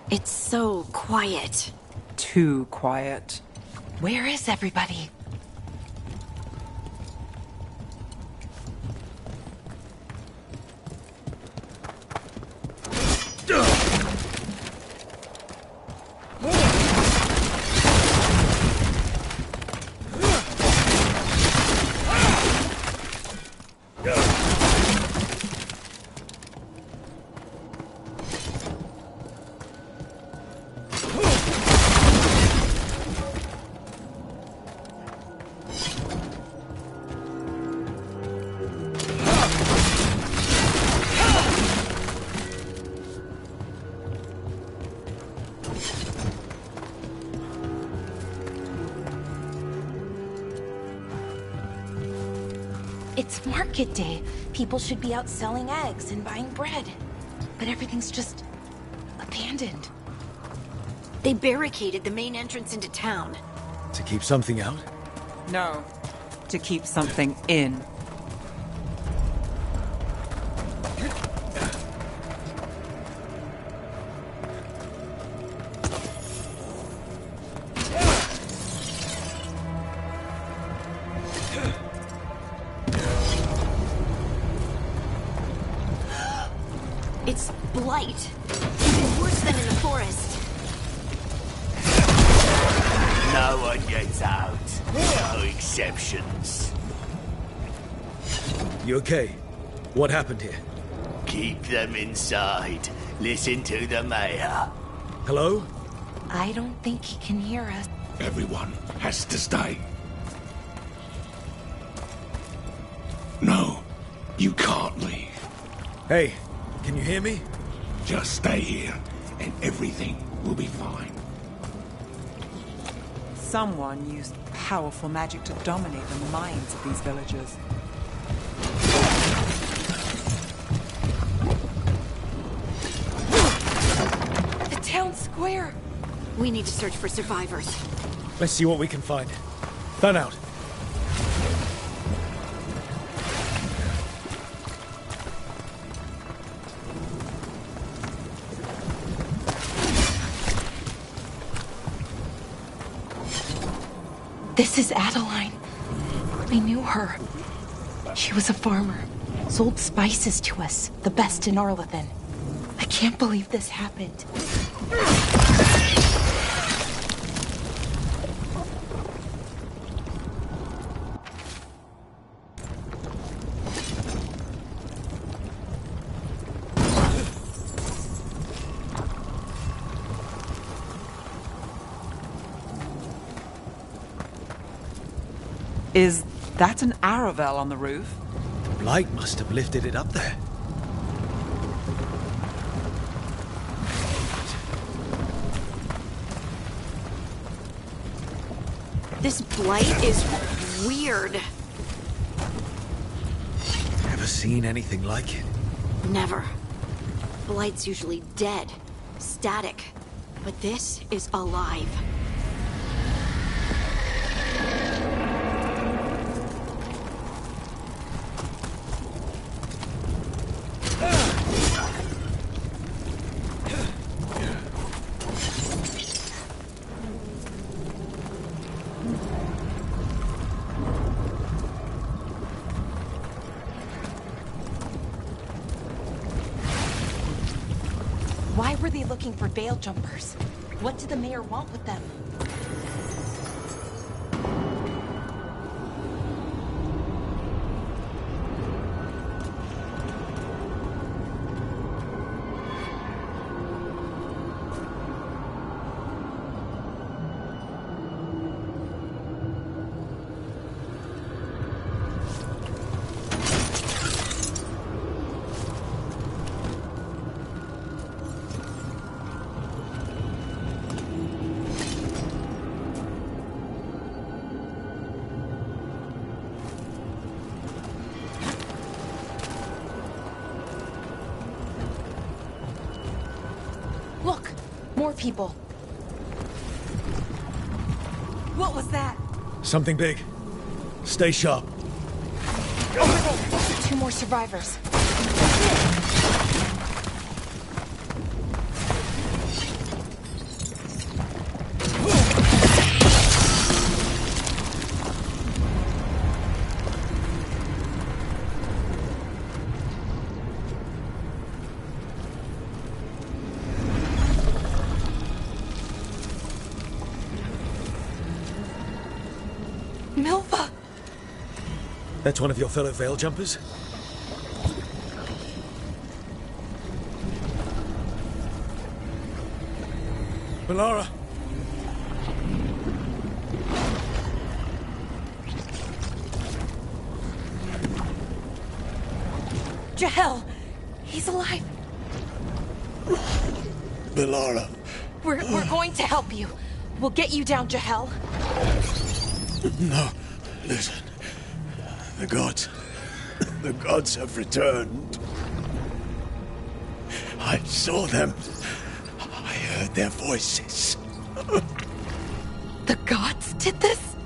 It's so quiet. Too quiet. Where is everybody? It's market day. People should be out selling eggs and buying bread. But everything's just abandoned. They barricaded the main entrance into town. To keep something out? No. To keep something in. It's blight. Even worse than in the forest. No one gets out. No exceptions. You okay? What happened here? Keep them inside. Listen to the mayor. Hello? I don't think he can hear us. Everyone has to stay. No, you can't leave. Hey, can you hear me? Just stay here, and everything will be fine. Someone used powerful magic to dominate the minds of these villagers. The town square! We need to search for survivors. Let's see what we can find. Fan out. This is Adeline. I knew her. She was a farmer. Sold spices to us, the best in Arlethan. I can't believe this happened. Is that an Aravel on the roof? Blight must have lifted it up there. This blight is weird. Ever seen anything like it? Never. Blight's usually dead, static. But this is alive. Why were they looking for veil jumpers? What did the mayor want with them? Look! More people. What was that? Something big. Stay sharp. Over there! 2 more survivors. That's one of your fellow Veil Jumpers? Melara! Jahel! He's alive! Melara! We're going to help you. We'll get you down, Jahel. No, listen. The gods have returned. I saw them. I heard their voices. The gods did this?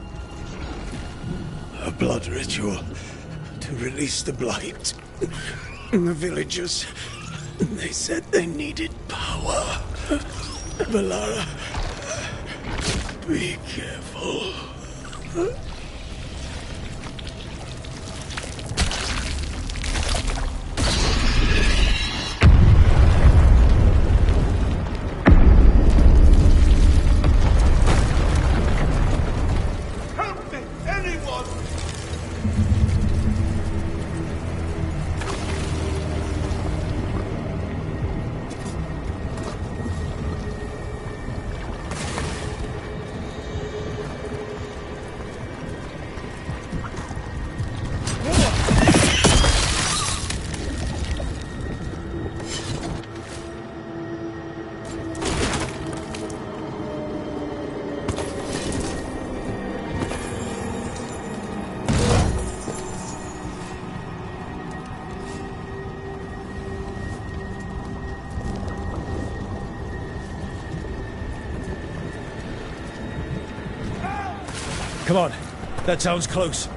A blood ritual to release the blight. The villagers, they said they needed power. Melara, be careful. Help me, anyone! Come on, that sounds close.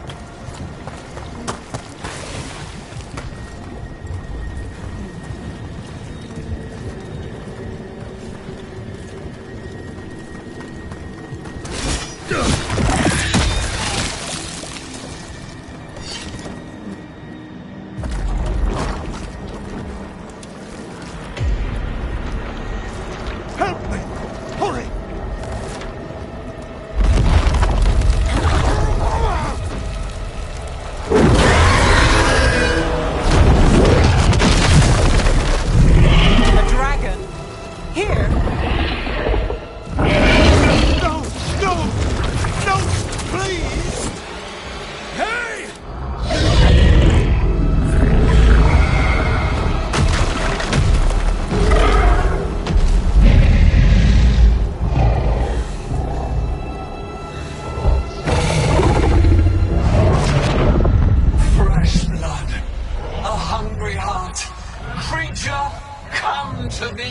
Help me! Hurry! A dragon? Here? No! No! No! Please! Hey! Fresh blood, a hungry heart. Creature, come to me.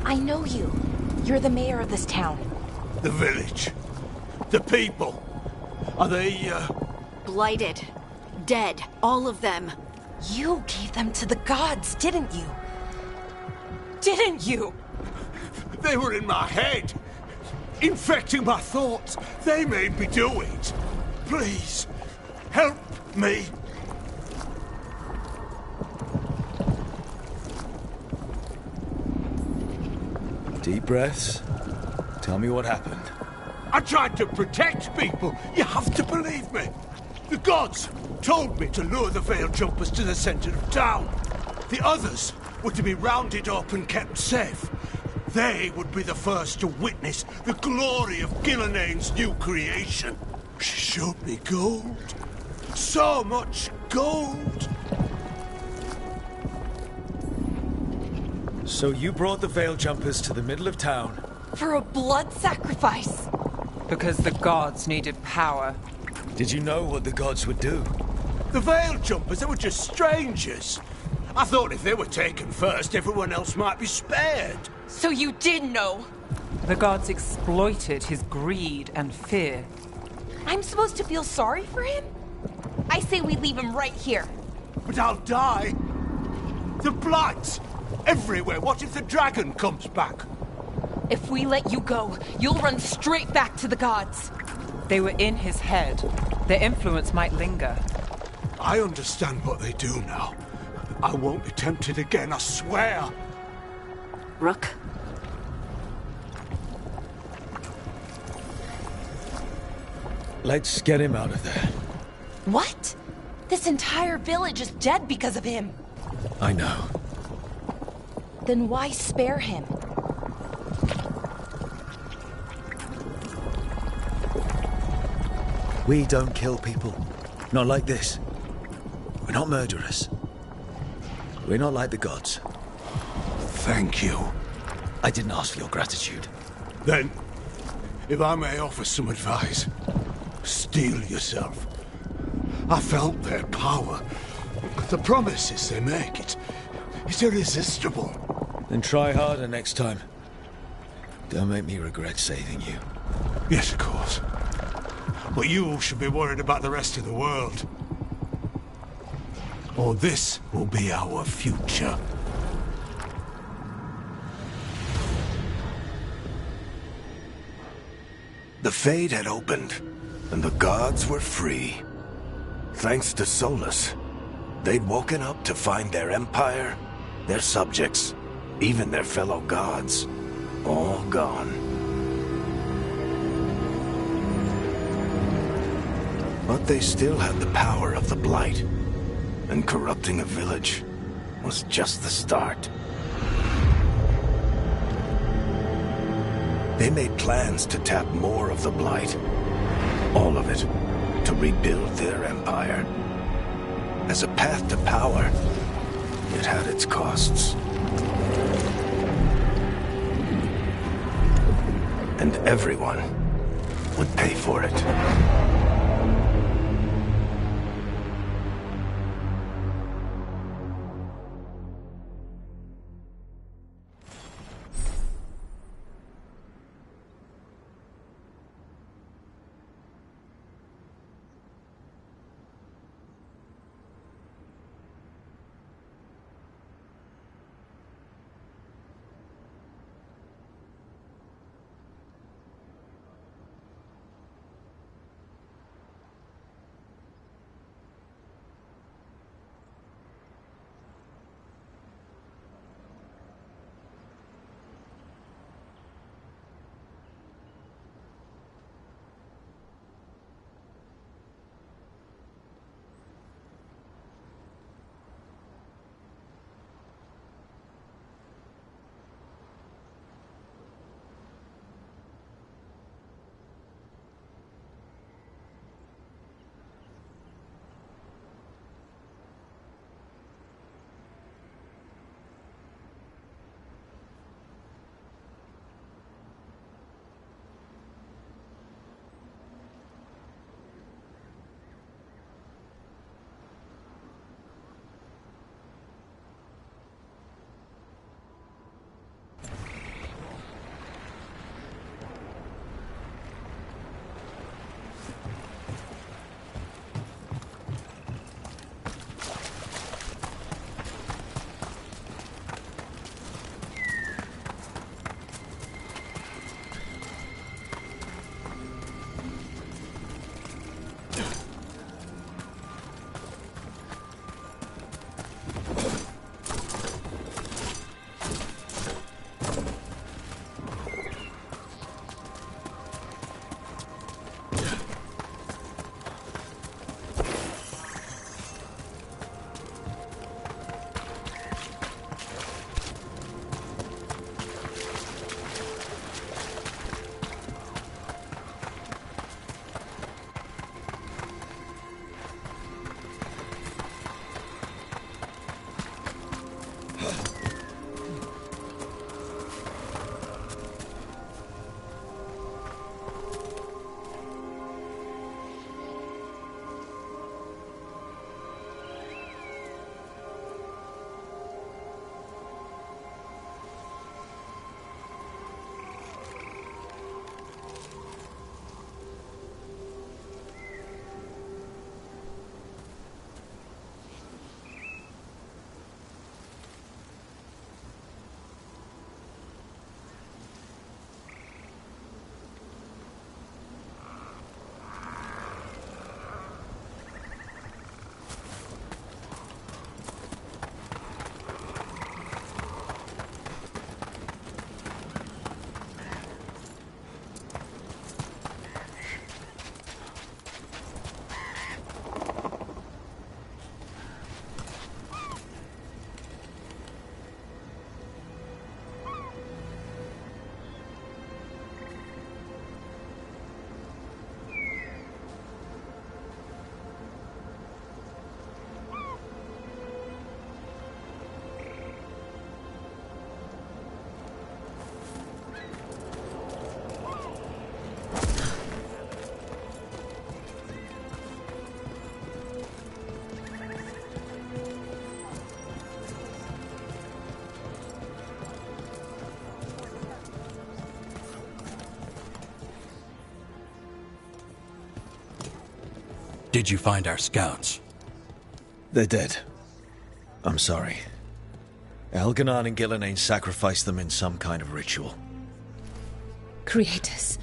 I know you. You're the mayor of this town. The village. The people. Are they, Blighted. Dead. All of them. You gave them to the gods, didn't you? Didn't you? They were in my head. Infecting my thoughts. They made me do it. Please, help me. Deep breaths. Tell me what happened. I tried to protect people. You have to believe me. The gods told me to lure the Veil Jumpers to the center of town. The others were to be rounded up and kept safe. They would be the first to witness the glory of Gillenane's new creation. She showed me gold. So much gold. So you brought the Veil Jumpers to the middle of town. For a blood sacrifice. Because the gods needed power. Did you know what the gods would do? The Veil Jumpers, they were just strangers. I thought if they were taken first, everyone else might be spared. So you did know. The gods exploited his greed and fear. I'm supposed to feel sorry for him? I say we leave him right here. But I'll die. The blight! Everywhere! What if the dragon comes back? If we let you go, you'll run straight back to the gods. They were in his head. Their influence might linger. I understand what they do now. I won't be tempted again, I swear! Rook? Let's get him out of there. What? This entire village is dead because of him. I know. Then why spare him? We don't kill people. Not like this. We're not murderers. We're not like the gods. Thank you. I didn't ask for your gratitude. Then, if I may offer some advice, steel yourself. I felt their power. The promises they make, it's irresistible. Then try harder next time. Don't make me regret saving you. Yes, of course. But you should be worried about the rest of the world. Or this will be our future. The Fade had opened, and the gods were free. Thanks to Solus, they'd woken up to find their empire, their subjects, even their fellow gods, all gone. But they still had the power of the Blight, and corrupting a village was just the start. They made plans to tap more of the Blight, all of it, to rebuild their empire. As a path to power, it had its costs. And everyone would pay for it. Did you find our scouts? They're dead. I'm sorry. Elganon and Gillenane sacrificed them in some kind of ritual. Creators.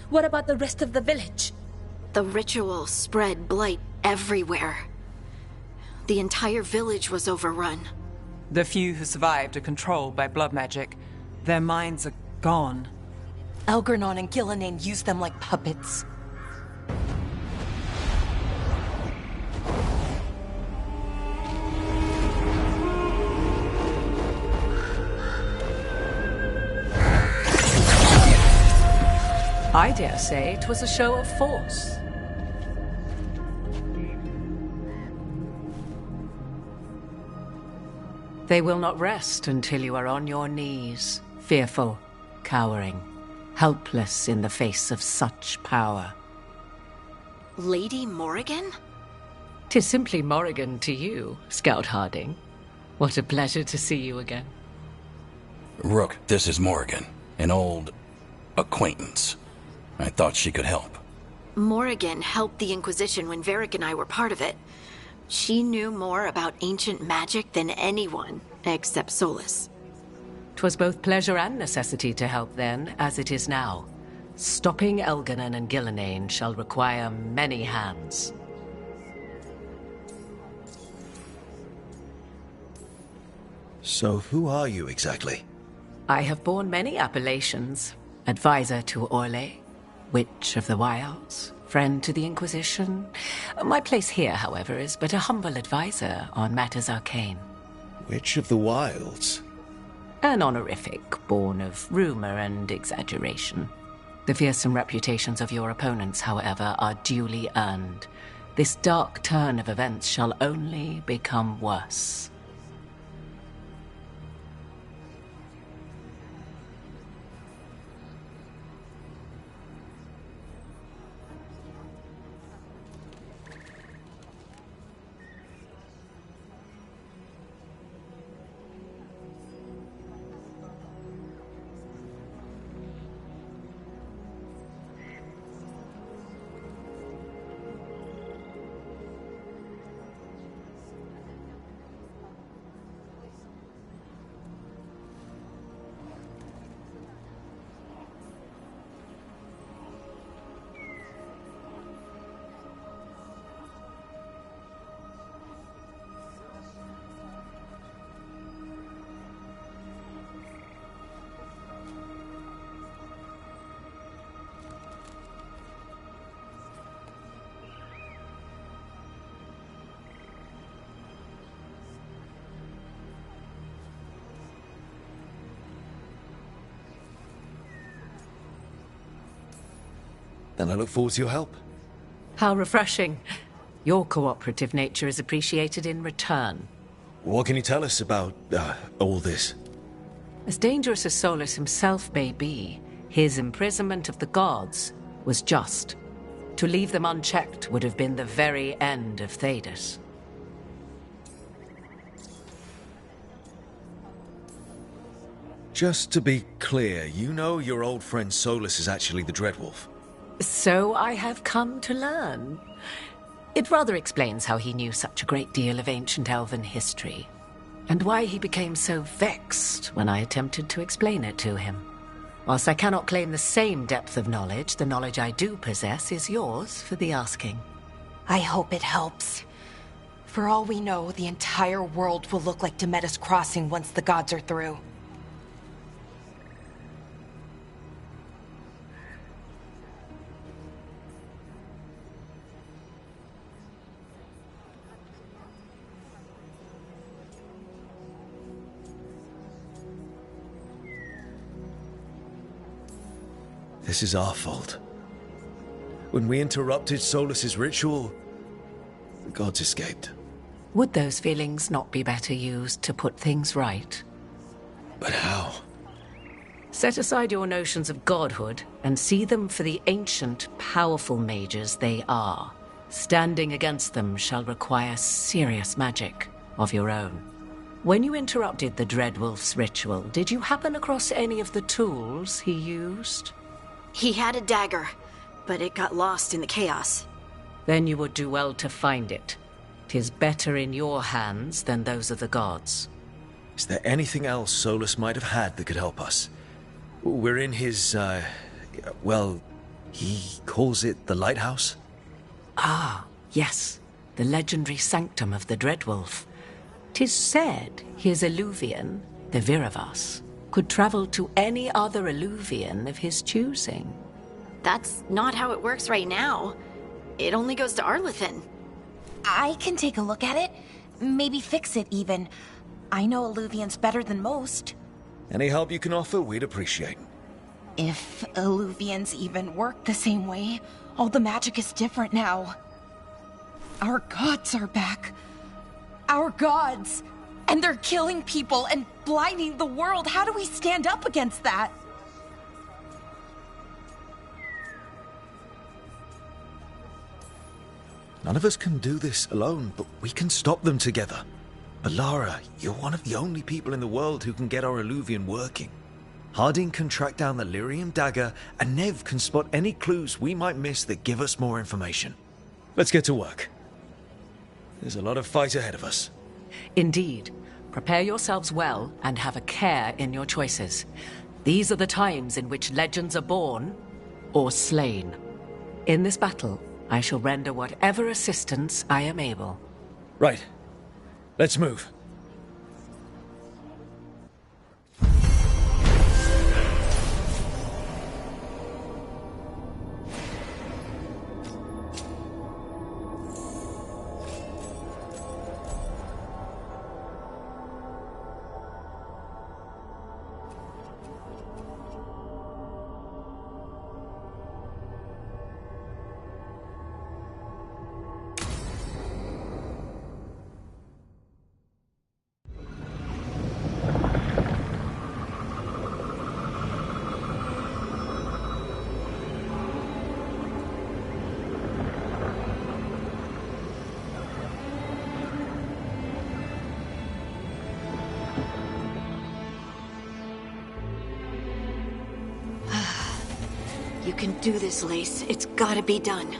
What about the rest of the village? The ritual spread blight everywhere. The entire village was overrun. The few who survived are controlled by blood magic. Their minds are gone. Elgarnon and Gillenane used them like puppets. I dare say it was a show of force. They will not rest until you are on your knees, fearful, cowering, helpless in the face of such power. Lady Morrigan? 'Tis simply Morrigan to you, Scout Harding. What a pleasure to see you again. Rook, this is Morrigan, an old acquaintance. I thought she could help. Morrigan helped the Inquisition when Varric and I were part of it. She knew more about ancient magic than anyone, except Solus. 'Twas both pleasure and necessity to help then, as it is now. Stopping Elganon and Gillenane shall require many hands. So who are you exactly? I have borne many appellations. Advisor to Orle, Witch of the Wilds, friend to the Inquisition. My place here, however, is but a humble advisor on matters arcane. Witch of the Wilds? An honorific born of rumor and exaggeration. The fearsome reputations of your opponents, however, are duly earned. This dark turn of events shall only become worse. Then I look forward to your help. How refreshing. Your cooperative nature is appreciated in return. What can you tell us about, all this? As dangerous as Solus himself may be, his imprisonment of the gods was just. To leave them unchecked would have been the very end of Thedas. Just to be clear, you know your old friend Solus is actually the Dreadwolf? So I have come to learn. It rather explains how he knew such a great deal of ancient elven history, and why he became so vexed when I attempted to explain it to him. Whilst I cannot claim the same depth of knowledge, the knowledge I do possess is yours for the asking. I hope it helps. For all we know, the entire world will look like Demetus Crossing once the gods are through. This is our fault. When we interrupted Solus's ritual, the gods escaped. Would those feelings not be better used to put things right? But how? Set aside your notions of godhood and see them for the ancient, powerful mages they are. Standing against them shall require serious magic of your own. When you interrupted the Dreadwolf's ritual, did you happen across any of the tools he used? He had a dagger, but it got lost in the chaos. Then you would do well to find it. 'Tis better in your hands than those of the gods. Is there anything else Solus might have had that could help us? We're in his, well, he calls it the lighthouse? Ah, yes. The legendary sanctum of the Dreadwolf. 'Tis said his Illuvian, the Viravas, could travel to any other Illuvian of his choosing. That's not how it works right now. It only goes to Arlethan. I can take a look at it. Maybe fix it, even. I know Illuvians better than most. Any help you can offer, we'd appreciate. If Illuvians even work the same way, all the magic is different now. Our gods are back. Our gods! And they're killing people and blinding the world. How do we stand up against that? None of us can do this alone, but we can stop them together. Alara, you're one of the only people in the world who can get our Illuvian working. Harding can track down the Lyrium dagger, and Nev can spot any clues we might miss that give us more information. Let's get to work. There's a lot of fight ahead of us. Indeed. Prepare yourselves well and have a care in your choices. These are the times in which legends are born or slain. In this battle, I shall render whatever assistance I am able. Right. Let's move. You can do this, Lace. It's gotta be done.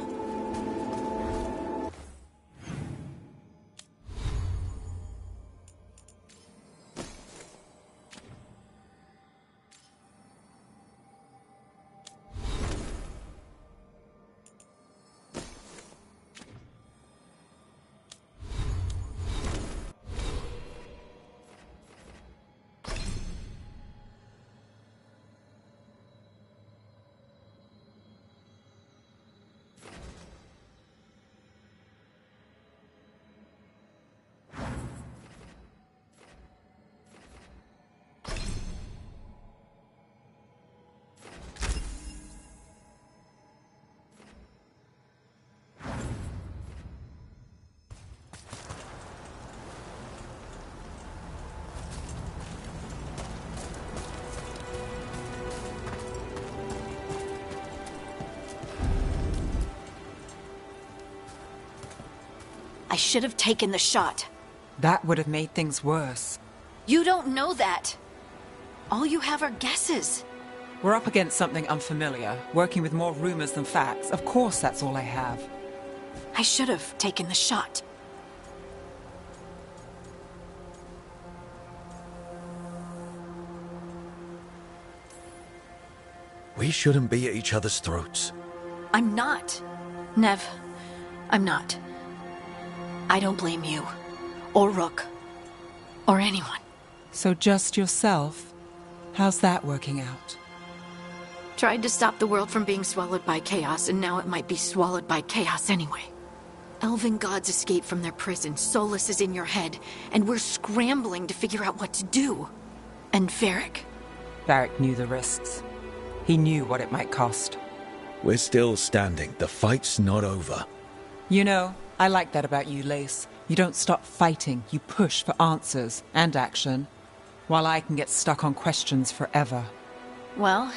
I should have taken the shot. That would have made things worse. You don't know that. All you have are guesses. We're up against something unfamiliar, working with more rumors than facts. Of course that's all I have. I should have taken the shot. We shouldn't be at each other's throats. I'm not. Nev, I'm not. I don't blame you, or Rook, or anyone. So just yourself? How's that working out? Tried to stop the world from being swallowed by chaos, and now it might be swallowed by chaos anyway. Elven gods escaped from their prison, Solus is in your head, and we're scrambling to figure out what to do. And Varric. Varric knew the risks. He knew what it might cost. We're still standing. The fight's not over. You know, I like that about you, Lace. You don't stop fighting. You push for answers and action, while I can get stuck on questions forever. Well,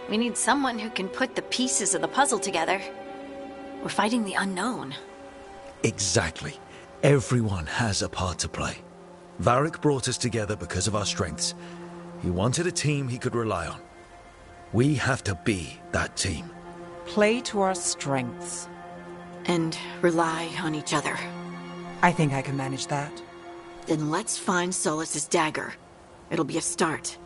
we need someone who can put the pieces of the puzzle together. We're fighting the unknown. Exactly. Everyone has a part to play. Varric brought us together because of our strengths. He wanted a team he could rely on. We have to be that team. Play to our strengths. And rely on each other. I think I can manage that. Then let's find Solus's dagger. It'll be a start.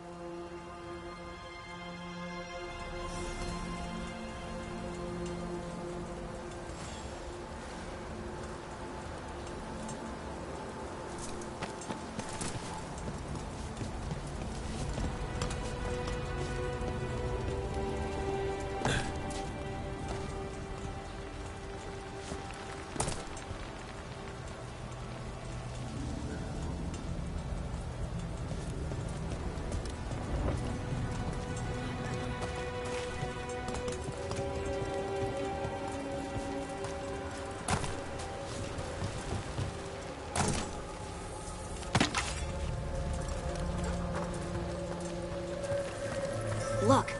Look.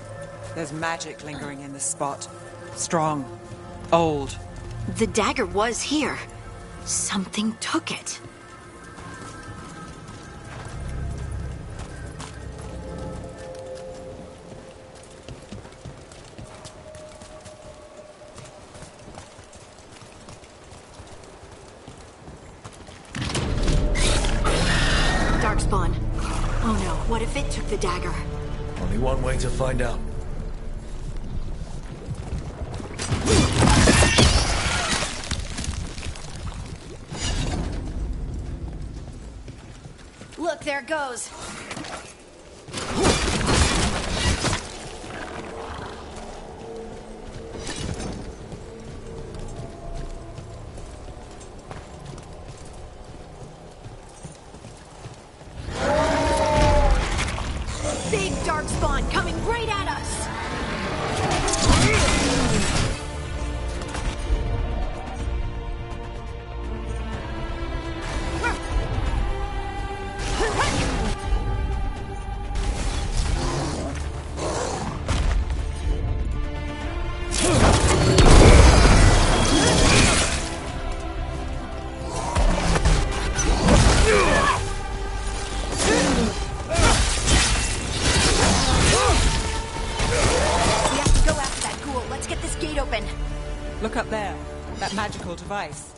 There's magic lingering in this spot. Strong. Old. The dagger was here. Something took it. Darkspawn. Oh no, what if it took the dagger? Only one way to find out. Look, there it goes. Big Darkspawn coming right at us! Look up there. That magical device.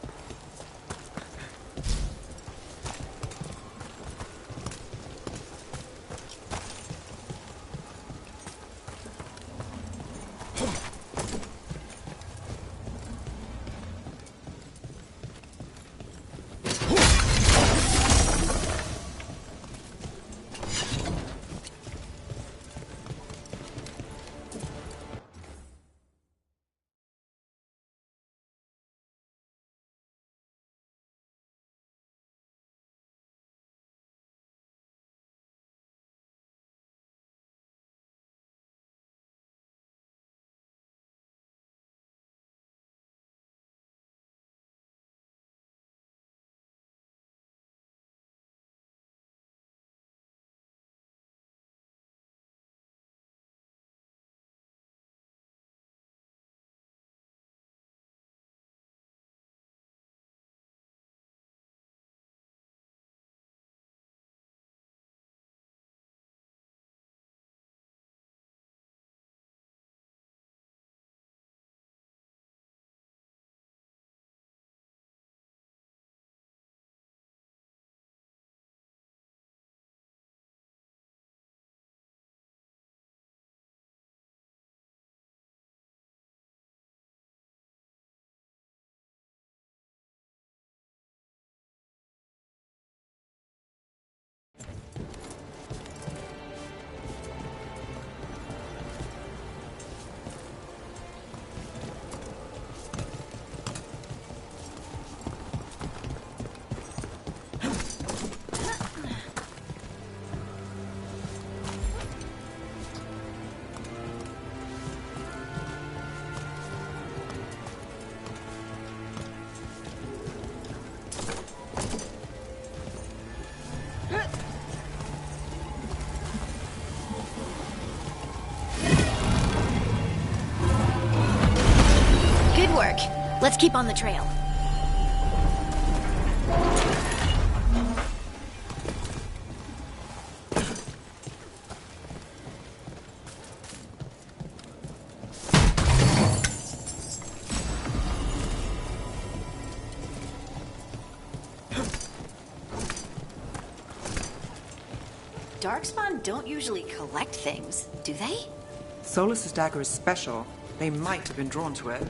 Work. Let's keep on the trail. Darkspawn don't usually collect things, do they? Solus's dagger is special. They might have been drawn to it.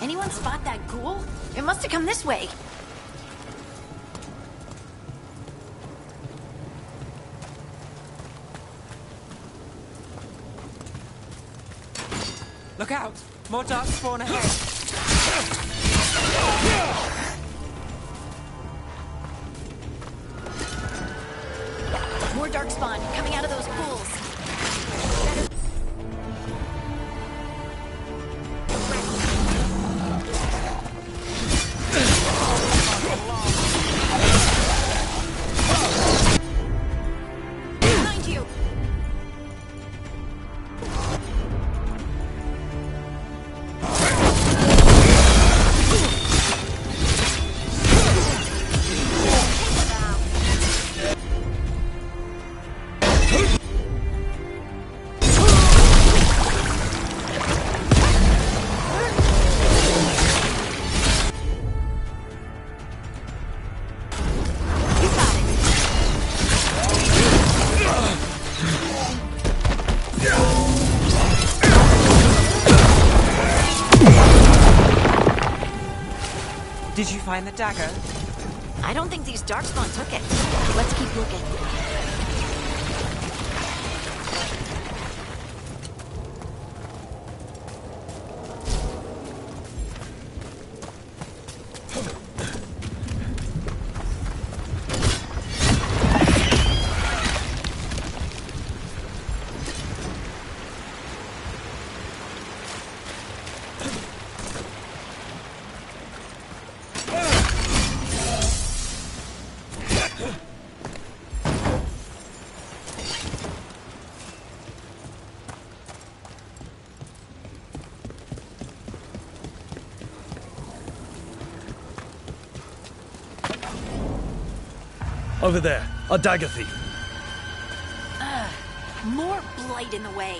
Anyone spot that ghoul? It must have come this way. Look out! More dark spawn ahead! More Darkspawn coming out of those pools. Behind you! Did you find the dagger? I don't think these Darkspawn took it. Let's keep looking. Over there, a dagger thief. More blight in the way.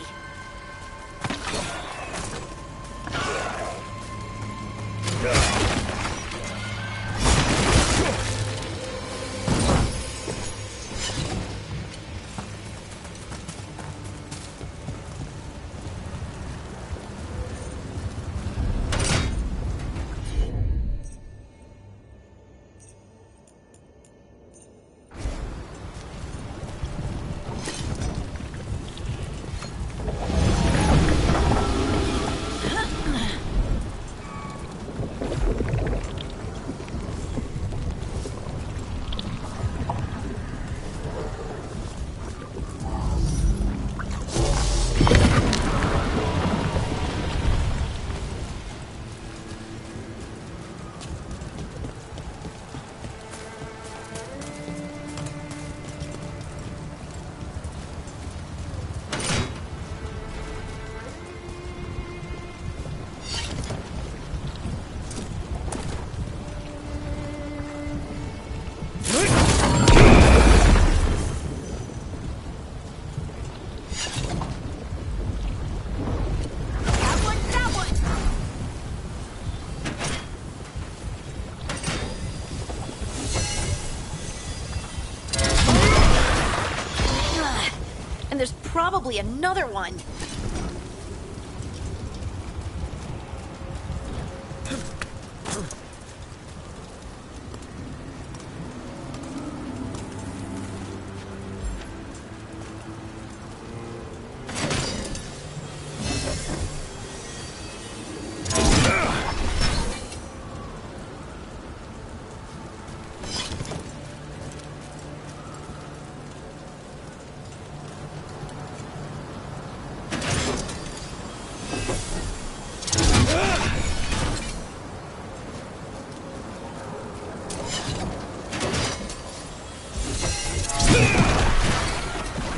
And there's probably another one.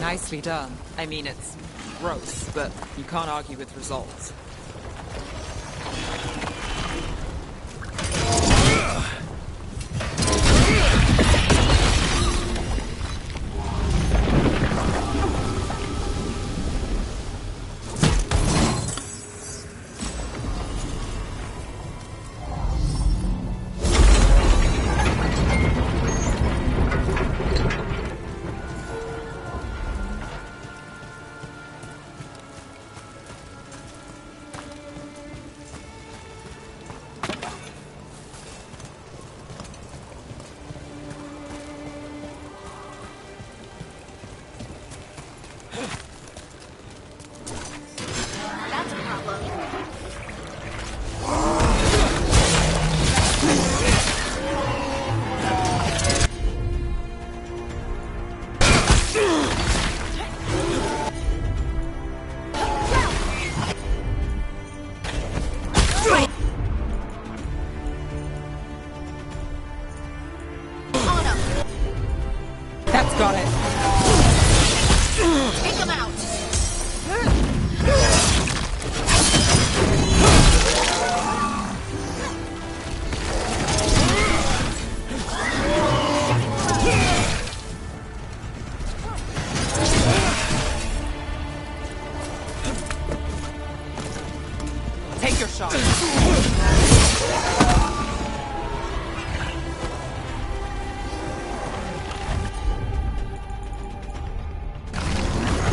Nicely done. I mean, it's gross, but you can't argue with results. Got it. Take him out! Take your shot.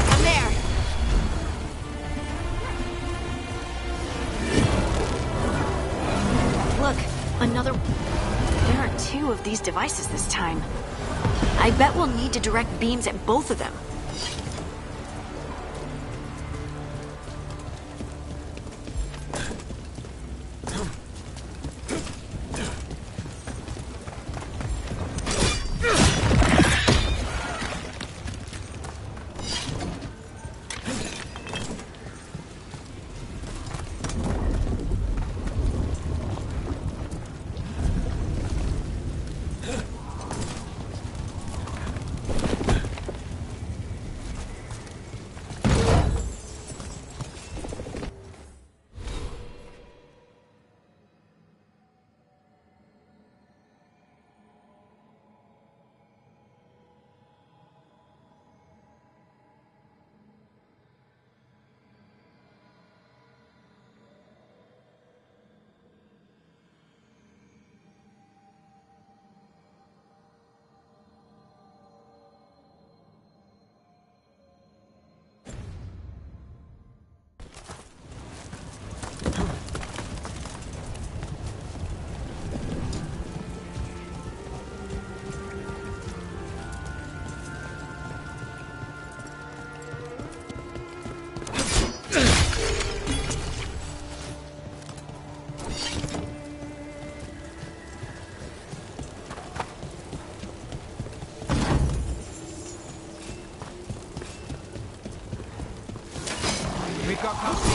I'm there! Look, another... There are 2 of these devices this time. I bet we'll need to direct beams at both of them. We've got company.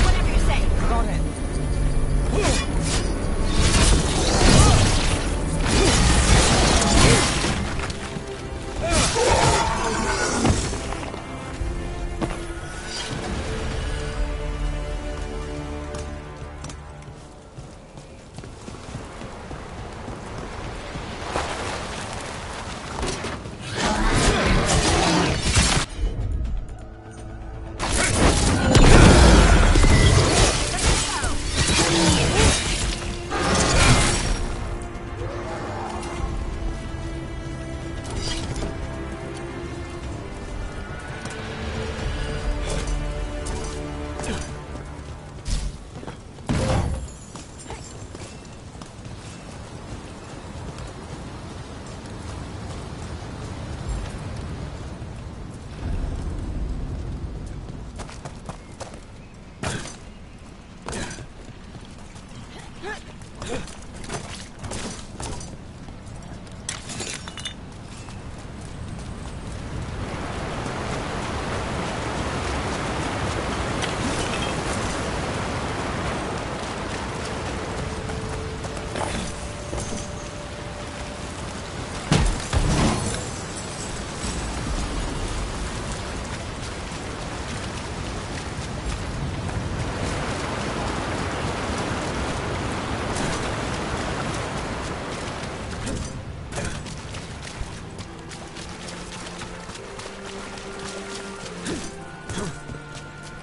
Whatever you say. Got it.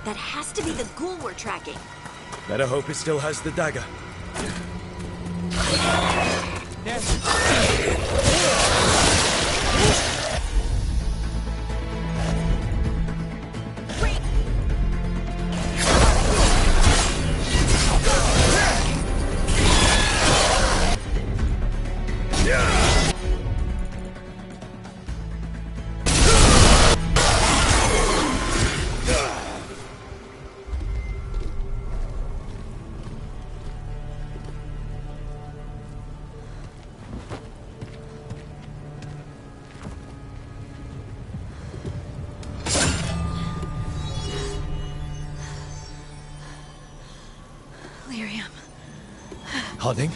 That has to be the ghoul we're tracking. Better hope it still has the dagger. Harding?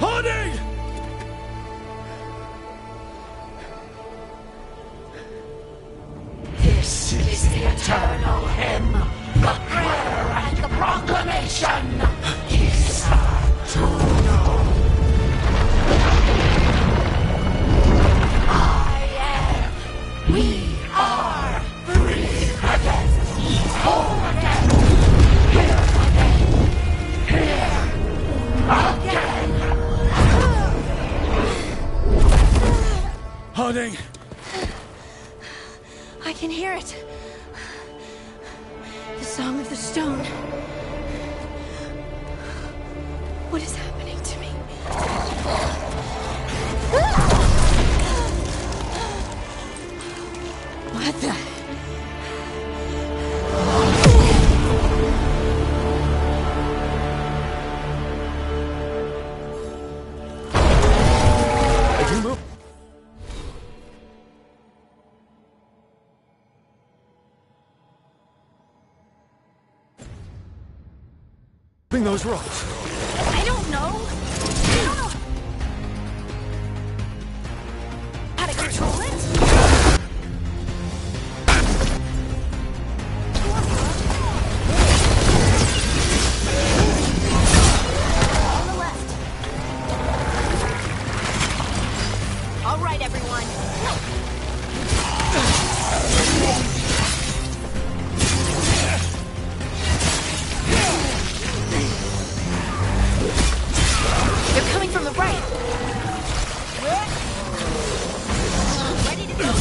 Harding! This is the eternal hymn, the prayer and the proclamation. Deserve to know. I am. We are free again. Home again. Here again. Harding! I can hear it. The Song of the Stone. What is happening to me? What the? If you move... those rocks. I don't know. How to control it? On the left. All right, everyone. They're coming from the right. Ready to go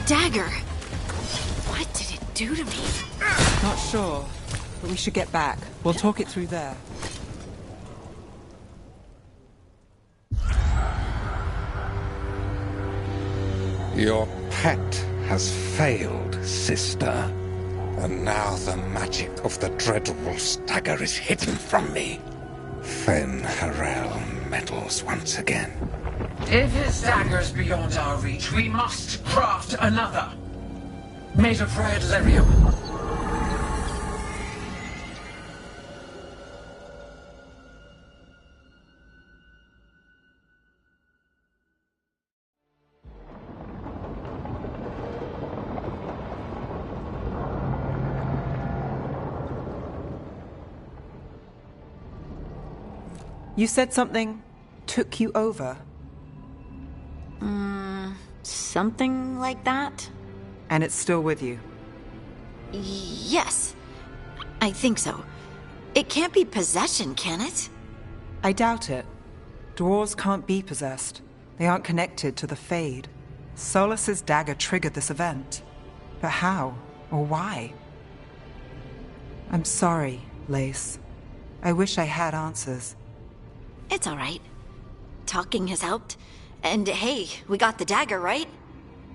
dagger. What did it do to me? Not sure, but we should get back. We'll talk it through there. Your pet has failed, sister. And now the magic of the Dreadwolf's dagger is hidden from me. Fen Harel meddles once again. If his dagger's beyond our reach, we must craft another. Made of red lyrium. You said something took you over. Something like that? And it's still with you? Yes. I think so. It can't be possession, can it? I doubt it. Dwarves can't be possessed. They aren't connected to the Fade. Solus's dagger triggered this event. But how? Or why? I'm sorry, Lace. I wish I had answers. It's all right. Talking has helped. And hey, we got the dagger, right?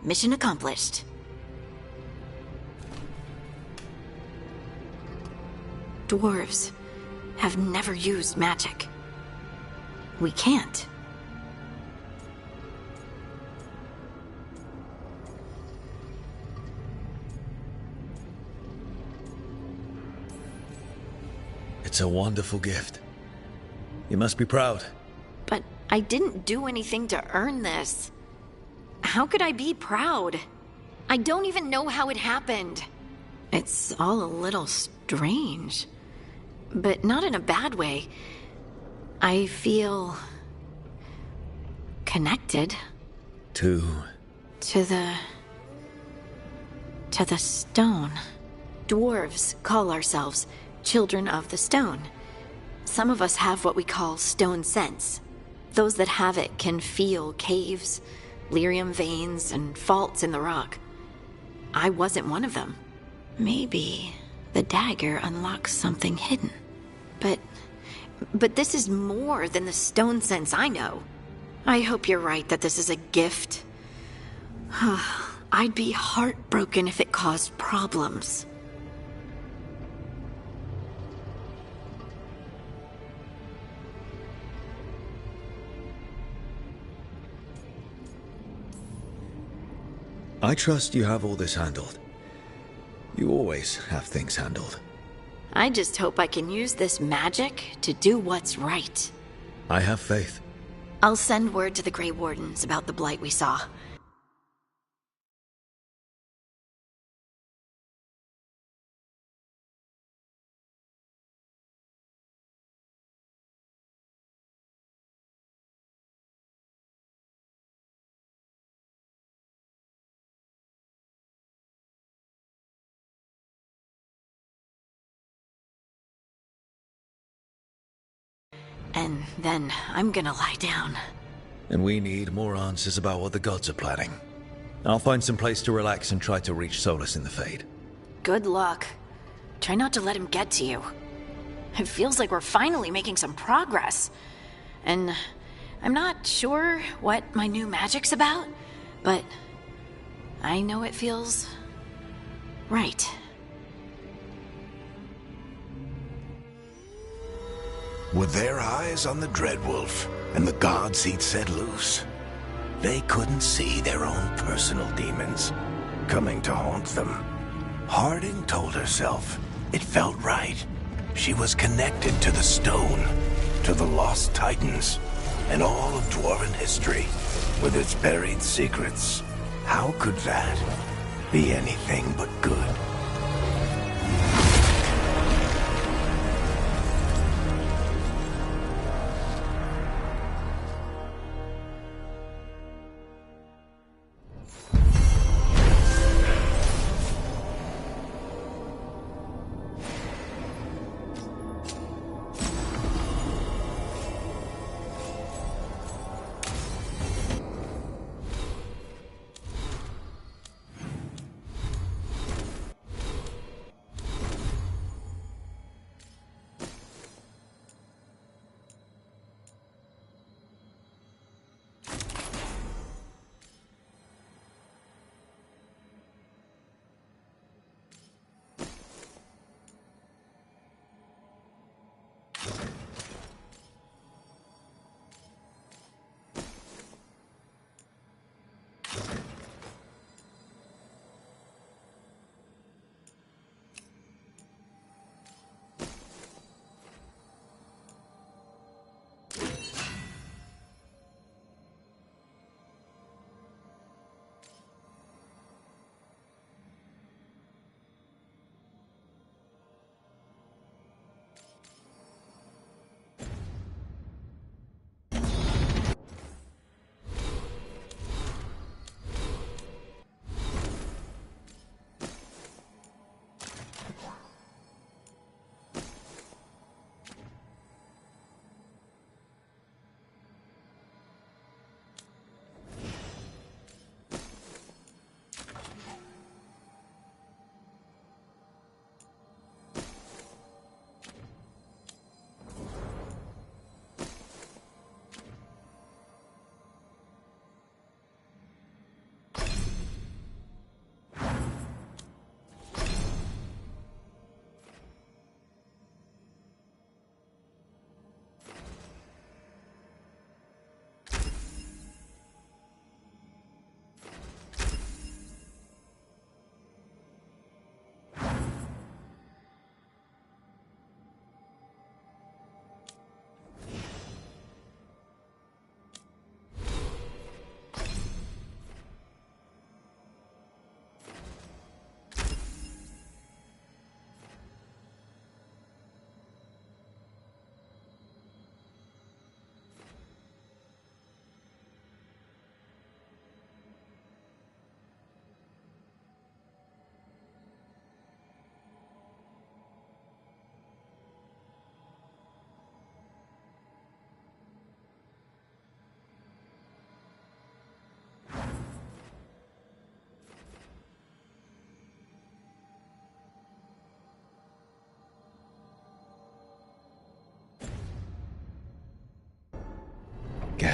Mission accomplished. Dwarves have never used magic. We can't. It's a wonderful gift. You must be proud. But I didn't do anything to earn this. How could I be proud? I don't even know how it happened. It's all a little strange. But not in a bad way. I feel connected To the stone. Dwarves call ourselves children of the stone. Some of us have what we call stone sense. Those that have it can feel caves, lyrium veins, and faults in the rock. I wasn't one of them. Maybe the dagger unlocks something hidden. But this is more than the stone sense I know. I hope you're right that this is a gift. I'd be heartbroken if it caused problems. I trust you have all this handled. You always have things handled. I just hope I can use this magic to do what's right. I have faith. I'll send word to the Grey Wardens about the blight we saw. And then I'm gonna lie down. And we need more answers about what the gods are planning. I'll find some place to relax and try to reach Solus in the Fade. Good luck. Try not to let him get to you. It feels like we're finally making some progress. And I'm not sure what my new magic's about, but I know it feels right. With their eyes on the Dreadwolf and the gods he'd set loose, they couldn't see their own personal demons coming to haunt them. Harding told herself it felt right. She was connected to the stone, to the lost titans, and all of dwarven history with its buried secrets. How could that be anything but good?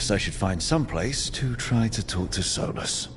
guess I should find some place to try to talk to Solus.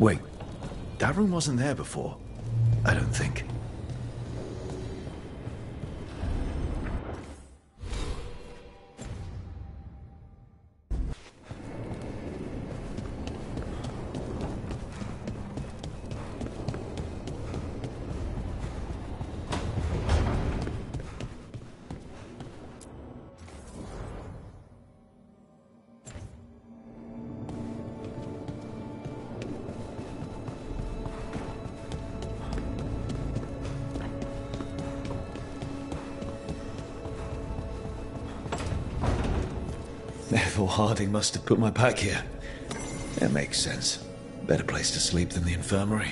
Wait, that room wasn't there before. I don't think. Therefore, Harding must have put my pack here. That makes sense. Better place to sleep than the infirmary.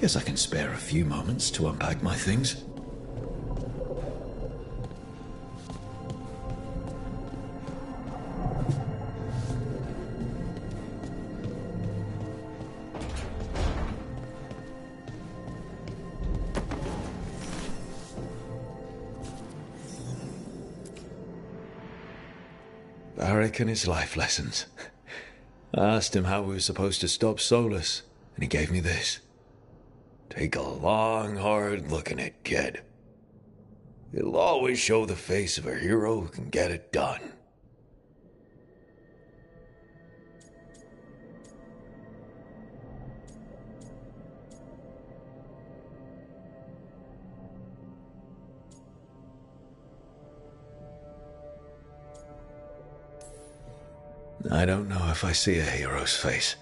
Guess I can spare a few moments to unpack my things. Barrick and his life lessons. I asked him how we were supposed to stop Solus, and he gave me this. Take a long, hard look at it, kid. It'll always show the face of a hero who can get it done. I don't know if I see a hero's face.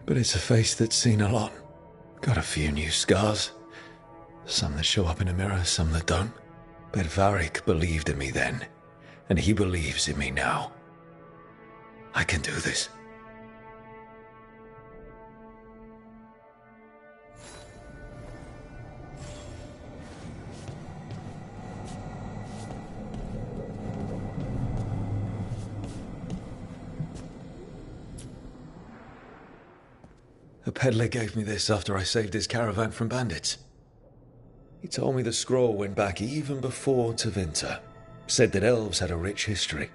but it's a face that's seen a lot. Got a few new scars. Some that show up in a mirror, some that don't. But Varric believed in me then, and he believes in me now. I can do this. A peddler gave me this after I saved his caravan from bandits. He told me the scroll went back even before Tevinter. Said that elves had a rich history.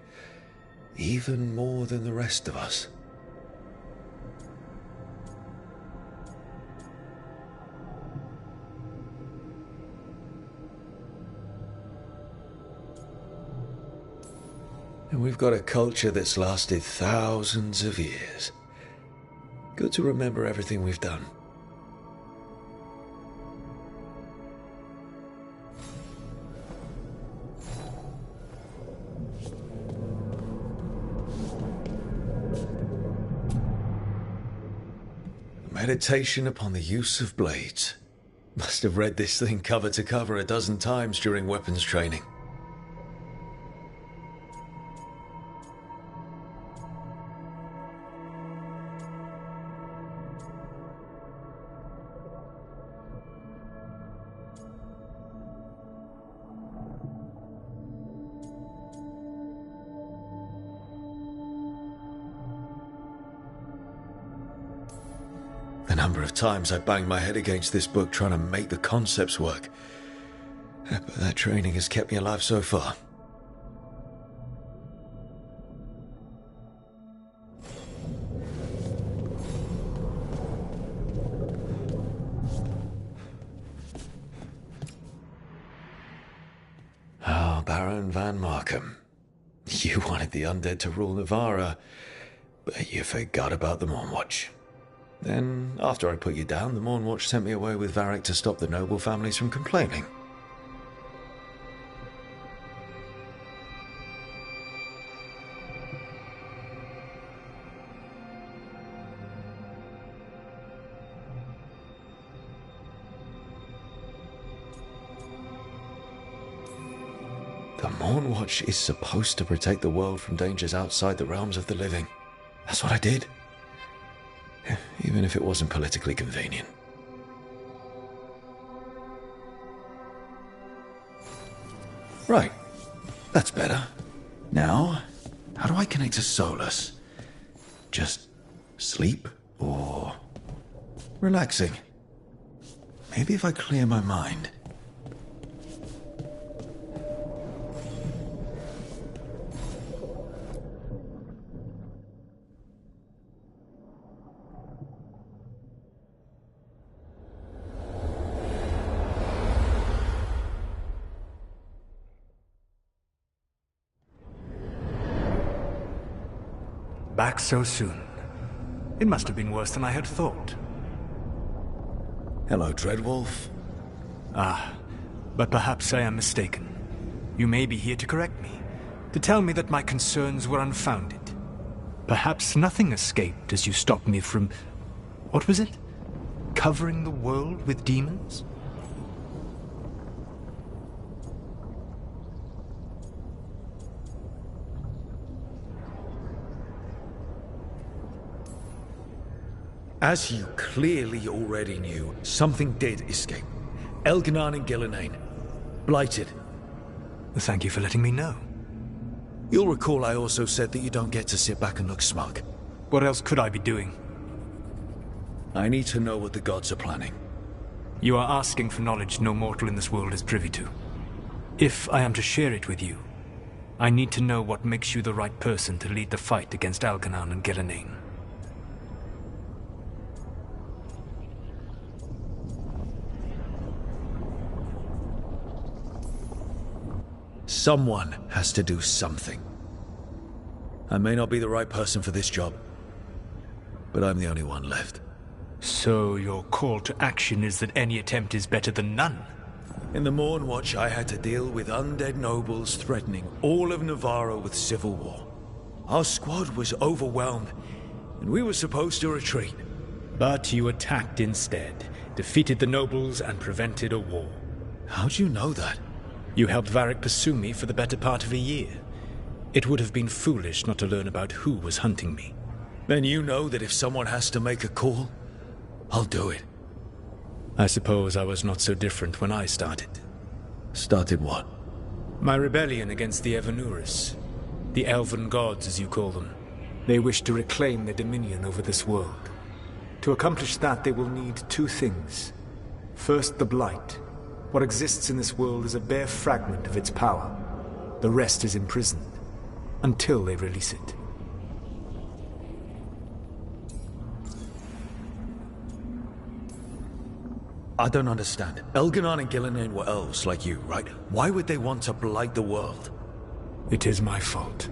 Even more than the rest of us. And we've got a culture that's lasted thousands of years. Good to remember everything we've done. Meditation upon the use of blades. Must have read this thing cover to cover a dozen times during weapons training. The number of times I banged my head against this book trying to make the concepts work. But that training has kept me alive so far. Oh, Baron Van Markham. You wanted the undead to rule Navarra, but you forgot about the Mournwatch. Then, after I put you down, the Mournwatch sent me away with Varric to stop the noble families from complaining. The Mournwatch is supposed to protect the world from dangers outside the realms of the living. That's what I did. Even if it wasn't politically convenient. Right. That's better. Now, how do I connect to Solus? Just sleep or relaxing? Maybe if I clear my mind. Back so soon. It must have been worse than I had thought. Hello, Dreadwolf. Ah, but perhaps I am mistaken. You may be here to correct me, to tell me that my concerns were unfounded. Perhaps nothing escaped as you stopped me from... what was it? Covering the world with demons? As you clearly already knew, something did escape. Elganon and Gillenane. Blighted. Thank you for letting me know. You'll recall I also said that you don't get to sit back and look smug. What else could I be doing? I need to know what the gods are planning. You are asking for knowledge no mortal in this world is privy to. If I am to share it with you, I need to know what makes you the right person to lead the fight against Elganon and Gillenane. Someone has to do something. I may not be the right person for this job, but I'm the only one left. So your call to action is that any attempt is better than none? In the Mournwatch, I had to deal with undead nobles threatening all of Navarro with civil war. Our squad was overwhelmed, and we were supposed to retreat. But you attacked instead, defeated the nobles, and prevented a war. How'd you know that? You helped Varric pursue me for the better part of a year. It would have been foolish not to learn about who was hunting me. Then you know that if someone has to make a call, I'll do it. I suppose I was not so different when I started. Started what? My rebellion against the Evanuris. The elven gods, as you call them. They wish to reclaim their dominion over this world. To accomplish that, they will need two things. First, the Blight. What exists in this world is a bare fragment of its power. The rest is imprisoned, until they release it. I don't understand. Elganon and Gillenane were elves like you, right? Why would they want to blight the world? It is my fault.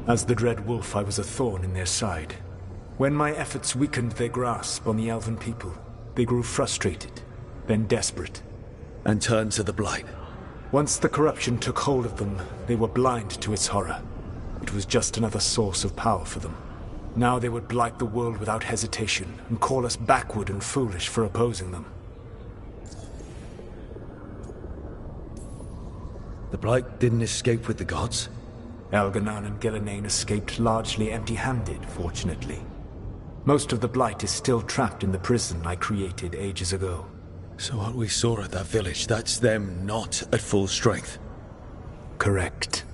As the Dread Wolf, I was a thorn in their side. When my efforts weakened their grasp on the elven people, they grew frustrated, then desperate. And turned to the Blight. Once the corruption took hold of them, they were blind to its horror. It was just another source of power for them. Now they would blight the world without hesitation, and call us backward and foolish for opposing them. The Blight didn't escape with the gods? Elganon and Gillenane escaped largely empty-handed, fortunately. Most of the Blight is still trapped in the prison I created ages ago. So what we saw at that village, that's them not at full strength? Correct.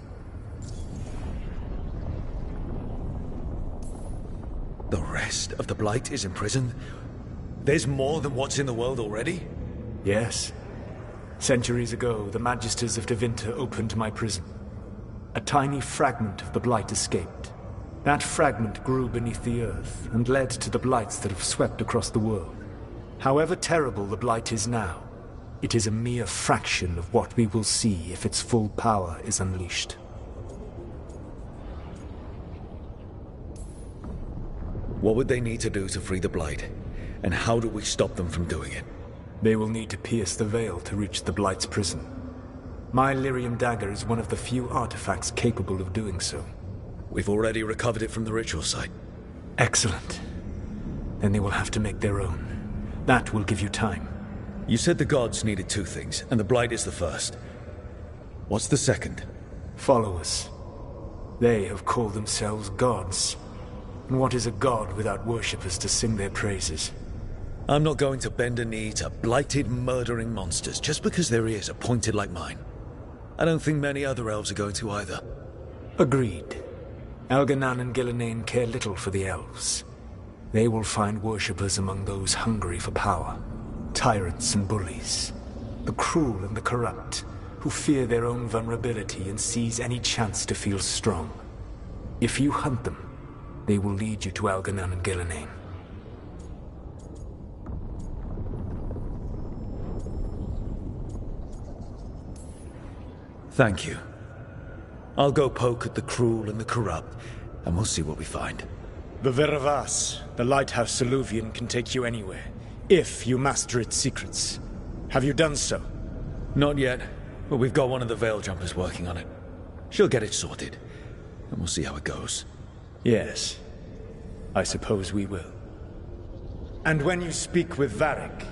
The rest of the Blight is imprisoned? There's more than what's in the world already? Yes. Centuries ago, the Magisters of Tevinter opened my prison. A tiny fragment of the Blight escaped. That fragment grew beneath the earth and led to the Blights that have swept across the world. However terrible the Blight is now, it is a mere fraction of what we will see if its full power is unleashed. What would they need to do to free the Blight? And how do we stop them from doing it? They will need to pierce the veil to reach the Blight's prison. My Lyrium dagger is one of the few artifacts capable of doing so. We've already recovered it from the ritual site. Excellent. Then they will have to make their own. That will give you time. You said the gods needed two things, and the Blight is the first. What's the second? Followers. They have called themselves gods. And what is a god without worshippers to sing their praises? I'm not going to bend a knee to blighted, murdering monsters just because their ears are pointed like mine. I don't think many other elves are going to either. Agreed. Elganon and Gillenane care little for the elves. They will find worshippers among those hungry for power. Tyrants and bullies. The cruel and the corrupt, who fear their own vulnerability and seize any chance to feel strong. If you hunt them, they will lead you to Elganon and Gillenane. Thank you. I'll go poke at the cruel and the corrupt, and we'll see what we find. The Veravas, the lighthouse Soluvian, can take you anywhere, if you master its secrets. Have you done so? Not yet, but we've got one of the Veil Jumpers working on it. She'll get it sorted, and we'll see how it goes. Yes, I suppose we will. And when you speak with Varric,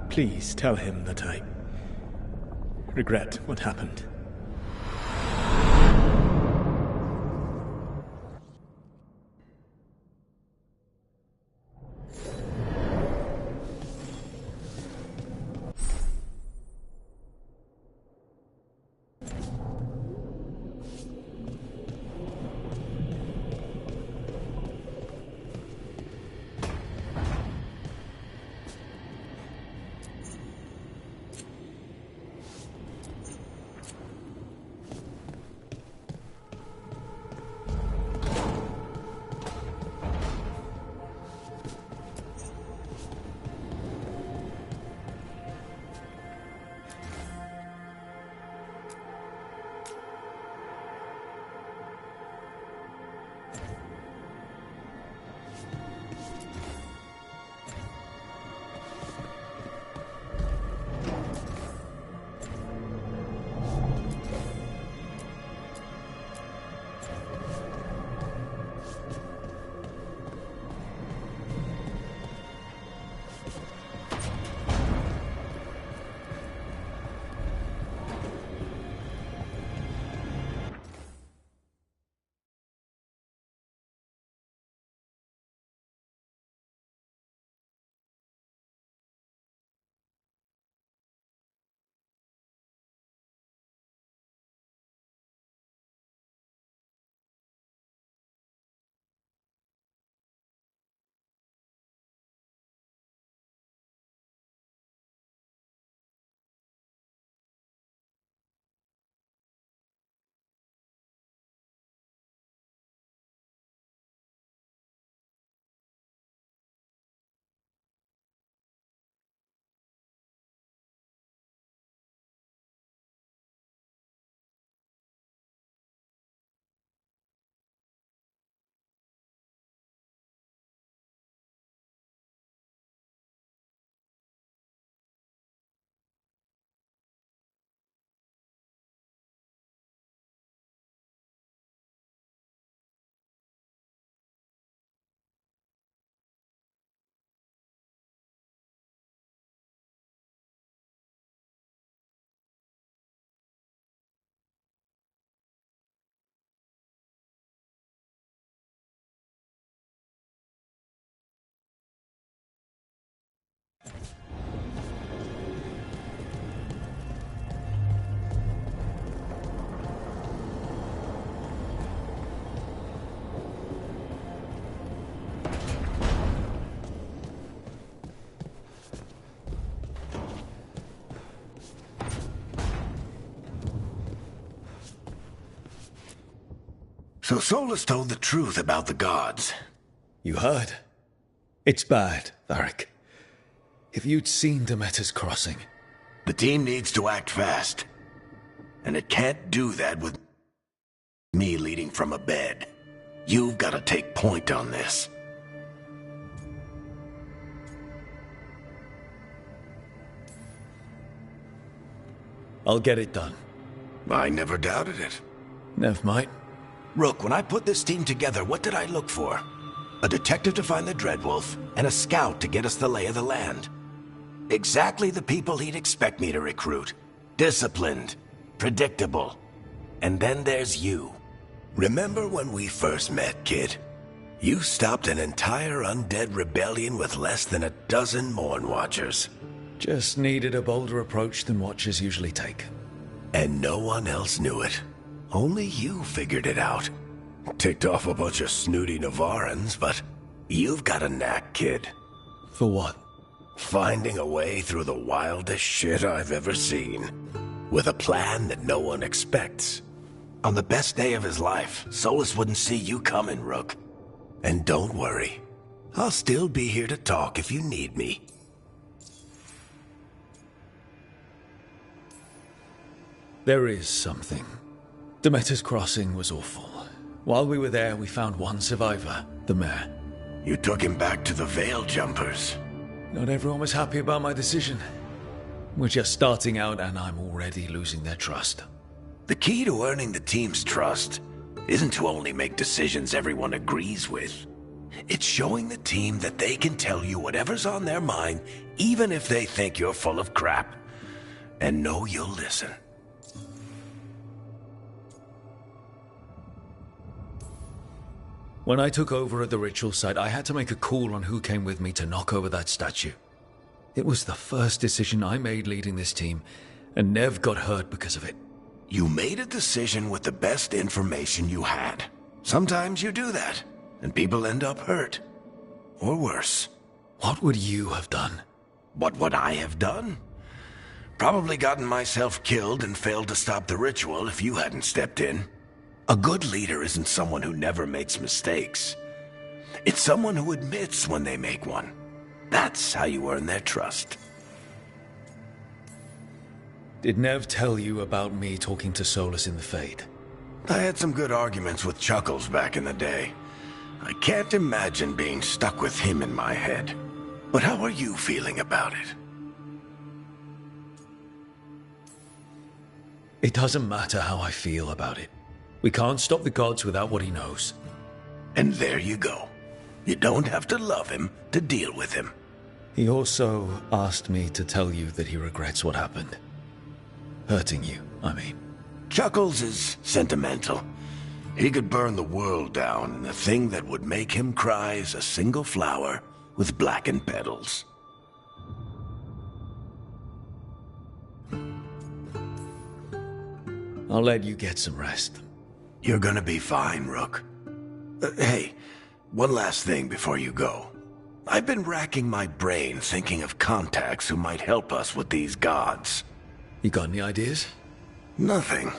please tell him that I regret what happened. So Solus told the truth about the gods. You heard? It's bad, Varric. If you'd seen Demeter's crossing... The team needs to act fast. And it can't do that with me leading from a bed. You've got to take point on this. I'll get it done. I never doubted it. Never mind. Rook, when I put this team together, what did I look for? A detective to find the Dreadwolf, and a scout to get us the lay of the land. Exactly the people he'd expect me to recruit. Disciplined, predictable. And then there's you. Remember when we first met, kid? You stopped an entire undead rebellion with less than a dozen Morn Watchers. Just needed a bolder approach than Watchers usually take. And no one else knew it. Only you figured it out. Ticked off a bunch of snooty Navarrans, but you've got a knack, kid. For what? Finding a way through the wildest shit I've ever seen. With a plan that no one expects. On the best day of his life, Solus wouldn't see you coming, Rook. And don't worry. I'll still be here to talk if you need me. There is something. Demeter's crossing was awful. While we were there, we found one survivor, the mayor. You took him back to the Veil Jumpers. Not everyone was happy about my decision. We're just starting out and I'm already losing their trust. The key to earning the team's trust isn't to only make decisions everyone agrees with. It's showing the team that they can tell you whatever's on their mind, even if they think you're full of crap. And know you'll listen. When I took over at the ritual site, I had to make a call on who came with me to knock over that statue. It was the first decision I made leading this team, and Nev got hurt because of it. You made a decision with the best information you had. Sometimes you do that, and people end up hurt. Or worse. What would you have done? What would I have done? Probably gotten myself killed and failed to stop the ritual if you hadn't stepped in. A good leader isn't someone who never makes mistakes. It's someone who admits when they make one. That's how you earn their trust. Did Nev tell you about me talking to Solus in the Fade? I had some good arguments with Chuckles back in the day. I can't imagine being stuck with him in my head. But how are you feeling about it? It doesn't matter how I feel about it. We can't stop the gods without what he knows. And there you go. You don't have to love him to deal with him. He also asked me to tell you that he regrets what happened. Hurting you, I mean. Chuckles is sentimental. He could burn the world down, and the thing that would make him cry is a single flower with blackened petals. I'll let you get some rest. You're gonna be fine, Rook. Hey, one last thing before you go. I've been racking my brain thinking of contacts who might help us with these gods. You got any ideas? Nothing.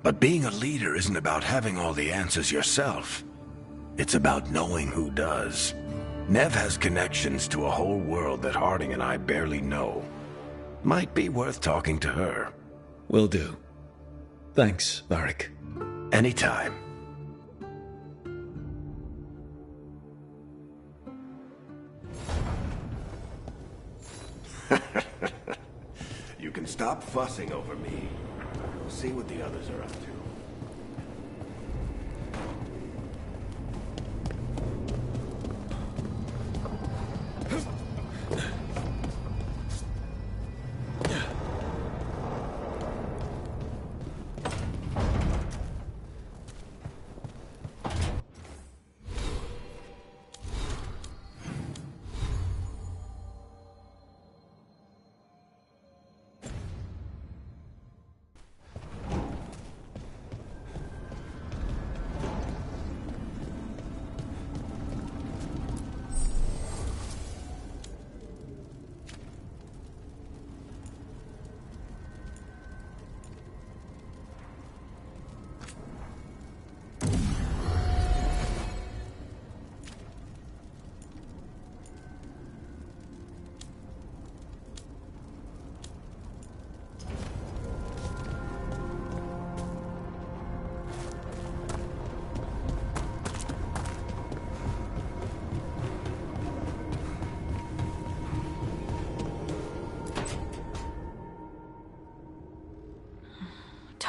But being a leader isn't about having all the answers yourself. It's about knowing who does. Nev has connections to a whole world that Harding and I barely know. Might be worth talking to her. Will do. Thanks, Varric. Anytime. You can stop fussing over me. We'll see what the others are up to.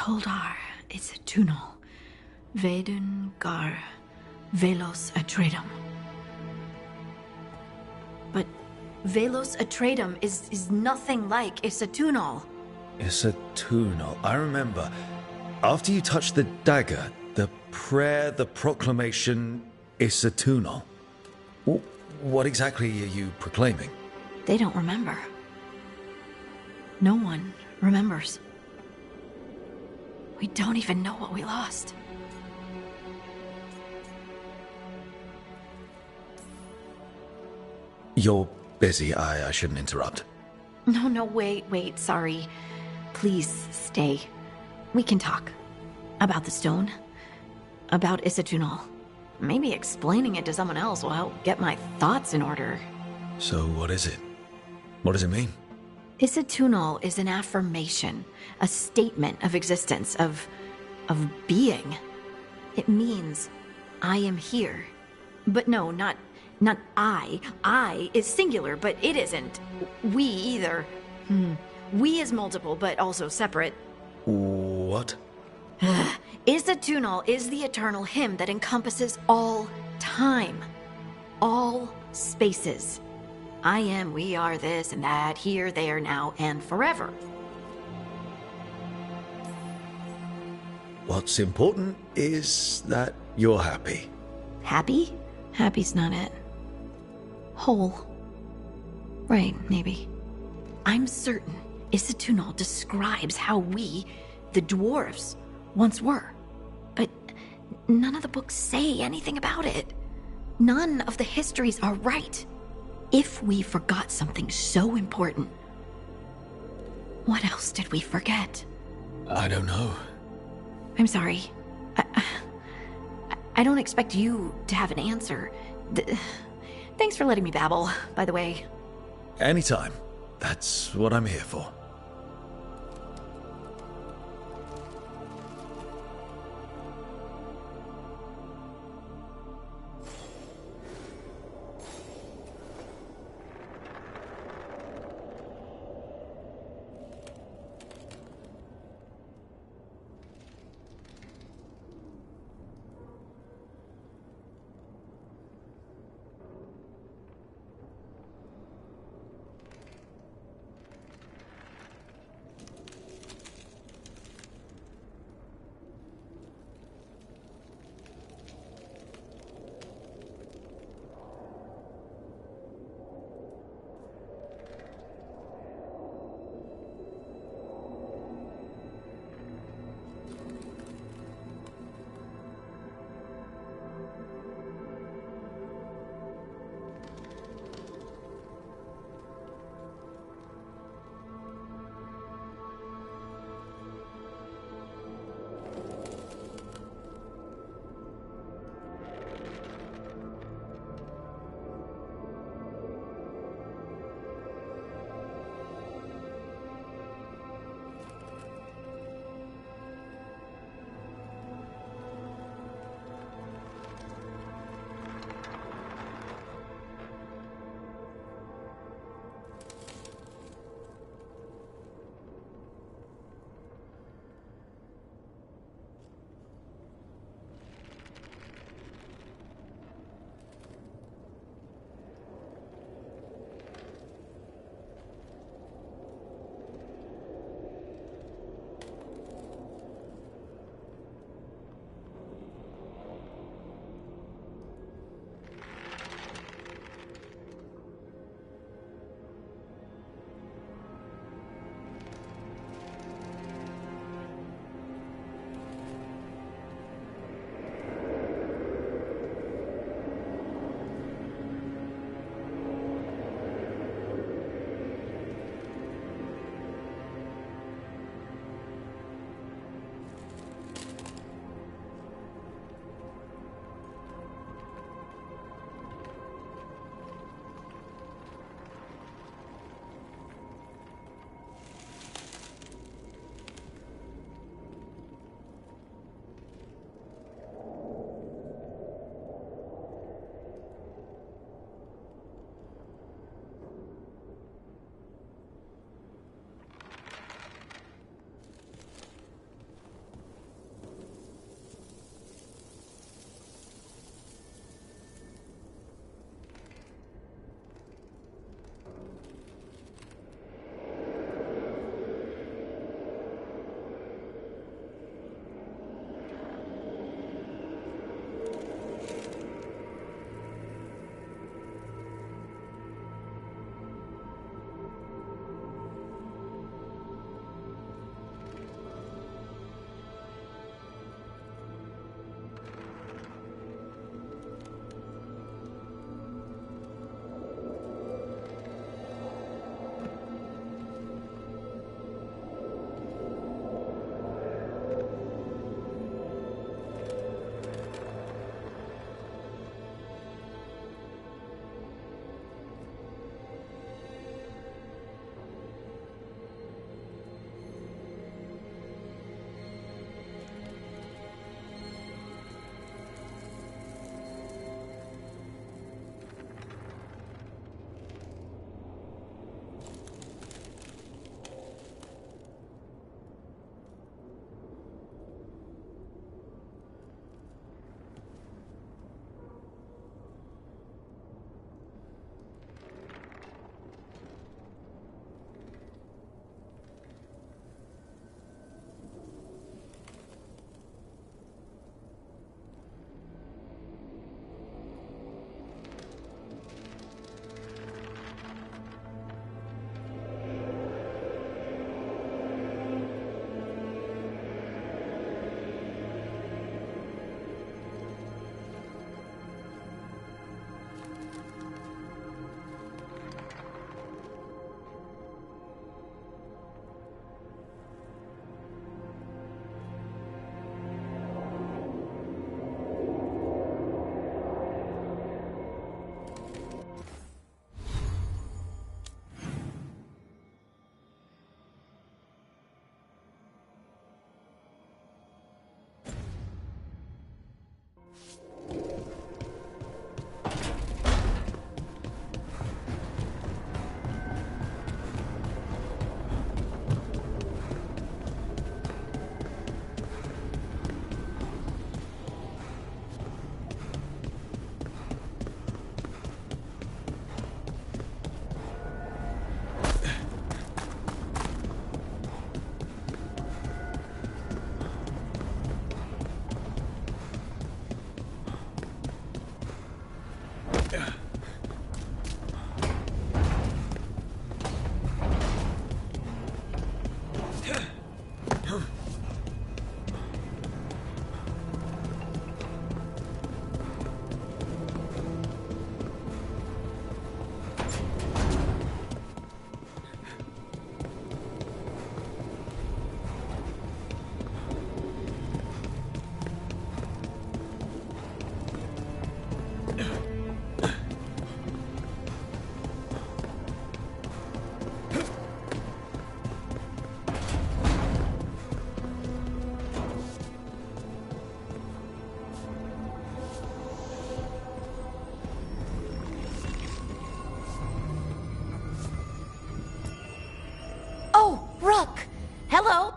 Toldar, it's a Tunal. Vedun gar velos atredum. But velos atredum is nothing like Isatunal. Isatunal. I remember. After you touched the dagger, the prayer, the proclamation, Isatunal. What exactly are you proclaiming? They don't remember. No one remembers. We don't even know what we lost. You're busy. I shouldn't interrupt. No, wait, sorry. Please stay. We can talk. About the stone. About Isatunal. Maybe explaining it to someone else will help get my thoughts in order. So what is it? What does it mean? Isatunal is an affirmation, a statement of existence, of being. It means, I am here. But no, not I. I is singular, but it isn't. We either. We is multiple, but also separate. What? Isatunal is the eternal hymn that encompasses all time. All spaces. I am, we are, this and that, here, there, now, and forever. What's important is that you're happy. Happy? Happy's not it. Whole. Right, maybe. I'm certain Isatunal describes how we, the dwarves, once were. But none of the books say anything about it. None of the histories are right. If we forgot something so important, what else did we forget? I don't know. I'm sorry. I don't expect you to have an answer. Thanks for letting me babble, by the way. Anytime. That's what I'm here for. Rook! Hello?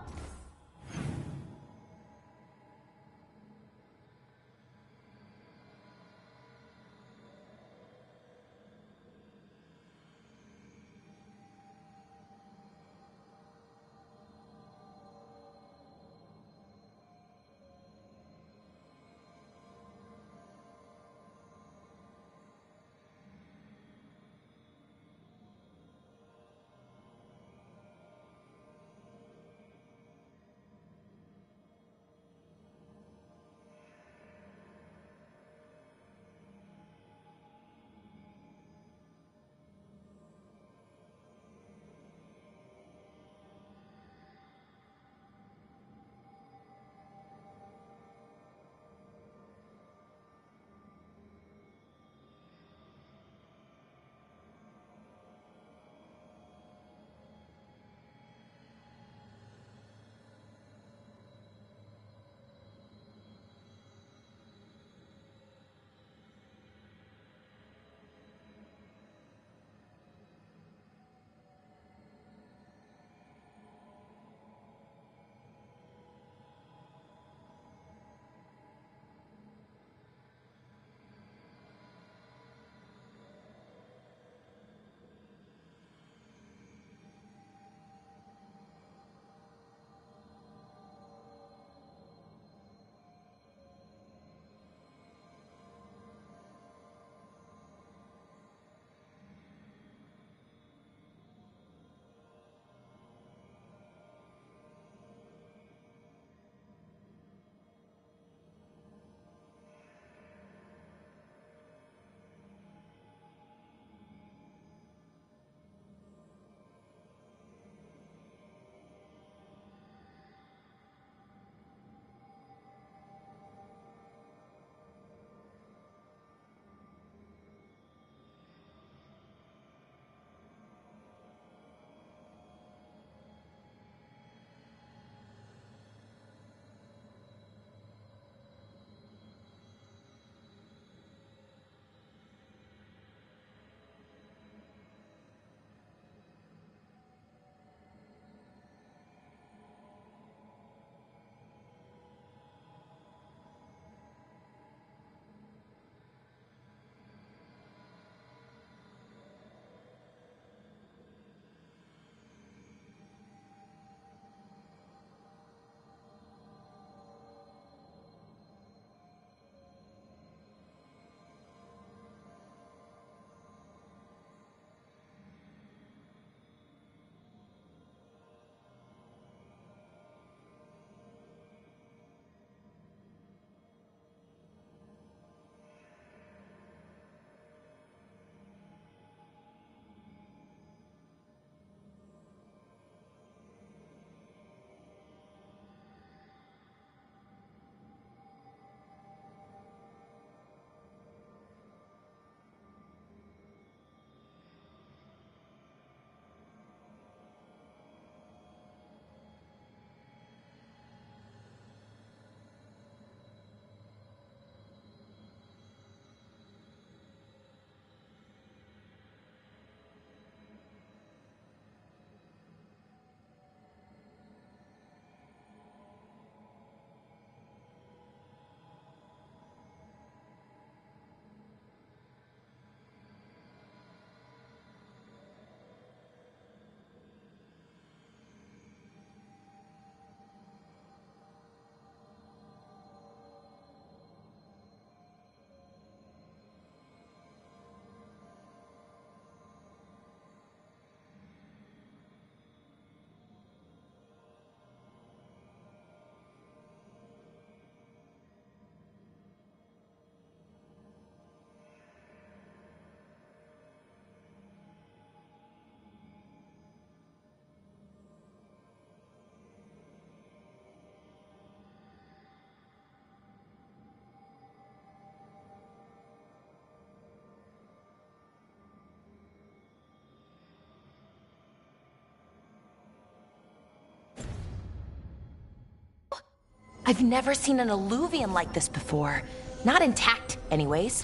I've never seen an alluvian like this before. Not intact, anyways.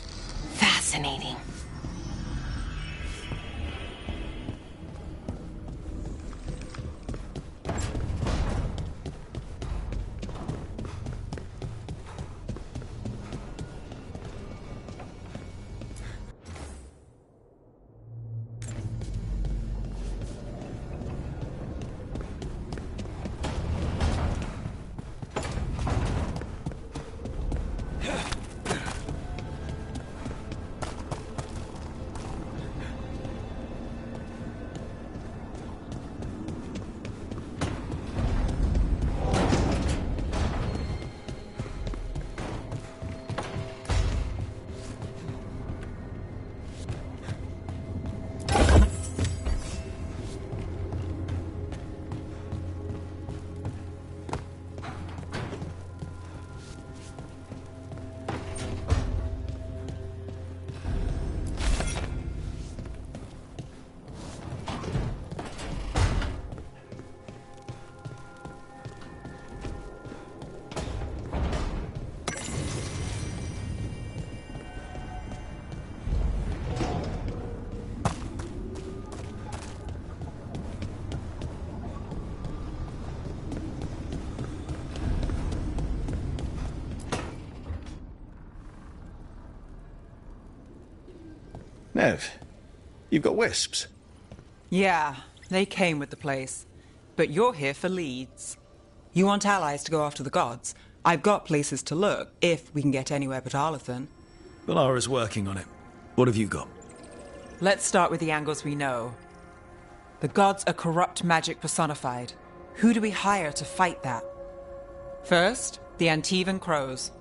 Fascinating. Nev, you've got wisps. Yeah, they came with the place. But you're here for leads. You want allies to go after the gods? I've got places to look, if we can get anywhere but Arlathan. Valara's working on it. What have you got? Let's start with the angles we know. The gods are corrupt magic personified. Who do we hire to fight that? First, the Antivan Crows.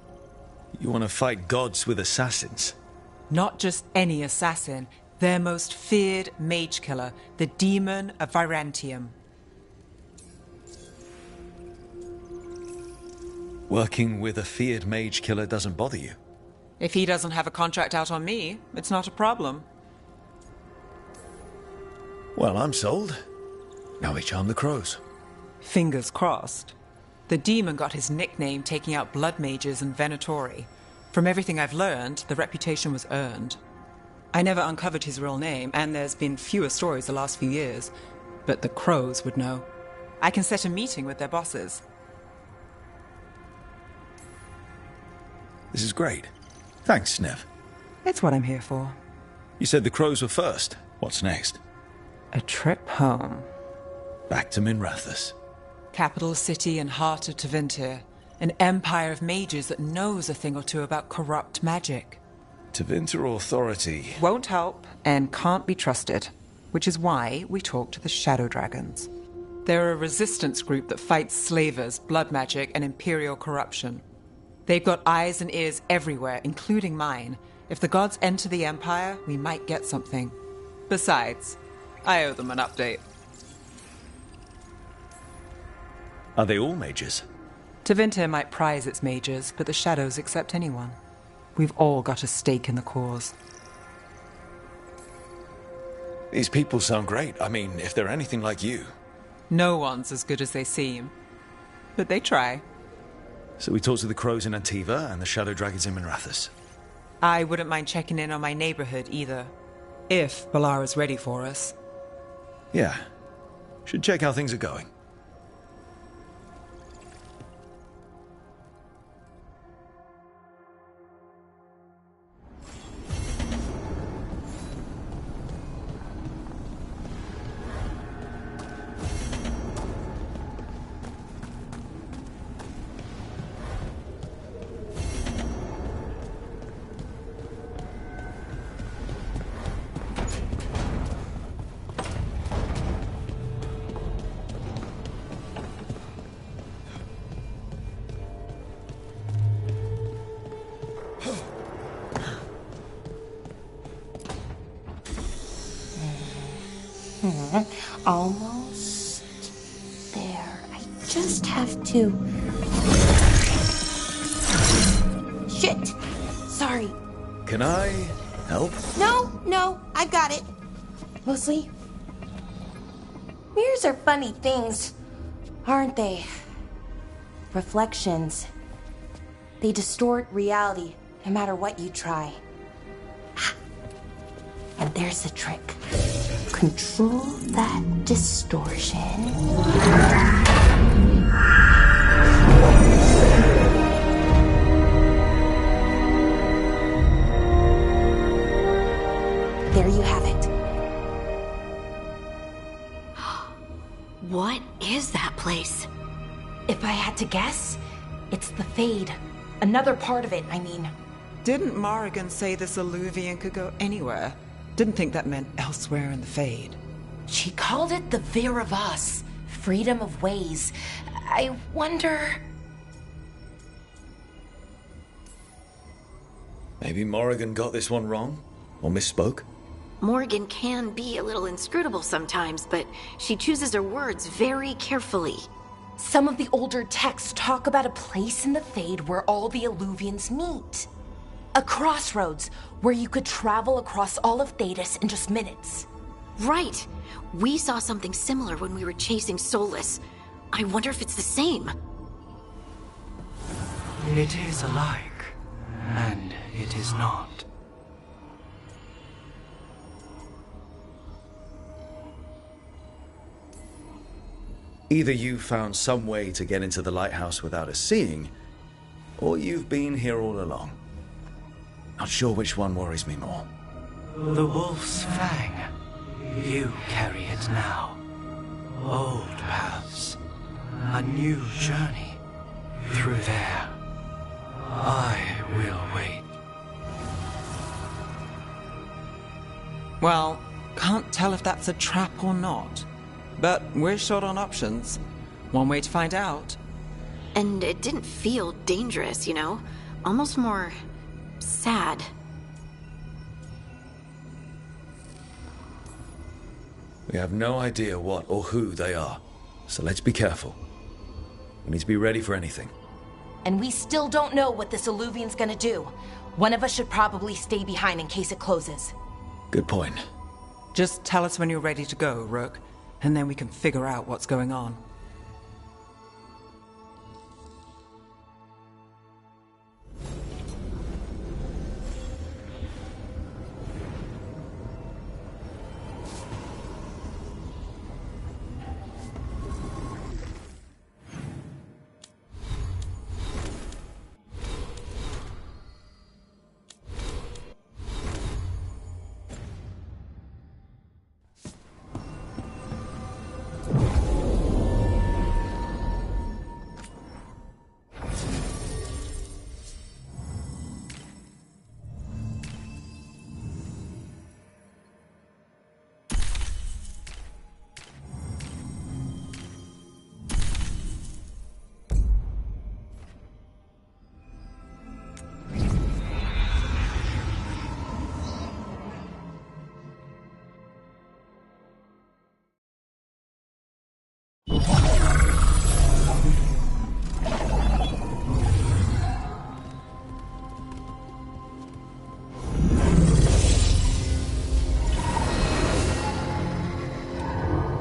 You want to fight gods with assassins? Not just any assassin, their most feared mage killer, the Demon of Virantium. Working with a feared mage killer doesn't bother you? If he doesn't have a contract out on me, it's not a problem. Well, I'm sold. Now we charm the crows. Fingers crossed. The demon got his nickname taking out blood mages and Venatori. From everything I've learned, the reputation was earned. I never uncovered his real name, and there's been fewer stories the last few years, but the crows would know. I can set a meeting with their bosses. This is great. Thanks, Nev. It's what I'm here for. You said the crows were first. What's next? A trip home. Back to Minrathous. Capital city and heart of Tevinter. An empire of mages that knows a thing or two about corrupt magic. Tevinter authority won't help and can't be trusted, which is why we talk to the Shadow Dragons. They're a resistance group that fights slavers, blood magic, and imperial corruption. They've got eyes and ears everywhere, including mine. If the gods enter the Empire, we might get something. Besides, I owe them an update. Are they all mages? Tevinter might prize its mages, but the Shadows accept anyone. We've all got a stake in the cause. These people sound great. I mean, if they're anything like you. No one's as good as they seem. But they try. So we talk to the crows in Antiva and the Shadow Dragons in Minrathous. I wouldn't mind checking in on my neighborhood either. If Balara's ready for us. Yeah. Should check how things are going. Almost there. I just have to... Shit! Sorry. Can I help? No, I've got it. Mostly, mirrors are funny things, aren't they? Reflections. They distort reality, no matter what you try. And there's the trick. Control that distortion. There you have it. What is that place? If I had to guess, it's the Fade. Another part of it, I mean. Didn't Morrigan say this Alluvian could go anywhere? Didn't think that meant elsewhere in the Fade. She called it the Vir of Us, freedom of ways. I wonder... Maybe Morrigan got this one wrong? Or misspoke? Morrigan can be a little inscrutable sometimes, but she chooses her words very carefully. Some of the older texts talk about a place in the Fade where all the Alluvians meet. A crossroads where you could travel across all of Thedas in just minutes. Right. We saw something similar when we were chasing Solus. I wonder if it's the same. It is alike, and it is not. Either you found some way to get into the lighthouse without us seeing, or you've been here all along. Not sure which one worries me more. The wolf's fang. You carry it now. Old paths. A new journey. Through there. I will wait. Well, can't tell if that's a trap or not. But we're short on options. One way to find out. And it didn't feel dangerous, you know? Almost more sad. We have no idea what or who they are, so let's be careful. We need to be ready for anything. And we still don't know what this Illuvian's gonna do. One of us should probably stay behind in case it closes. Good point. Just tell us when you're ready to go, Rook, and then we can figure out what's going on.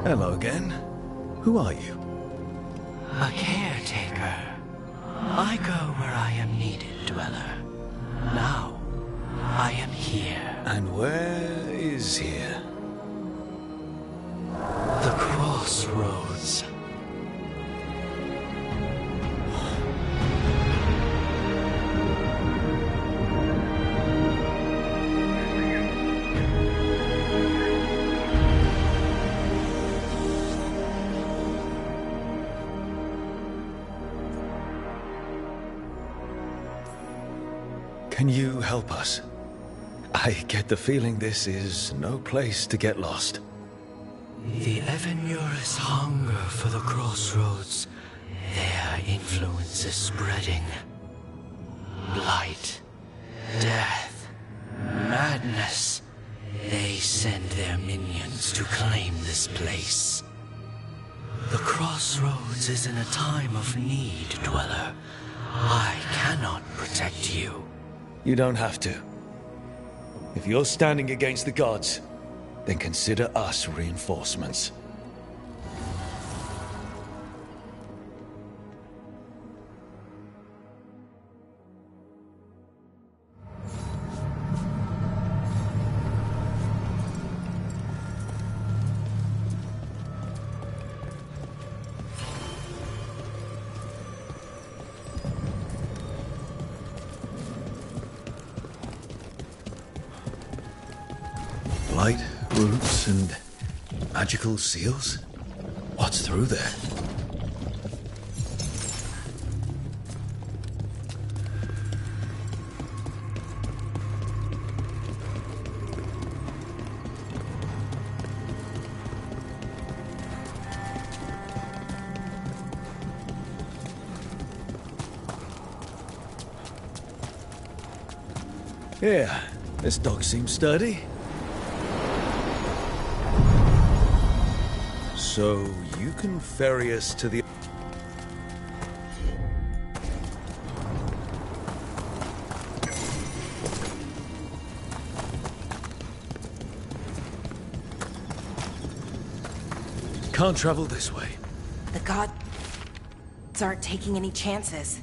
Hello again. Who are you? A caretaker. I go where I am needed, Dweller. Now, I am here. And where is here? The crossroads. Can you help us? I get the feeling this is no place to get lost. The Evanurus hunger for the crossroads. Their influence is spreading. Blight, death, madness. They send their minions to claim this place. The crossroads is in a time of need, Dweller. I cannot protect you. You don't have to. If you're standing against the gods, then consider us reinforcements. Light, roots, and magical seals? What's through there? Yeah, this dog seems sturdy. So, you can ferry us to the... Can't travel this way. The gods aren't taking any chances.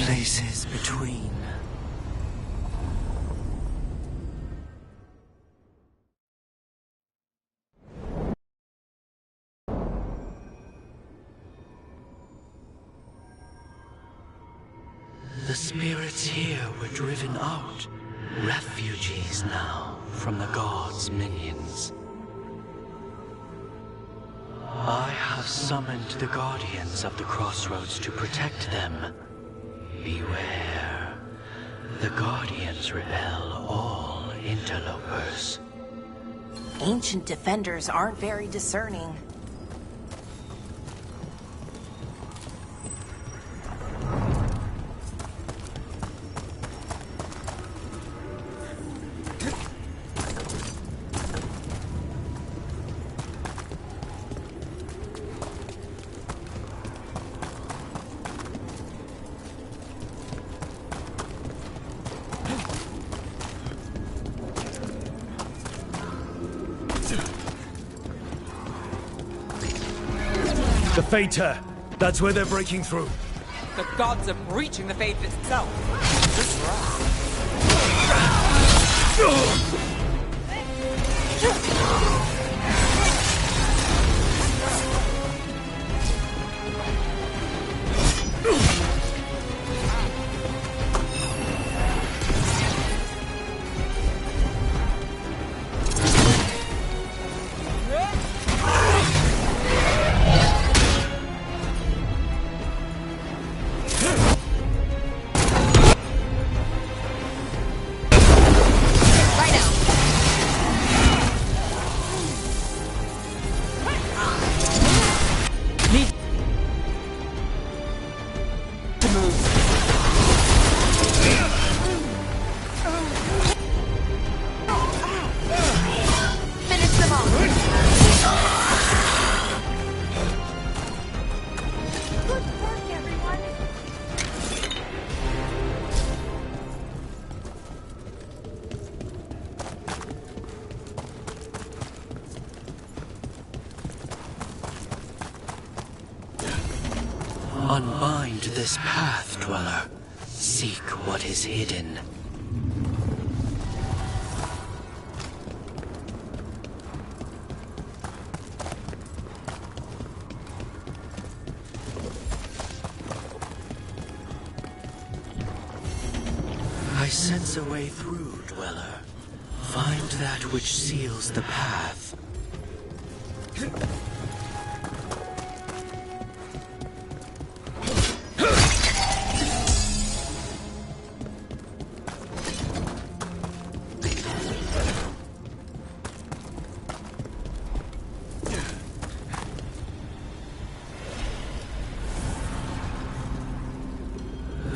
places between. The spirits here were driven out, refugees now from the gods' minions. I have summoned the guardians of the crossroads to protect them. Beware. The guardians repel all interlopers. Ancient defenders aren't very discerning. The Fater! That's where they're breaking through. The gods are breaching the faith itself. This Unbind this path, Dweller. Seek what is hidden. I sense a way through, Dweller. Find that which seals the path.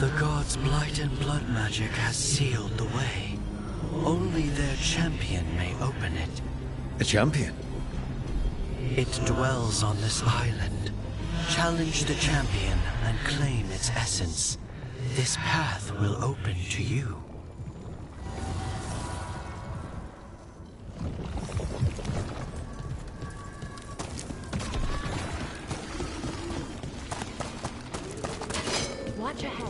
The gods' blight and blood magic has sealed the way. Only their champion may open it. A champion? It dwells on this island. Challenge the champion and claim its essence. This path will open to you. Watch ahead.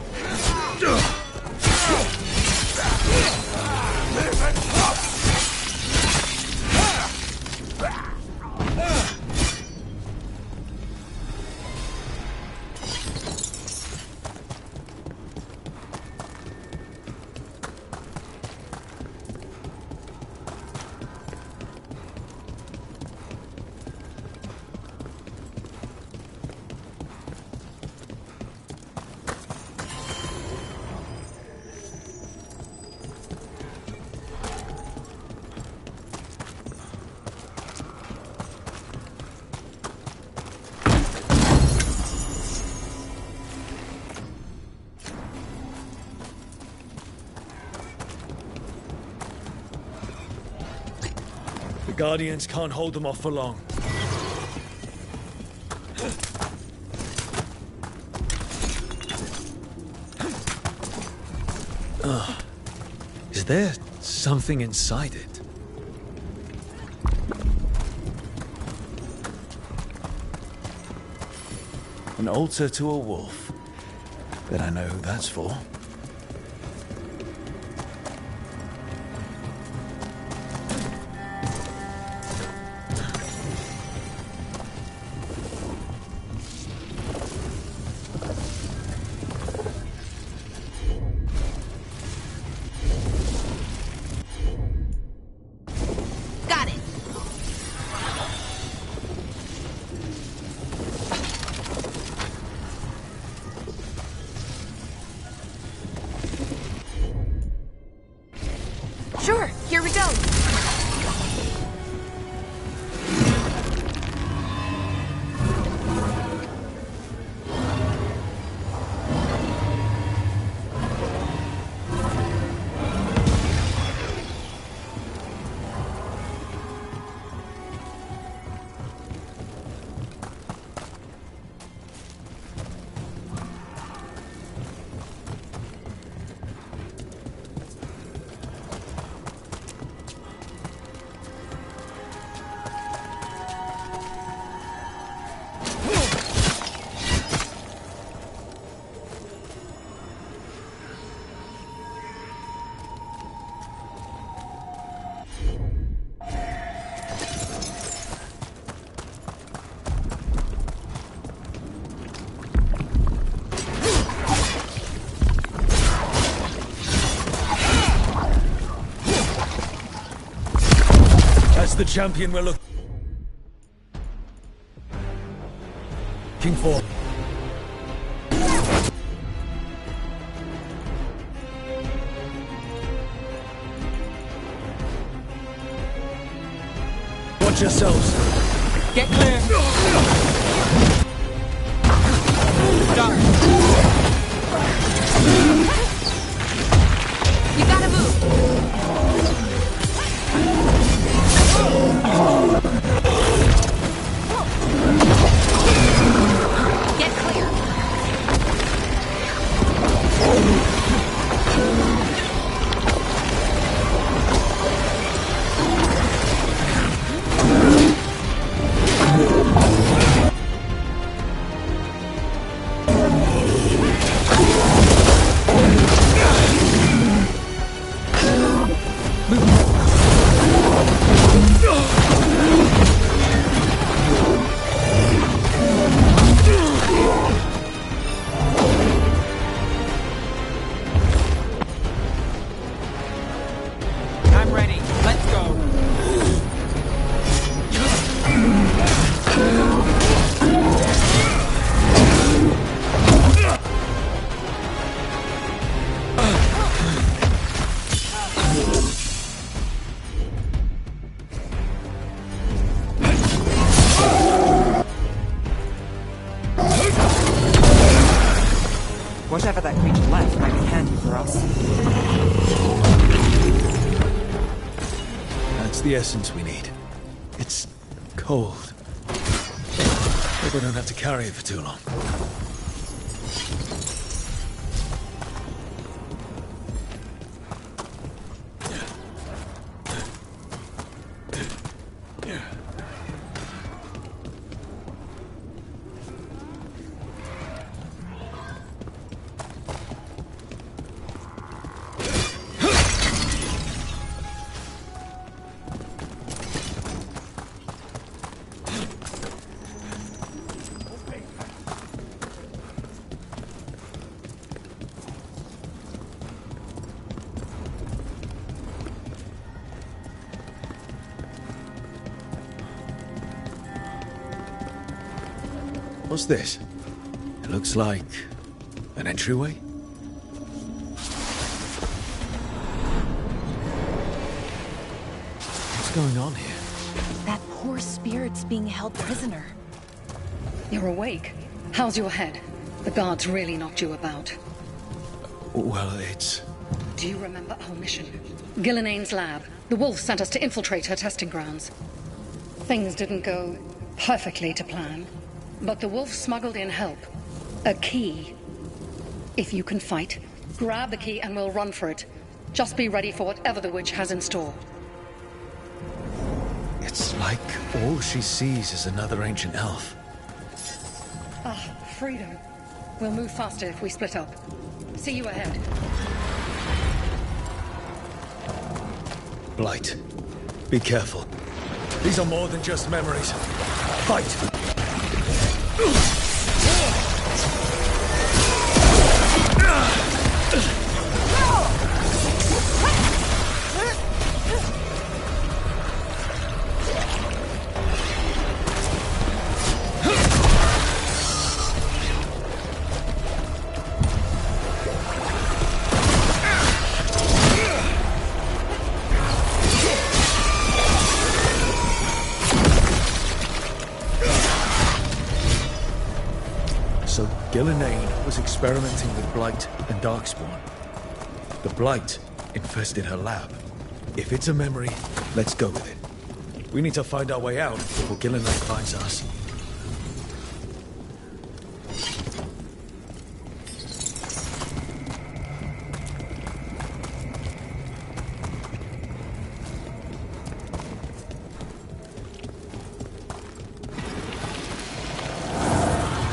The Guardians can't hold them off for long. Is there something inside it? An altar to a wolf. Bet I know who that's for. Got it. Sure, here we go. That's the champion we're looking for. Watch yourselves. Get clear. Done. You gotta move. Get clear. I'm ready. Let's go. Whatever that creature left might be handy for us. That's the essence we need. It's cold. Hope I don't have to carry it for too long. What's this? It looks like an entryway. What's going on here? That poor spirit's being held prisoner. You're awake. How's your head? The guards really knocked you about. Well, it's... Do you remember our mission? Gillinane's lab. The wolf sent us to infiltrate her testing grounds. Things didn't go perfectly to plan, but the wolf smuggled in help. A key. If you can fight, grab the key and we'll run for it. Just be ready for whatever the witch has in store. It's like all she sees is another ancient elf. Ah, freedom. We'll move faster if we split up. See you ahead. Blight, be careful. These are more than just memories. Fight! So Gillenane was experimenting with Blight and Darkspawn. The Blight infested her lab. If it's a memory, let's go with it. We need to find our way out before Gillenane finds us.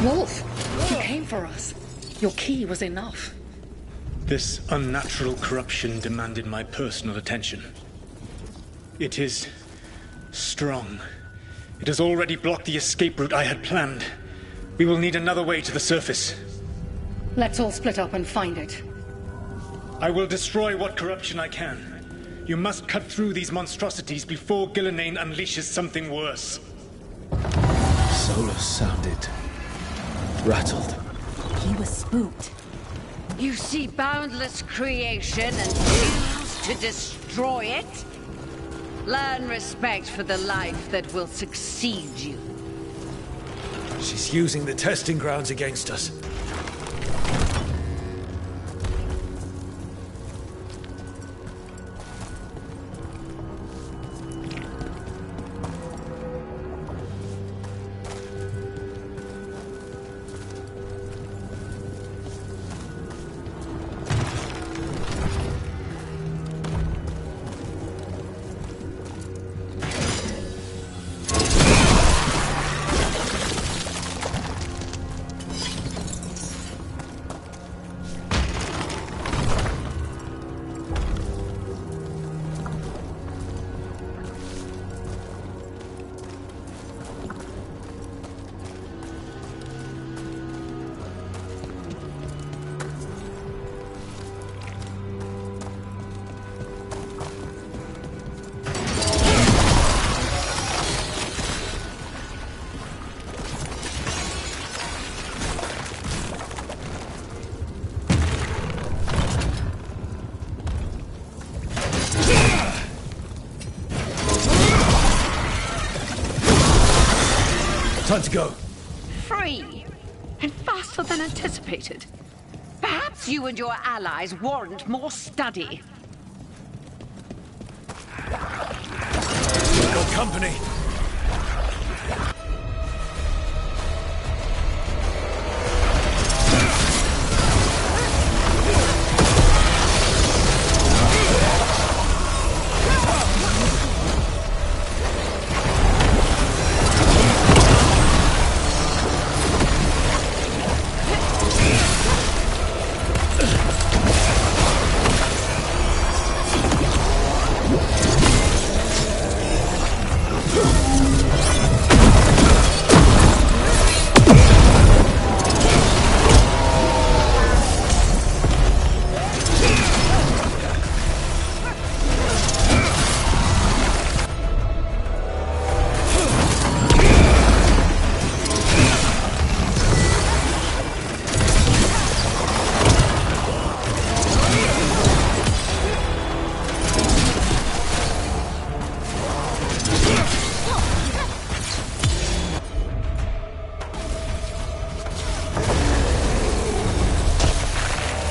Wolf! You came for us. Your key was enough. This unnatural corruption demanded my personal attention. It is strong. It has already blocked the escape route I had planned. We will need another way to the surface. Let's all split up and find it. I will destroy what corruption I can. You must cut through these monstrosities before Gillenane unleashes something worse. Solus sounded rattled. He was spooked. You see boundless creation and choose to destroy it? Learn respect for the life that will succeed you. She's using the testing grounds against us. Time to go. Free! And faster than anticipated. Perhaps you and your allies warrant more study. We've got company.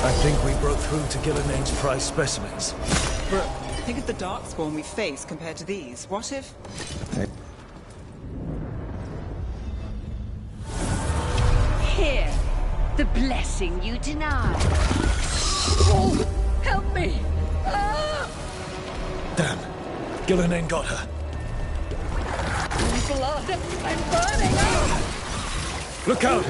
I think we broke through to Gillenane's prized specimens. Brooke, think of the darkspawn we face compared to these. What if... Here, the blessing you denied. Oh, help me! Ah! Damn, Gillenane got her. Blood! I'm burning! Ah! Look out!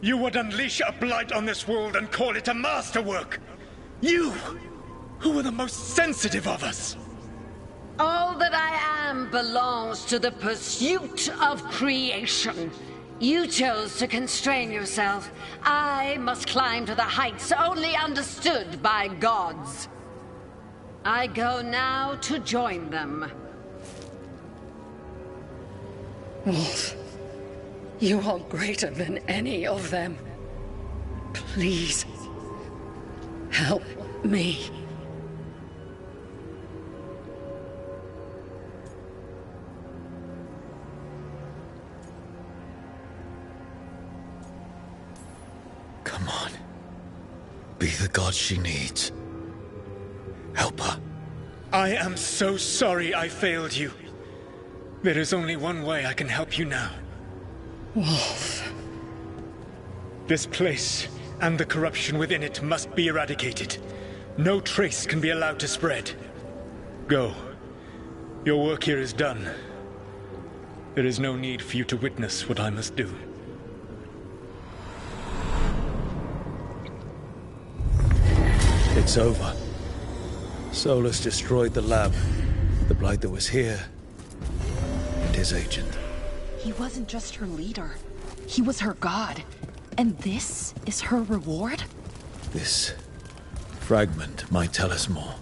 You would unleash a blight on this world and call it a masterwork! You, who are the most sensitive of us! All that I am belongs to the pursuit of creation. You chose to constrain yourself. I must climb to the heights only understood by gods. I go now to join them. Wolf, you are greater than any of them. Please, help me. Come on. Be the god she needs. Help her. I am so sorry I failed you. There is only one way I can help you now. Wolf. This place and the corruption within it must be eradicated. No trace can be allowed to spread. Go. Your work here is done. There is no need for you to witness what I must do. It's over. Solus destroyed the lab, the Blight that was here, and his agent. He wasn't just her leader. He was her god. And this is her reward? This fragment might tell us more.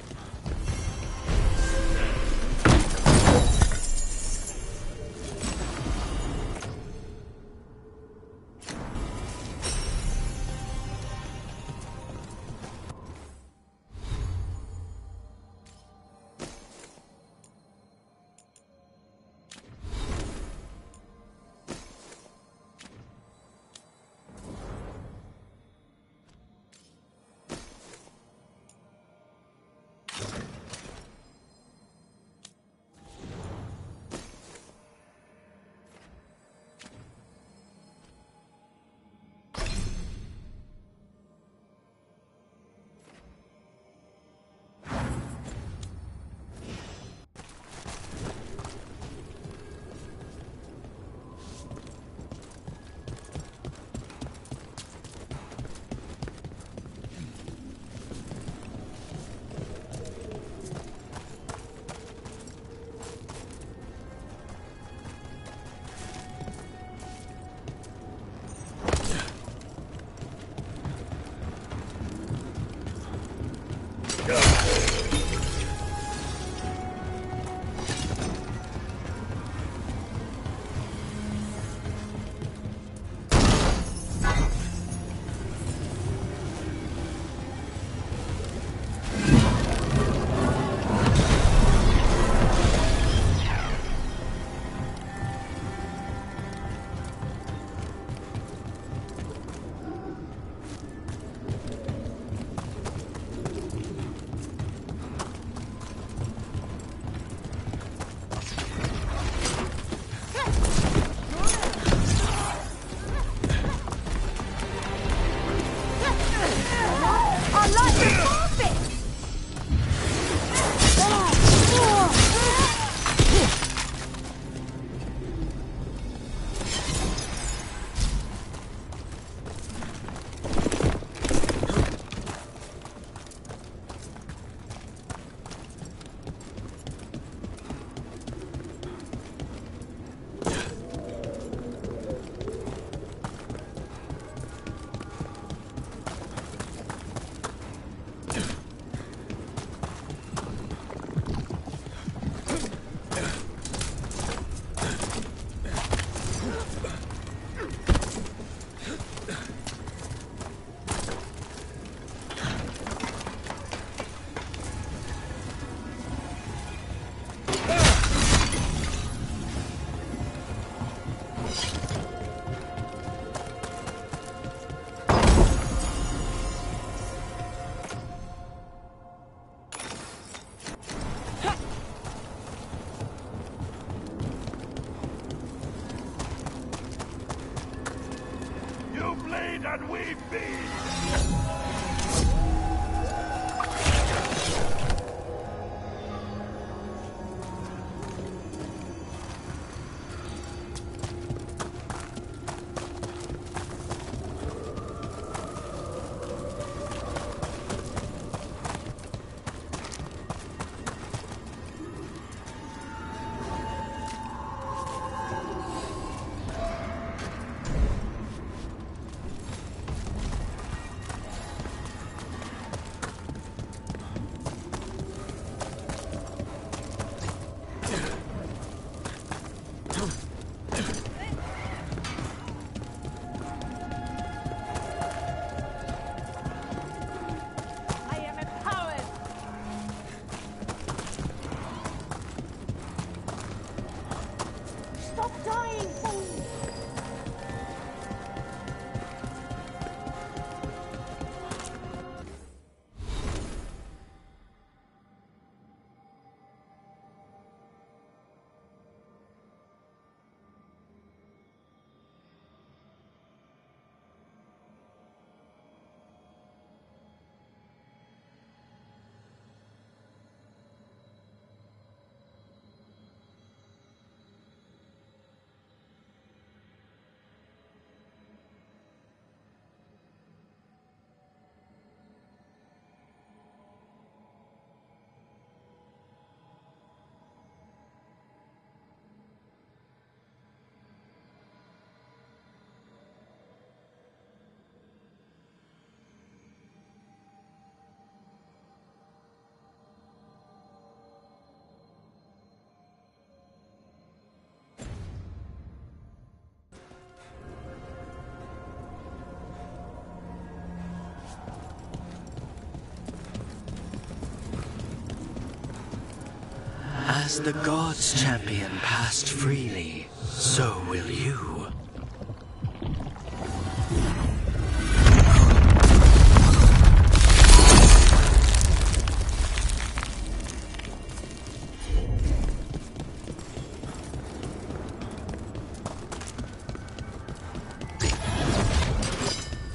As the gods' champion passed freely, so will you.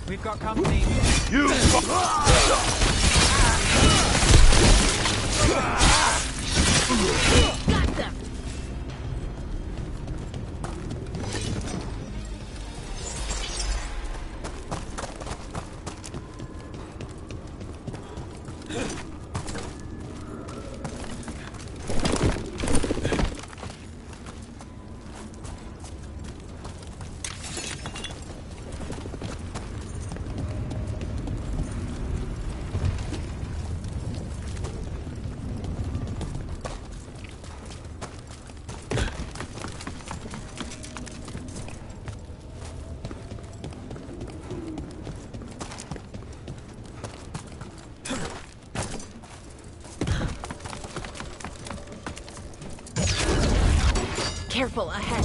We've got company. You Got them! Careful ahead.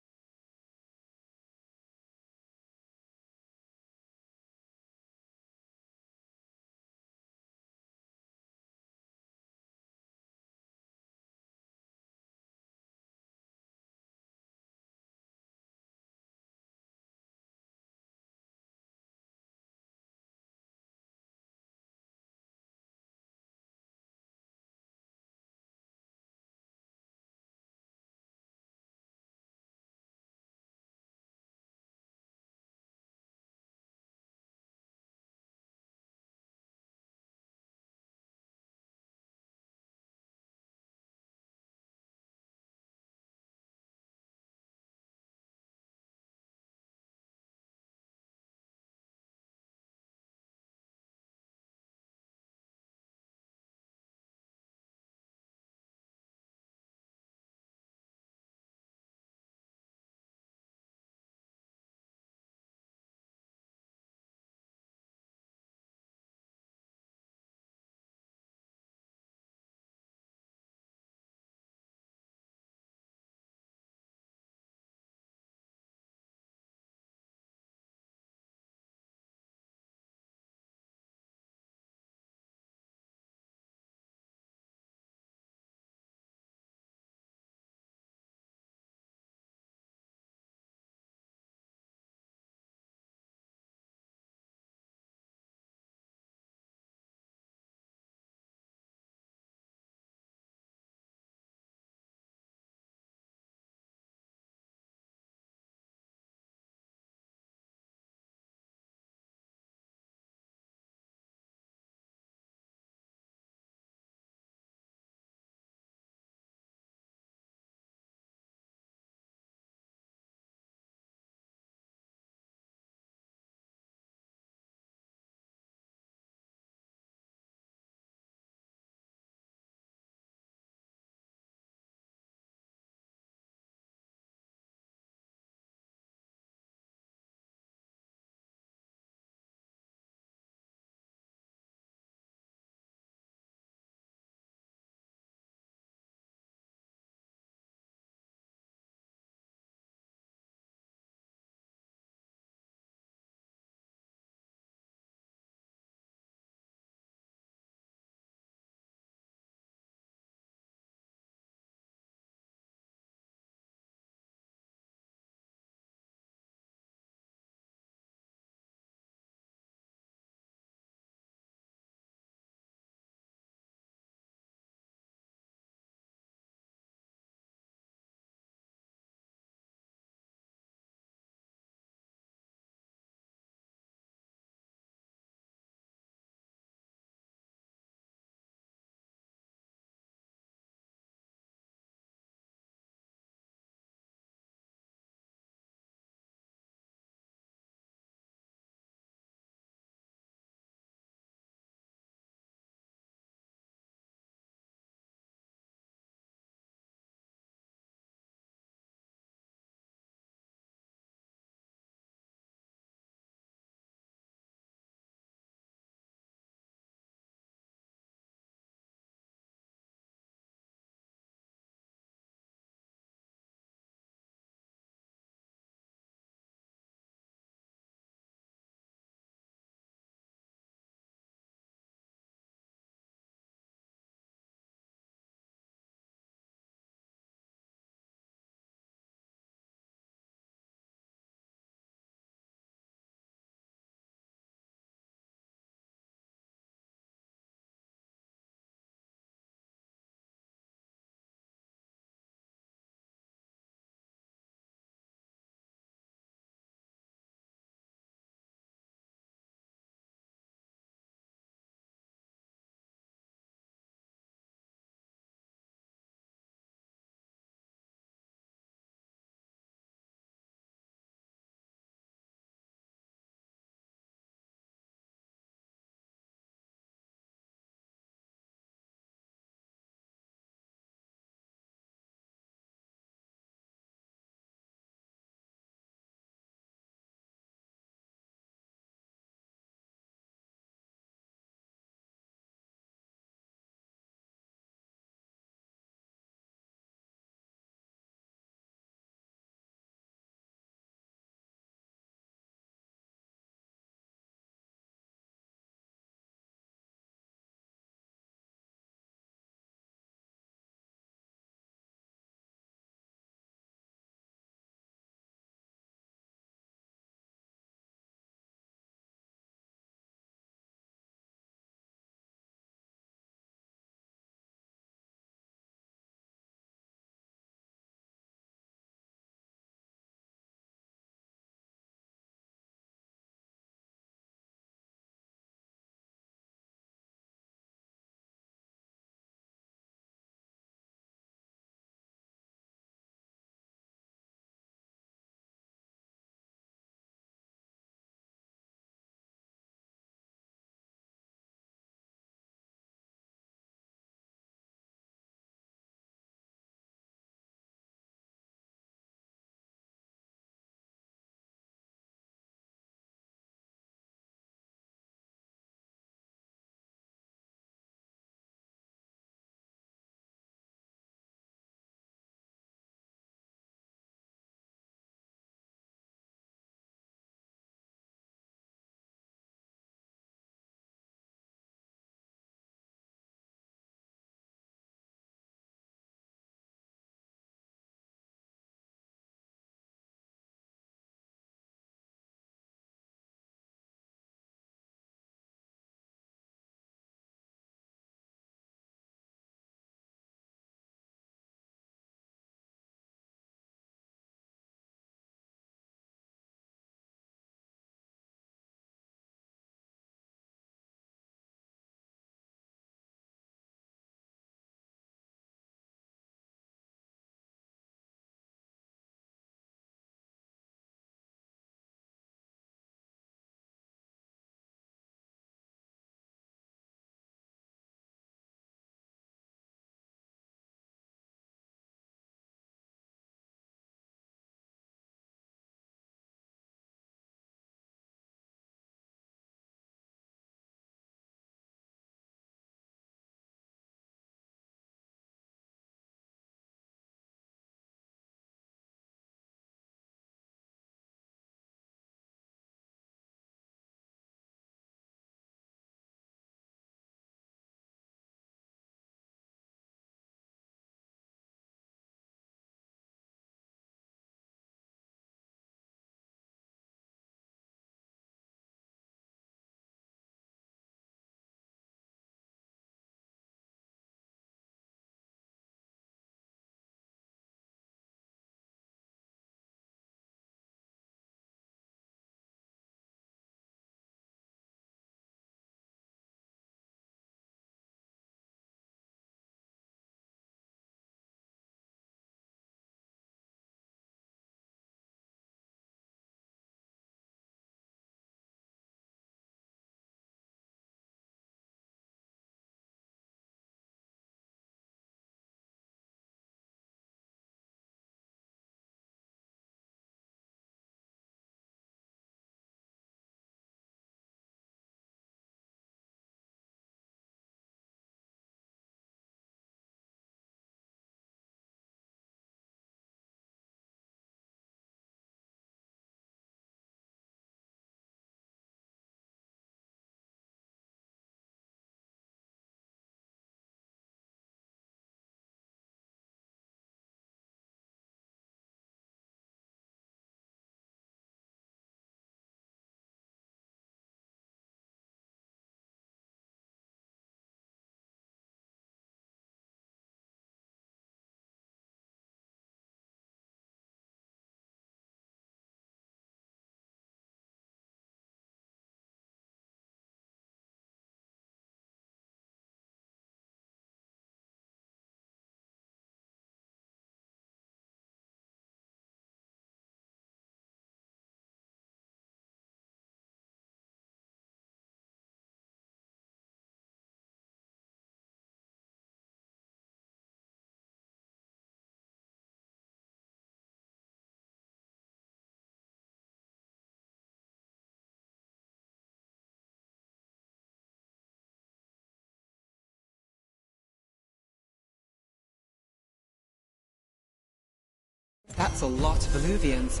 That's a lot of Illuvians,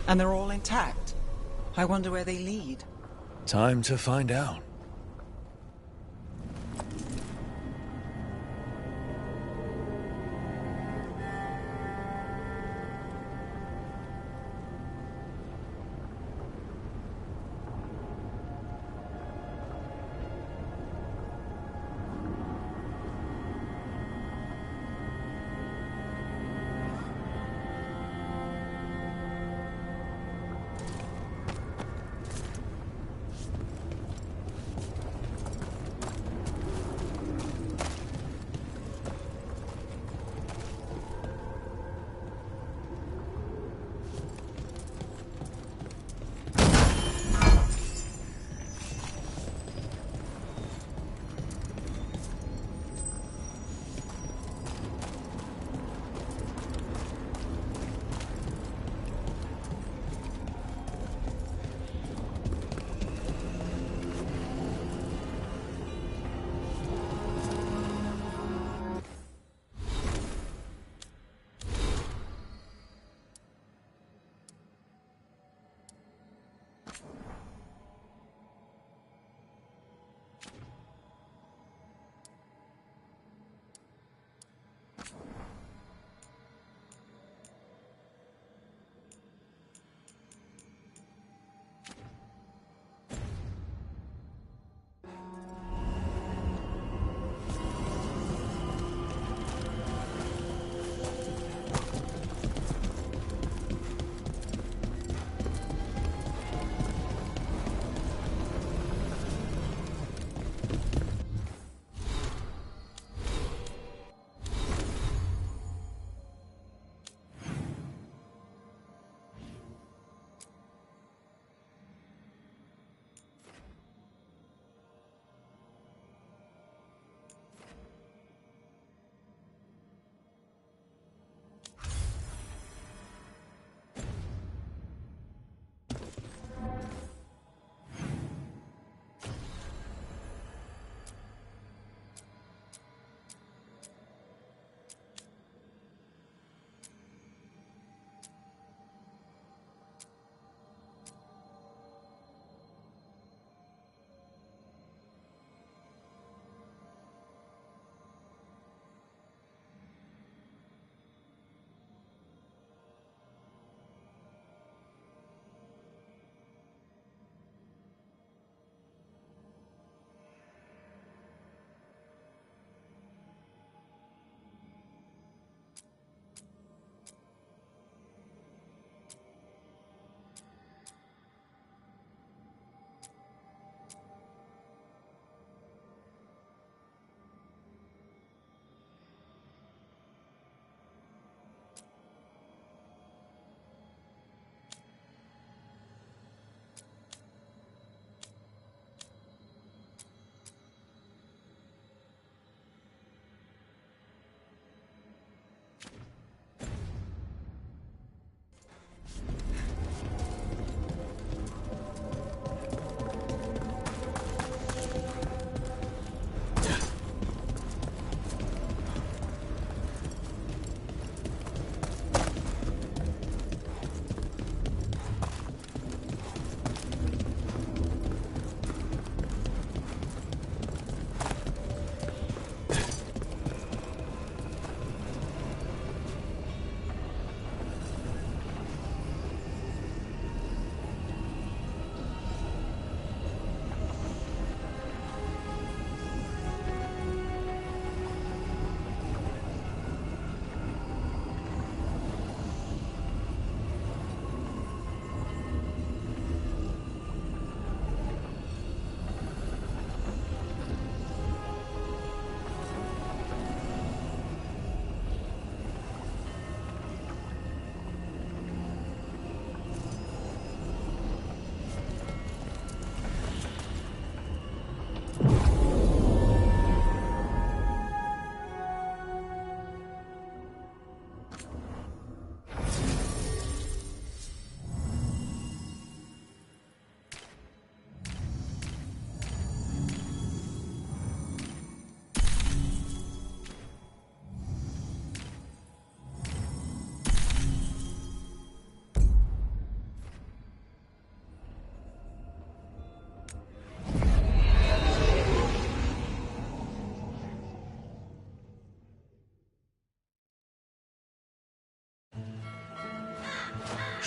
and they're all intact. I wonder where they lead. Time to find out.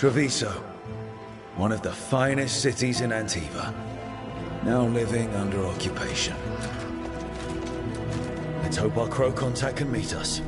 Treviso, one of the finest cities in Antiva, now living under occupation. Let's hope our crow contact can meet us.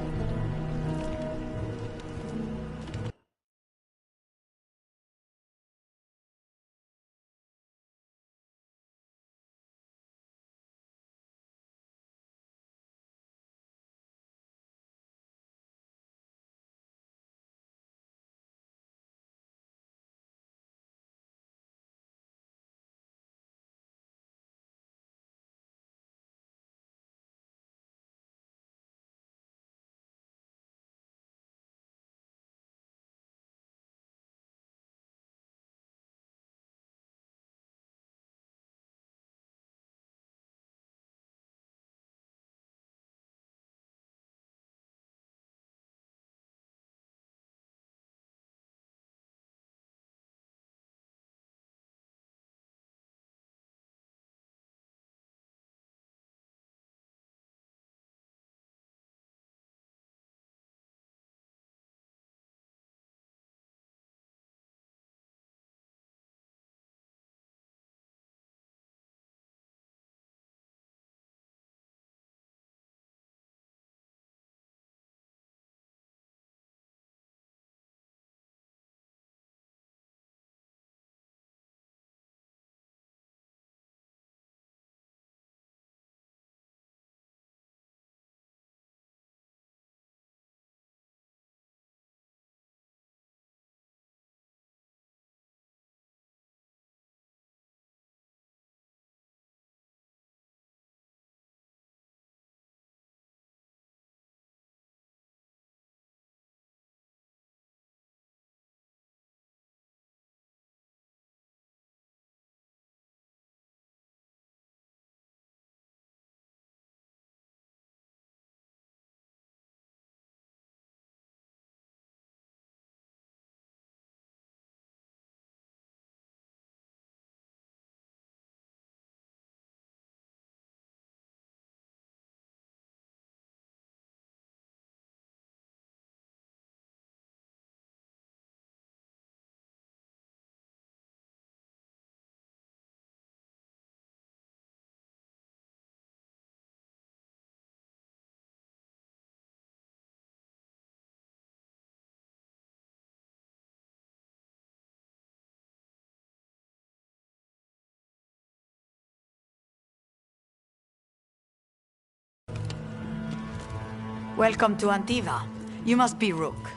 Welcome to Antiva. You must be Rook.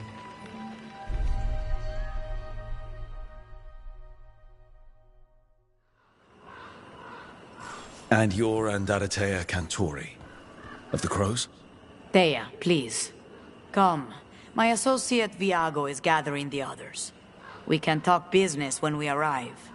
And you're Andaratea Cantori, of the Crows? Thea, please. Come. My associate Viago is gathering the others. We can talk business when we arrive.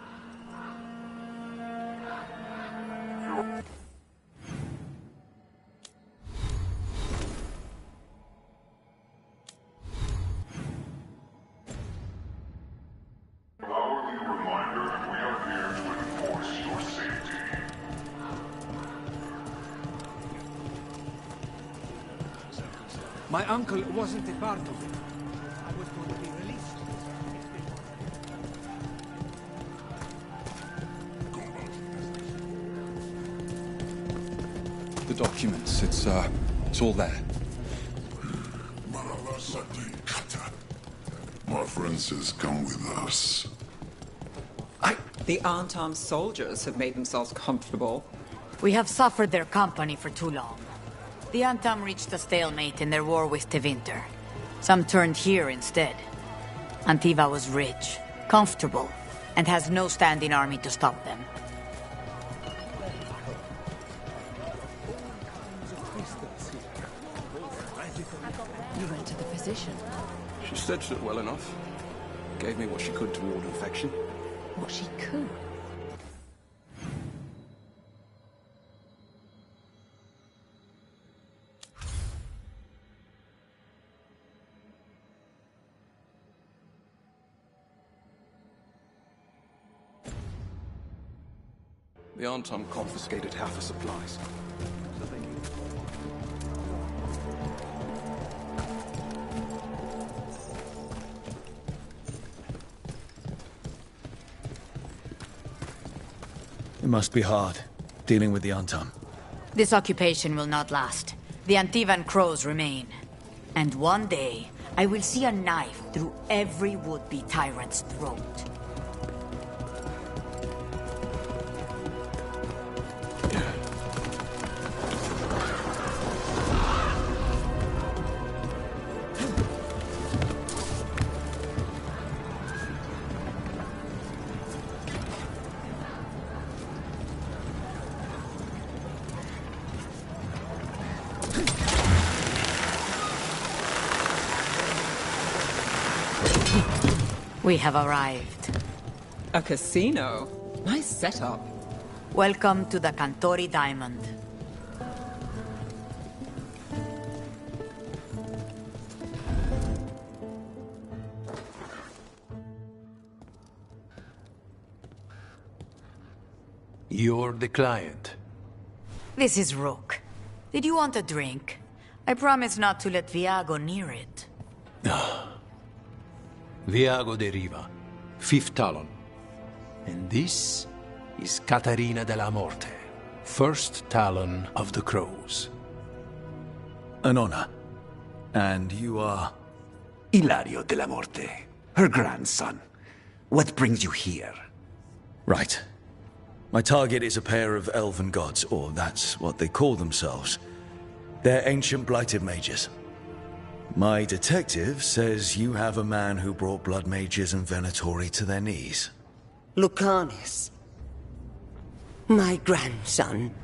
My uncle wasn't a part of it. I was going to be released. The documents, it's all there. My friend says come with us. The Antam soldiers have made themselves comfortable. We have suffered their company for too long. The Antam reached a stalemate in their war with Tevinter. Some turned here instead. Antiva was rich, comfortable, and has no standing army to stop them. You went to the physician. She stitched it well enough. Gave me what she could to ward infection. What she could? The Antam confiscated half the supplies. It must be hard, dealing with the Antam. This occupation will not last. The Antivan crows remain. And one day, I will see a knife through every would-be tyrant's throat. We have arrived. A casino? Nice setup. Welcome to the Cantori Diamond. You're the client. This is Rook. Did you want a drink? I promise not to let Viago near it. Viago de Riva, 5th Talon. And this is Caterina de la Morte, 1st Talon of the Crows. An honor. And you are? Ilario de la Morte, her grandson. What brings you here? Right. My target is a pair of elven gods, or that's what they call themselves. They're ancient blighted mages. My detective says you have a man who brought blood mages and Venatori to their knees. Lucanus. My grandson.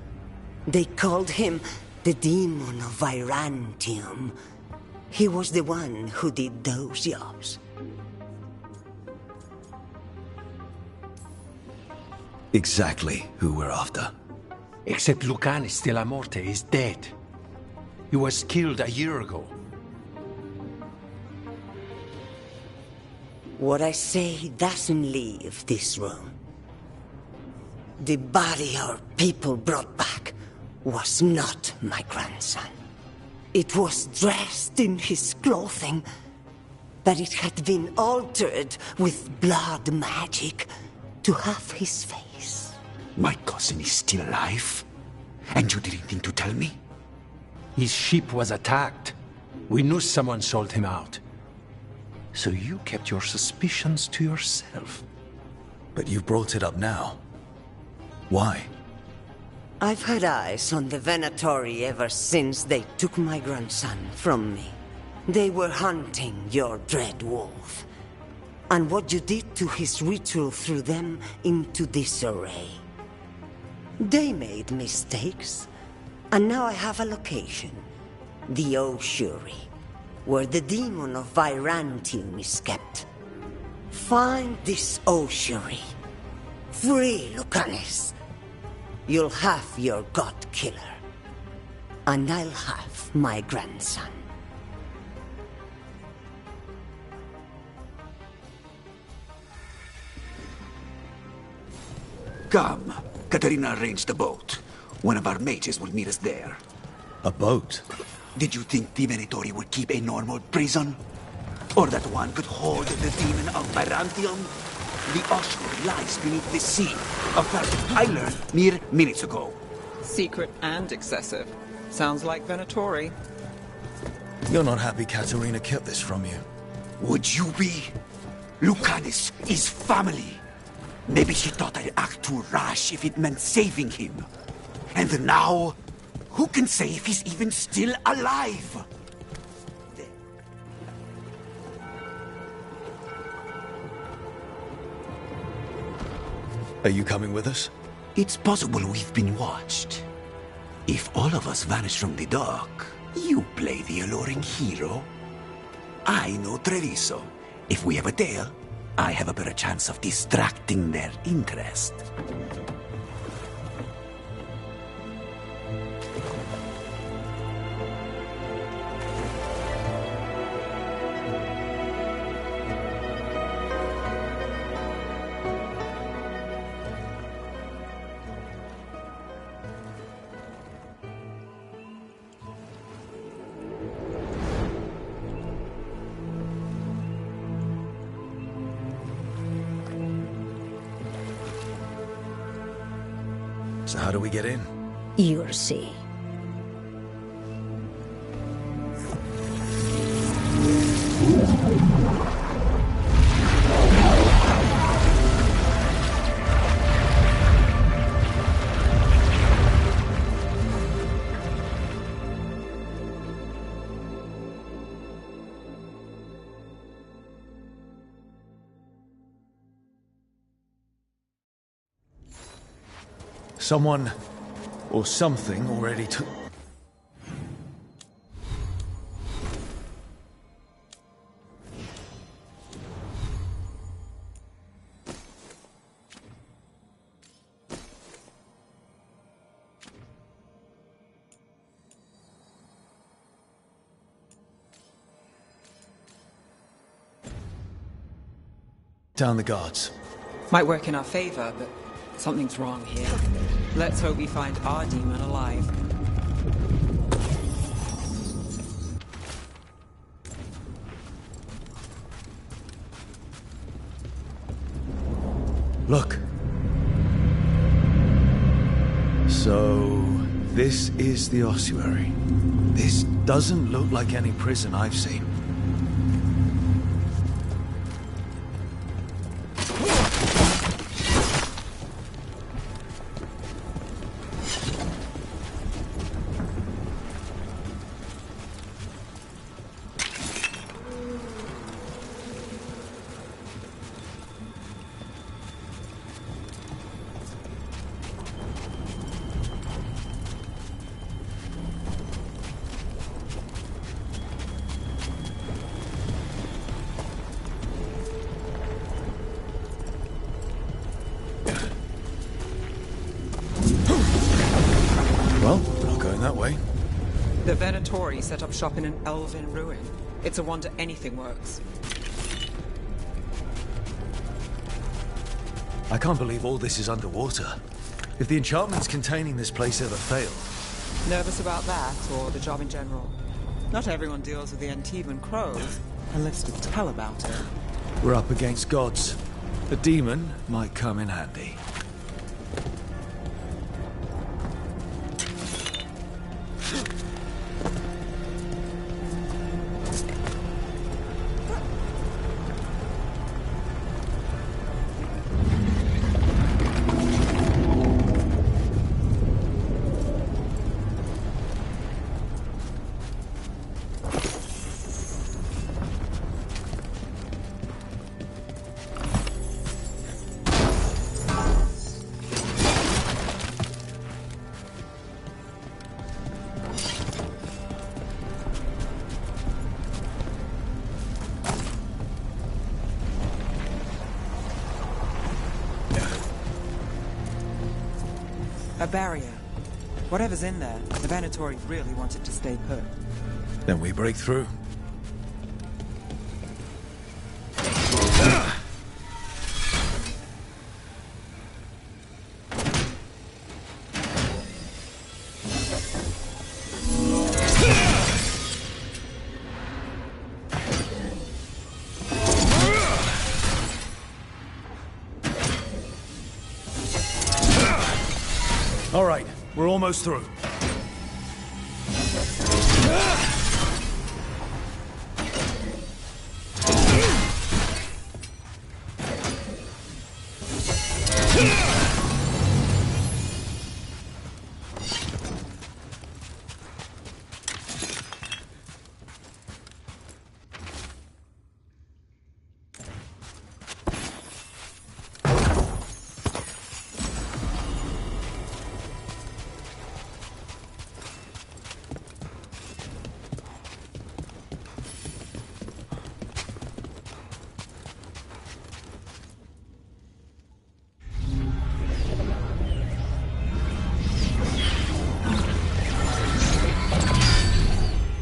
They called him the Demon of Virantium. He was the one who did those jobs. Exactly who we're after. Except Lucanus de la Morte is dead. He was killed a year ago. What I say doesn't leave this room. The body our people brought back was not my grandson. It was dressed in his clothing, but it had been altered with blood magic to have his face. My cousin is still alive? And you didn't think to tell me? His ship was attacked. We knew someone sold him out. So you kept your suspicions to yourself. But you brought it up now. Why? I've had eyes on the Venatori ever since they took my grandson from me. They were hunting your dread wolf. And what you did to his ritual threw them into disarray. They made mistakes. And now I have a location. The Ossuary, where the demon of Virantium is kept. Find this ossuary. Free Lucanus. You'll have your god killer. And I'll have my grandson. Come. Katerina arranged a boat. One of our mages will meet us there. A boat? Did you think the Venatori would keep a normal prison? Or that one could hold the demon of Virantium? The ossuary lies beneath the sea. A fact I learned mere minutes ago. Secret and excessive. Sounds like Venatori. You're not happy Katerina kept this from you. Would you be? Lucanus is family. Maybe she thought I'd act too rash if it meant saving him. And now, who can say if he's even still alive? Are you coming with us? It's possible we've been watched. If all of us vanish from the dock, you play the alluring hero. I know Treviso. If we have a tale, I have a better chance of distracting their interest. So how do we get in? You'll see. Someone or something already took... Down the guards. Might work in our favor, but something's wrong here. Let's hope we find our demon alive. Look. So, this is the ossuary. This doesn't look like any prison I've seen. The Venatori set up shop in an elven ruin. It's a wonder anything works. I can't believe all this is underwater. If the enchantments containing this place ever fail... Nervous about that, or the job in general? Not everyone deals with the Antivan crows, and lives to tell about it. We're up against gods. A demon might come in handy. A barrier. Whatever's in there, the Venatori really wanted to stay put. Then we break through. All right, we're almost through.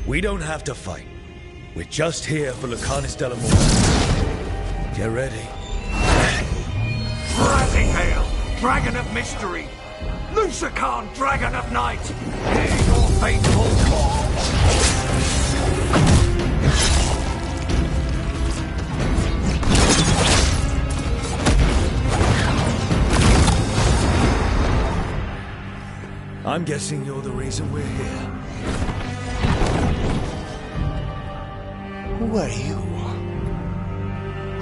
We don't have to fight. We're just here for Lucanus Delamore. Get ready. Rising Hail, Dragon of Mystery! Lucican, Dragon of Night! Hear your faithful call! I'm guessing you're the reason we're here. Who are you?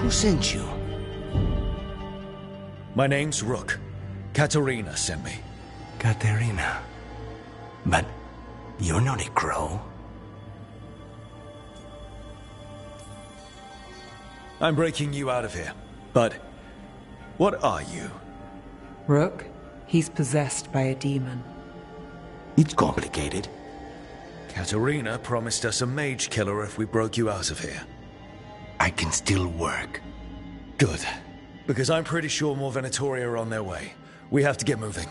Who sent you? My name's Rook. Katerina sent me. Katerina. But you're not a crow. I'm breaking you out of here. But what are you? Rook, he's possessed by a demon. It's complicated. Katerina promised us a mage killer if we broke you out of here. I can still work. Good. Because I'm pretty sure more Venatori are on their way. We have to get moving.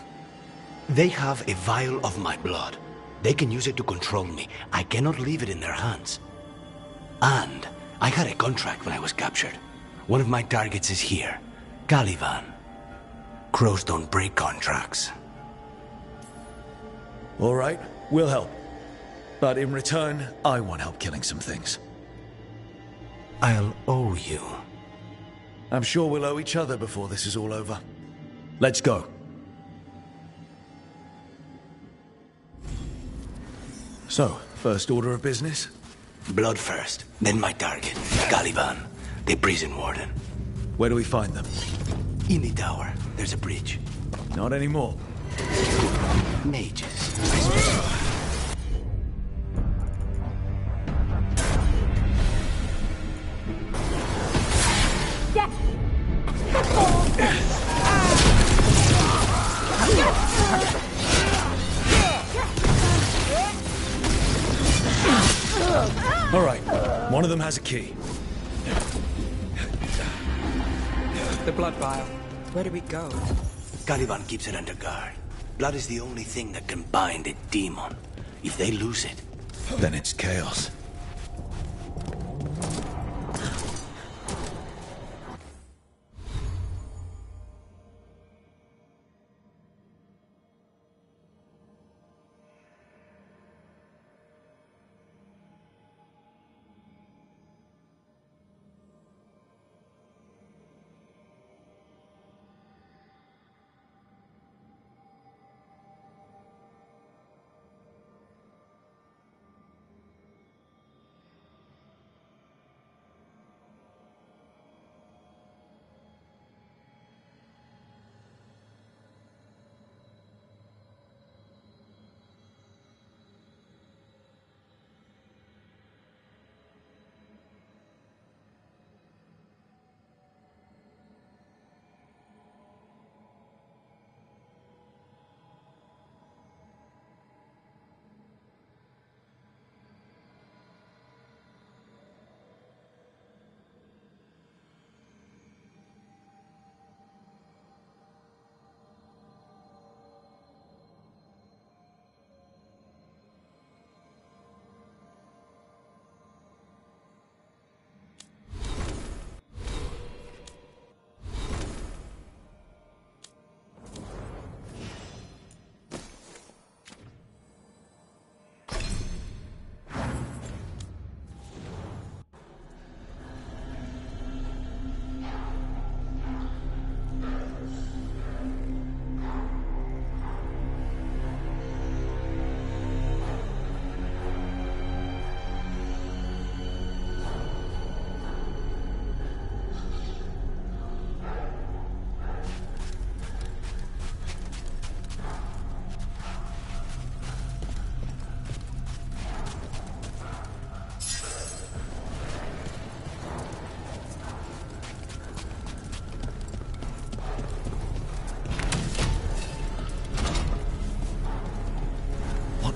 They have a vial of my blood. They can use it to control me. I cannot leave it in their hands. And I had a contract when I was captured. One of my targets is here. Caliban. Crows don't break contracts. All right, we'll help. But in return, I want help killing some things. I'll owe you. I'm sure we'll owe each other before this is all over. Let's go. So, first order of business? Blood first, then my target, Caliban, the prison warden. Where do we find them? In the tower. There's a bridge. Not anymore. Mages, I suppose. All right, one of them has a key. The blood vial. Where do we go? Caliban keeps it under guard. Blood is the only thing that can bind a demon. If they lose it, then it's chaos.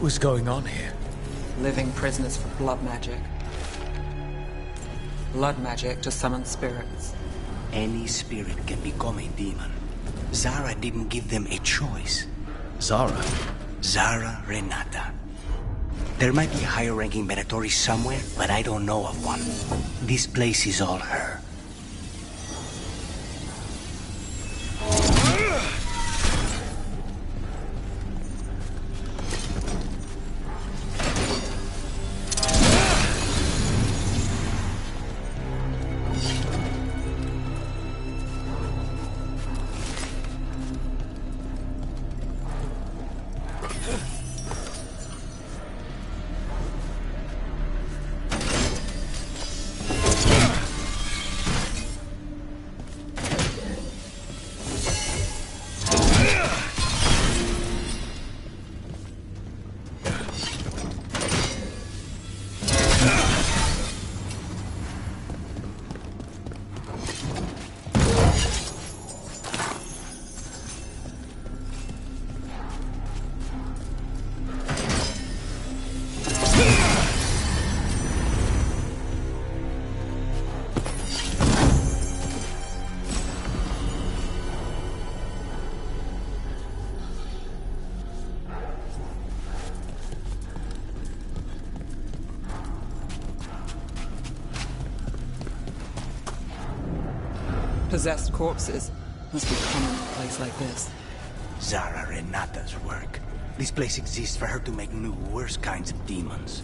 What was going on here? Living prisoners for blood magic. Blood magic to summon spirits. Any spirit can become a demon. Zara didn't give them a choice. Zara? Zara Renata. There might be a higher-ranking Venatori somewhere, but I don't know of one. This place is all her. Possessed corpses must be common in a place like this. Zara Renata's work. This place exists for her to make new, worse kinds of demons.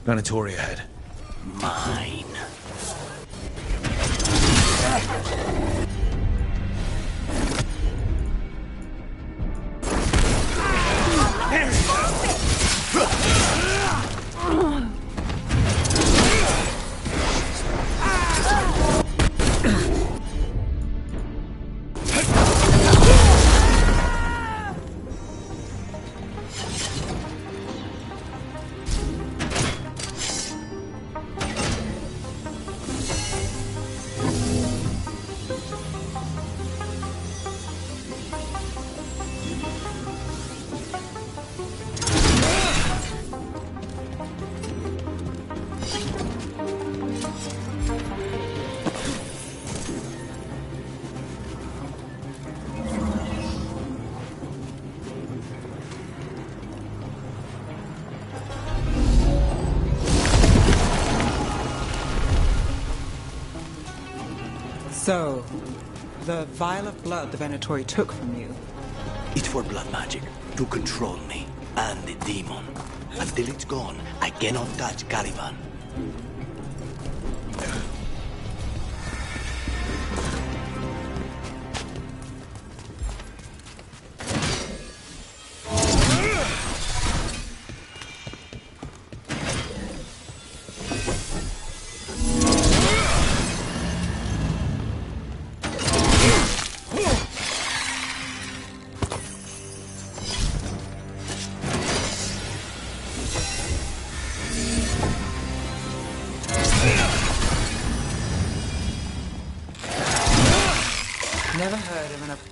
Venatori ahead. Mine. So, the vial of blood the Venatori took from you. It's for blood magic, to control me, and the demon. Until it's gone, I cannot touch Caliban.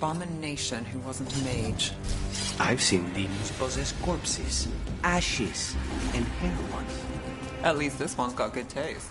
abomination who wasn't a mage. I've seen demons possess corpses, ashes, and hair ones. At least this one's got good taste.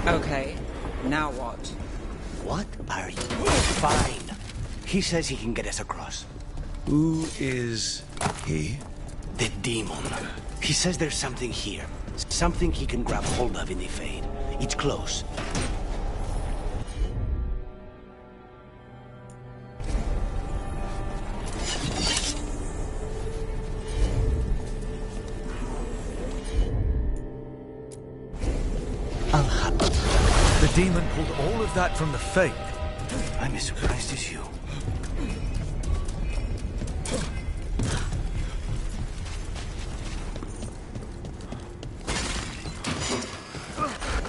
Okay, now what? What are you? Fine. He says he can get us across. Who is he? The demon. He says there's something here. Something he can grab hold of in the Fade. It's close. The demon pulled all of that from the Fade. I'm as surprised as you.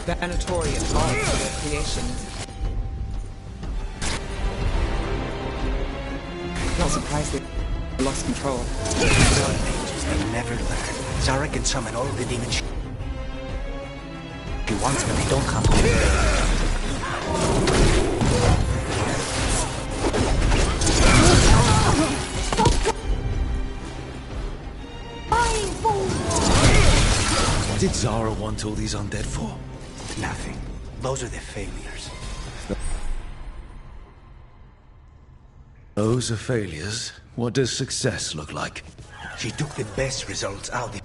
The Anatorian called for their creation. Not surprised they lost control. They never learn. Zara can summon all the demons he wants, but they don't have to. What did Zara want all these undead for? Nothing. Those are the failures. Those are failures. What does success look like? She took the best results out.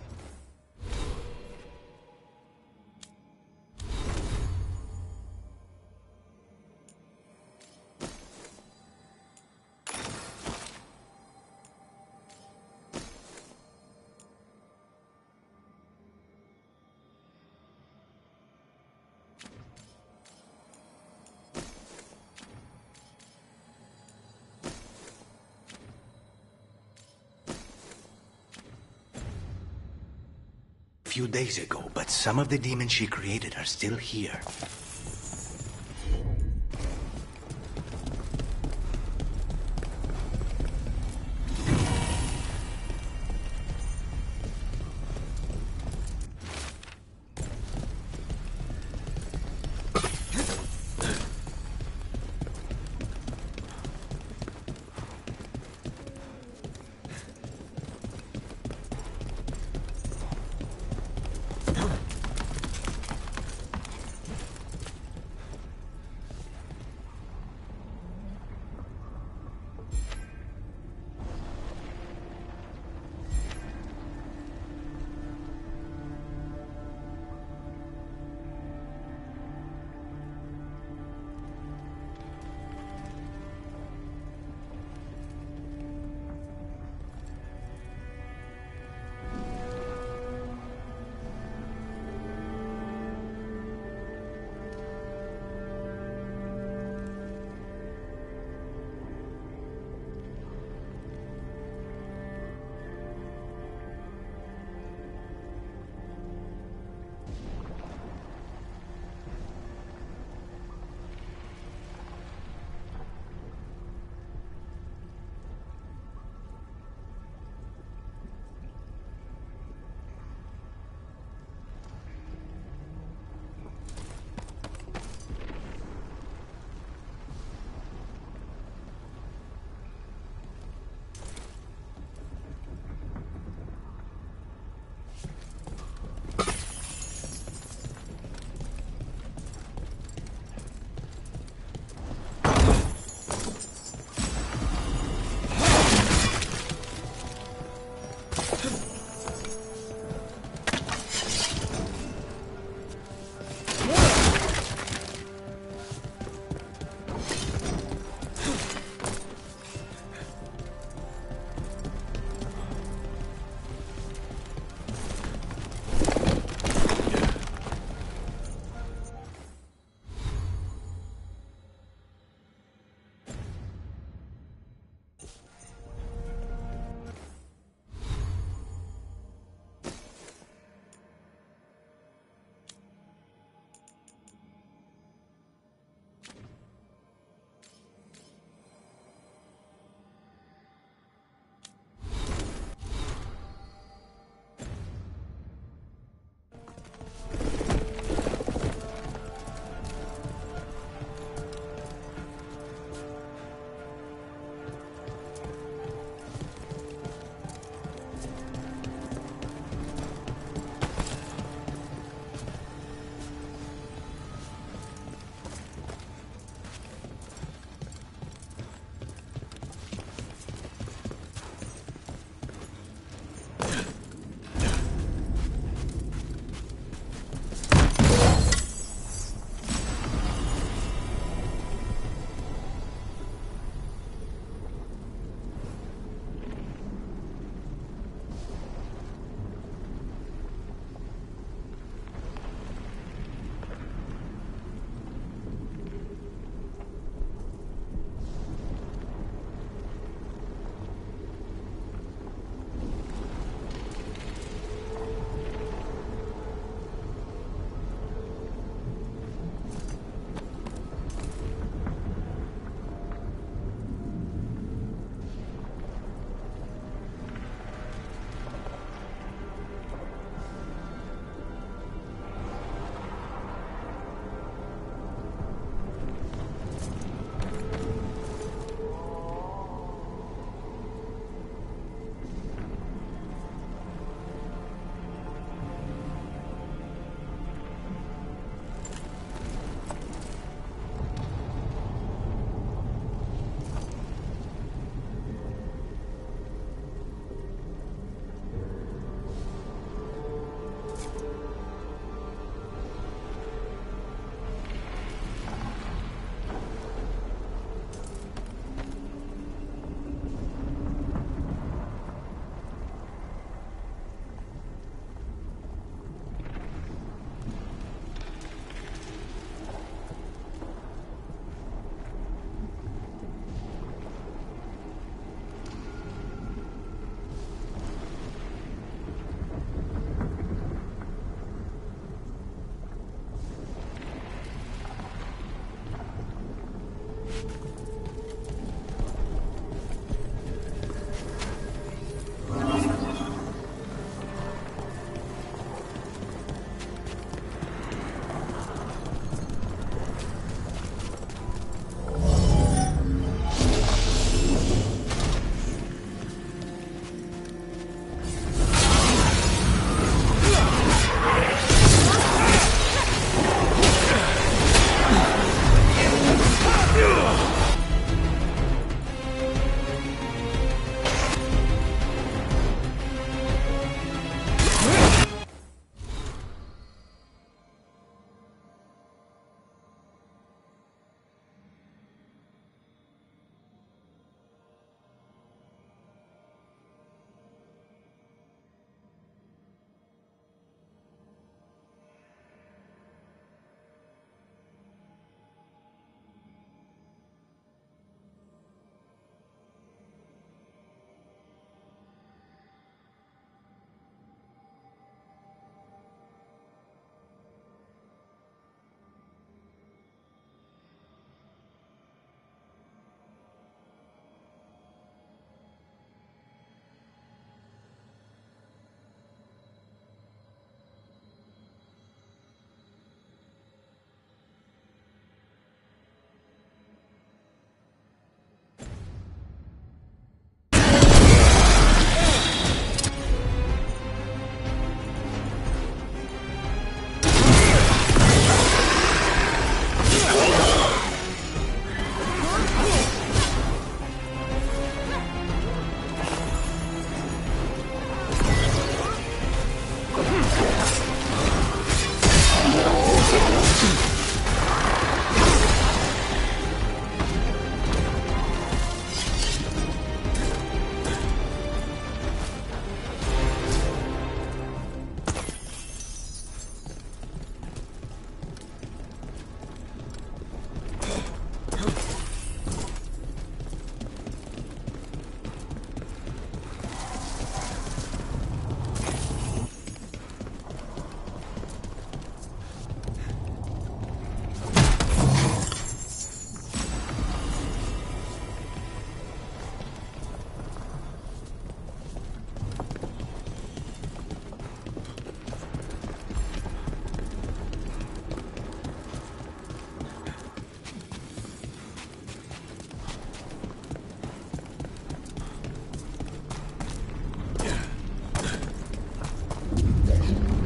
Few days ago, but some of the demons she created are still here.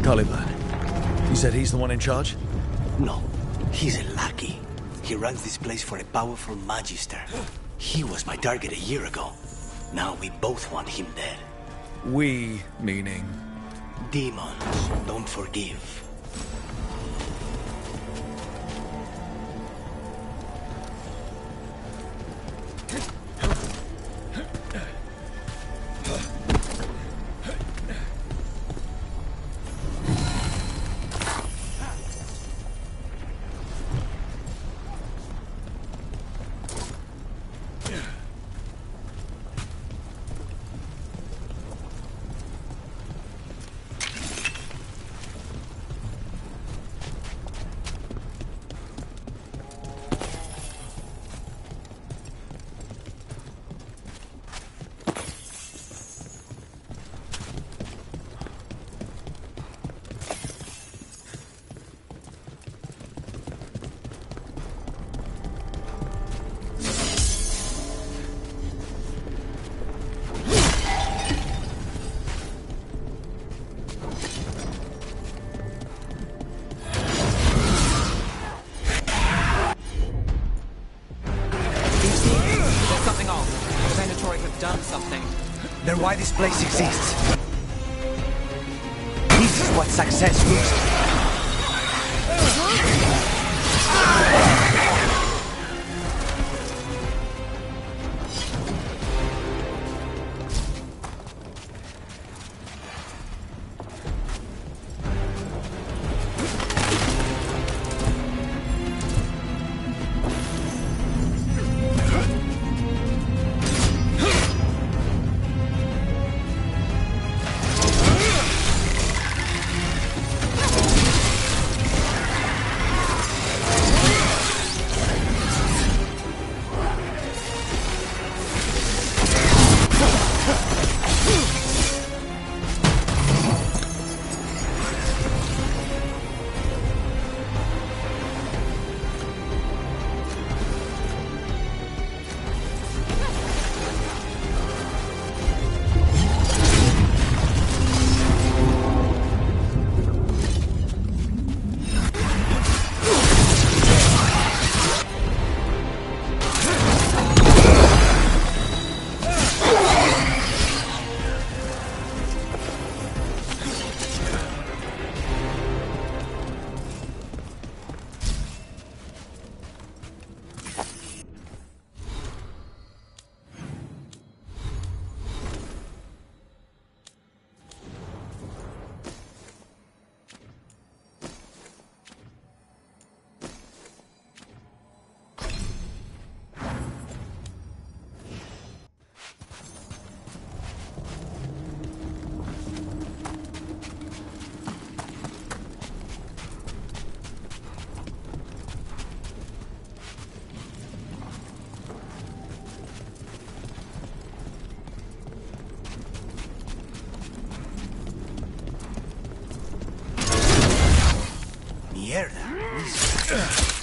Caliban. You said he's the one in charge? No, he's a lackey. He runs this place for a powerful magister. He was my target a year ago. Now we both want him dead. We, meaning? Demons don't forgive. They're why this place exists. This is what success looks like.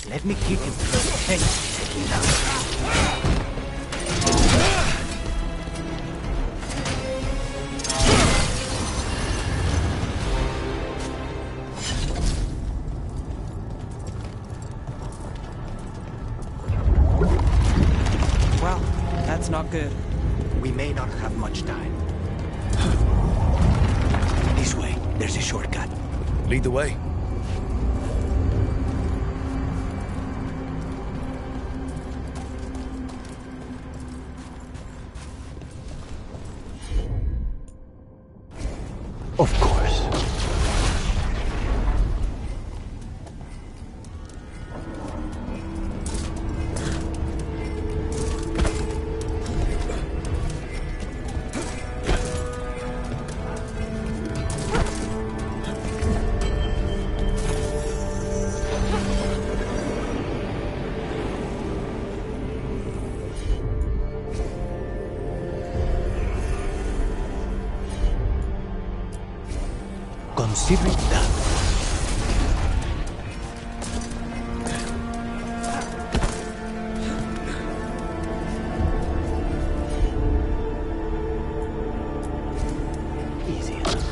Let me kick him first, then take him down. Well, that's not good. We may not have much time. This way, there's a shortcut. Lead the way. Of course. Consider it done. Easy enough.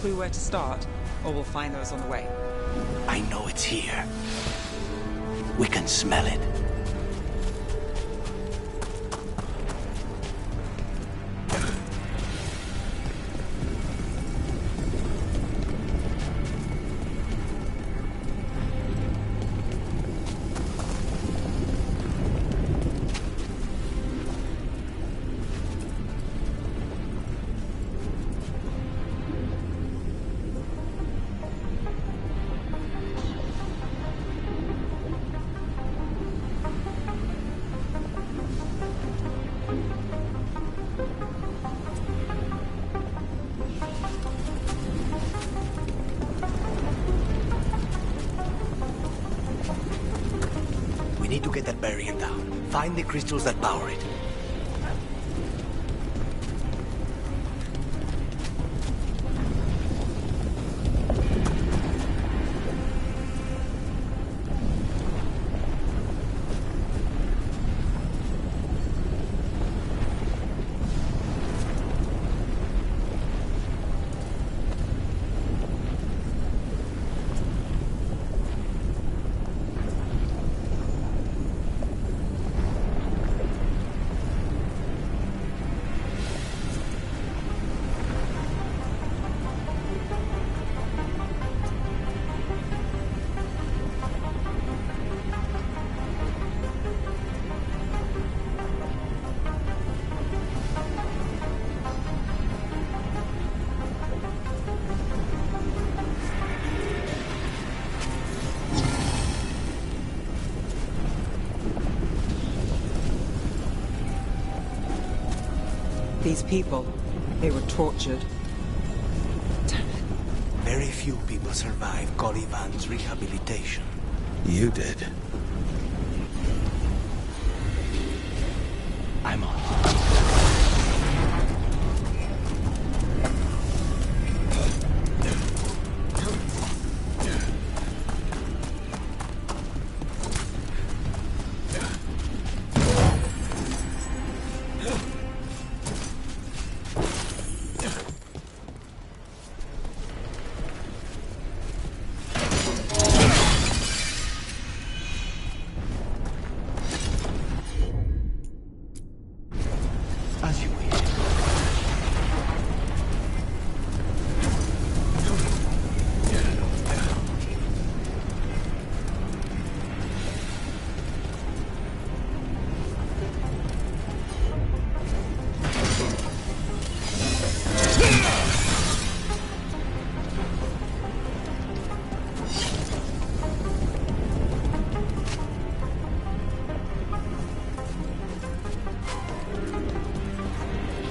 clue where to start, or we'll find those on the way. I know it's here. We can smell it. We need to get that barrier down. Find the crystals that power it. These people, they were tortured. Very few people survive Calivan's rehabilitation. You did. I'm on. As you wish.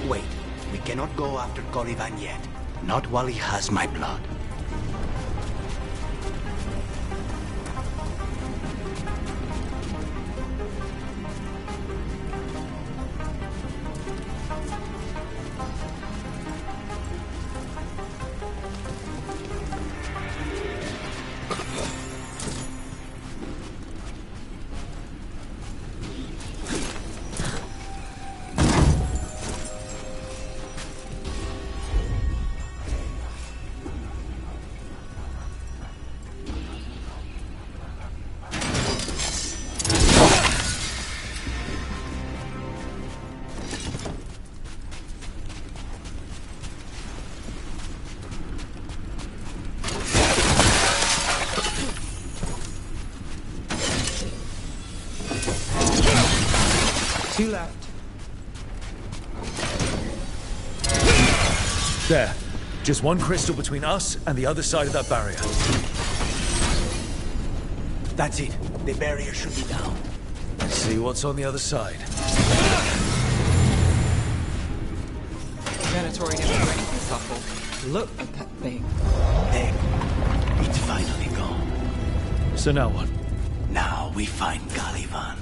Wait, we cannot go after Calivan yet. Not while he has my blood. Two left. There. Just one crystal between us and the other side of that barrier. That's it. The barrier should be down. Let's see what's on the other side. Venatori never do anything subtle. Look at that thing. There. It's finally gone. So now what? Now we find Calivan.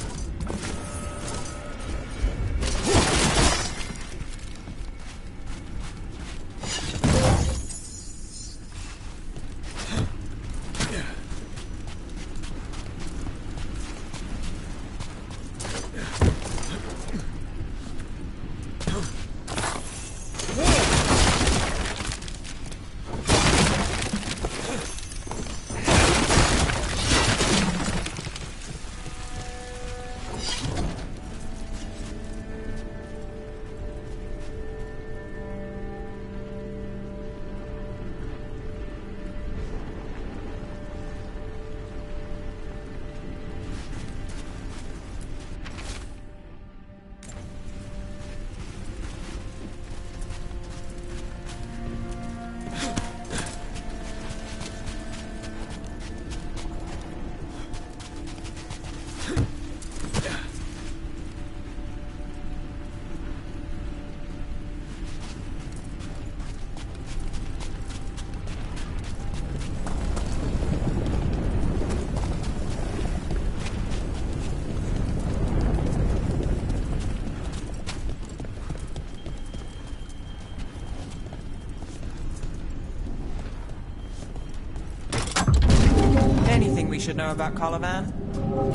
should know about Caliban?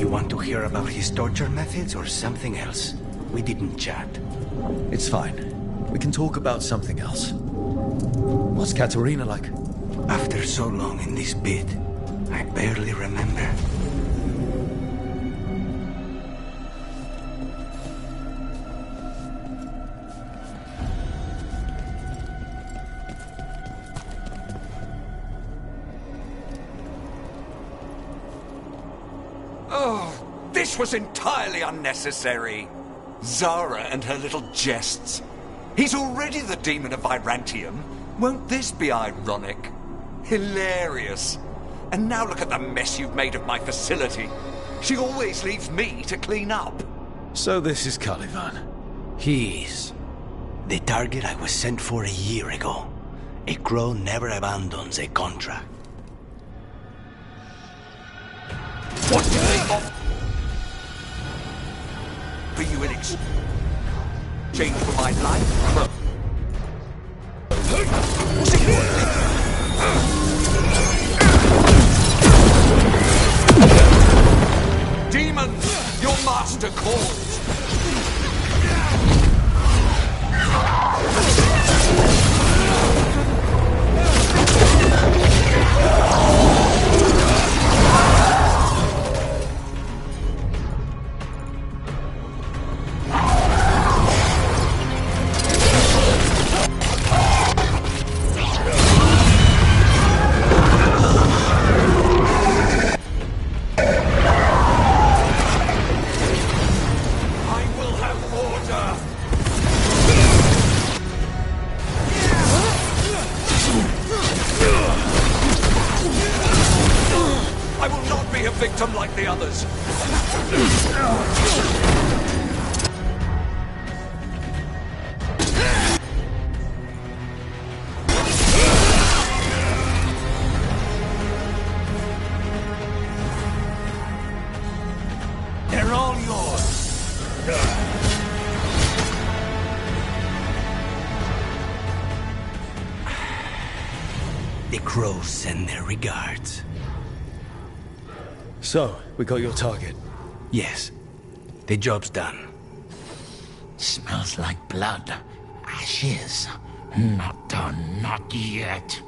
You want to hear about his torture methods or something else? We didn't chat. It's fine. We can talk about something else. What's Katerina like? After so long in this pit, I barely remember. Oh, this was entirely unnecessary. Zara and her little jests. He's already the demon of Virantium. Won't this be ironic? Hilarious. And now look at the mess you've made of my facility. She always leaves me to clean up. So this is Caliban. He is. The target I was sent for a year ago. A crow never abandons a contract. What do they offer for you in exchange for my life? Demons, your master calls. Victim like the others. They're all yours. The crows send their regards. So, we got your target? Yes. The job's done. Smells like blood. Ashes. Not done, not yet.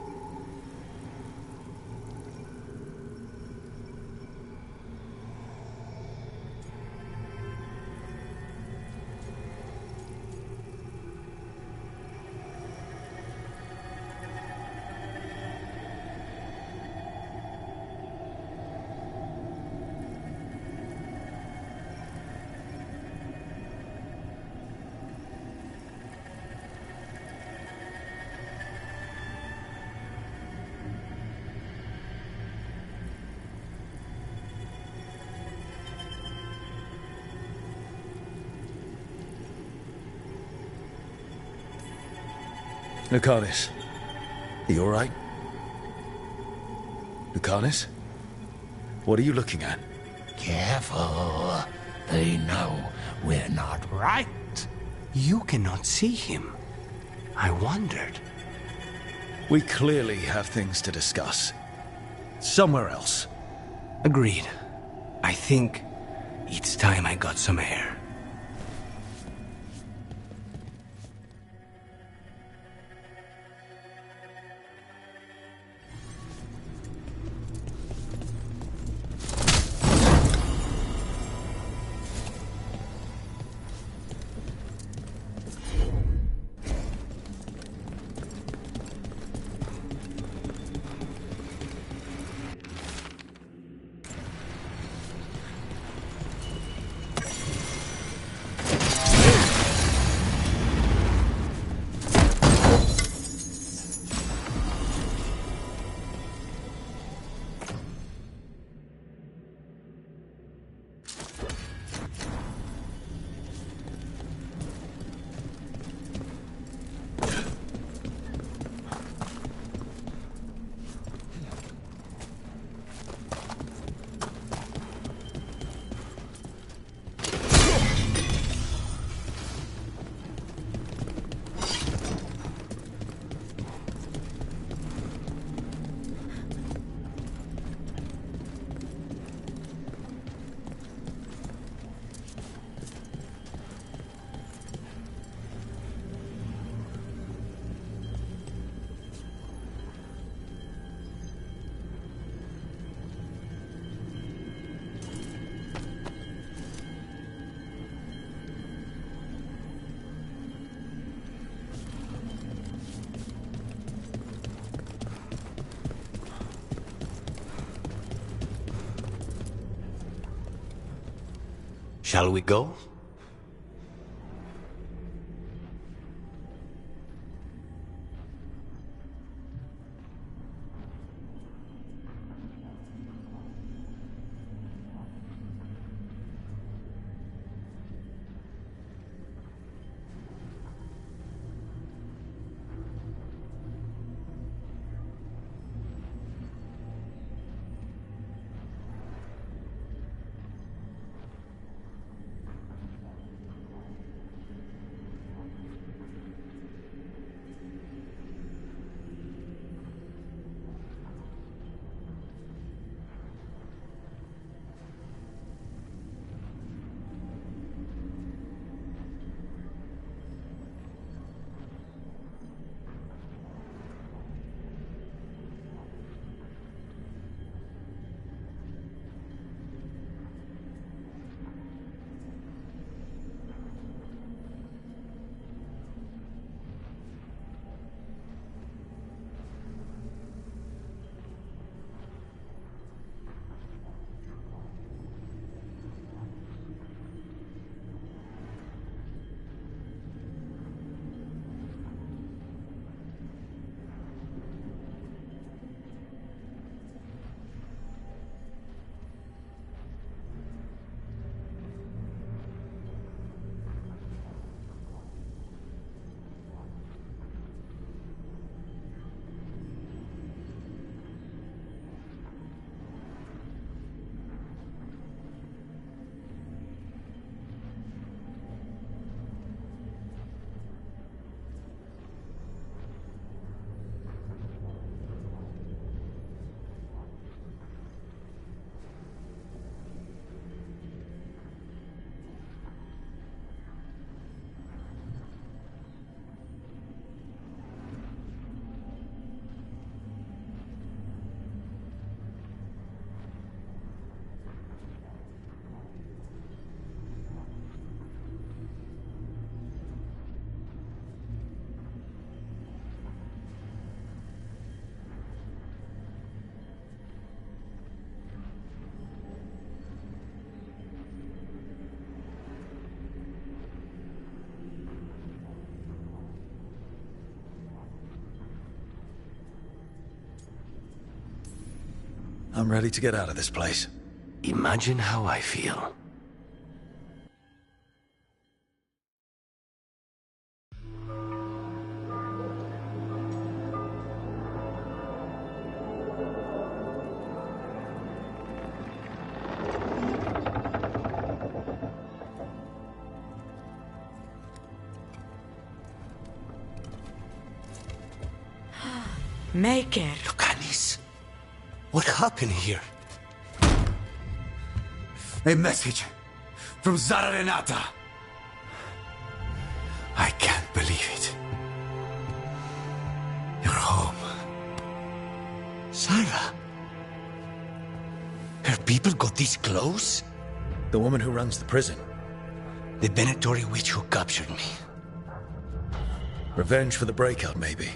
Lucanus, are you alright? Lucanus? What are you looking at? Careful. They know we're not right. You cannot see him. I wondered. We clearly have things to discuss. Somewhere else. Agreed. I think it's time I got some air. Shall we go? I'm ready to get out of this place. Imagine how I feel. Maker. Lucanis, what happened here? A message from Zara Renata. I can't believe it. You're home. Sarah? Her people got this close? The woman who runs the prison. The Venatori witch who captured me. Revenge for the breakout, maybe.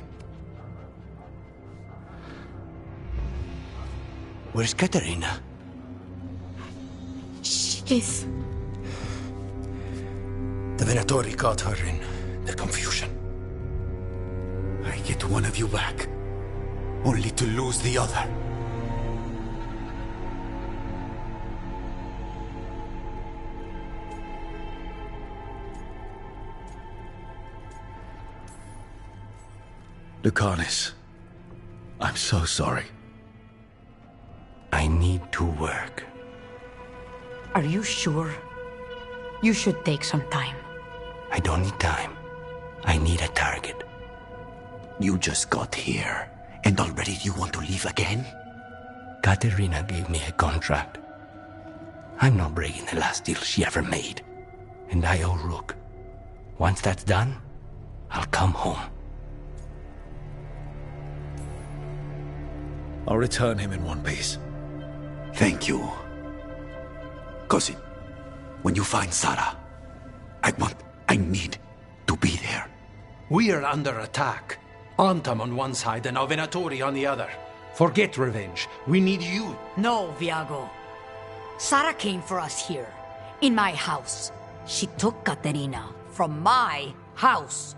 Where's Katerina? She's... The Venatori caught her in the confusion. I get one of you back, only to lose the other. Lucanis, I'm so sorry. I need to work. Are you sure? You should take some time. I don't need time. I need a target. You just got here, and already you want to leave again? Katerina gave me a contract. I'm not breaking the last deal she ever made. And I owe Rook. Once that's done, I'll come home. I'll return him in one piece. Thank you. Cousin, when you find Sarah, I need to be there. We are under attack. Antam on one side and Venatori on the other. Forget revenge. We need you. No, Viago. Sarah came for us here, In my house. She took Katerina from my house.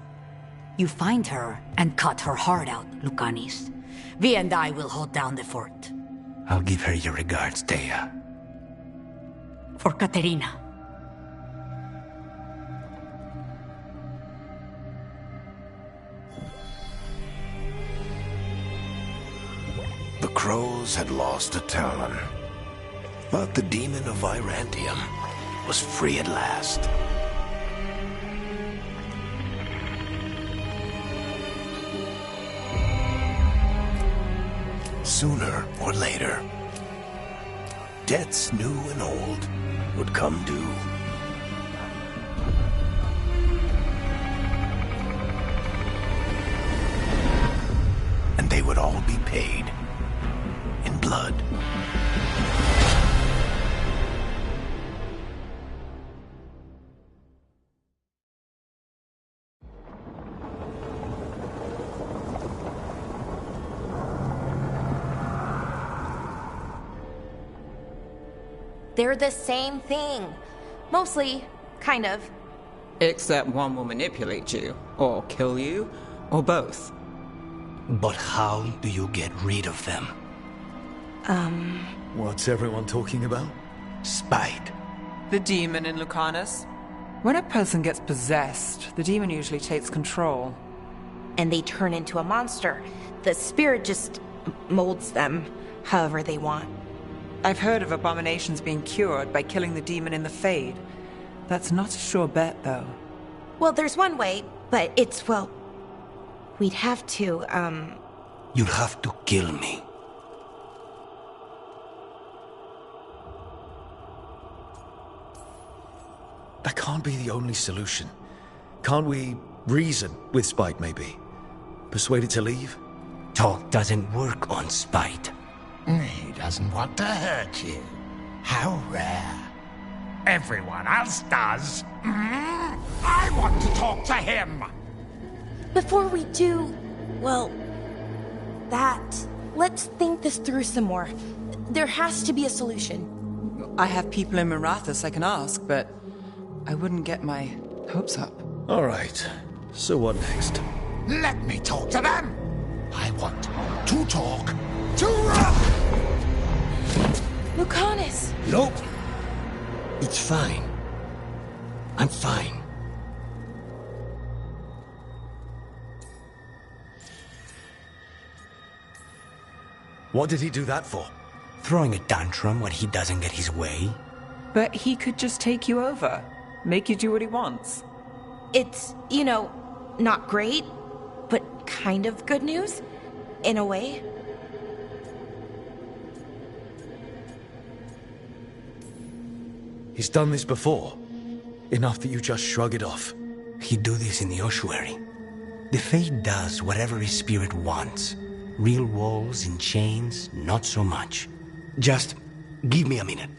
You find her and cut her heart out, Lucanis. Vi and I will hold down the fort. I'll give her your regards, Thea. For Katerina. The crows had lost a talon, but the demon of Virantium was free at last. Sooner or later, debts new and old would come due. And they would all be paid in blood. They're the same thing. Mostly, kind of. Except one will manipulate you, or kill you, or both. But how do you get rid of them? What's everyone talking about? Spite. The demon in Lucanus. When a person gets possessed, the demon usually takes control. And they turn into a monster. The spirit just molds them however they want. I've heard of abominations being cured by killing the demon in the Fade. That's not a sure bet, though. Well, there's one way, but it's, well... We'd have to, You'd have to kill me. That can't be the only solution. Can't we reason with Spite, maybe? Persuade it to leave? Talk doesn't work on Spite. He doesn't want to hurt you. How rare. Everyone else does. I want to talk to him. Before we do, well, let's think this through some more. There has to be a solution. I have people in Marathas I can ask, but I wouldn't get my hopes up. All right. So what next? Let me talk to them. I want to talk to Lucanus! Nope. It's fine. I'm fine. What did he do that for? Throwing a tantrum when he doesn't get his way. But he could just take you over. Make you do what he wants. It's, not great, but kind of good news, in a way. He's done this before. Enough that you just shrug it off. He'd do this in the ossuary. The Fate does whatever his spirit wants. Real walls and chains, not so much. Just give me a minute.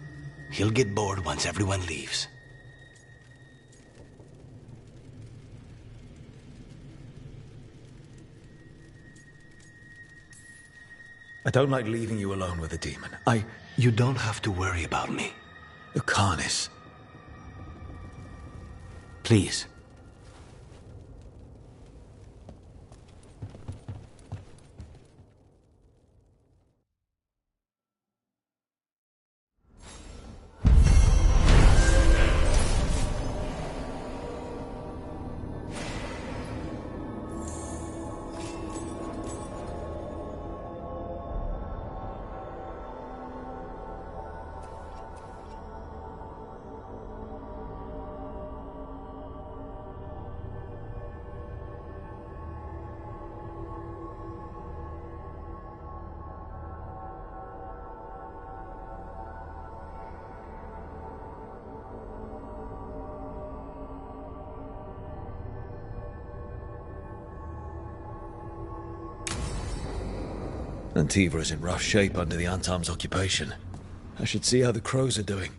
He'll get bored once everyone leaves. I don't like leaving you alone with a demon. You don't have to worry about me. Lucanus. Please. Antiva is in rough shape under the Antam's occupation. I should see how the crows are doing.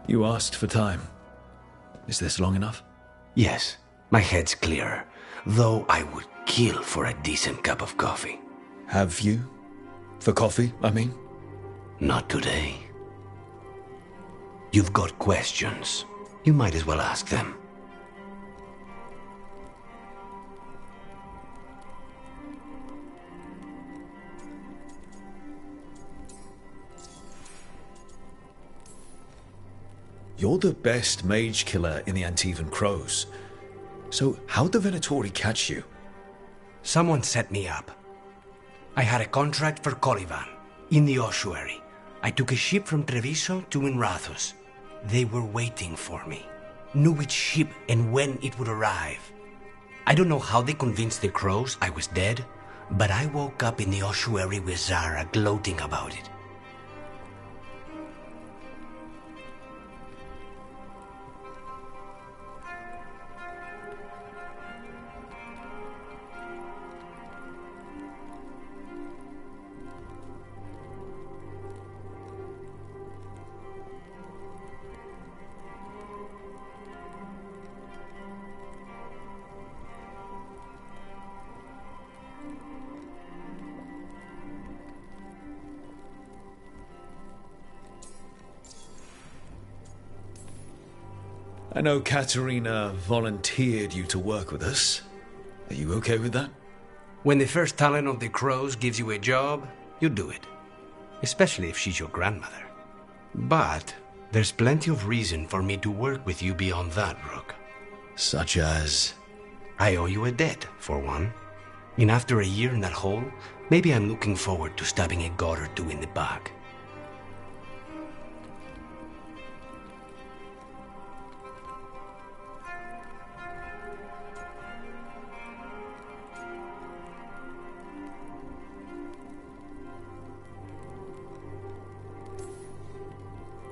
You asked for time. Is this long enough? Yes, my head's clearer, though I would kill for a decent cup of coffee. Have you? For coffee, I mean? Not today. You've got questions. You might as well ask them. You're the best mage killer in the Antivan Crows. So how'd the Venatori catch you? Someone set me up. I had a contract for Colivan, in the ossuary. I took a ship from Treviso to Inrathus. They were waiting for me. Knew which ship and when it would arrive. I don't know how they convinced the Crows I was dead, but I woke up in the ossuary with Zara gloating about it. I know Katerina volunteered you to work with us. Are you okay with that? When the first talent of the Crows gives you a job, you do it. Especially if she's your grandmother. But there's plenty of reason for me to work with you beyond that, Rook. Such as? I owe you a debt, for one. And after a year in that hole, maybe I'm looking forward to stabbing a god or two in the back.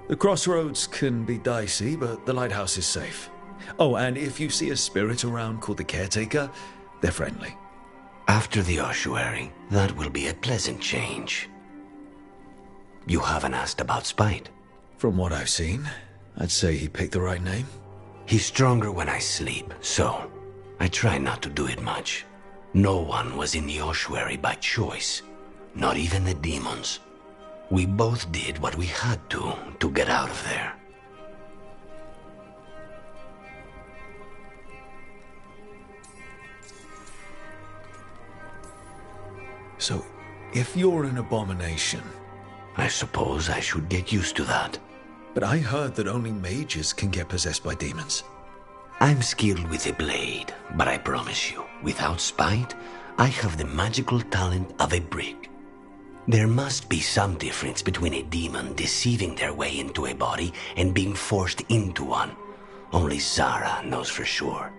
The crossroads can be dicey, but the lighthouse is safe. Oh, and if you see a spirit around called the Caretaker, they're friendly. After the ossuary, that will be a pleasant change. You haven't asked about Spite. From what I've seen, I'd say he picked the right name. He's stronger when I sleep, so I try not to do it much. No one was in the ossuary by choice, not even the demons. We both did what we had to get out of there. So, if you're an abomination... I suppose I should get used to that. But I heard that only mages can get possessed by demons. I'm skilled with a blade, but I promise you, without Spite, I have the magical talent of a brick. There must be some difference between a demon deceiving their way into a body and being forced into one. Only Zara knows for sure.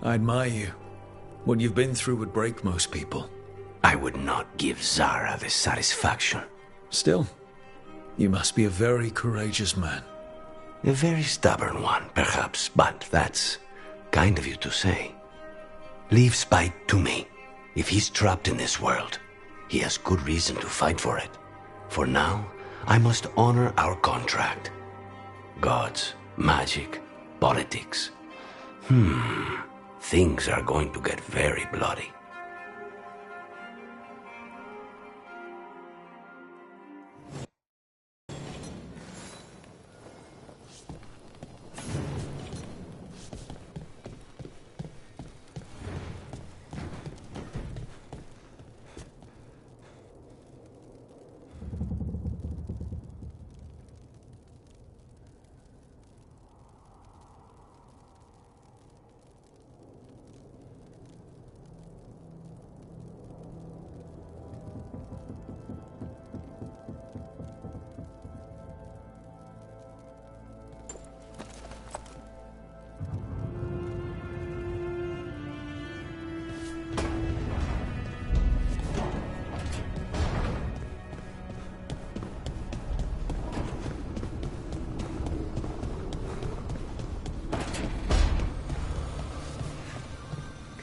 I admire you. What you've been through would break most people. I would not give Zara the satisfaction. Still, you must be a very courageous man. A very stubborn one, perhaps, but that's kind of you to say. Leave Spite to me. If he's trapped in this world, he has good reason to fight for it. For now, I must honor our contract. Gods, magic, politics. Things are going to get very bloody.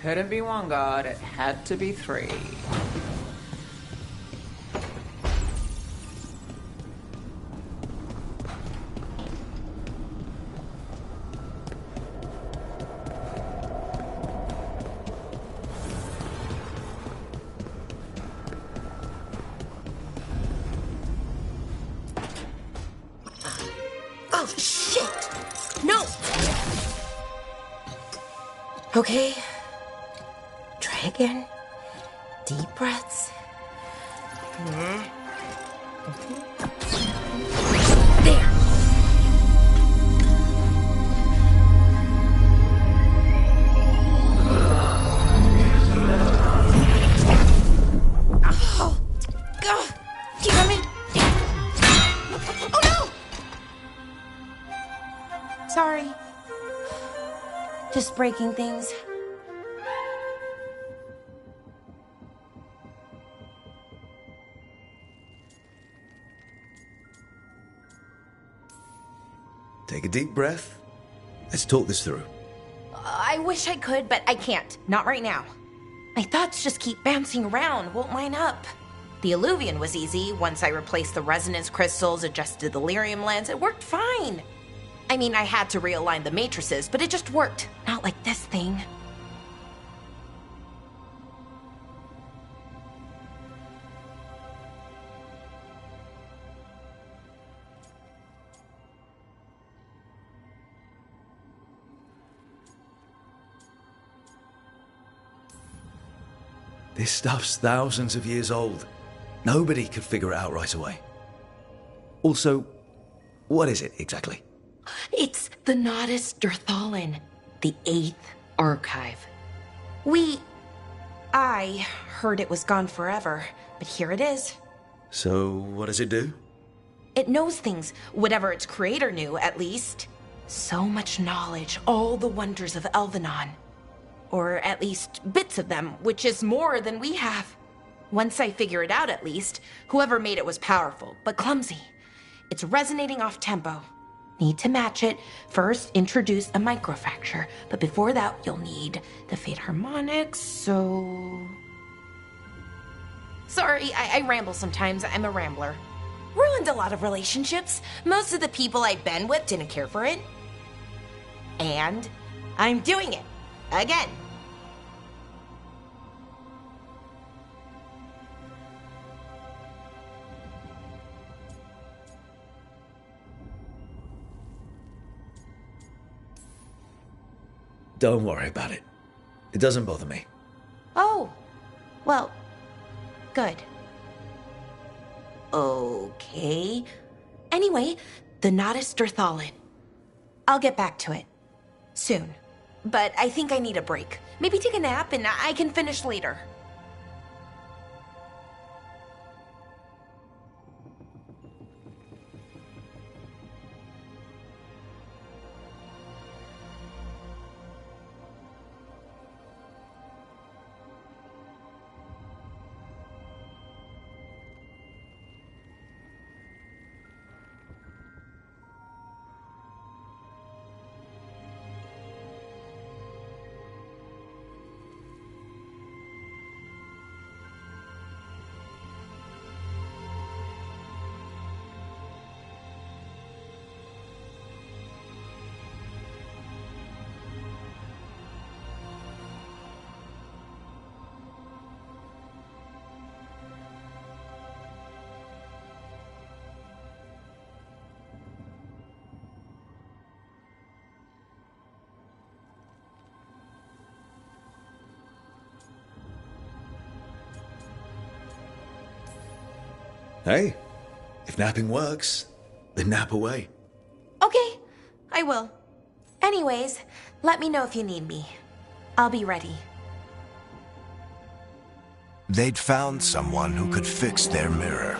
couldn't be one god, it had to be three. Oh, shit! No! Okay. Try again. Deep breaths. There. Oh! God! Damn it! Oh no! Sorry. Just breaking things. Take a deep breath. Let's talk this through. I wish I could, but I can't. Not right now. My thoughts just keep bouncing around, won't line up. The Illuvian was easy. Once I replaced the resonance crystals, adjusted the lyrium lens, it worked fine. I mean, I had to realign the matrices, but it just worked. Not like this thing. This stuff's thousands of years old. Nobody could figure it out right away. Also, what is it exactly? It's the Nodus Dirthalin, the 8th archive. I heard it was gone forever, but here it is. So, what does it do? It knows things, whatever its creator knew, at least. So much knowledge, all the wonders of Elvenon. Or at least bits of them, which is more than we have. Once I figure it out, at least, whoever made it was powerful, but clumsy. It's resonating off tempo. Need to match it. First, introduce a microfracture, but before that, you'll need the Fate harmonics, so... Sorry, I ramble sometimes. I'm a rambler. Ruined a lot of relationships. Most of the people I've been with didn't care for it. And I'm doing it. Again. Don't worry about it. It doesn't bother me. Oh. Well, good. Okay. Anyway, the Nodus Dirthalin. I'll get back to it. Soon. But I think I need a break. Maybe take a nap and I can finish later. Hey, if napping works, then nap away. Okay, I will. Anyways, let me know if you need me. I'll be ready. They'd found someone who could fix their mirror.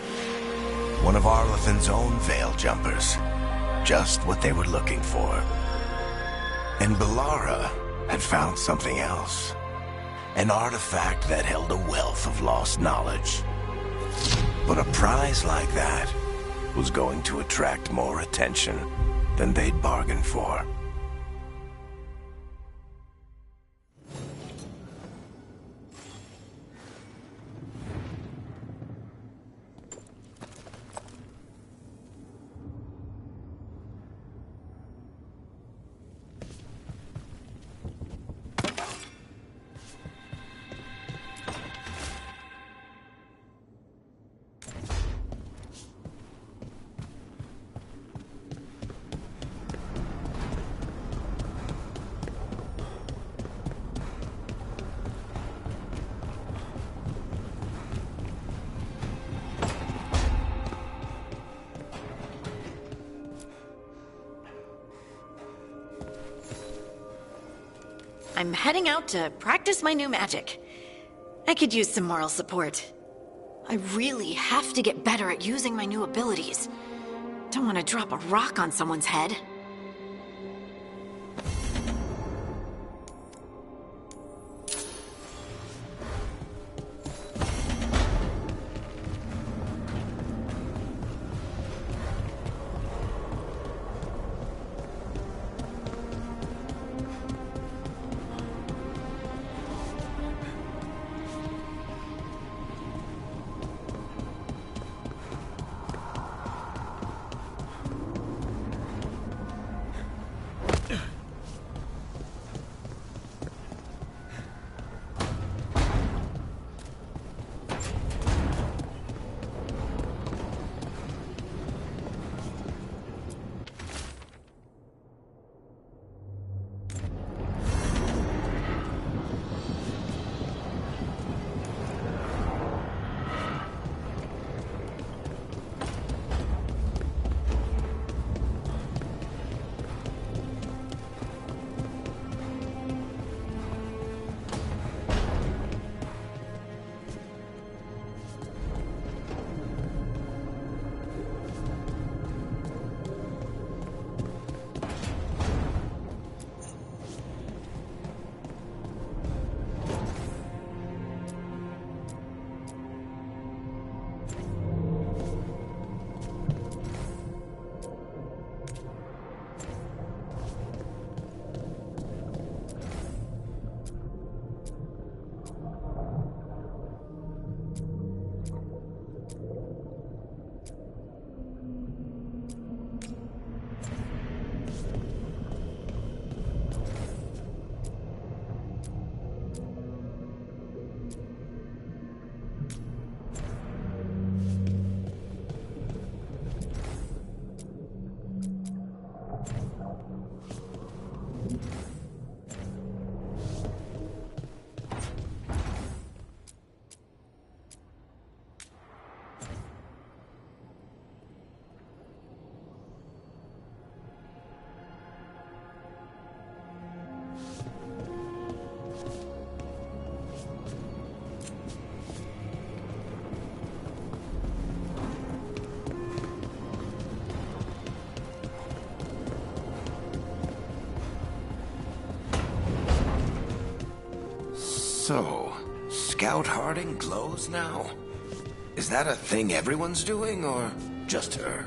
One of Arlathan's own Veil Jumpers. Just what they were looking for. And Balara had found something else. An artifact that held a wealth of lost knowledge. But a prize like that was going to attract more attention than they'd bargained for. I'm heading out to practice my new magic. I could use some moral support. I really have to get better at using my new abilities. Don't want to drop a rock on someone's head. So, Scout Harding glows now? Is that a thing everyone's doing, or just her?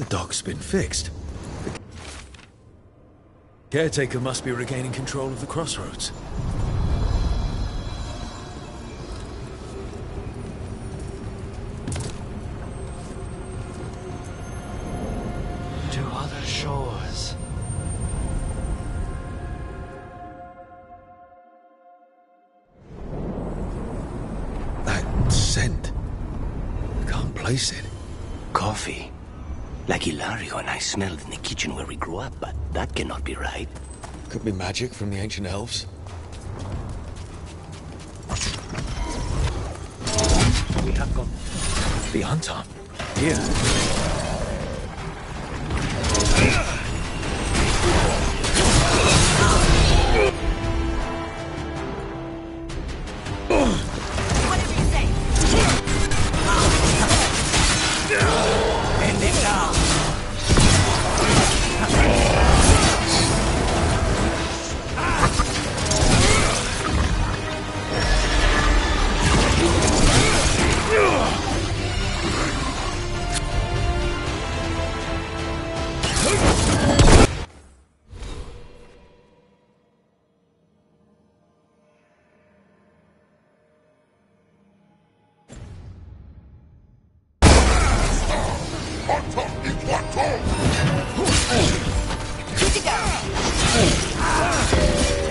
dock's been fixed. The caretaker must be regaining control of the crossroads. To other shores. That scent. I can't place it. Coffee. Like Hilario and I smelled in the kitchen where we grew up, but that cannot be right. Could be magic from the ancient elves. We have got the Antam. Here. Whatever you say. End it now.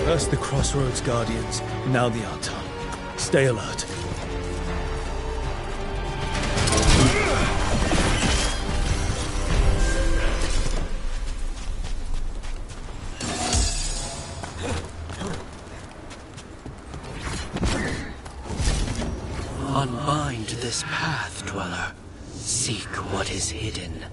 First the Crossroads Guardians, now the Antam. Stay alert. Unbind this path, Dweller. Seek what is hidden.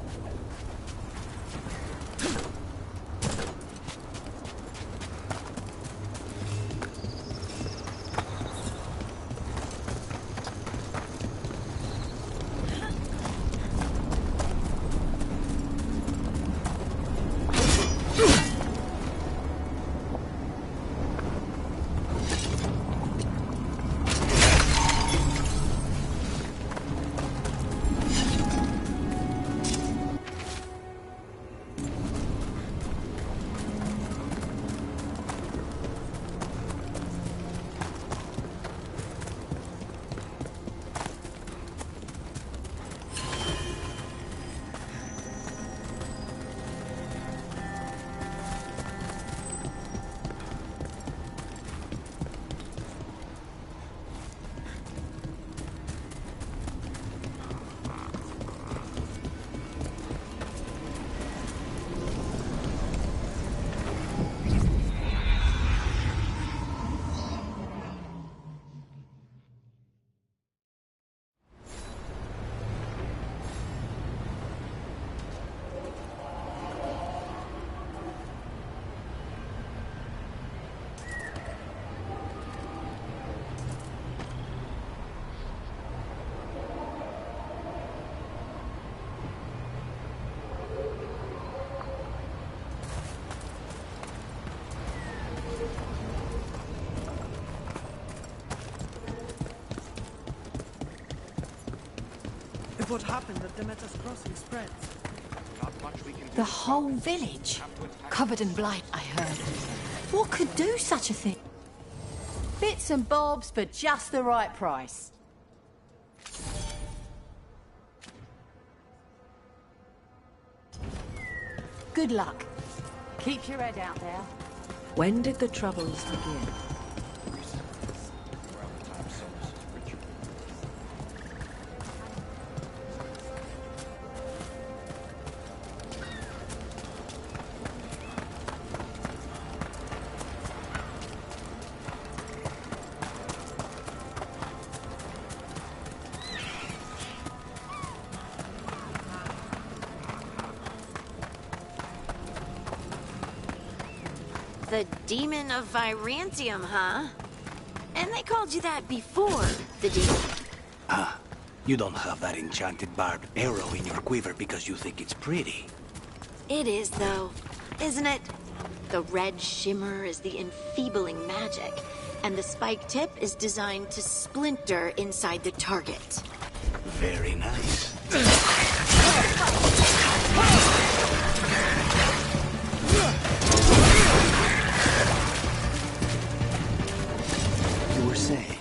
If what happened at Demeter's Crossing spreads. The whole village? Covered in blight, I heard. What could do such a thing? Bits and bobs for just the right price. Good luck. Keep your head out there. When did the troubles begin? The Demon of Virantium, huh? And they called you that before, the demon. Ah, you don't have that enchanted barbed arrow in your quiver because you think it's pretty. It is, though, isn't it? The red shimmer is the enfeebling magic, and the spike tip is designed to splinter inside the target. Very nice. You were saying?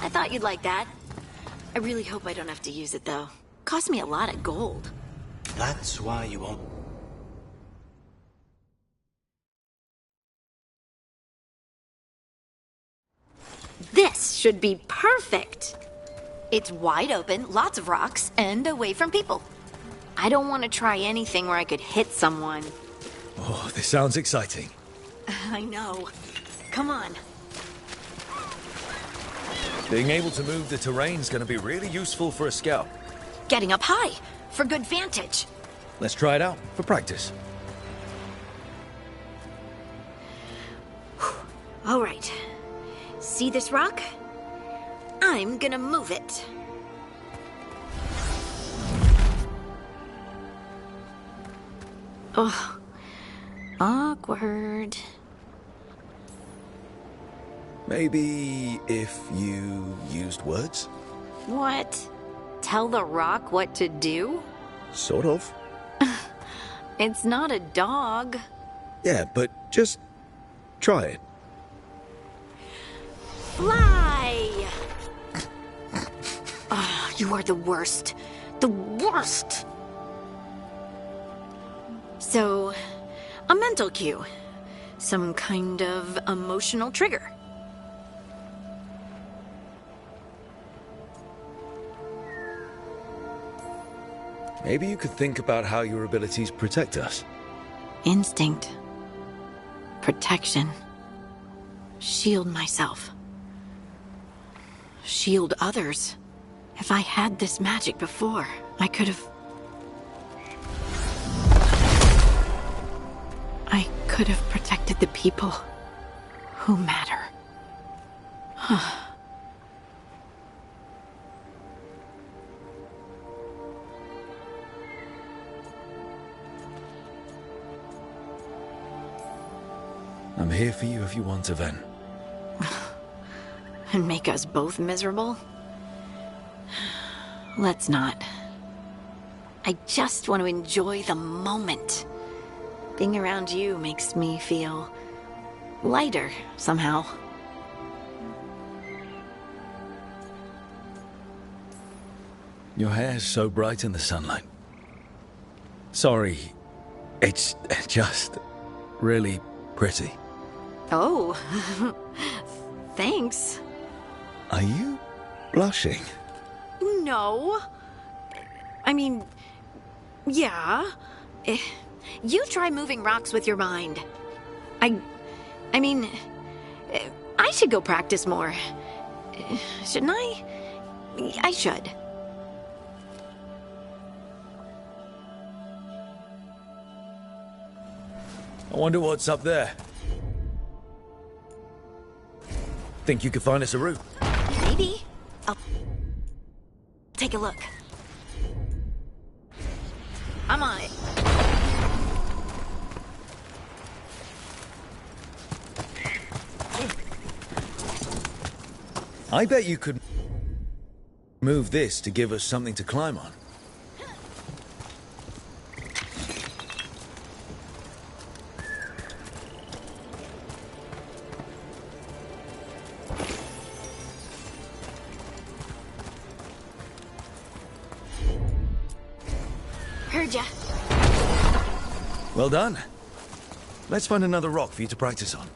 I thought you'd like that. I really hope I don't have to use it, though. Cost me a lot of gold. That's why you won't. This should be perfect. It's wide open, lots of rocks, and away from people. I don't want to try anything where I could hit someone. Oh, this sounds exciting. I know. Come on. Being able to move the terrain's going to be really useful for a scout. Getting up high, for good vantage. Let's try it out for practice. All right. See this rock? I'm gonna move it. Oh, awkward. Maybe if you used words? What? Tell the rock what to do? Sort of. It's not a dog. Yeah, but just try it. Fly! Oh, you are the worst. The worst! So, a mental cue. Some kind of emotional trigger. Maybe you could think about how your abilities protect us. Instinct. Protection. Shield myself. Shield others. If I had this magic before, I could have... I could have protected the people who matter. I'm here for you if you want to, Ven. And make us both miserable? Let's not. I just want to enjoy the moment. Being around you makes me feel lighter, somehow. Your hair's so bright in the sunlight. Sorry, it's just really pretty. Oh, thanks. Are you blushing? No. I mean, yeah. You try moving rocks with your mind. I mean, I should go practice more. Shouldn't I? I should. I wonder what's up there. Think you could find us a route? Maybe. I'll take a look. I'm on it. I bet you could move this to give us something to climb on. Heard ya. Well done. Let's find another rock for you to practice on.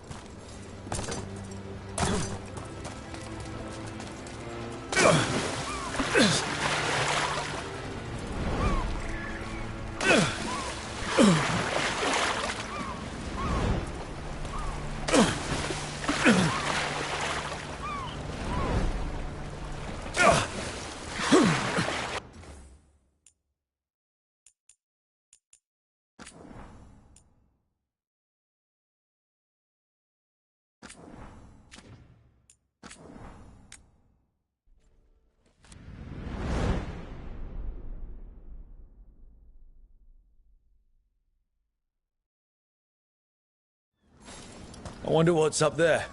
I wonder what's up there.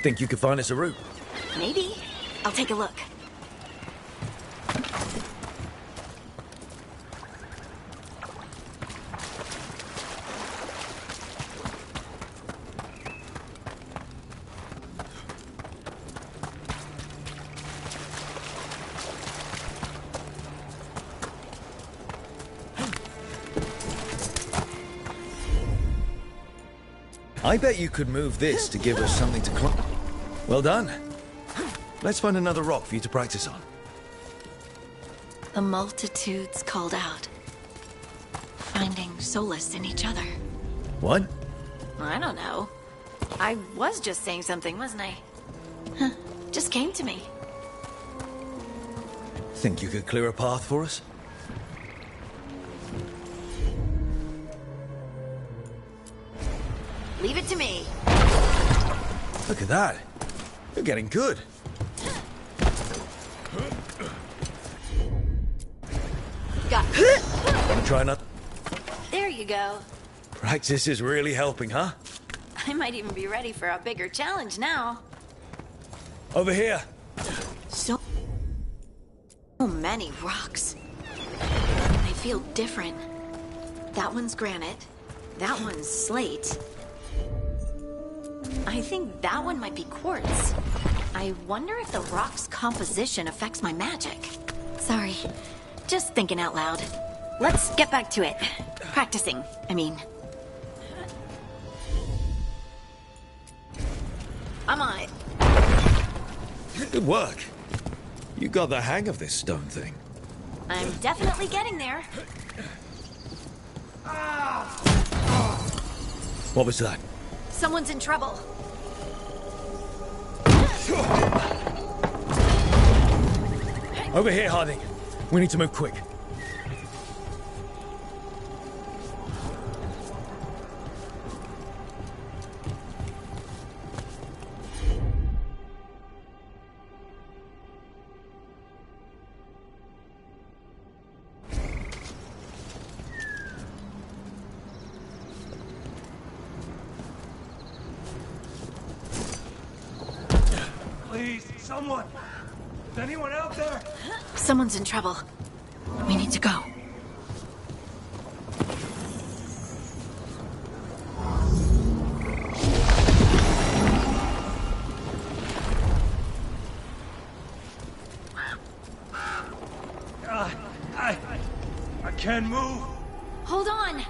Think you could find us a route? Maybe. I'll take a look. I bet you could move this to give us something to climb. Well done. Let's find another rock for you to practice on. The multitudes called out, finding solace in each other. What? I don't know. I was just saying something, wasn't I? Huh. Just came to me. Think you could clear a path for us? Leave it to me. Look at that. You're getting good. Got Want to try another? There you go. Practice is really helping, huh? I might even be ready for a bigger challenge now. Over here. So many rocks. They feel different. That one's granite. That one's slate. I think that one might be quartz. I wonder if the rock's composition affects my magic. Sorry. Just thinking out loud. Let's get back to it. Practicing, I mean. I'm on it. Good work. You got the hang of this stone thing. I'm definitely getting there. What was that? Someone's in trouble. Over here, Harding. We need to move quick. Please, someone! Is anyone out there? Someone's in trouble. We need to go. I can't move. Hold on.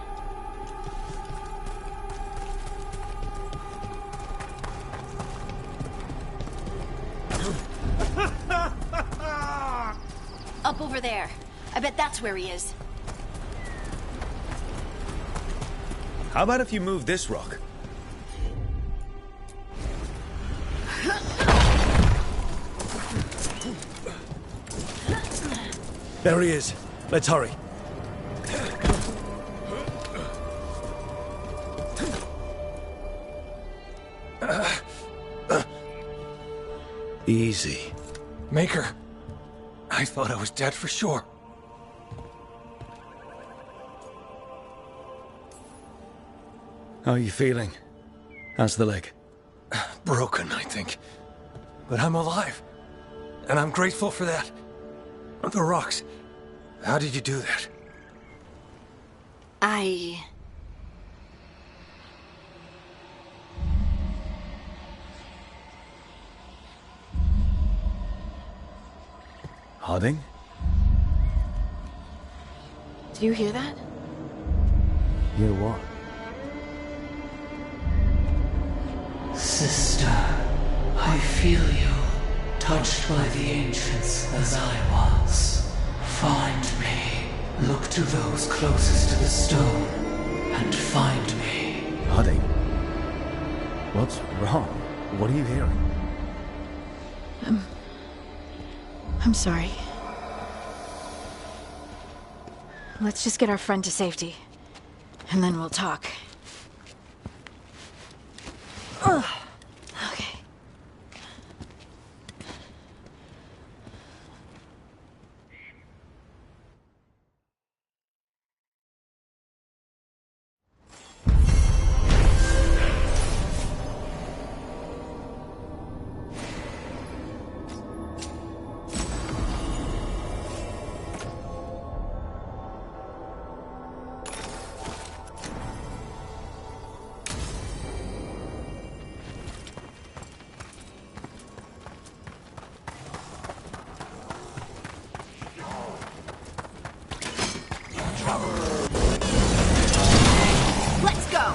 Up over there. I bet that's where he is. How about if you move this rock? There he is. Let's hurry. Easy. Maker, I thought I was dead for sure. How are you feeling? How's the leg? Broken, I think. But I'm alive. And I'm grateful for that. The rocks. How did you do that? Harding? Do you hear that? Hear what? Sister, I feel you, touched by the ancients as I was. Find me. Look to those closest to the stone, and find me. Harding? What's wrong? What are you hearing? I'm sorry. Let's just get our friend to safety, and then we'll talk. Ugh. Okay. Let's go!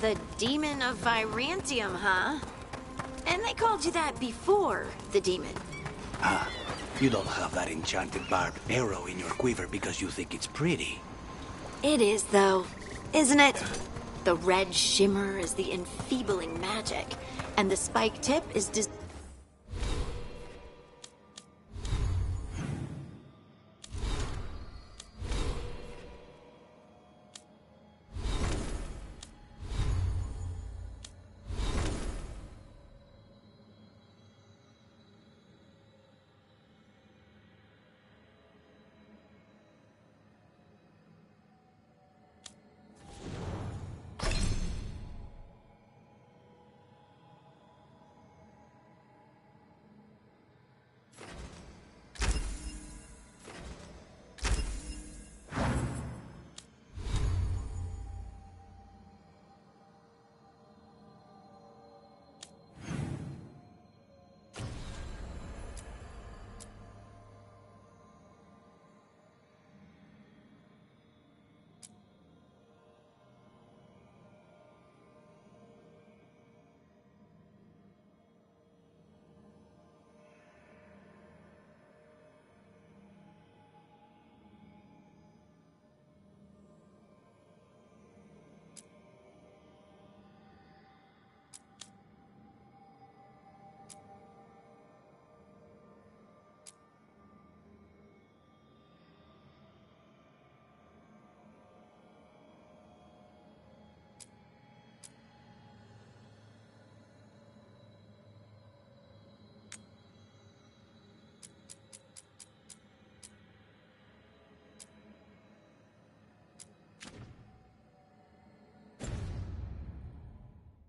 The demon of Virantium, huh? And they called you that before the demon. Ah, you don't have that enchanted barbed arrow in your quiver because you think it's pretty. It is, though, isn't it? The red shimmer is the enfeebling magic, and the spike tip is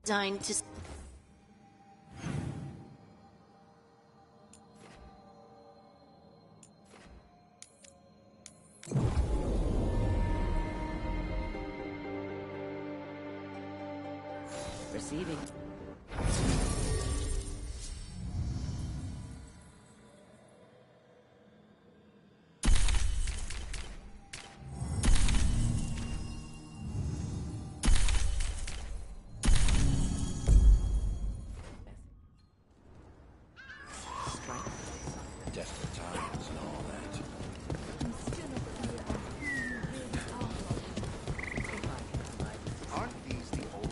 designed to... Receiving. Desperate times and all that. Aren't these the old...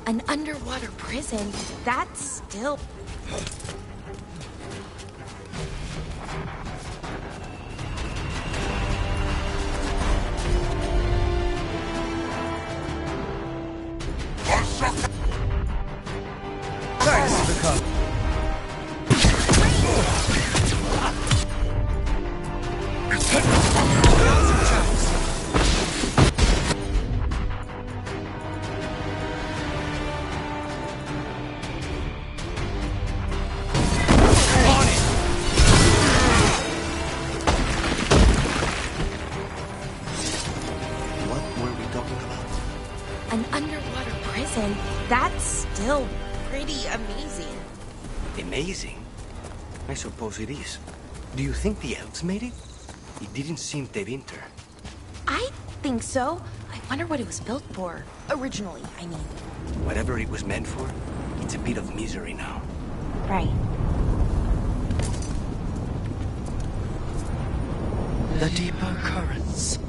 An underwater prison? That's still... Thanks for the cover. An underwater prison? That's still pretty amazing. Amazing? I suppose it is. Do you think the elves made it? It didn't seem Tevinter. I think so. I wonder what it was built for. Originally, I mean. Whatever it was meant for, it's a bit of misery now. Right. The deeper currents.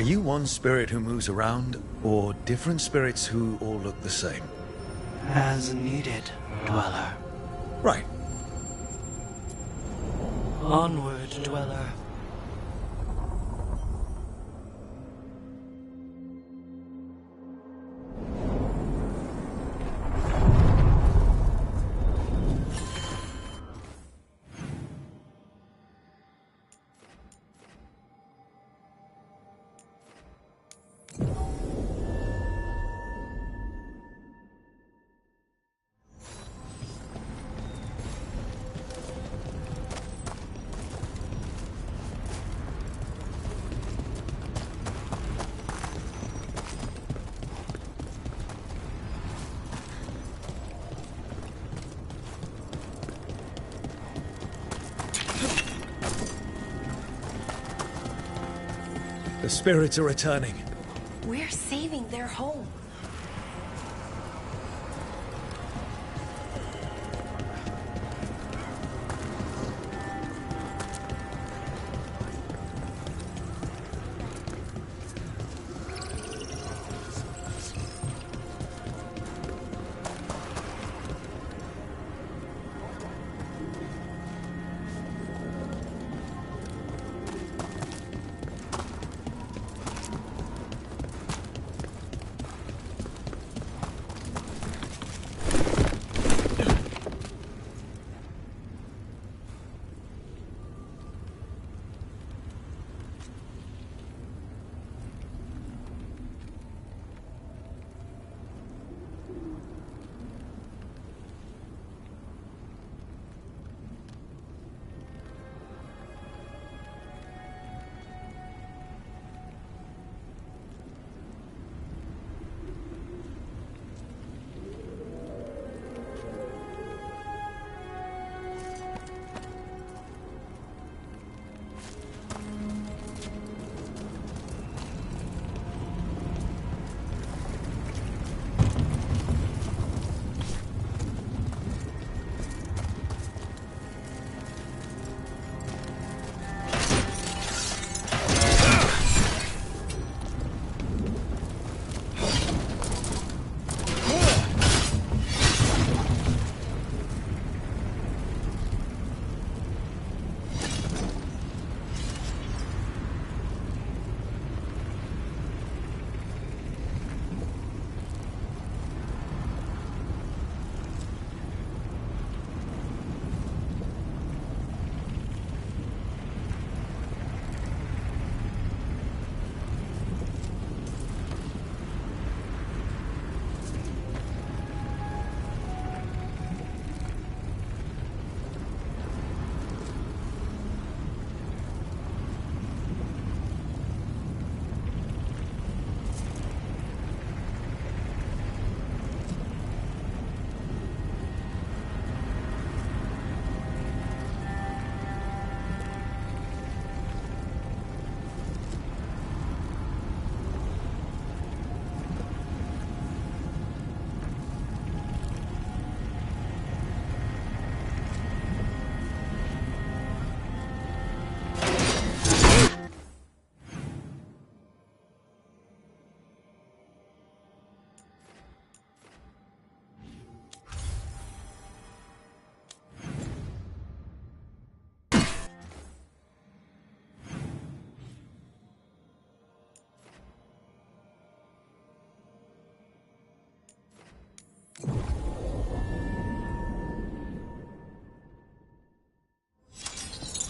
Are you one spirit who moves around, or different spirits who all look the same? As needed, Dweller. Right. Onward, Dweller. The spirits are returning. We're saving their home.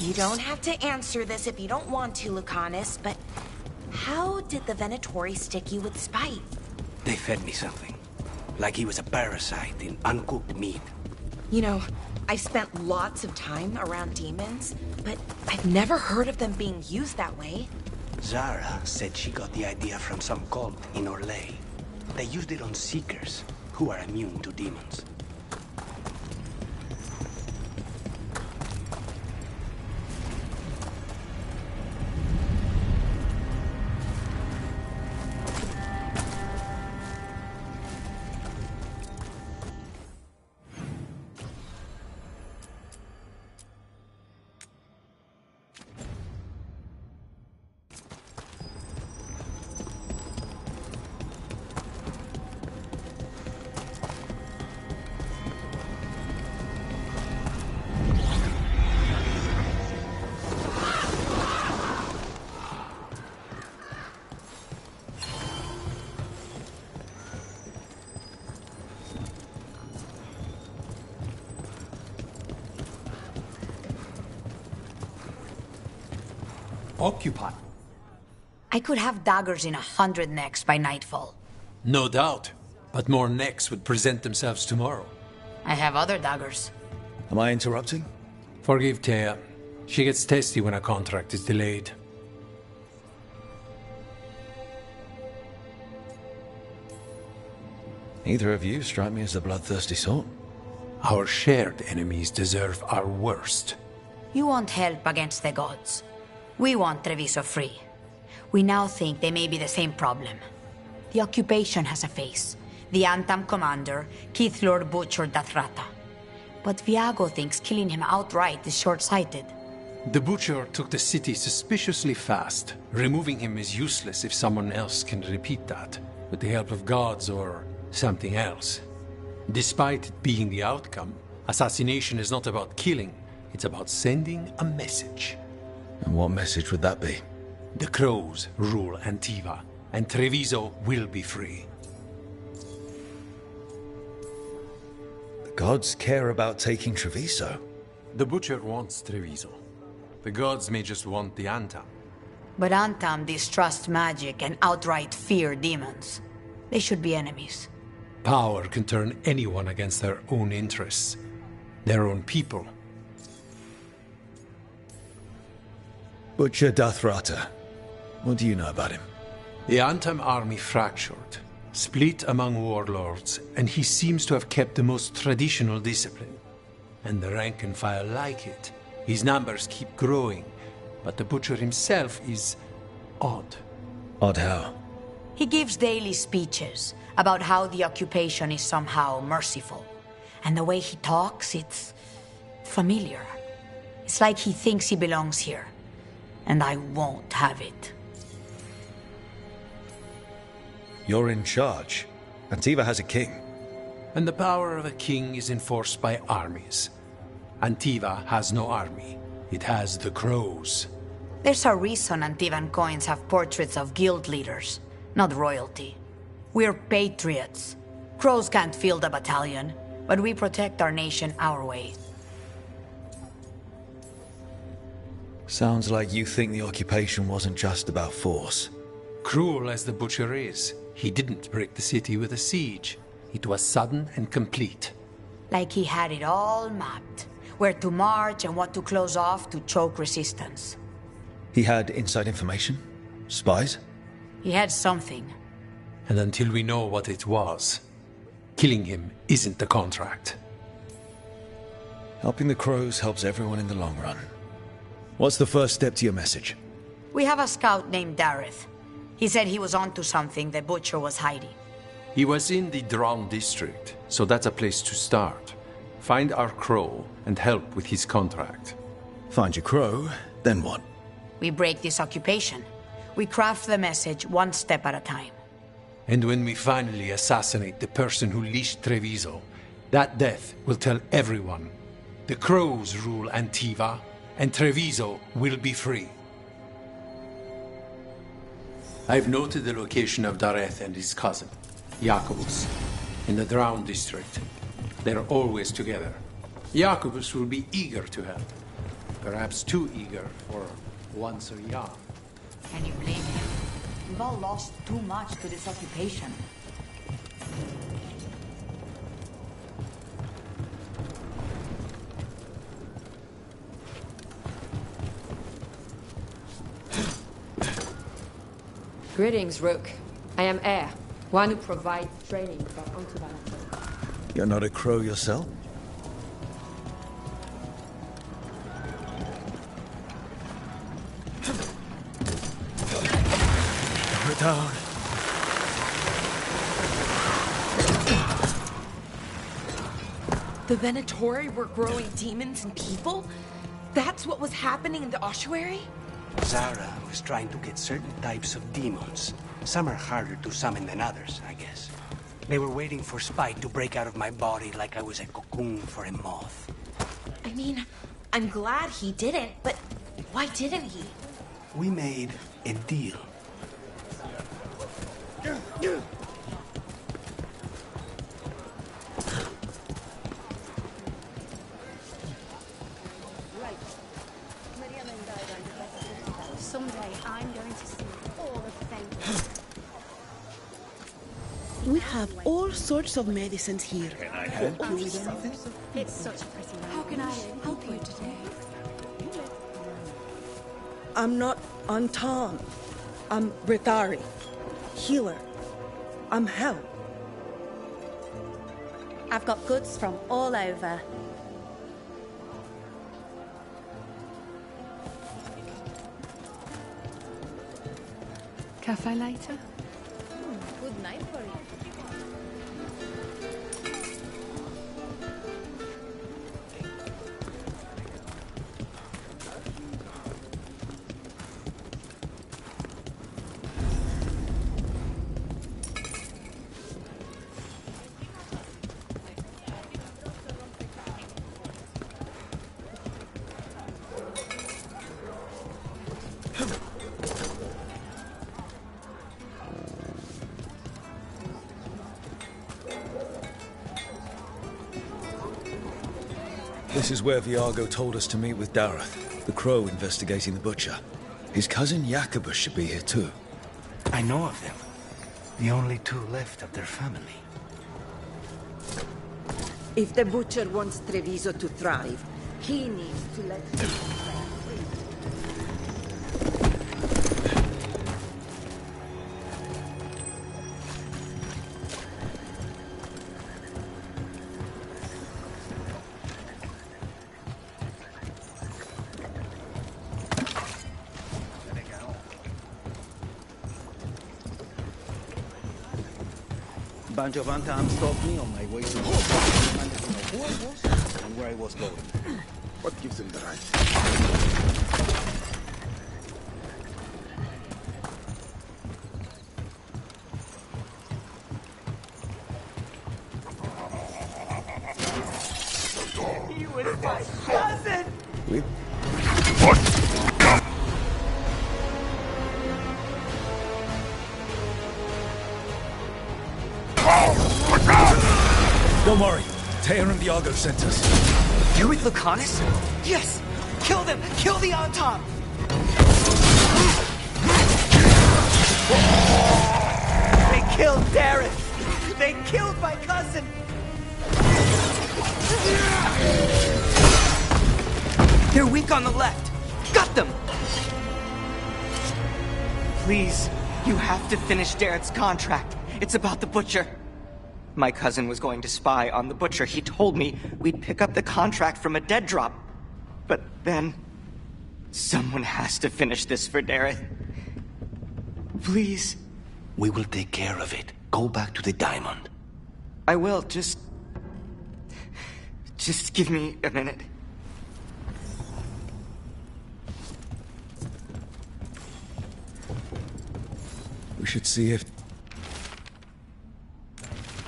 You don't have to answer this if you don't want to, Lucanus, but how did the Venatori stick you with spite? They fed me something. Like he was a parasite in uncooked meat. You know, I've spent lots of time around demons, but I've never heard of them being used that way. Zara said she got the idea from some cult in Orlais. They used it on Seekers, who are immune to demons. occupy. I could have daggers in 100 necks by nightfall. No doubt, but more necks would present themselves tomorrow. I have other daggers. Am I interrupting? Forgive Thea. She gets testy when a contract is delayed. Neither of you strike me as the bloodthirsty sort. Our shared enemies deserve our worst. You want help against the gods. We want Treviso free. We now think they may be the same problem. The occupation has a face. The Antam commander, Keith Lord Butcher Dathrata. But Viago thinks killing him outright is short-sighted. The Butcher took the city suspiciously fast. Removing him is useless if someone else can repeat that, with the help of gods or something else. Despite it being the outcome, assassination is not about killing, it's about sending a message. And what message would that be? The Crows rule Antiva, and Treviso will be free. The gods care about taking Treviso. The Butcher wants Treviso. The gods may just want the Antam. But Antam distrust magic and outright fear demons. They should be enemies. Power can turn anyone against their own interests, their own people. Butcher Dathrata. What do you know about him? The Antam army fractured, split among warlords, and he seems to have kept the most traditional discipline. And the rank and file like it. His numbers keep growing, but the Butcher himself is odd. Odd how? He gives daily speeches about how the occupation is somehow merciful. And the way he talks, it's familiar. It's like he thinks he belongs here. And I won't have it. You're in charge. Antiva has a king. And the power of a king is enforced by armies. Antiva has no army. It has the Crows. There's a reason Antivan coins have portraits of guild leaders, not royalty. We're patriots. Crows can't field a battalion, but we protect our nation our way. Sounds like you think the occupation wasn't just about force. Cruel as the Butcher is, he didn't break the city with a siege. It was sudden and complete. Like he had it all mapped. Where to march and what to close off to choke resistance. He had inside information? Spies? He had something. And until we know what it was, killing him isn't the contract. Helping the Crows helps everyone in the long run. What's the first step to your message? We have a scout named Dareth. He said he was onto something the Butcher was hiding. He was in the Drown district, so that's a place to start. Find our Crow and help with his contract. Find your Crow, then what? We break this occupation. We craft the message one step at a time. And when we finally assassinate the person who leashed Treviso, that death will tell everyone. The Crows rule Antiva, and Treviso will be free. I've noted the location of Dareth and his cousin, Jacobus, in the Drown district. They're always together. Jacobus will be eager to help. Perhaps too eager for one so young. Can you blame him? We've all lost too much to this occupation. Greetings, Rook. I am Air, one who provides training for Antivan. You're not a Crow yourself? Lower down. The Venatori were growing demons and people? That's what was happening in the ossuary? Zara was trying to get certain types of demons. Some are harder to summon than others, I guess. They were waiting for Spite to break out of my body like I was a cocoon for a moth. I mean, I'm glad he didn't, but why didn't he? We made a deal. Someday We have all sorts of medicines here. Can I help you with something? It's such a pretty night. How can I help you today? I'm not Anton. I'm Bretari. Healer. I'm Hel. I've got goods from all over. Cafe later? Good night for you. This is where Viago told us to meet with Dareth, the crow investigating the butcher. His cousin Jacobus should be here too. I know of them. The only two left of their family. If the butcher wants Treviso to thrive, he needs to let him Banjo Bantam stopped me on my way to home. I didn't know who I was and where I was going. What gives him the right? He was my cousin! Don't worry. Taya and Viago sent us. You're with Lucanus? Yes! Kill them! Kill the Anton! They killed Dareth! They killed my cousin! They're weak on the left! Got them! Please, you have to finish Dareth's contract. It's about the butcher. My cousin was going to spy on the butcher. He told me we'd pick up the contract from a dead drop. But then, someone has to finish this for Dareth. Please. We will take care of it. Go back to the diamond. I will, just give me a minute. We should see if...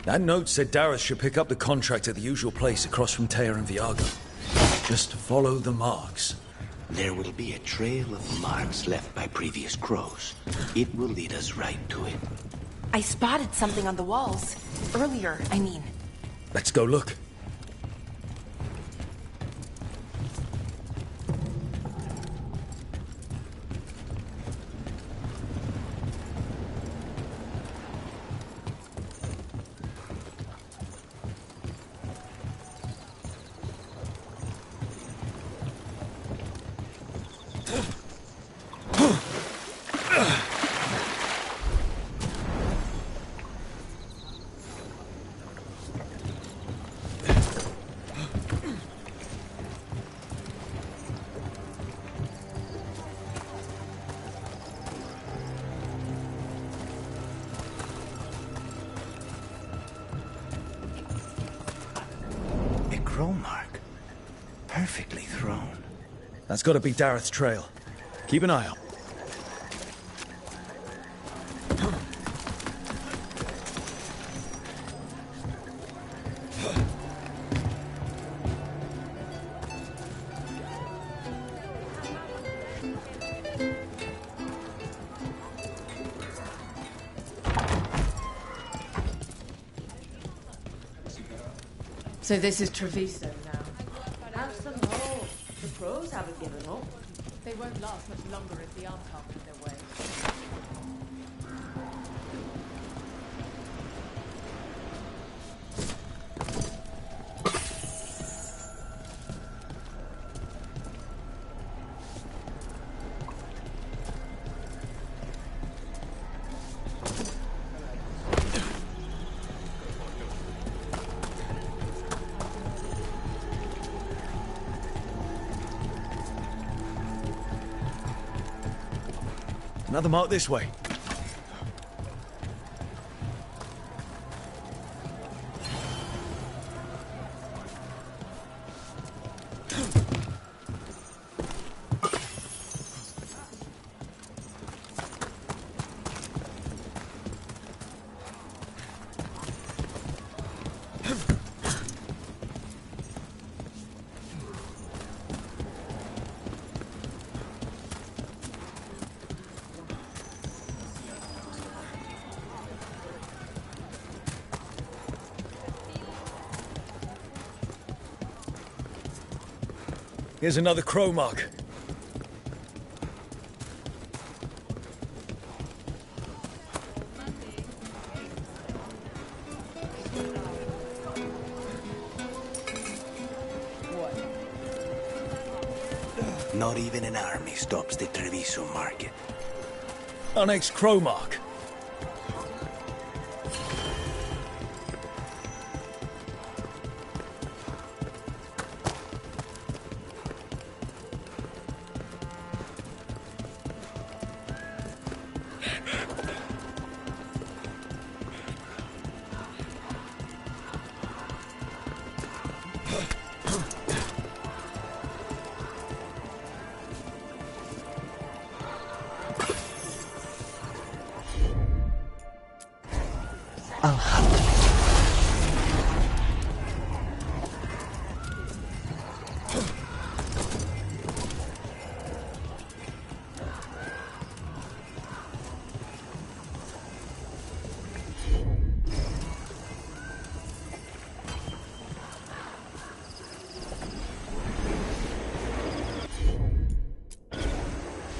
That note said Dareth should pick up the contract at the usual place across from Taya and Viago. Just follow the marks. There will be a trail of marks left by previous crows. It will lead us right to it. I spotted something on the walls. Earlier, I mean. Let's go look. Crow mark. Perfectly thrown. That's got to be Dareth's trail. Keep an eye out. So this is Treviso now. Have some hope. The crows haven't given up. They won't last much longer if the Anton in their way. Another mark this way. Here's another crow mark. Not even an army stops the Treviso market. Our next crow mark.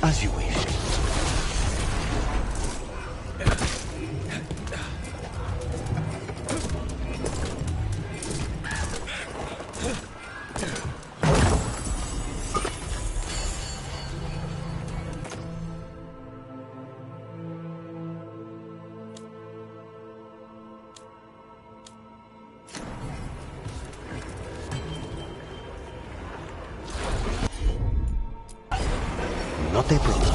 As you wish. Not a problem.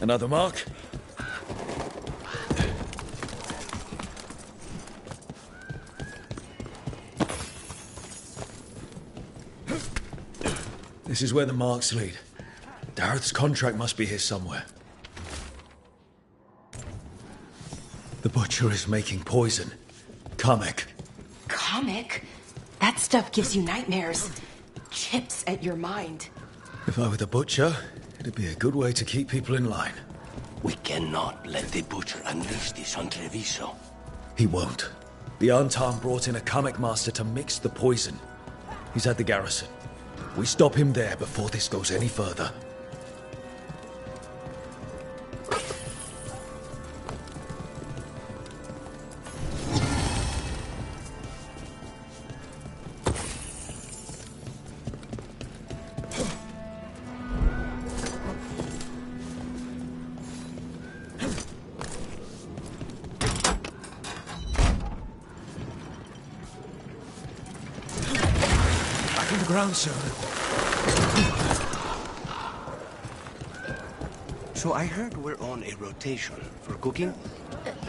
Another mark. This is where the marks lead. Dareth's contract must be here somewhere. The butcher is making poison. Kamek. Comic? That stuff gives you nightmares. Chips at your mind. If I were the butcher, it'd be a good way to keep people in line. We cannot let the butcher unleash this on Treviso. He won't. The Antam brought in a Kamek master to mix the poison. He's at the garrison. We stop him there before this goes any further. Back on the ground, sir. So I heard we're on a rotation for cooking?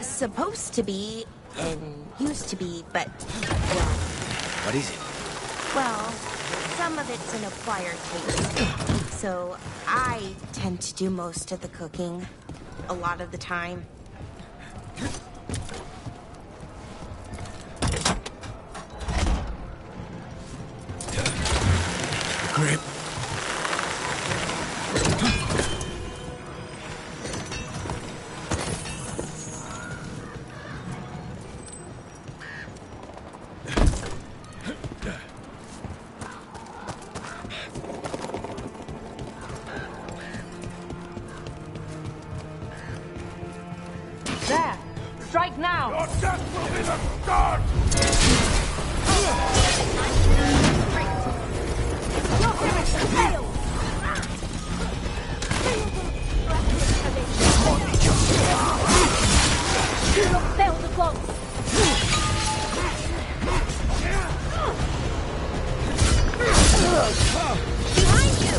Supposed to be, and used to be, but, well... What is it? Well, some of it's an acquired taste. So I tend to do most of the cooking, a lot of the time. Grip. That will be the start! Your mission failed! You will fail the gods! Behind you!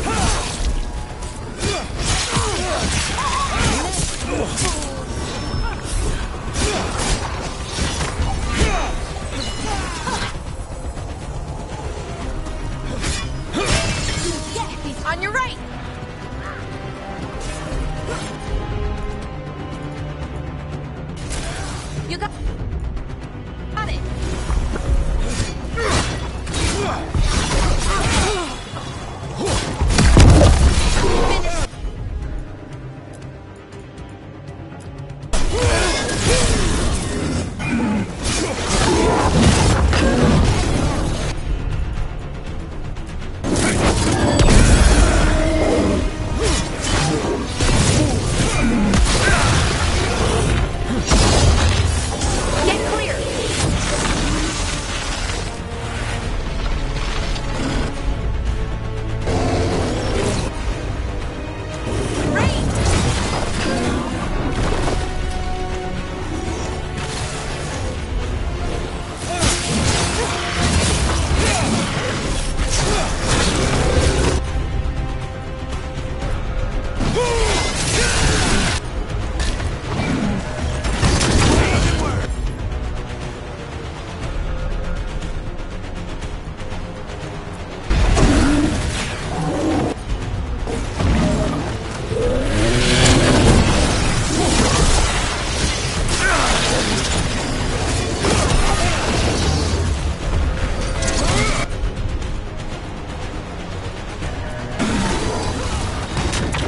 Yeah, on your right! You got it! Get clear!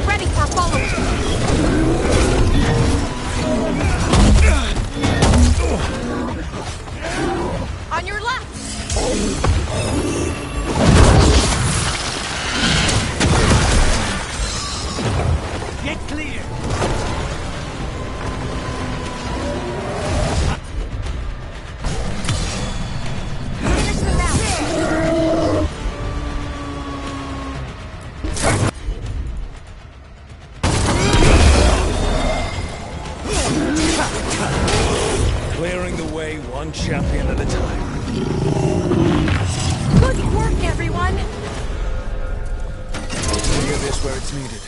Ready for follow. On your left. Get clear! Finish them out. Clearing the way one champion at a time. Good work, everyone. Clear this where it's needed.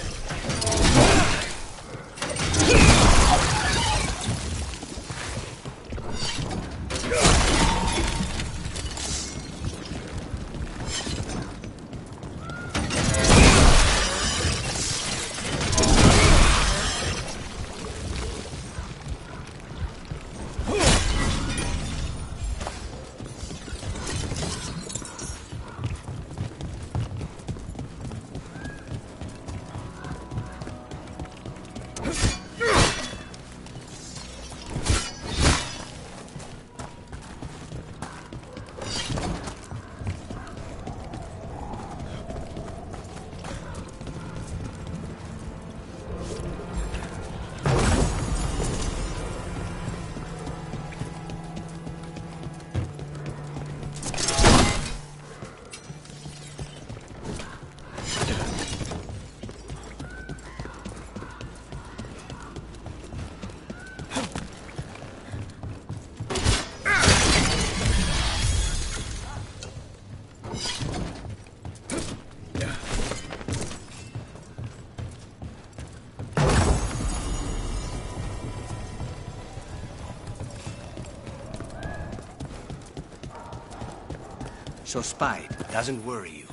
So Spite doesn't worry you.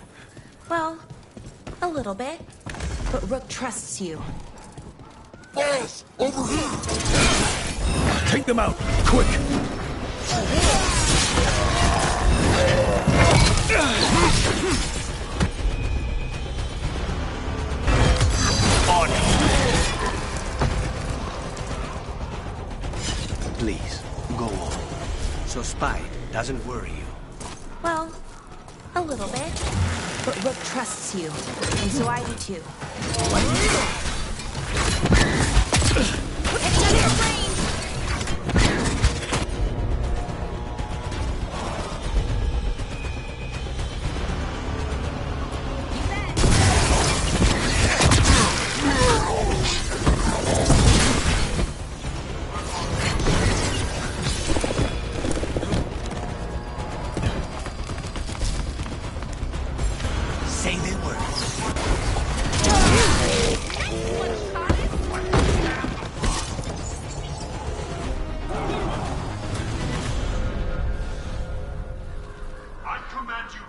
Well, a little bit. But Rook trusts you. Boss! Over here! Take them out, quick! On it! Please, go on. So Spite doesn't worry you. Well, a little bit. But Rook trusts you. And so I do too. It's under your range!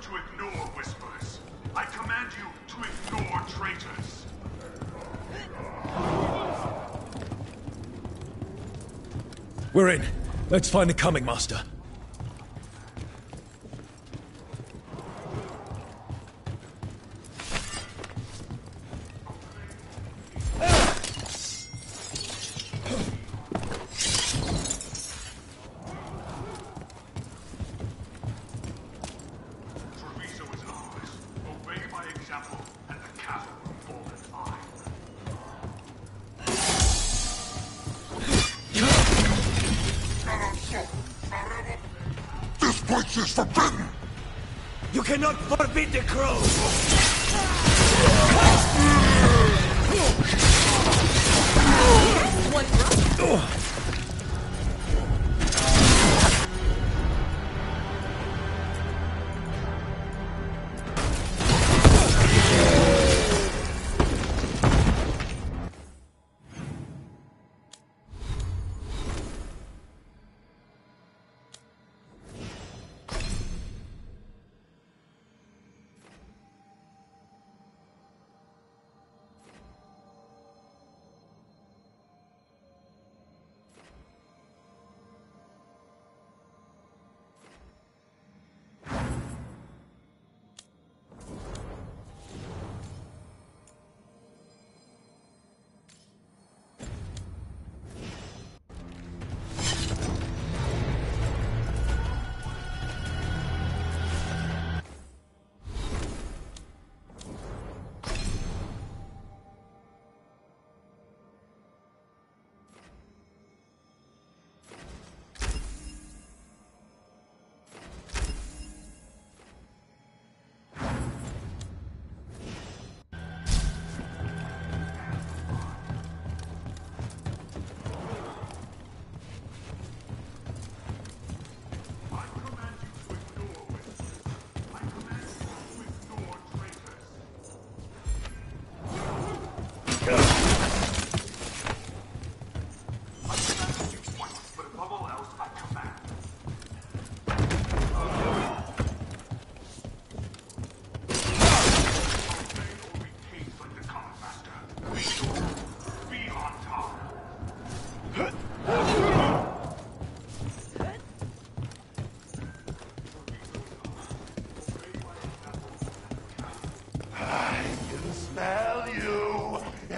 to ignore whispers. I command you to ignore traitors. We're in. Let's find the coming master. This place is forbidden! You cannot forbid the crows!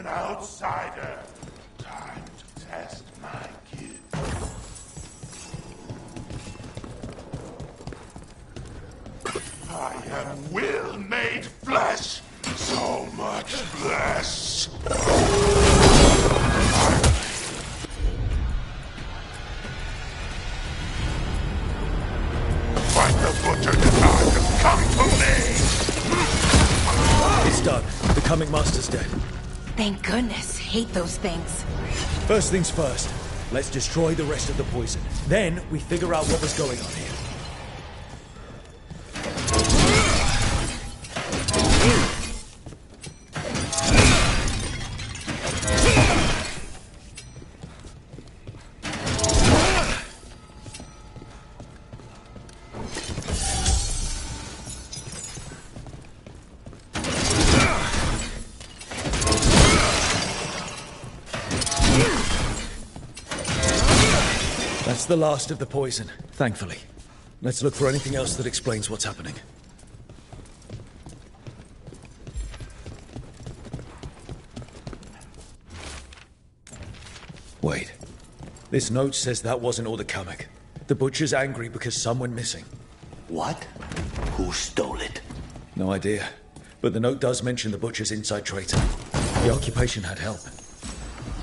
Outsider. Time to test my gift. I am will made flesh. So much flesh. Fight the butcher to come to me. It's done. The coming master's dead. Thank goodness. Hate those things. First things first. Let's destroy the rest of the poison. Then we figure out what was going on here. That's the last of the poison, thankfully. Let's look for anything else that explains what's happening. Wait. This note says that wasn't all the Kamek. The butcher's angry because some went missing. What? Who stole it? No idea. But the note does mention the butcher's inside traitor. The occupation had help.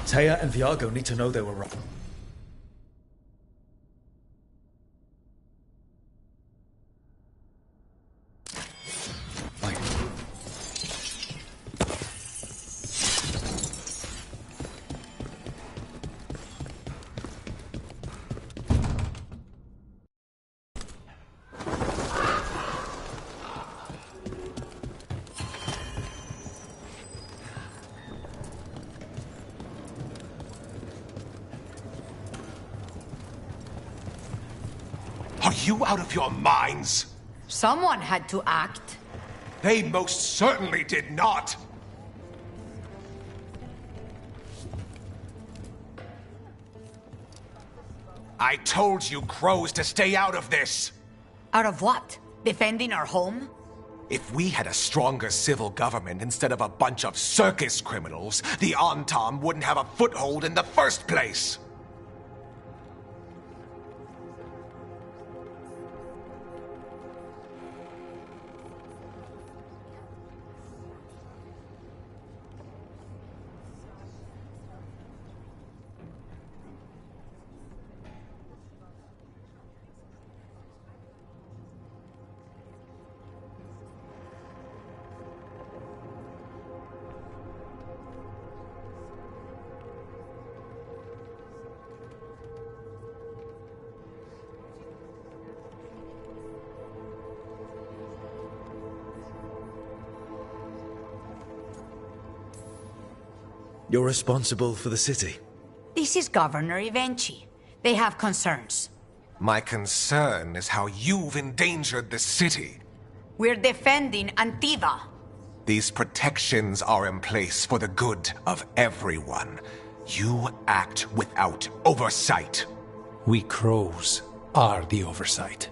Taya and Viago need to know they were wrong. Are you out of your minds? Someone had to act. They most certainly did not! I told you crows to stay out of this! Out of what? Defending our home? If we had a stronger civil government instead of a bunch of circus criminals, the Antam wouldn't have a foothold in the first place! You're responsible for the city. This is Governor Ivenchi. They have concerns. My concern is how you've endangered the city. We're defending Antiva. These protections are in place for the good of everyone. You act without oversight. We crows are the oversight.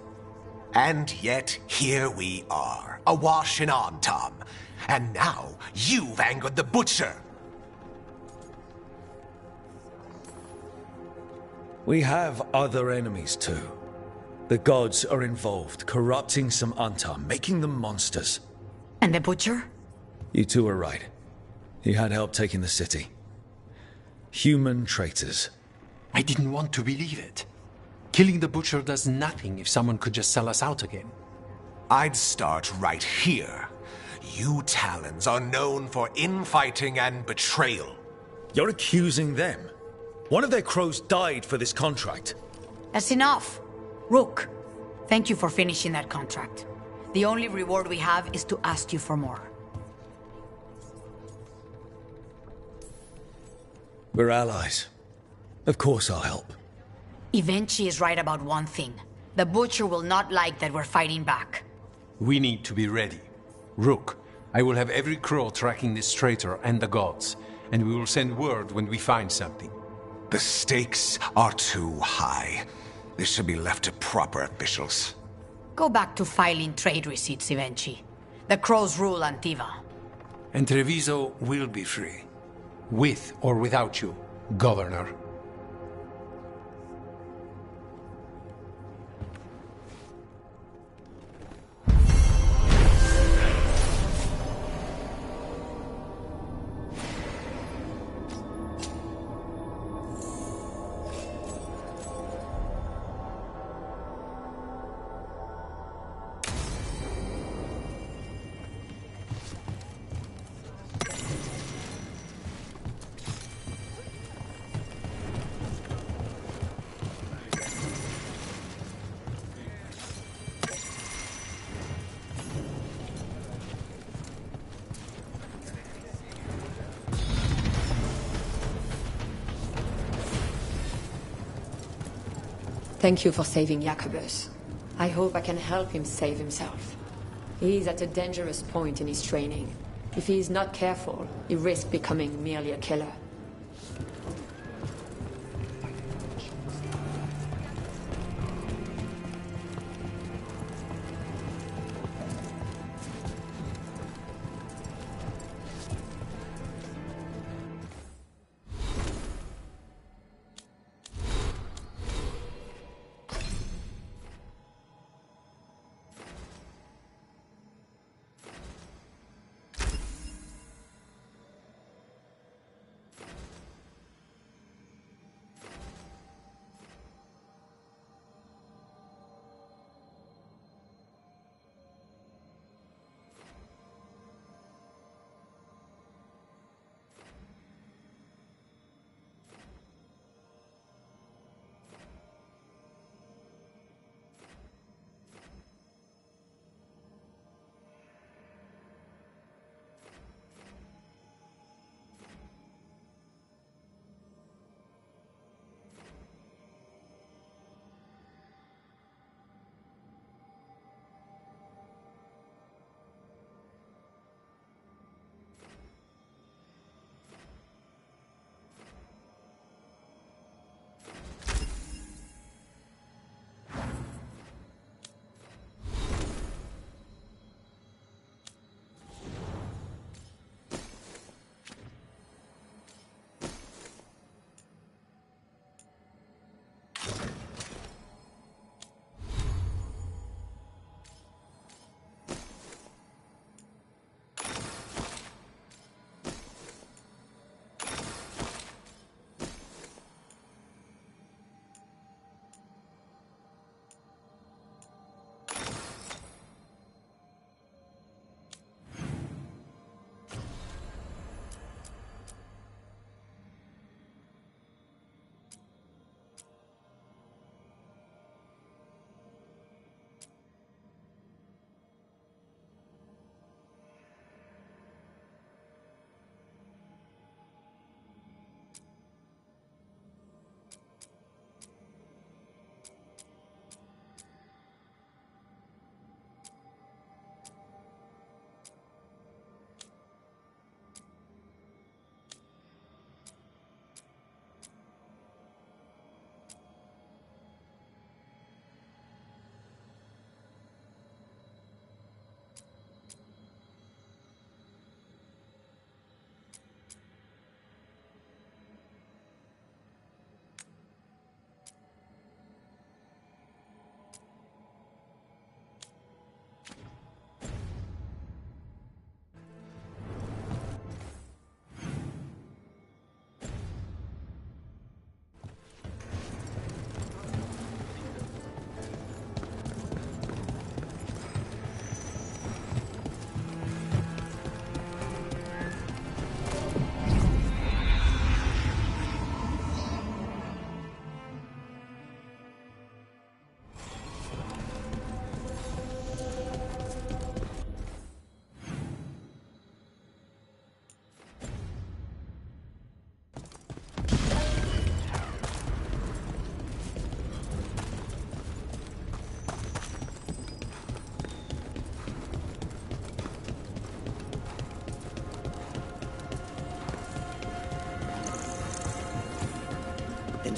And yet, here we are, awash in Antam. And now, you've angered the Butcher. We have other enemies too. The gods are involved, corrupting some Antam, making them monsters. And the Butcher? You two are right. He had help taking the city. Human traitors. I didn't want to believe it. Killing the Butcher does nothing if someone could just sell us out again. I'd start right here. You Talons are known for infighting and betrayal. You're accusing them? One of their crows died for this contract. That's enough. Rook, thank you for finishing that contract. The only reward we have is to ask you for more. We're allies. Of course I'll help. Ivenchi is right about one thing. The Butcher will not like that we're fighting back. We need to be ready. Rook, I will have every crow tracking this traitor and the gods, and we will send word when we find something. The stakes are too high. This should be left to proper officials. Go back to filing trade receipts, Ivenchi. The crows rule Antiva. And Treviso will be free. With or without you, Governor. Thank you for saving Jacobus. I hope I can help him save himself. He is at a dangerous point in his training. If he is not careful, he risks becoming merely a killer.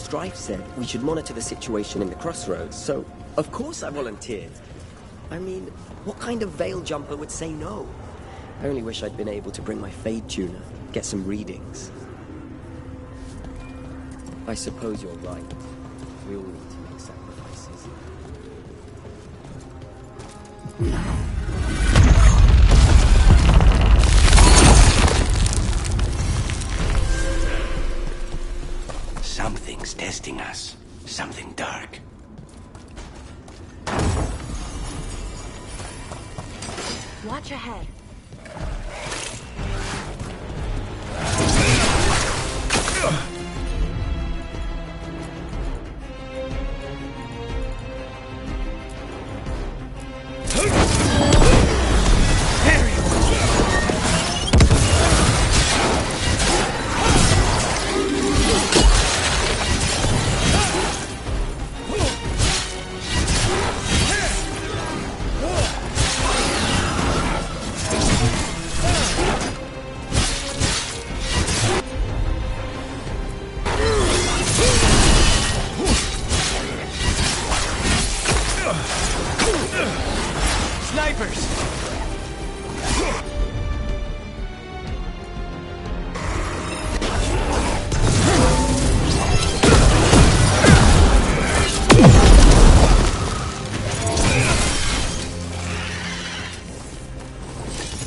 Strife said we should monitor the situation in the crossroads, so of course I volunteered. I mean, what kind of veil jumper would say no? I only wish I'd been able to bring my Fade tuner, get some readings. I suppose you're right. We all need to make sacrifices. Something's testing us. Something dark. Watch ahead.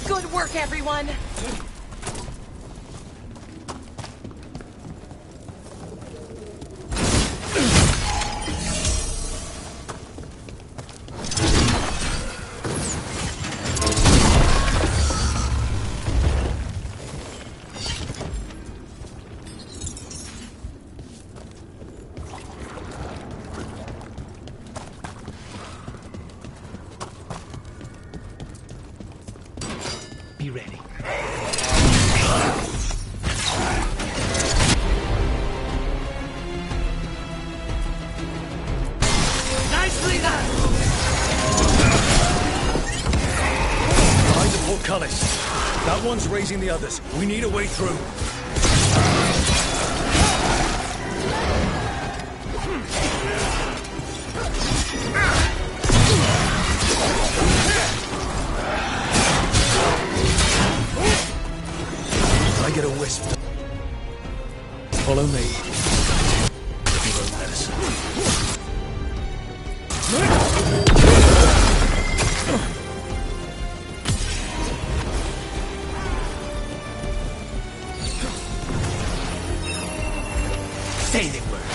Good work, everyone! Be ready. Nicely done! Behind the portcullis. That one's raising the others. We need a way through. I get a wisp. Follow me. You won't let us. Say the word.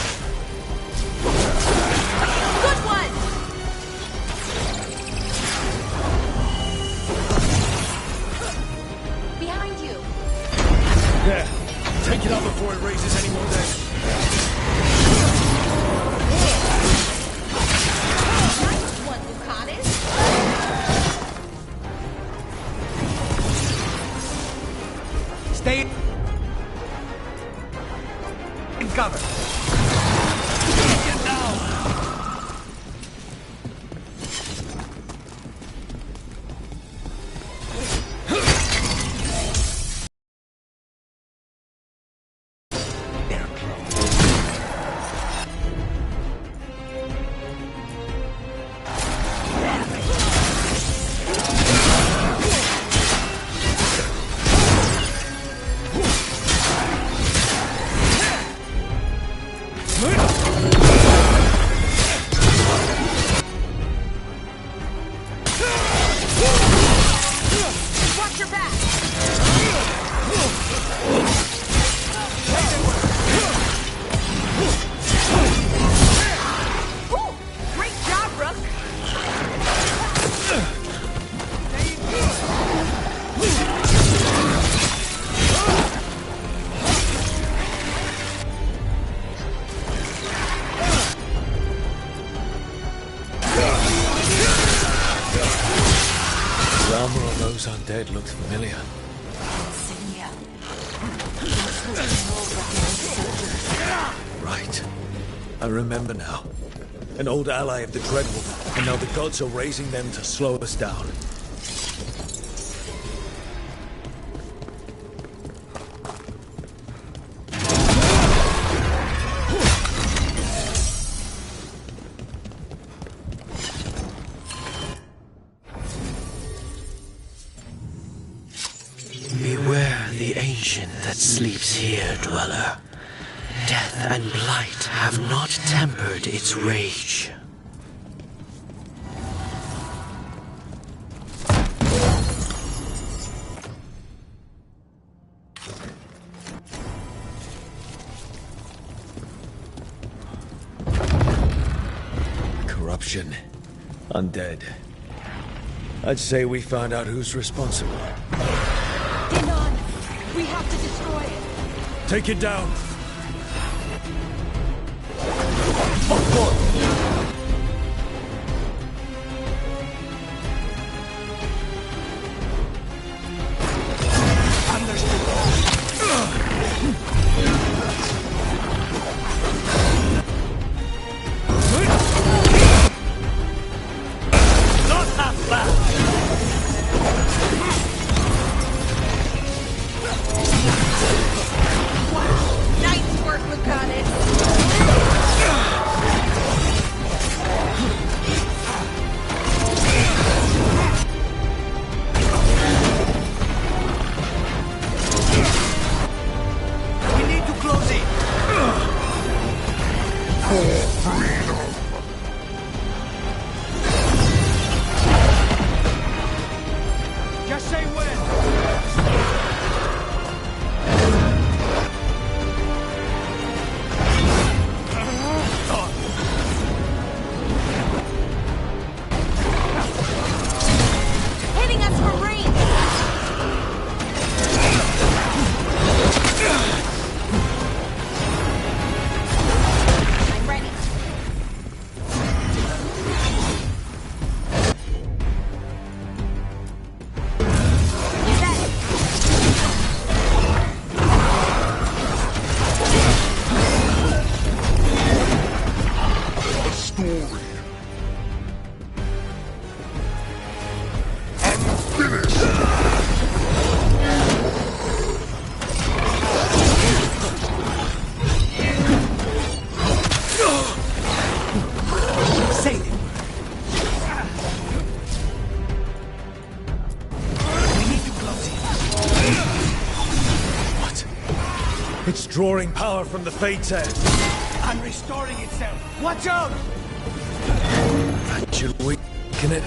Good one! Behind you. There. Take it out before it raises any more damage. Nice one, Lucanus. Stay in cover. Get down. Watch your back! Ooh, great job, Rook! The armor on those undead looks familiar. Right. I remember now. An old ally of the Dreadwolf, and now the gods are raising them to slow us down. ancient that sleeps here, dweller. Death and blight have not tempered its rage. Corruption. Undead. I'd say we found out who's responsible. Dinan! We have to destroy it! Take it down! Nice work, Lucanus! We need to close it. For freedom. Just say when. Hitting us from range! I'm ready. You bet. A story. Unfinished. Say it. We need to close it. What? It's drawing power from the Fate's head. And restoring itself. Watch out! Should we weaken it?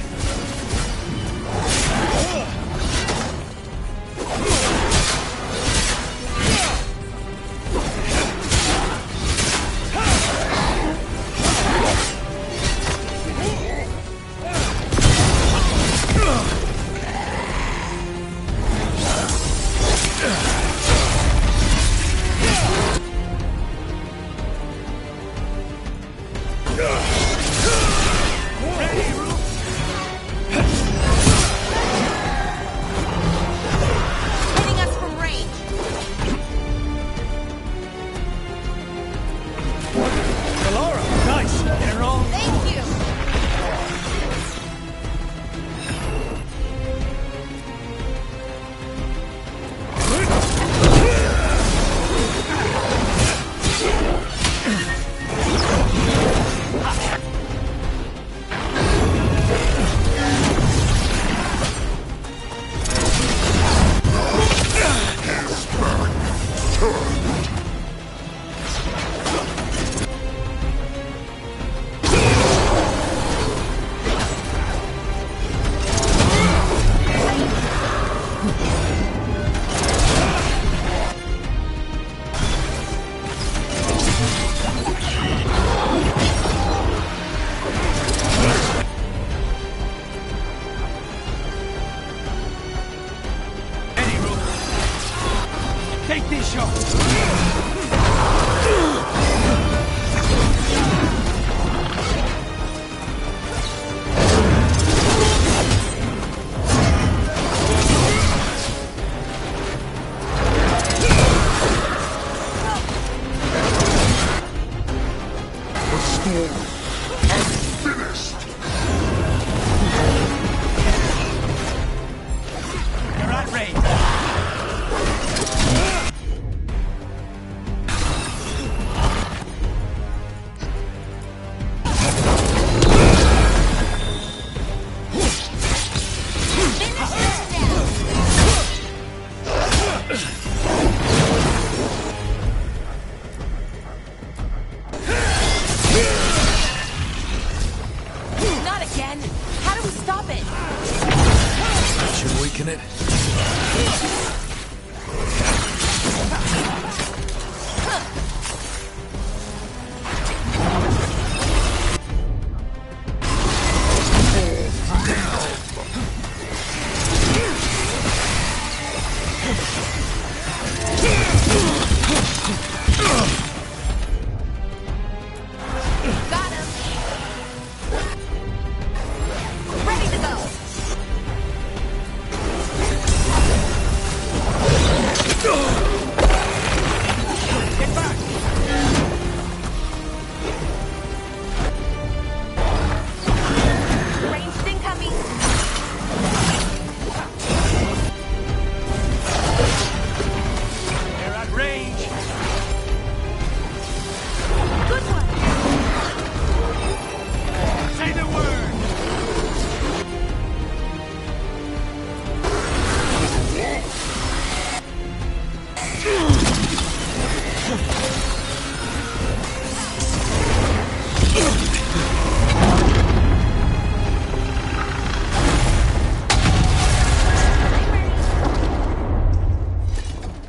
again. How do we stop it? Should weaken it. Got him. Ready to go. Get back! Ranged incoming. They're at range! Good one. Say the word!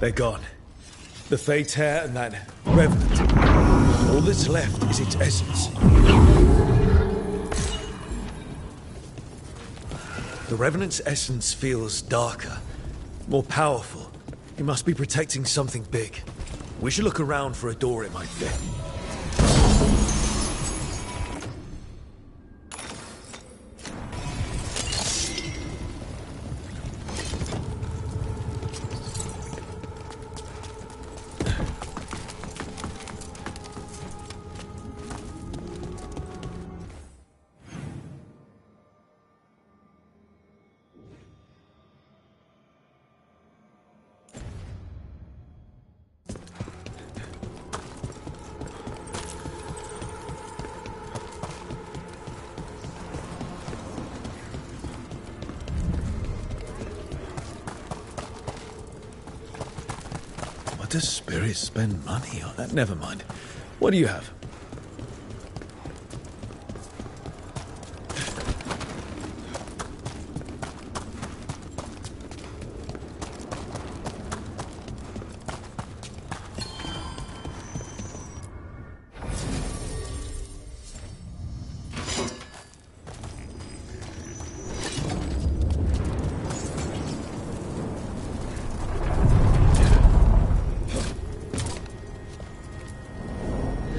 They're gone. The Fate's hair and that Revenant. All that's left is its essence. The Revenant's essence feels darker, more powerful. It must be protecting something big. We should look around for a door it might fit. What does Spirit spend money on? Never mind. What do you have?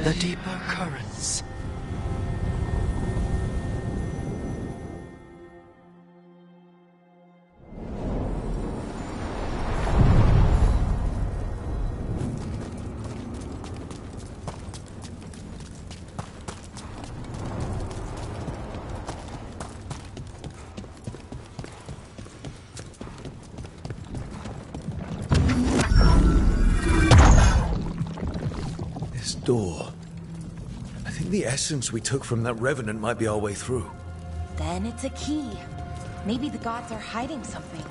The deeper currents. This door. I think the essence we took from that Revenant might be our way through. Then it's a key. Maybe the gods are hiding something.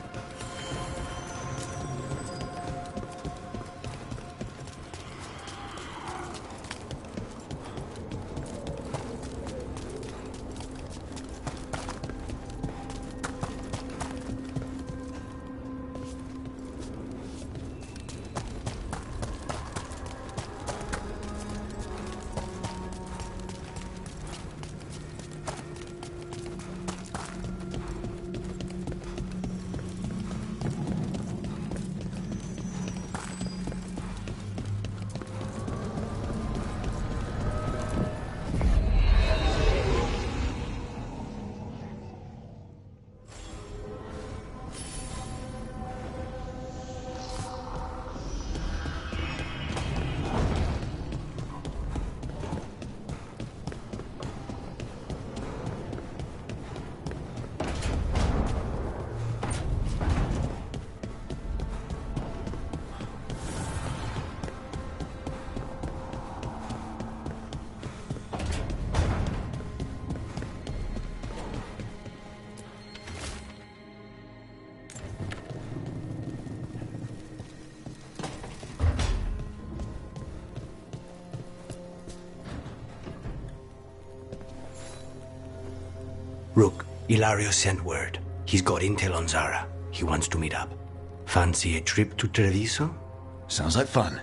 Rook, Ilario sent word. He's got intel on Zara. He wants to meet up. Fancy a trip to Treviso? Sounds like fun.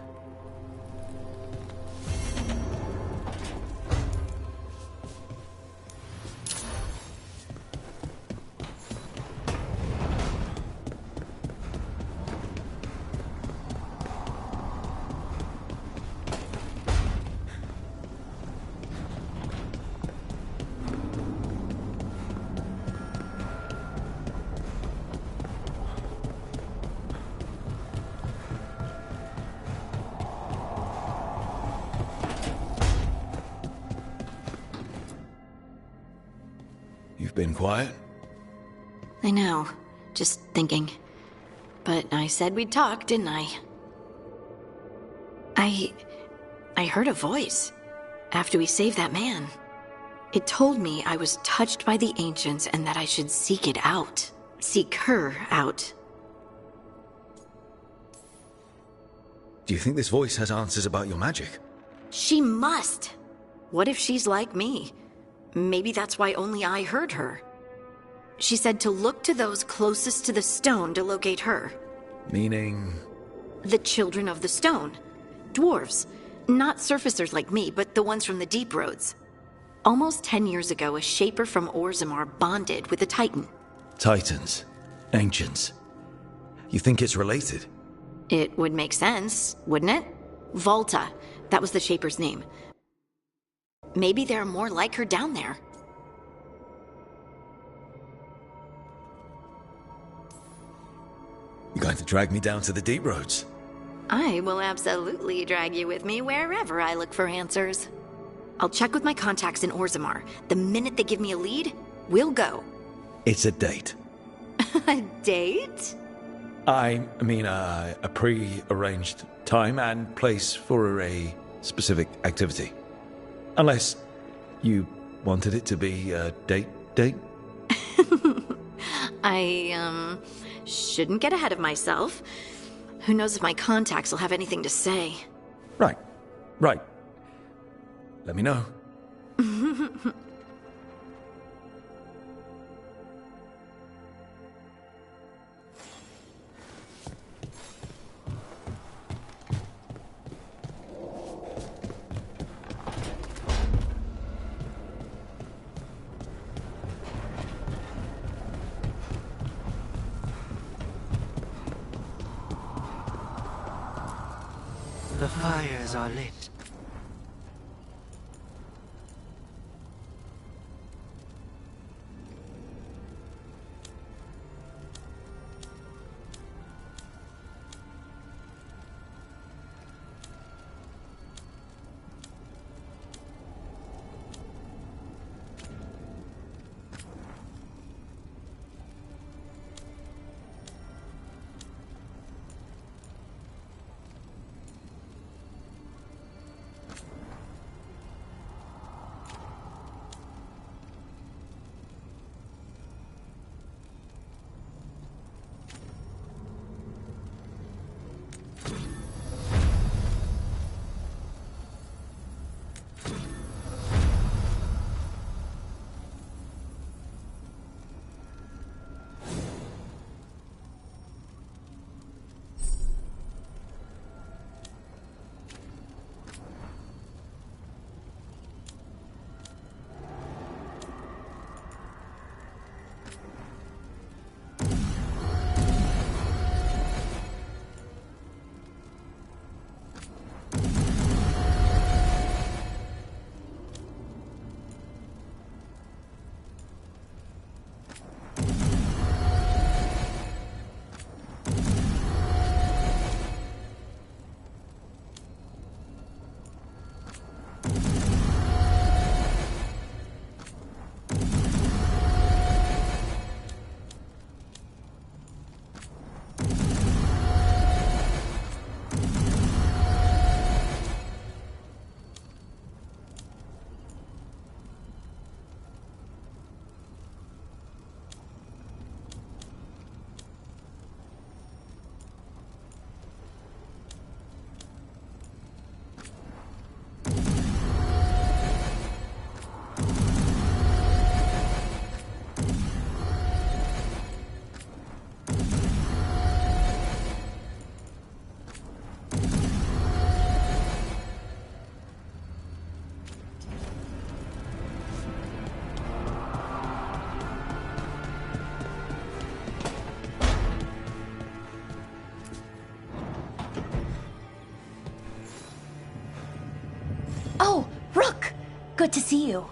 You've been quiet? I know. Just thinking. But I said we'd talk, didn't I? I heard a voice after we saved that man. It told me I was touched by the Ancients and that I should seek it out. Seek her out. Do you think this voice has answers about your magic? She must! What if she's like me? Maybe that's why only I heard her. She said to look to those closest to the stone to locate her. Meaning? The children of the stone. Dwarves. Not surfacers like me, but the ones from the deep roads. Almost 10 years ago, a shaper from Orzammar bonded with a titan. Titans. Ancients. You think it's related? It would make sense, wouldn't it? Volta. That was the shaper's name. Maybe there are more like her down there. You're going to drag me down to the deep roads? I will absolutely drag you with me wherever I look for answers. I'll check with my contacts in Orzammar. The minute they give me a lead, we'll go. It's a date. A date? I mean, a pre-arranged time and place for a specific activity. Unless you wanted it to be a date? I, shouldn't get ahead of myself. Who knows if my contacts will have anything to say. Right. Let me know. The fires are lit. to see you.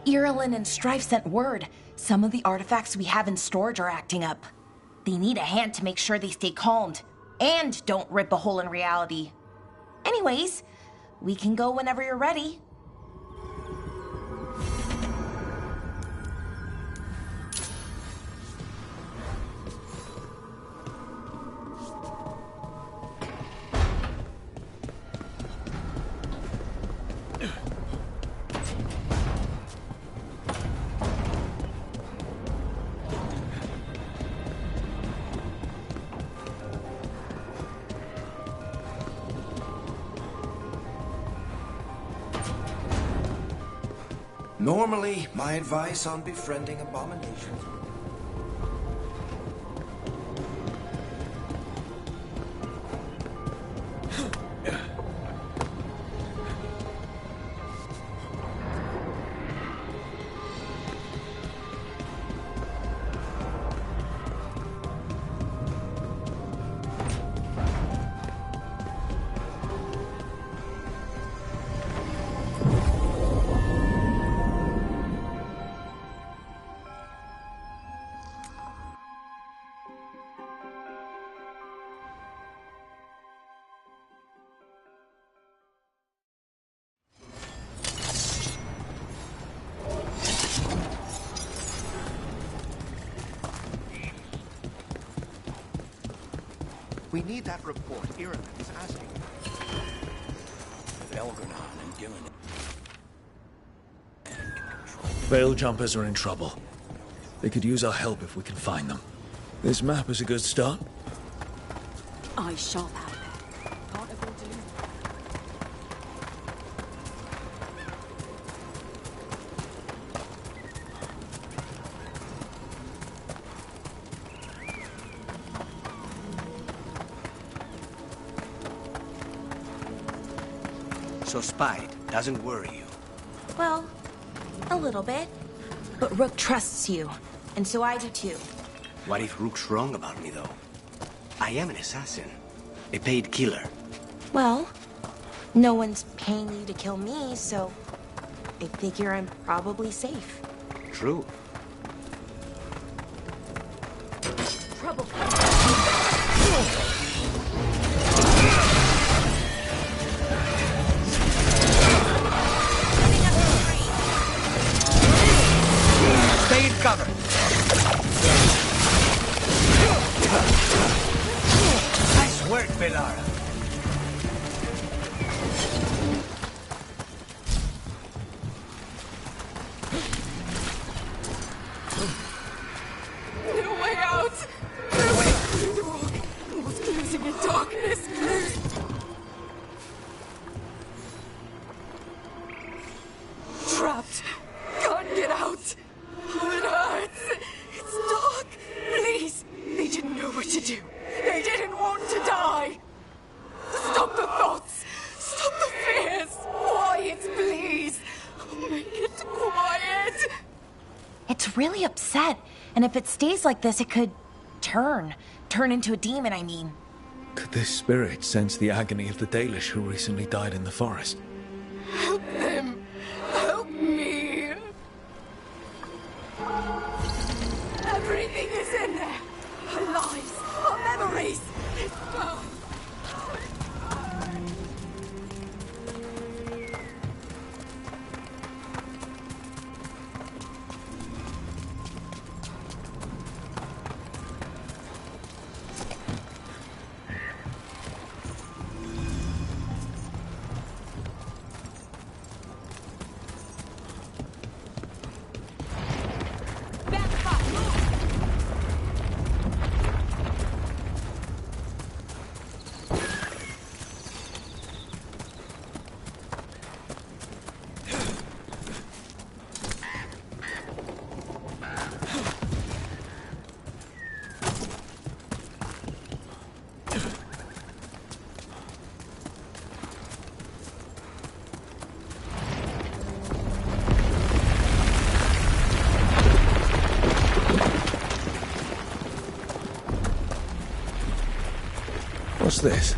Irulan and Strife sent word. Some of the artifacts we have in storage are acting up. They need a hand to make sure they stay calmed, and don't rip a hole in reality. Anyways, we can go whenever you're ready. Normally, my advice on befriending abominations. We need that report Irulan is asking. With Elgar'nan and Gillen. Veil Jumpers are in trouble. They could use our help if we can find them. This map is a good start. I shall out there. Can't afford to lose. So Spite doesn't worry you? Well, a little bit. But Rook trusts you, and so I do too. What if Rook's wrong about me, though? I am an assassin. A paid killer. Well, no one's paying you to kill me, so I figure I'm probably safe. True. Trouble. Stay in cover. Nice work, Belara. No way out! No way through the rock! Almost losing in darkness! Trapped! Can't get out! Oh, it hurts! It's dark! Please! They didn't know what to do! They didn't want to die! Stop the thoughts! Stop the fears! Quiet, please! Make it quiet! It's really upset, and if it stays like this, it could turn into a demon, I mean. Could this spirit sense the agony of the Dalish who recently died in the forest? Help them! Help me! Everything is in there! Our lives, our memories! It's gone! What's this?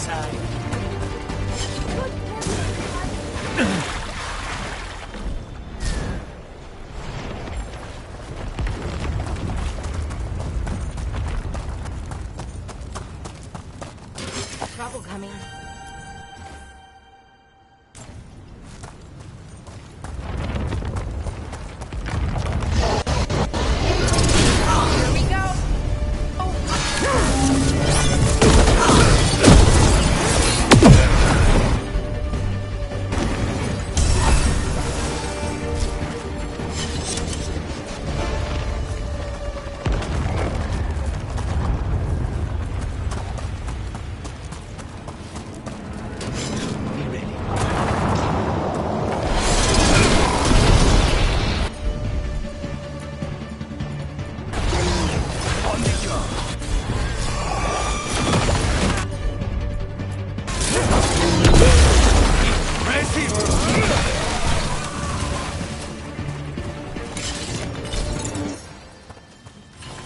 side. Trouble coming. Here we go.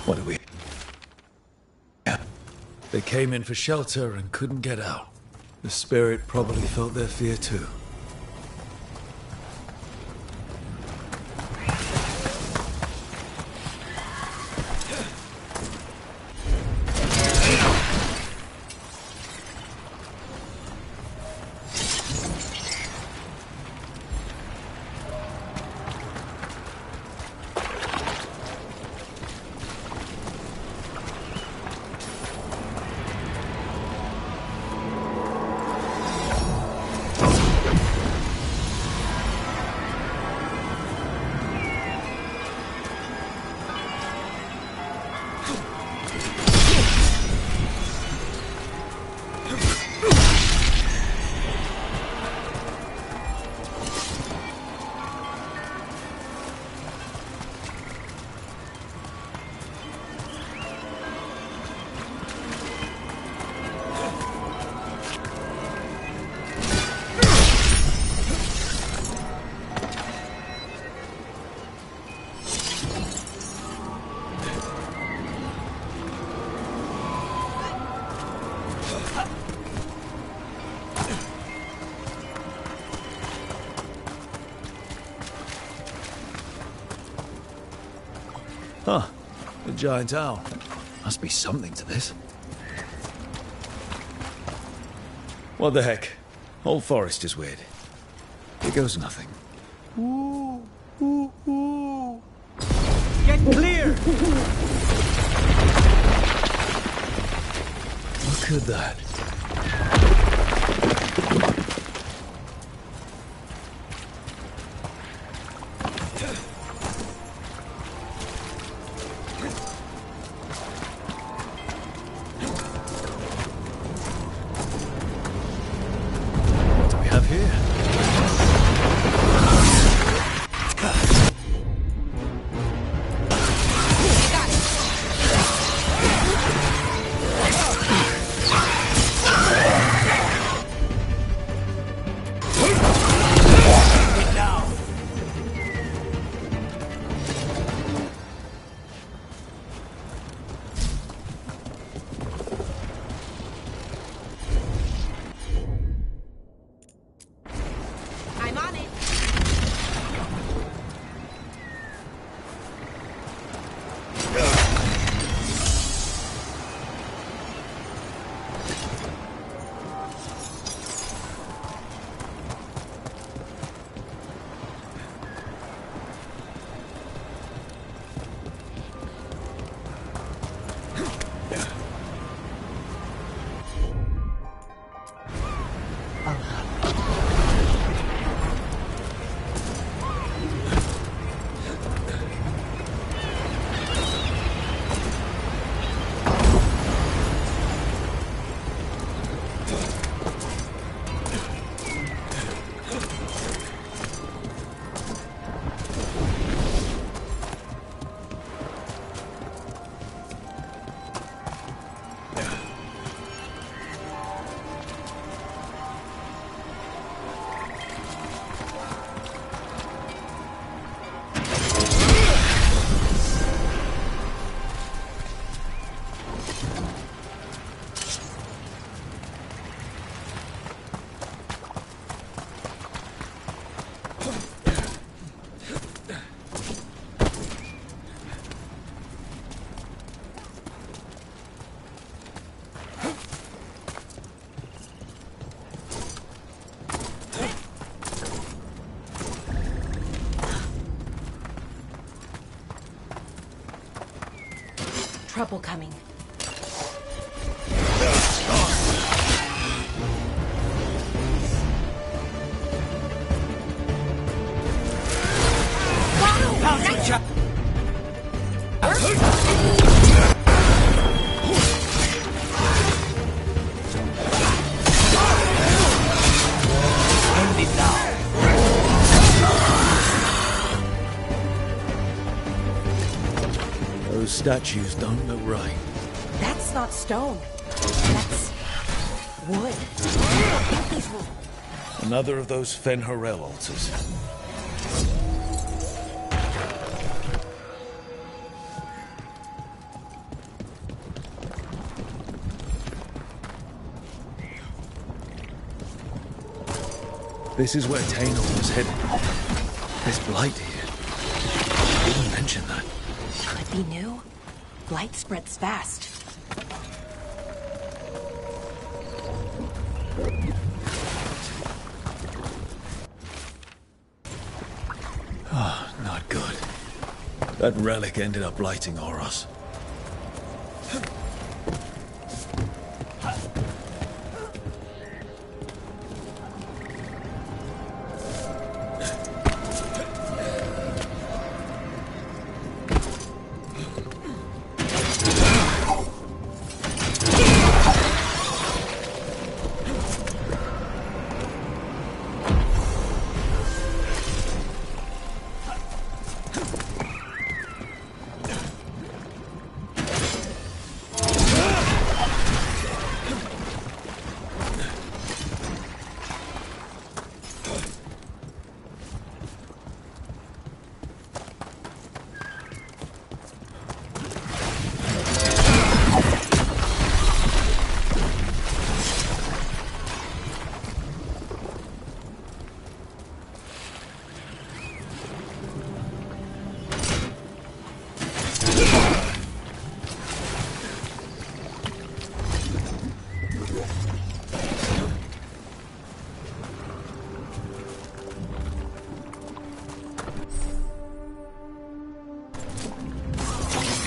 What do we... They came in for shelter and couldn't get out. The spirit probably felt their fear too. Huh. A giant owl. Must be something to this. What the heck? Whole forest is weird. Here goes nothing. Ooh, ooh, ooh. Get clear! Look at that. trouble coming. Those statues don't look right. That's not stone. That's wood. I think these were... Another of those Fen'Harel altars. This is where Tainor was headed. There's blight here. You didn't mention that. Could be new. Blight spreads fast. Ah, not good. That relic ended up blighting Oros.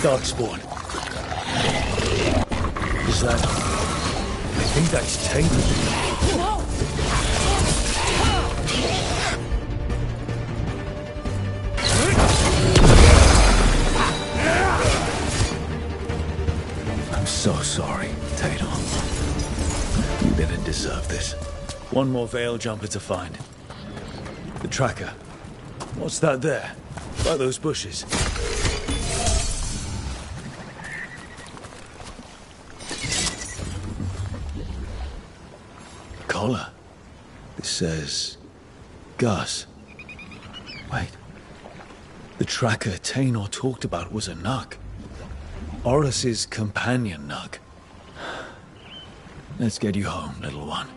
Darkspawn. Is that... I think that's Tainor. No! I'm so sorry, Tainor. You didn't deserve this. One more Veil Jumper to find. The tracker. What's that there? By those bushes. Collar. This says... Gus. Wait. The tracker Tainor talked about was a Nug. Oros's companion Nug. Let's get you home, little one.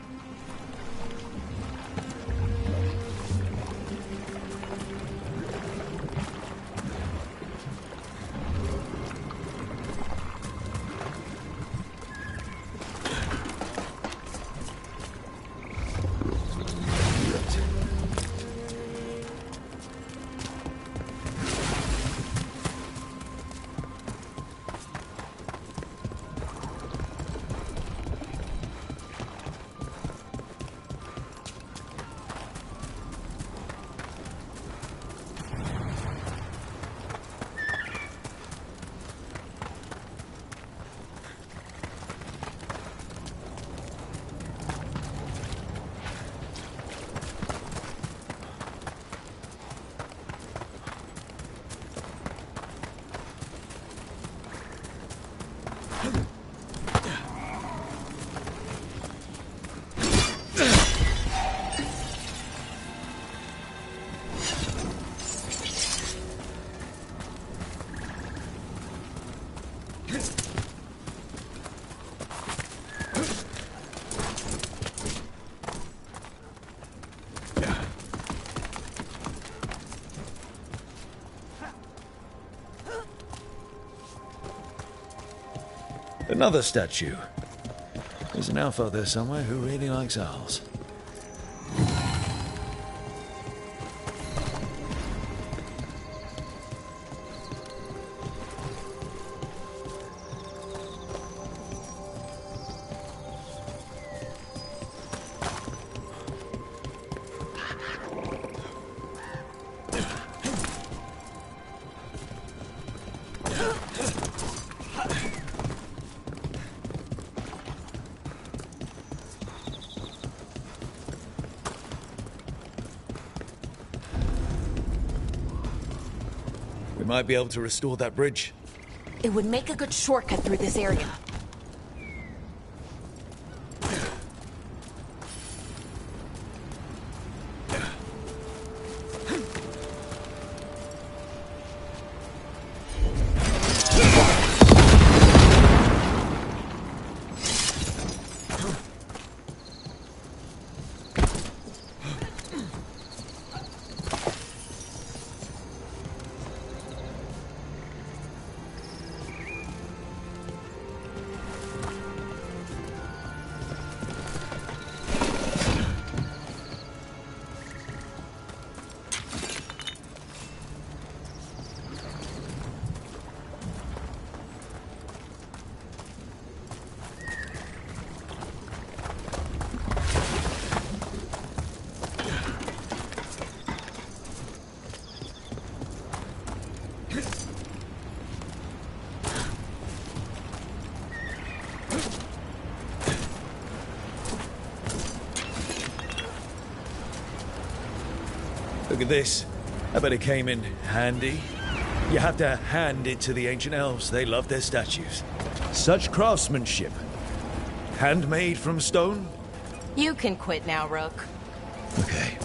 Another statue. There's an elf out there somewhere who really likes owls. We might be able to restore that bridge. It would make a good shortcut through this area. Look at this. I bet it came in handy. You have to hand it to the ancient elves. They love their statues. Such craftsmanship. Handmade from stone? You can quit now, Rook. Okay.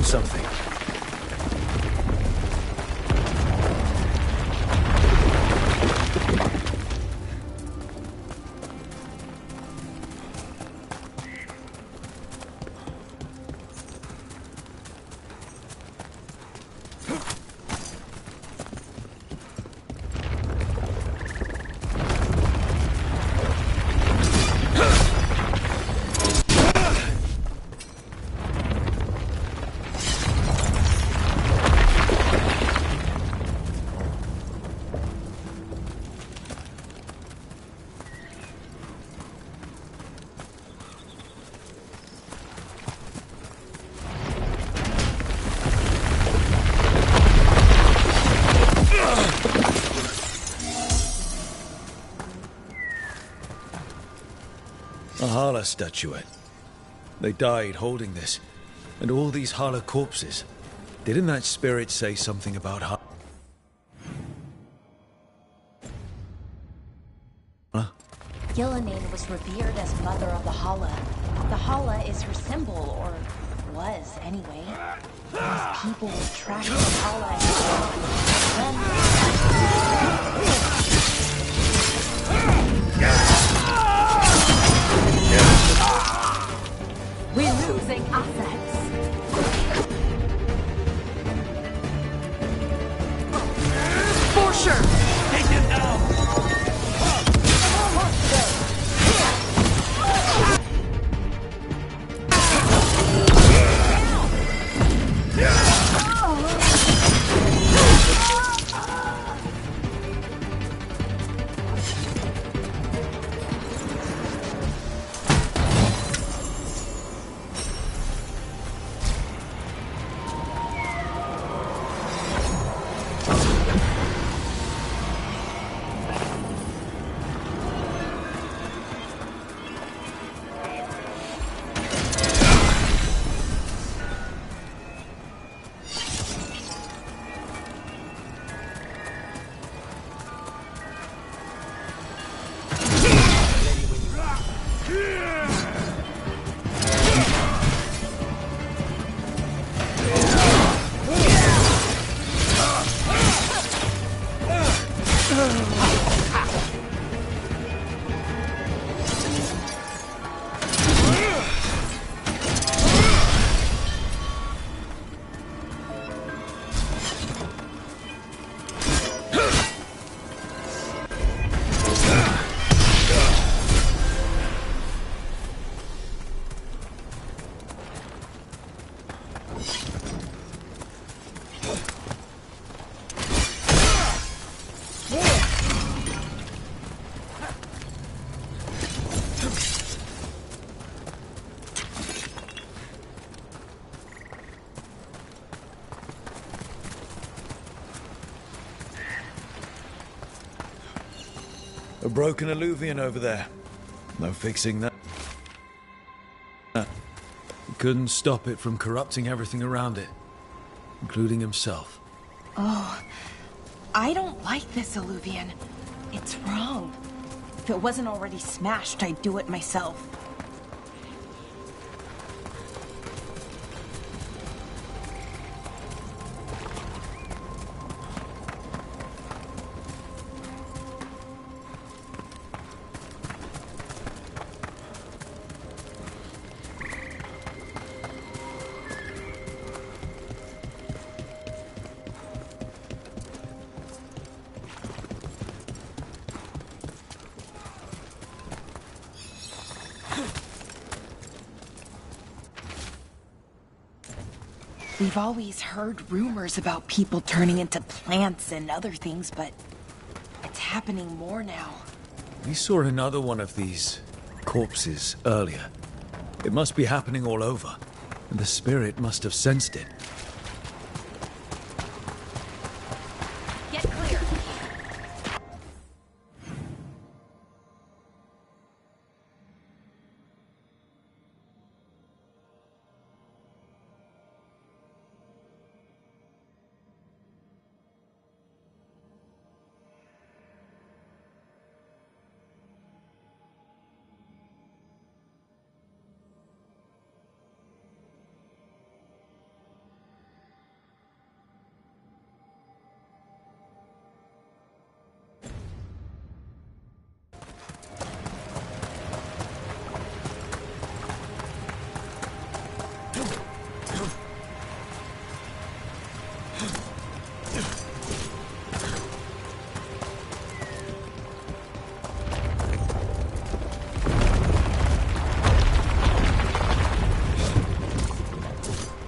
Something. A Hala statuette. They died holding this. And all these Hala corpses. Didn't that spirit say something about Hala? Yelena was revered as mother of the Hala. The Hala is her symbol, or was anyway. As people would track the Hala and we're losing assets. For sure. Take him down. A broken Illuvian over there. No fixing that. He couldn't stop it from corrupting everything around it, including himself. Oh, I don't like this Illuvian. It's wrong. If it wasn't already smashed, I'd do it myself. We've always heard rumors about people turning into plants and other things, but it's happening more now. We saw another one of these corpses earlier. It must be happening all over, and the spirit must have sensed it. Get clear.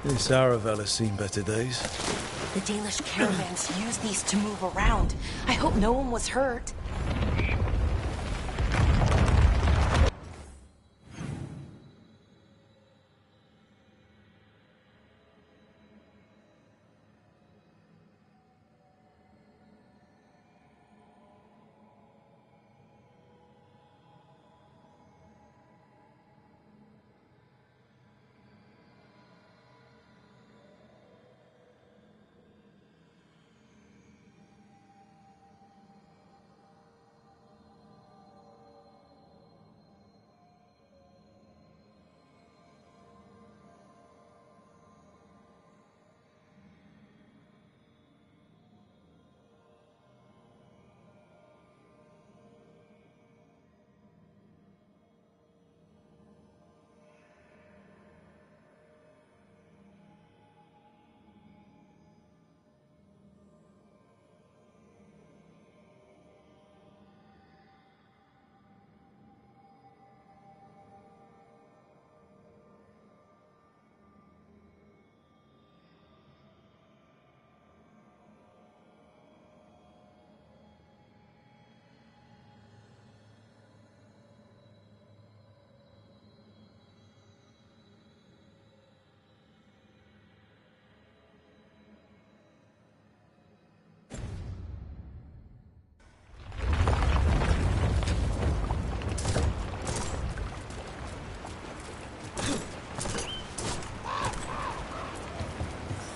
This Aravel has seen better days. The Dalish caravans use these to move around. I hope no one was hurt.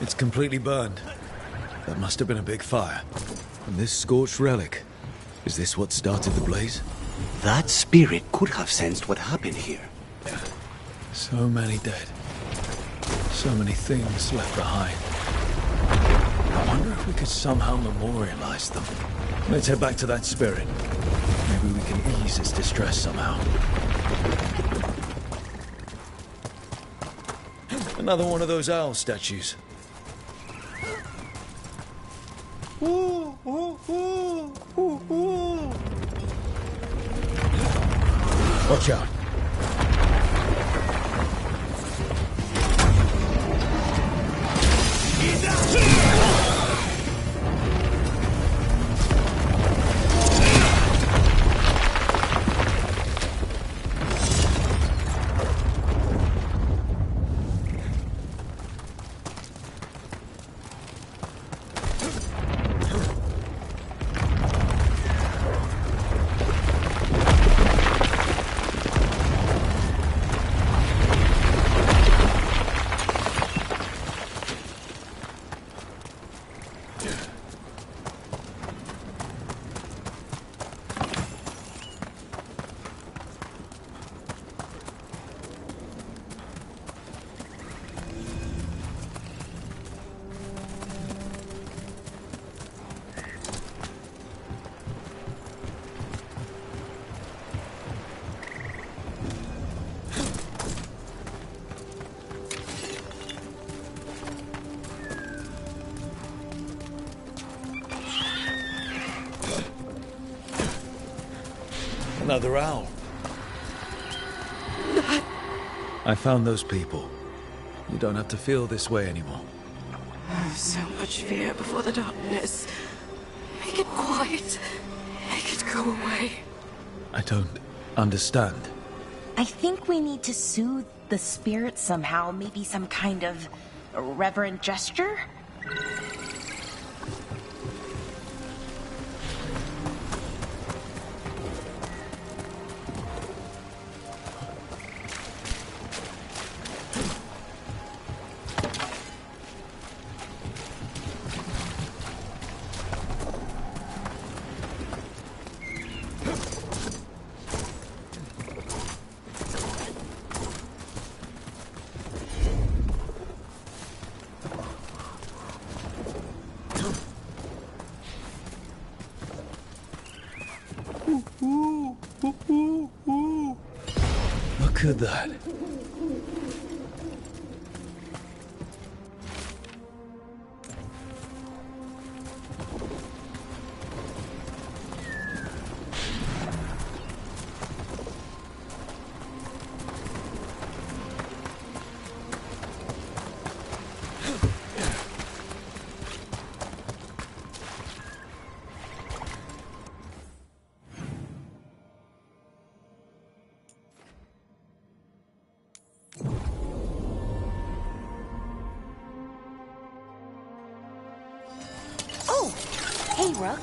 It's completely burned. That must have been a big fire. And this scorched relic, is this what started the blaze? That spirit could have sensed what happened here. So many dead. So many things left behind. I wonder if we could somehow memorialize them. Let's head back to that spirit. Maybe we can ease its distress somehow. Another one of those owl statues. Watch out. Another owl. I found those people. You don't have to feel this way anymore. So much fear before the darkness. Make it quiet. Make it go away. I don't understand. I think we need to soothe the spirit somehow. Maybe some kind of reverent gesture? Look at that. Oh! Hey, Rook.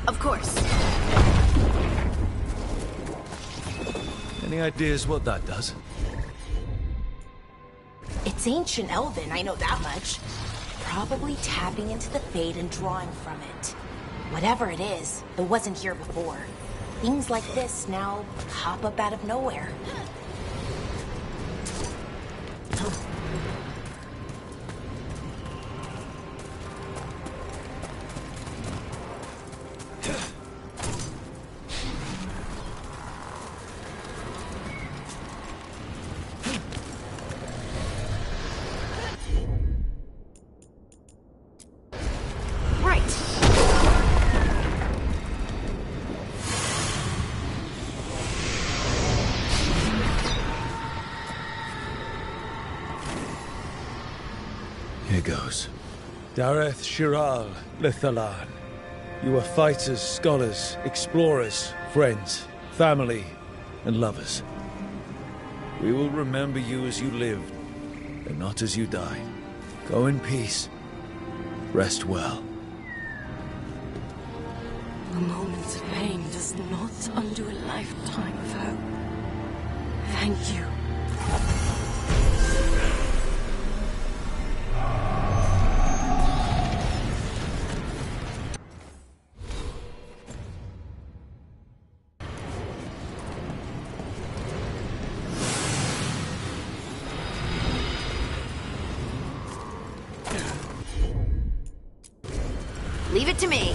Of course. Any ideas what that does? It's ancient Elven, I know that much. Probably tapping into the Fade and drawing from it. Whatever it is, it wasn't here before. Things like this now pop up out of nowhere. Here goes. Dareth Shiral Lithalan. You are fighters, scholars, explorers, friends, family, and lovers. We will remember you as you lived, and not as you died. Go in peace. Rest well. A moment's pain does not undo a lifetime of hope. Thank you. Leave it to me.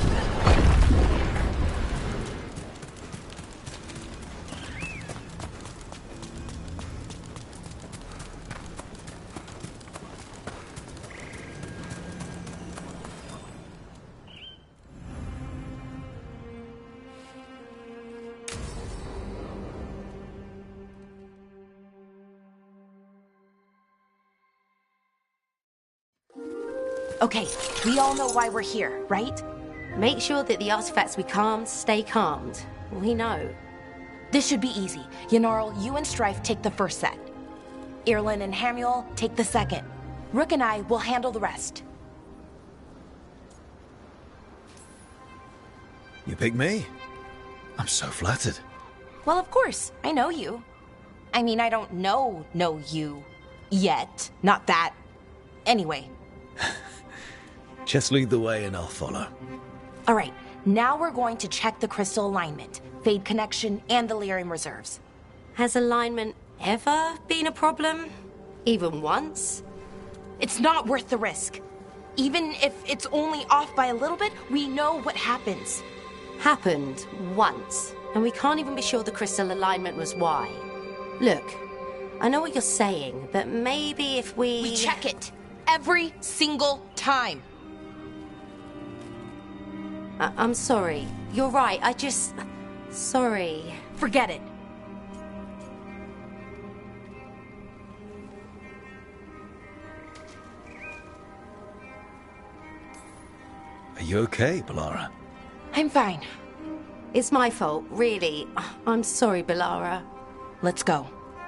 Okay, we all know why we're here, right? Make sure that the artifacts we calmed stay calmed. We know. This should be easy. Yanarl, you and Strife take the first set. Irlin and Hamuel take the second. Rook and I will handle the rest. You pick me? I'm so flattered. Well, of course. I know you. I mean, I don't know you. Yet. Not that. Anyway. Just lead the way and I'll follow. All right, now we're going to check the crystal alignment, Fade connection, and the lyrium reserves. Has alignment ever been a problem? Even once? It's not worth the risk. Even if it's only off by a little bit, we know what happens. Happened once, and we can't even be sure the crystal alignment was why. Look, I know what you're saying, but maybe if We check it every single time. I'm sorry. You're right. Sorry. Forget it. Are you okay, Balara? I'm fine. It's my fault, really. I'm sorry, Balara. Let's go.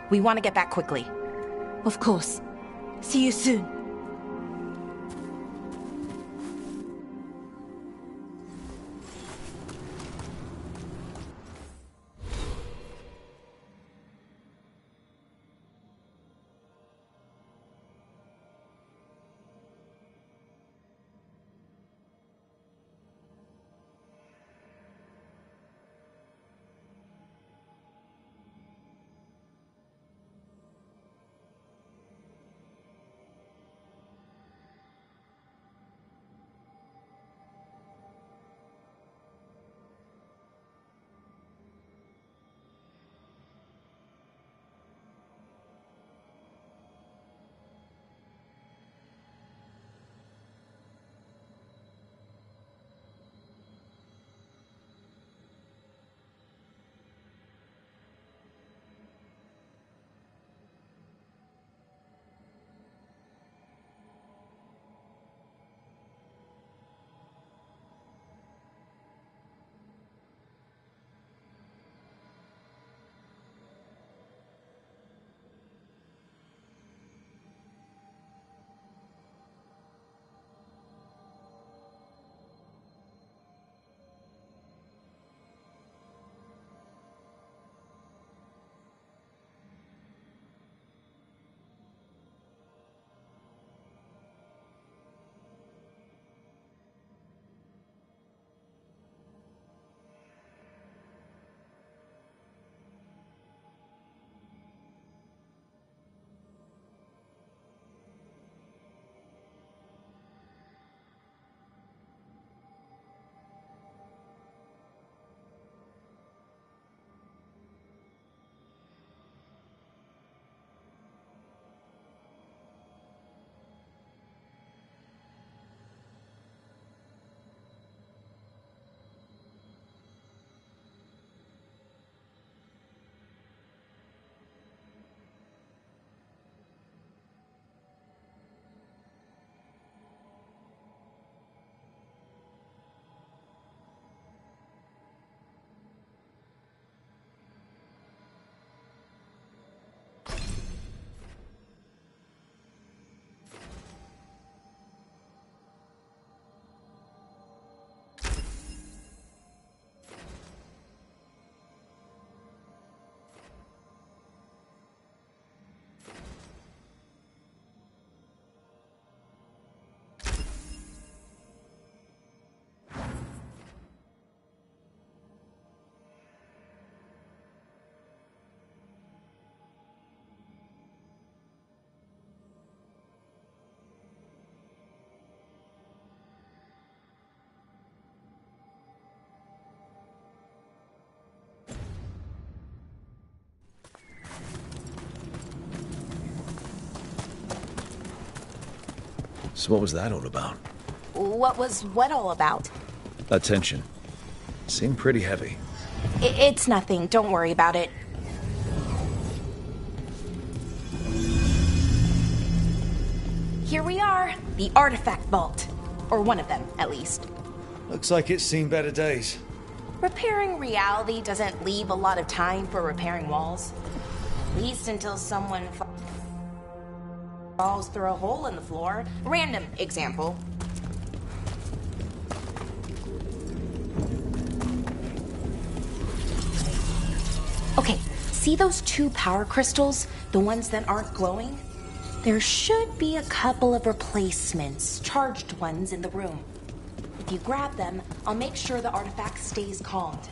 We want to get back quickly. Of course. See you soon. So what was that all about? What was what all about? That tension. Seemed pretty heavy. It's nothing. Don't worry about it. Here we are. The artifact vault. Or one of them, at least. Looks like it's seen better days. Repairing reality doesn't leave a lot of time for repairing walls. At least until someone falls through a hole in the floor. Random example. Okay, see those 2 power crystals? The ones that aren't glowing? There should be a couple of replacements, charged ones, in the room. If you grab them, I'll make sure the artifact stays calmed.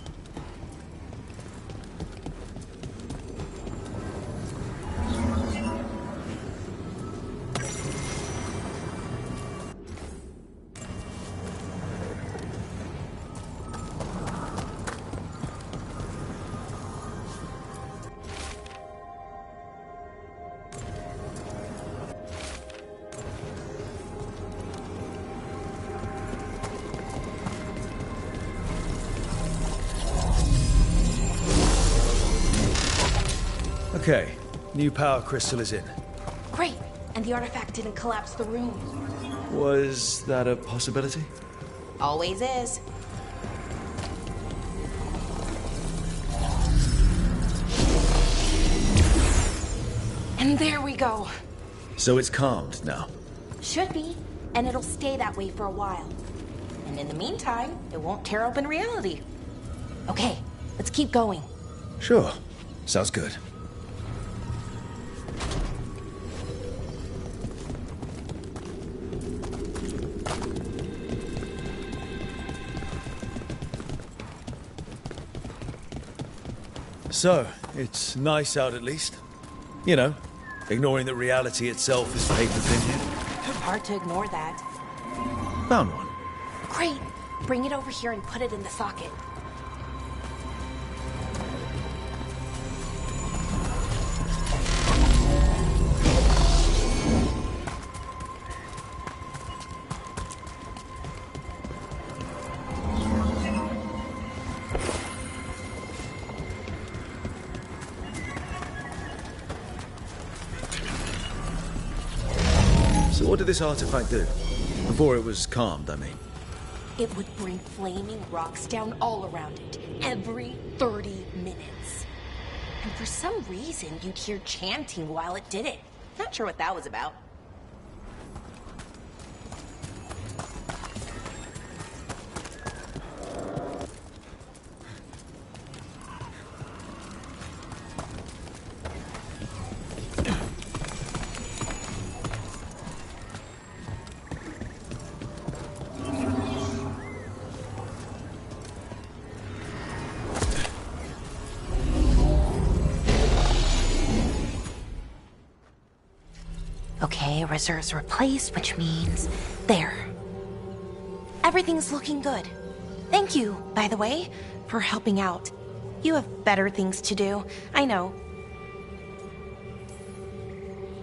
Okay, new power crystal is in. Great, and the artifact didn't collapse the room. Was that a possibility? Always is. And there we go. So it's calmed now. Should be, and it'll stay that way for a while. And in the meantime, it won't tear open reality. Okay, let's keep going. Sure, sounds good. So, it's nice out at least. You know, ignoring that reality itself is paper thin here. Hard to ignore that. Found one. Great. Bring it over here and put it in the socket. So what did this artifact do? Before it was calmed, I mean. It would bring flaming rocks down all around it, every 30 minutes. And for some reason, you'd hear chanting while it did it. Not sure what that was about. Okay, reserves replaced, which means there. Everything's looking good. Thank you, by the way, for helping out. You have better things to do, I know.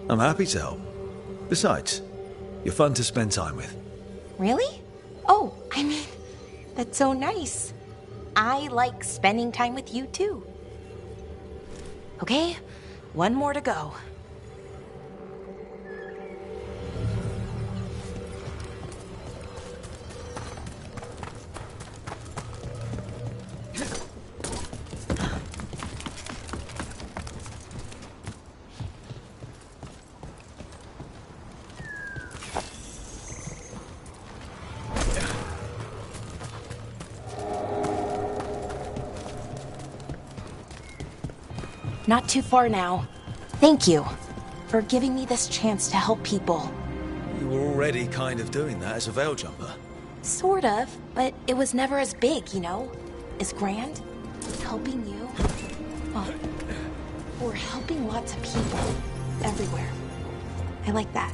I'm happy to help. Besides, you're fun to spend time with. Really? Oh, I mean, that's so nice. I like spending time with you too. Okay, one more to go. Not too far now. Thank you for giving me this chance to help people. You were already kind of doing that as a veil jumper. Sort of, but it was never as big, you know? As grand. Helping you. Well, or helping lots of people. Everywhere. I like that.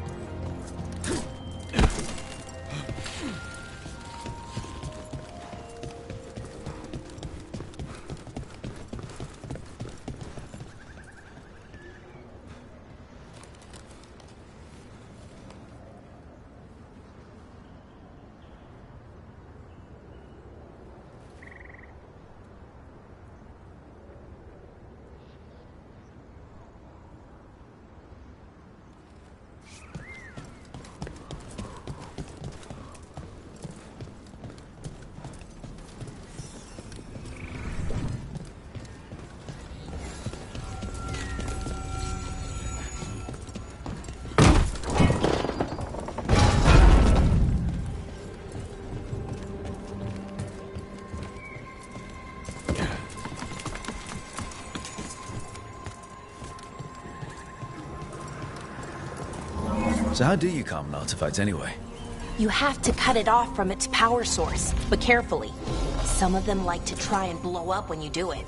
So how do you calm an artifact anyway? You have to cut it off from its power source, but carefully. Some of them like to try and blow up when you do it.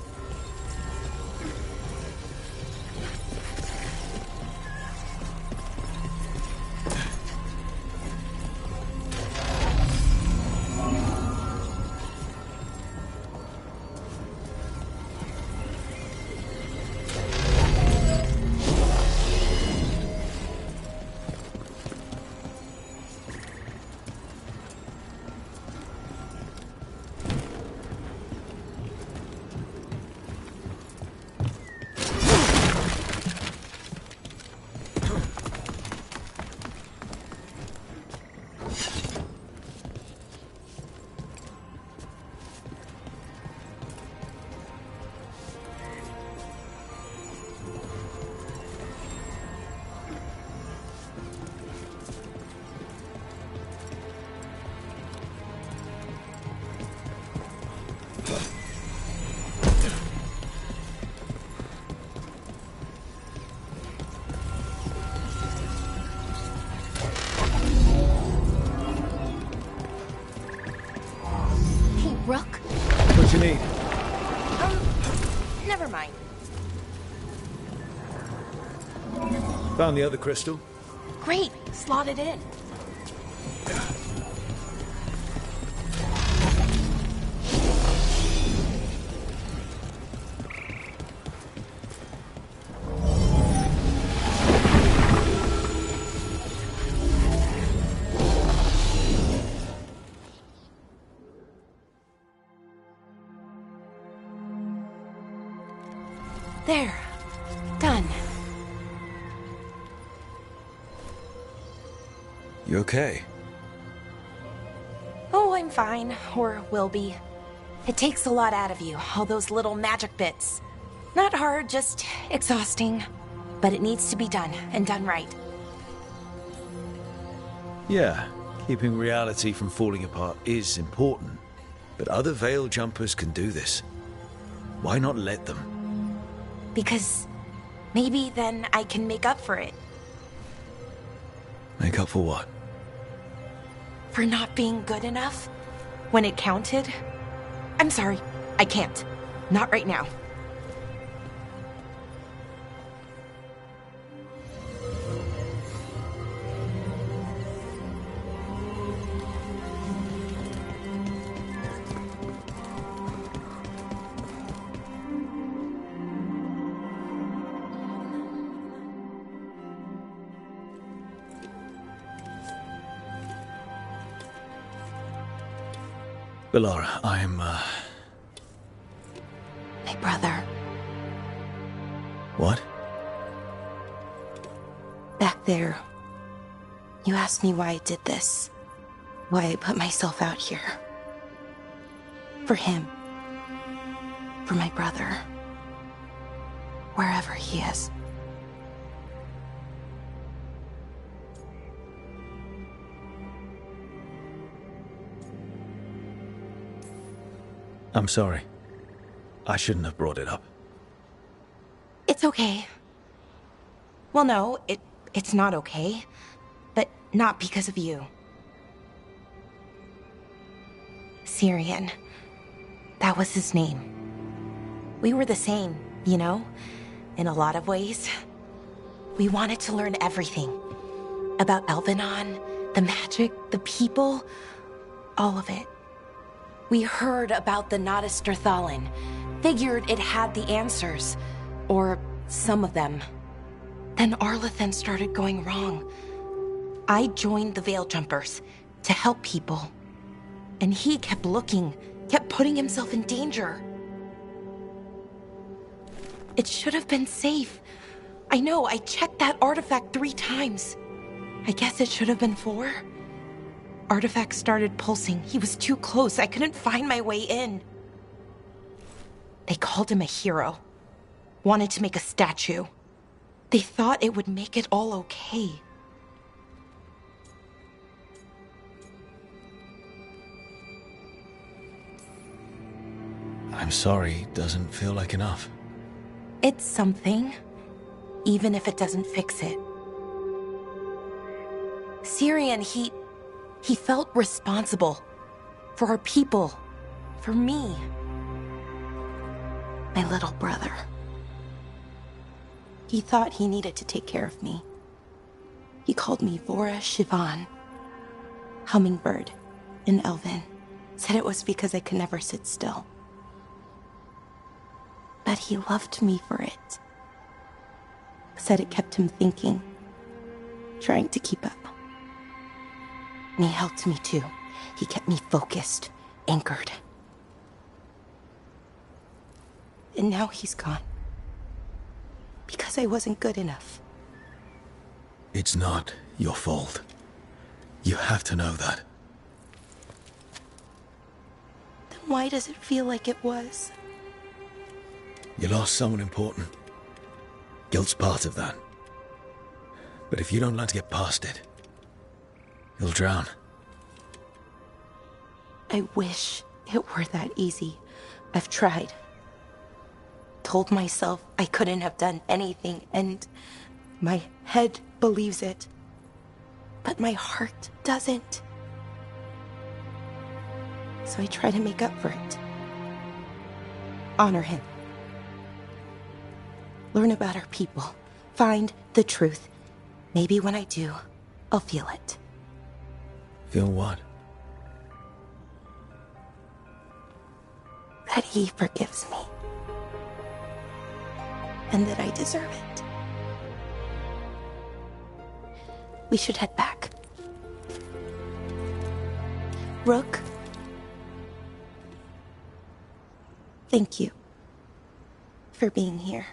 Rook? What you need? Never mind. Found the other crystal. Great, slot it in. There. Done. You okay? Oh, I'm fine. Or will be. It takes a lot out of you, all those little magic bits. Not hard, just exhausting. But it needs to be done, and done right. Yeah, keeping reality from falling apart is important. But other Veil Jumpers can do this. Why not let them? Because maybe then I can make up for it. Make up for what? For not being good enough when it counted. I'm sorry, I can't. Not right now. Bellara, I'm, My brother. What? Back there. You asked me why I did this. Why I put myself out here. For him. For my brother. Wherever he is. I'm sorry. I shouldn't have brought it up. It's okay. Well, no, it's not okay. But not because of you. Syrian. That was his name. We were the same, you know? In a lot of ways. We wanted to learn everything. About Elvenon, the magic, the people, all of it. We heard about the Notisterthalin, figured it had the answers, or some of them. Then Arlathan started going wrong. I joined the Veil Jumpers to help people. And he kept looking, kept putting himself in danger. It should have been safe. I know, I checked that artifact 3 times. I guess it should have been 4. Artifact started pulsing. He was too close. I couldn't find my way in. They called him a hero. Wanted to make a statue. They thought it would make it all okay. I'm sorry, doesn't feel like enough. It's something, even if it doesn't fix it. Syrian, he felt responsible. For our people. For me. My little brother. He thought he needed to take care of me. He called me Vora Shivan. Hummingbird in Elven. Said it was because I could never sit still. But he loved me for it. Said it kept him thinking. Trying to keep up. And he helped me too. He kept me focused, anchored. And now he's gone. Because I wasn't good enough. It's not your fault. You have to know that. Then why does it feel like it was? You lost someone important. Guilt's part of that. But if you don't learn to get past it, you'll drown. I wish it were that easy. I've tried. Told myself I couldn't have done anything, and my head believes it. But my heart doesn't. So I try to make up for it. Honor him. Learn about our people. Find the truth. Maybe when I do, I'll feel it. Feel what? That he forgives me. And that I deserve it. We should head back. Rook. Thank you for being here.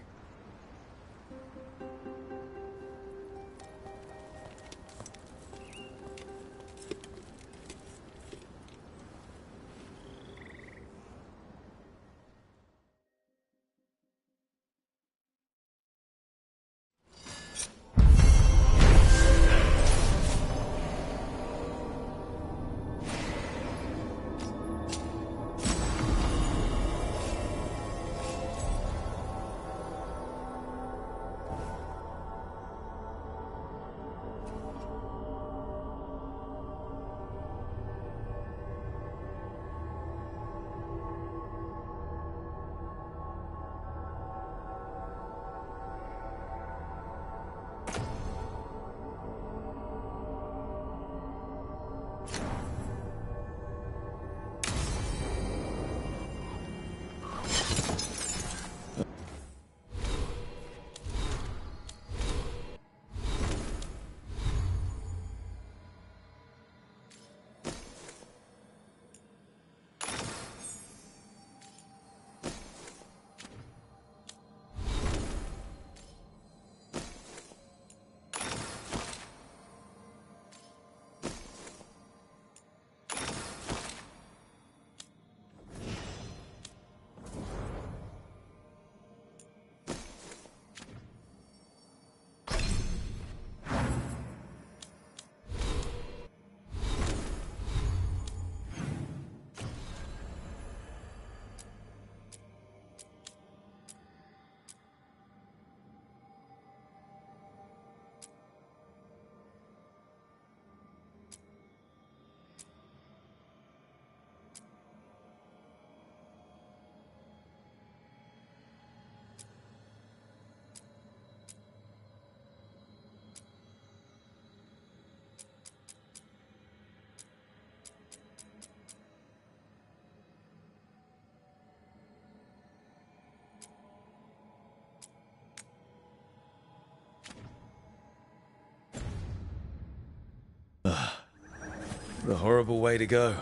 The horrible way to go.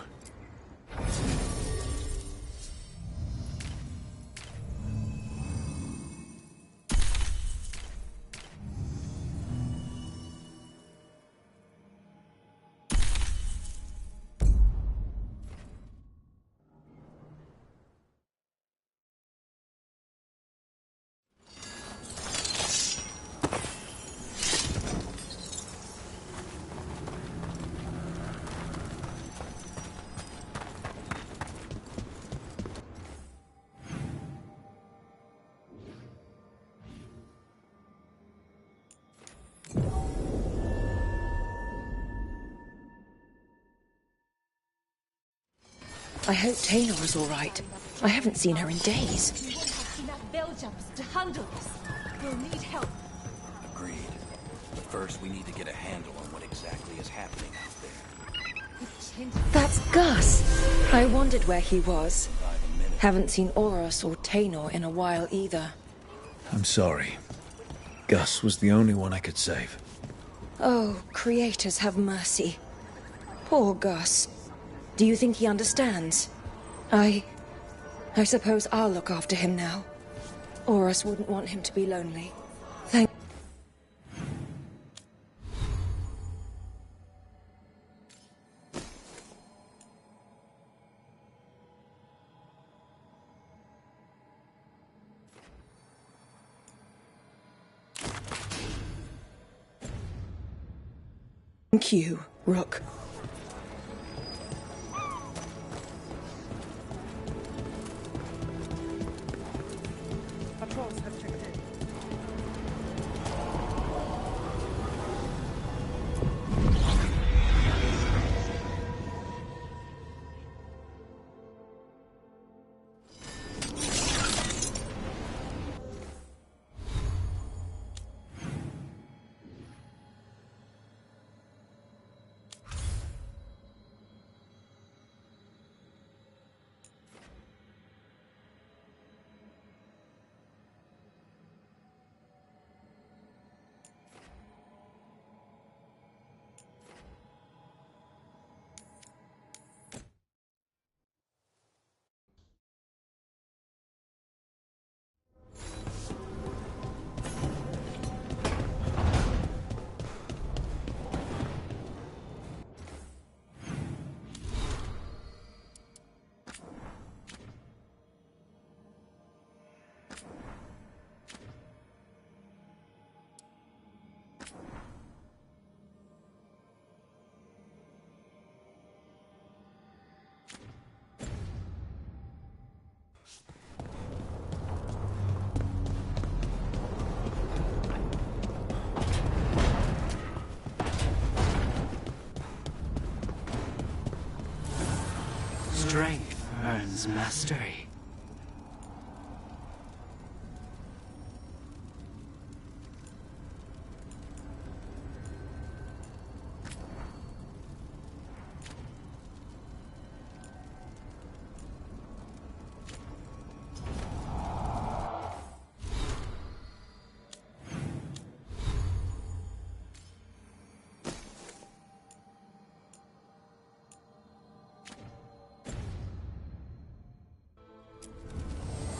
I hope Taylor is all right. I haven't seen her in days. We won't have enough bell jumpers to handle this. We'll need help. Agreed. But first, we need to get a handle on what exactly is happening out there. That's Gus. I wondered where he was. Haven't seen Oros or Taynor in a while either. I'm sorry. Gus was the only one I could save. Oh, creators have mercy. Poor Gus. Do you think he understands? I suppose I'll look after him now. Oros wouldn't want him to be lonely. Thank... Thank you, Rook. Patrols have checked in. Strength earns mastery.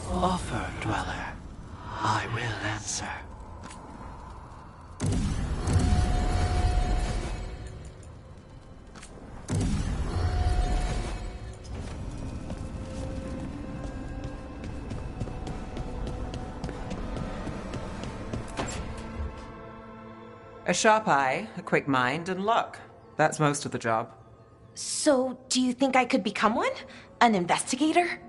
Offer, Dweller. I will answer. A sharp eye, a quick mind, and luck. That's most of the job. So, do you think I could become one? An investigator?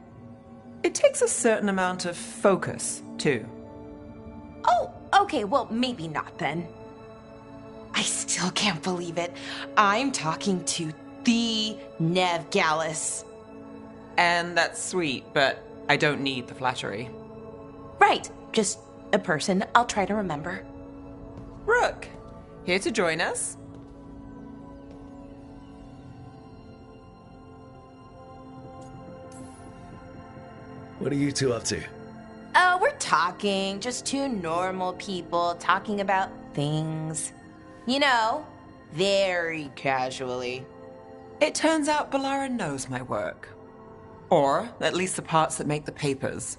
It takes a certain amount of focus, too. Oh, okay, well, maybe not then. I still can't believe it. I'm talking to the Nev Gallus. And that's sweet, but I don't need the flattery. Right, just a person I'll try to remember. Rook, here to join us? What are you two up to? We're talking. Just two normal people talking about things. You know, very casually. It turns out Balara knows my work. Or at least the parts that make the papers.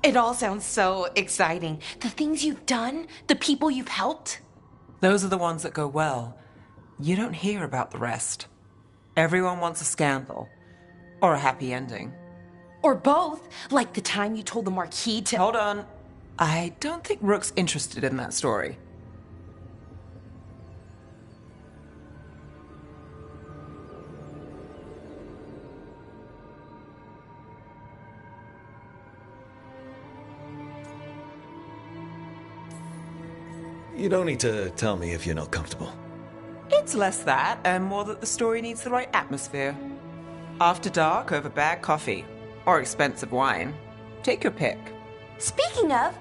It all sounds so exciting. The things you've done, the people you've helped. Those are the ones that go well. You don't hear about the rest. Everyone wants a scandal. Or a happy ending. Or both, like the time you told the Marquis to— Hold on. I don't think Rook's interested in that story. You don't need to tell me if you're not comfortable. It's less that, and more that the story needs the right atmosphere. After dark over bad coffee. Or expensive wine. Take your pick. Speaking of,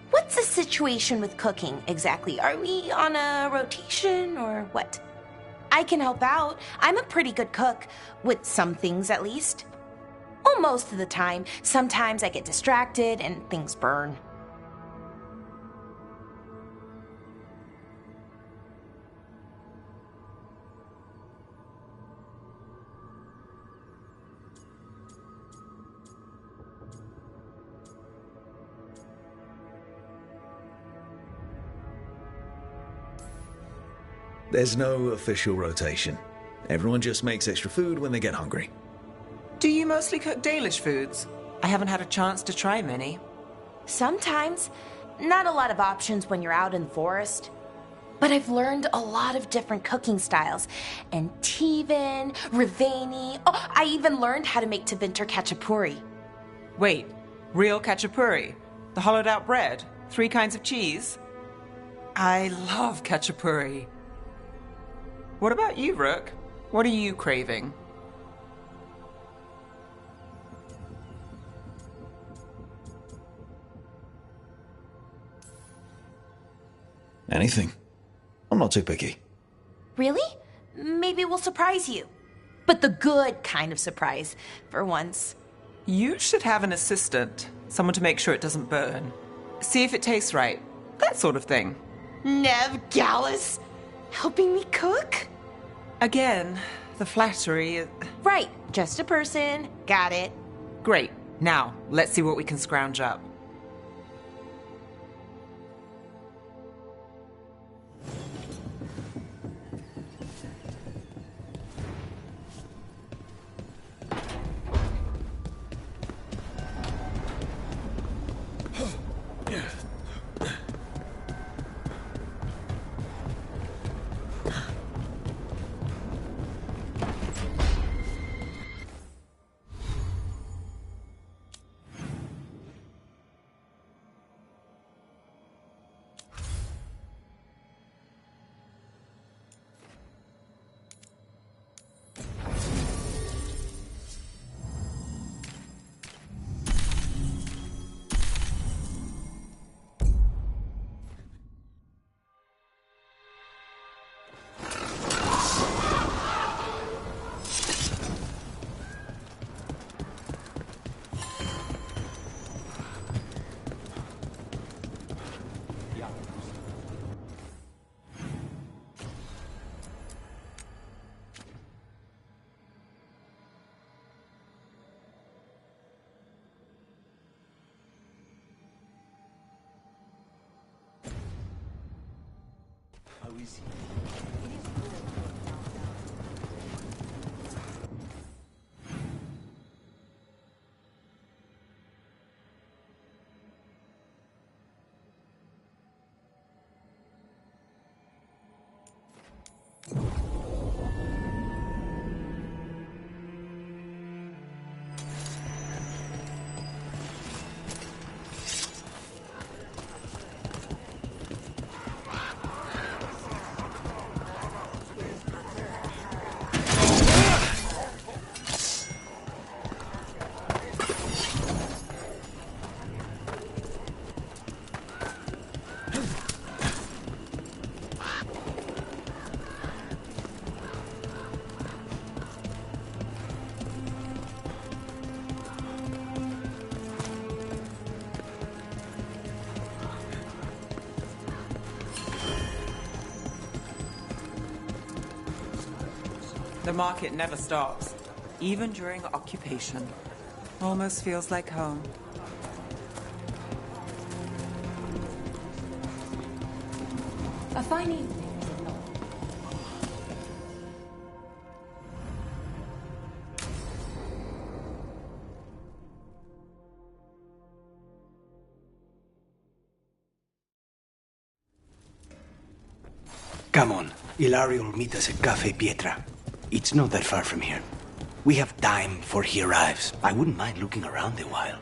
what's the situation with cooking exactly? Are we on a rotation or what? I can help out. I'm a pretty good cook, with some things at least. Well, most of the time. Sometimes I get distracted and things burn. There's no official rotation. Everyone just makes extra food when they get hungry. Do you mostly cook Dalish foods? I haven't had a chance to try many. Sometimes. Not a lot of options when you're out in the forest. But I've learned a lot of different cooking styles. And Tevan, Rivani. Oh, I even learned how to make Tevinter Khachapuri. Wait, real Khachapuri? The hollowed out bread? 3 kinds of cheese? I love Khachapuri. What about you, Rook? What are you craving? Anything. I'm not too picky. Really? Maybe we'll surprise you. But the good kind of surprise, for once. You should have an assistant. Someone to make sure it doesn't burn. See if it tastes right. That sort of thing. Nev Gallus? Helping me cook? Again, the flattery... Right, just a person. Got it. Great. Now, let's see what we can scrounge up. The market never stops, even during occupation. Almost feels like home. A fine evening. Come on. Ilario will meet us at Cafe Pietra. It's not that far from here. We have time before he arrives. I wouldn't mind looking around a while.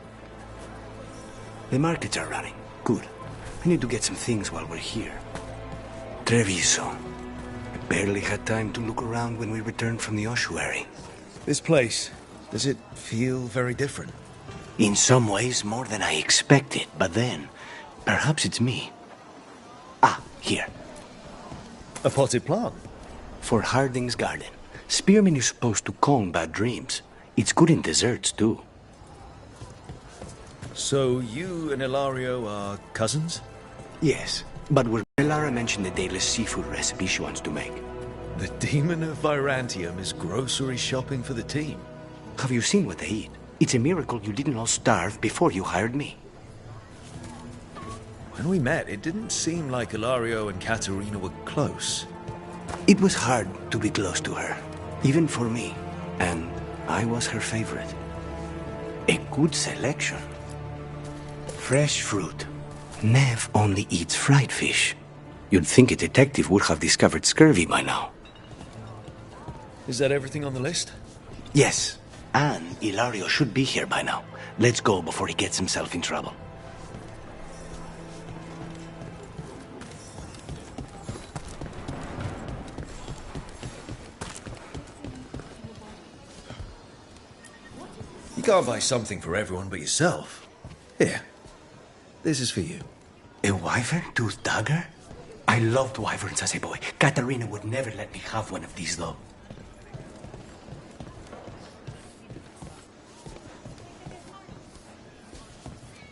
The markets are running. Good. I need to get some things while we're here. Treviso. I barely had time to look around when we returned from the ossuary. This place, Does it feel very different? In some ways, more than I expected, but then, perhaps it's me. Ah, here. A potted plant? For Harding's garden. Spearmint is supposed to calm bad dreams. It's good in desserts, too. So you and Ilario are cousins? Yes, but when Lara mentioned the daily seafood recipe she wants to make. The Demon of Virantium is grocery shopping for the team. Have you seen what they eat? It's a miracle you didn't all starve before you hired me. When we met, it didn't seem like Ilario and Katerina were close. It was hard to be close to her, even for me, and I was her favorite. A good selection. Fresh fruit. Nev only eats fried fish. You'd think a detective would have discovered scurvy by now. Is that everything on the list? Yes, and Ilario should be here by now. Let's go before he gets himself in trouble. You can't buy something for everyone but yourself. Here, this is for you. A wyvern-toothed dagger? I loved wyverns as a boy. Katerina would never let me have one of these, though.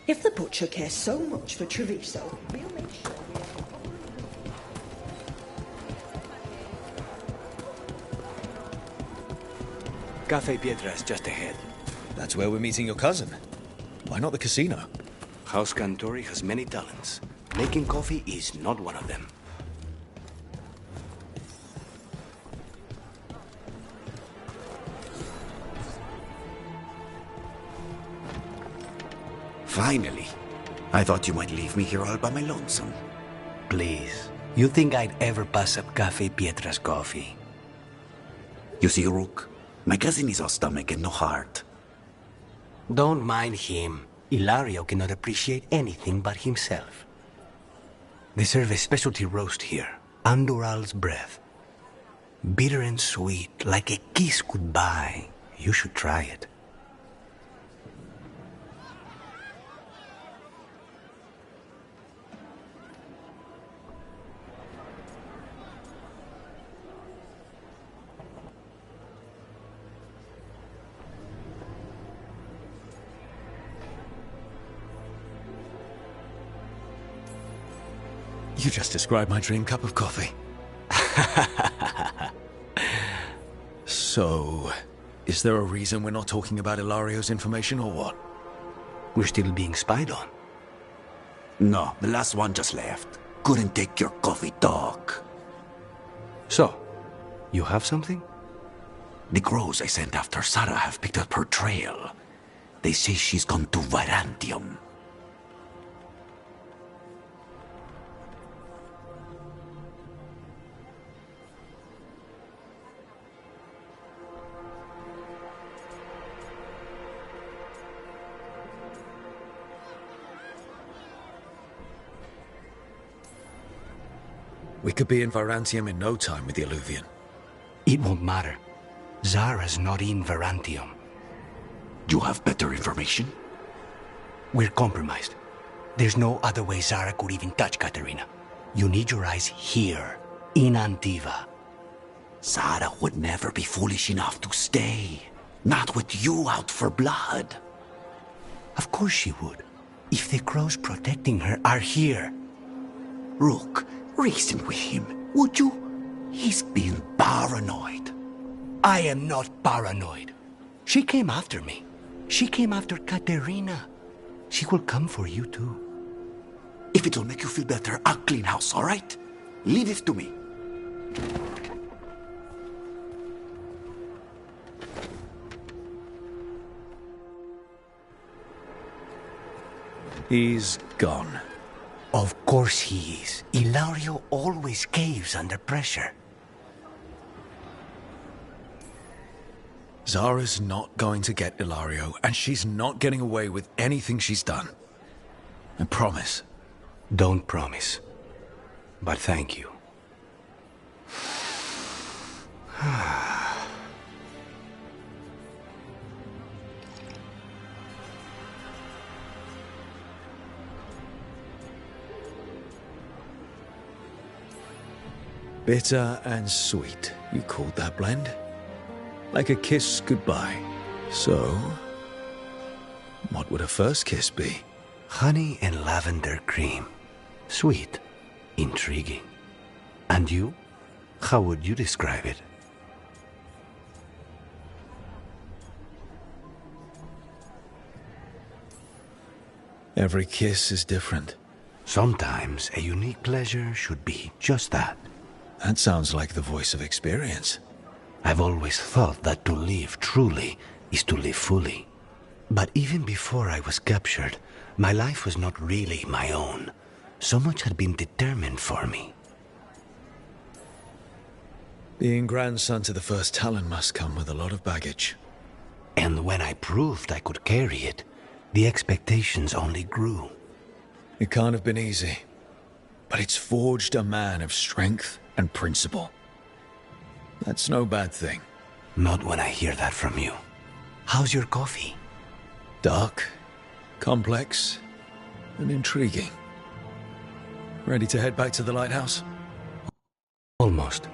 If the butcher cares so much for Treviso, we'll make sure. Cafe Pietra's just ahead. That's where we're meeting your cousin. Why not the casino? House Cantori has many talents. Making coffee is not one of them. Finally. I thought you might leave me here all by my lonesome. Please. You think I'd ever pass up Cafe Pietra's coffee? You see, Rook, my cousin is all stomach and no heart. Don't mind him. Ilario cannot appreciate anything but himself. They serve a specialty roast here, Andoral's breath. Bitter and sweet, like a kiss goodbye. You should try it. You just described my dream cup of coffee. So, is there a reason we're not talking about Ilario's information or what? We're still being spied on. No, the last one just left. Couldn't take your coffee talk. So, you have something? The crows I sent after Sarah have picked up her trail. They say she's gone to Virantium. We could be in Virantium in no time with the Alluvian. It won't matter. Zara's not in Virantium. You have better information? We're compromised. There's no other way Zara could even touch Katerina. You need your eyes here, in Antiva. Zara would never be foolish enough to stay. Not with you out for blood. Of course she would. If the crows protecting her are here. Rook, reason with him, would you? He's being paranoid. I am not paranoid. She came after me. She came after Katerina. She will come for you too. If it'll make you feel better, I'll clean house, all right? Leave it to me. He's gone. Of course he is. Ilario always caves under pressure. Zara's not going to get Ilario, and she's not getting away with anything she's done. I promise. Don't promise. But thank you. Bitter and sweet, you called that blend? Like a kiss goodbye. So, what would a first kiss be? Honey and lavender cream. Sweet. Intriguing. And you? How would you describe it? Every kiss is different. Sometimes a unique pleasure should be just that. That sounds like the voice of experience. I've always thought that to live truly is to live fully. But even before I was captured, my life was not really my own. So much had been determined for me. Being grandson to the first Talon must come with a lot of baggage. And when I proved I could carry it, the expectations only grew. It can't have been easy, but it's forged a man of strength and principle. That's no bad thing. Not when I hear that from you. How's your coffee? Dark, complex, and intriguing. Ready to head back to the lighthouse? Almost.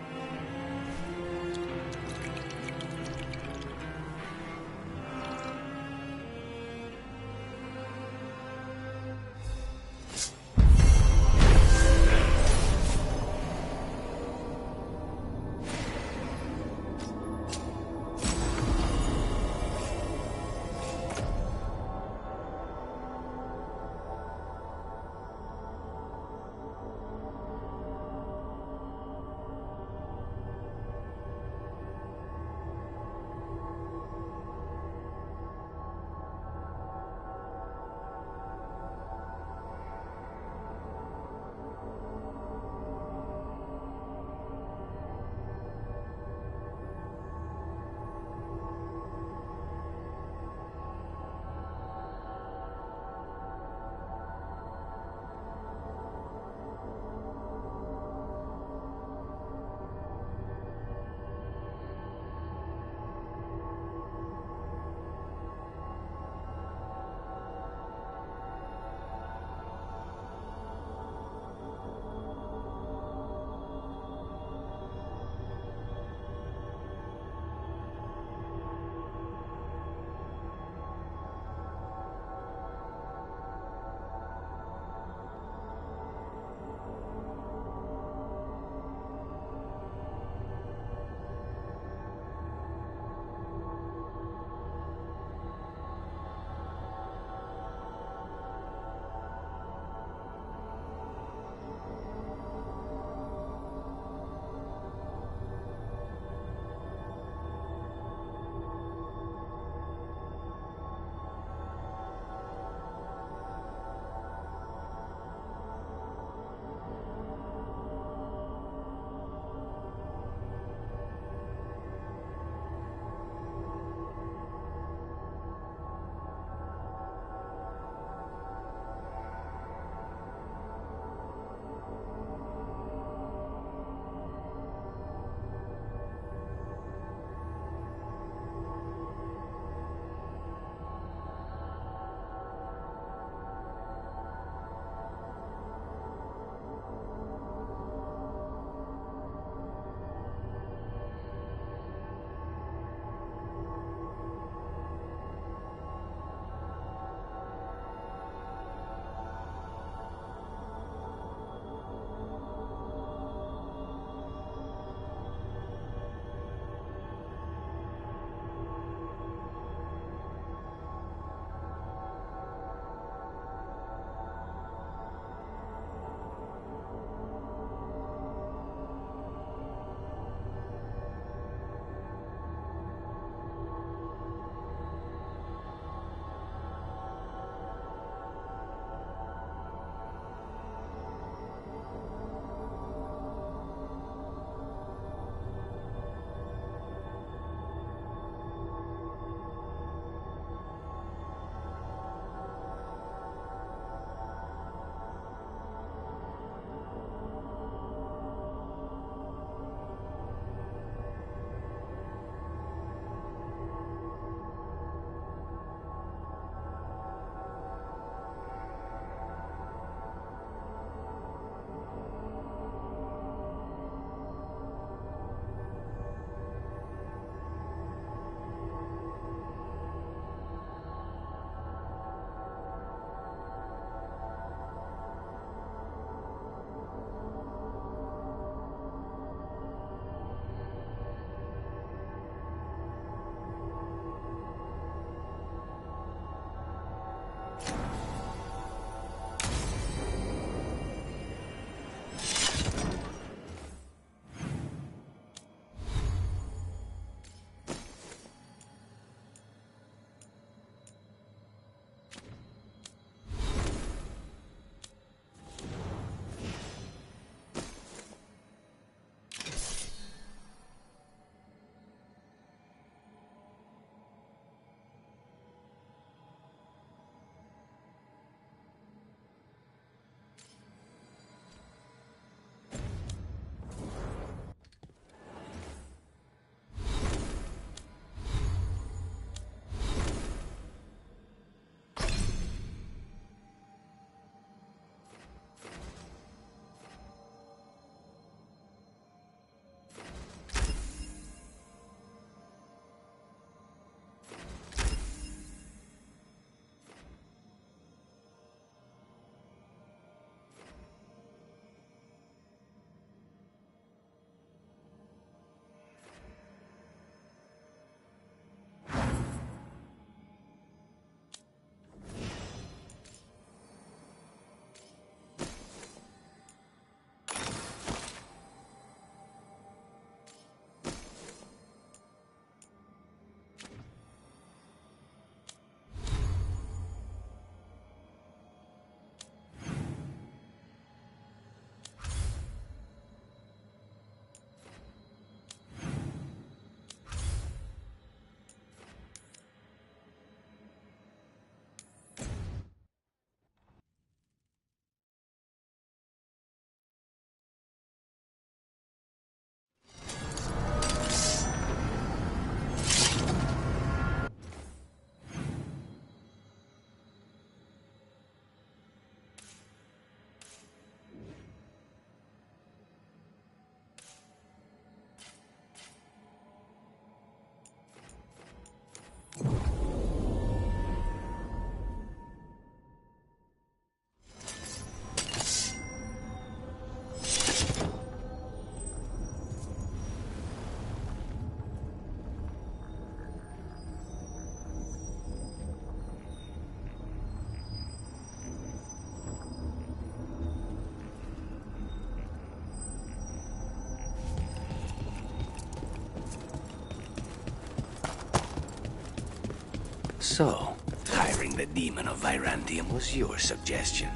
So, hiring the demon of Virantium was your suggestion.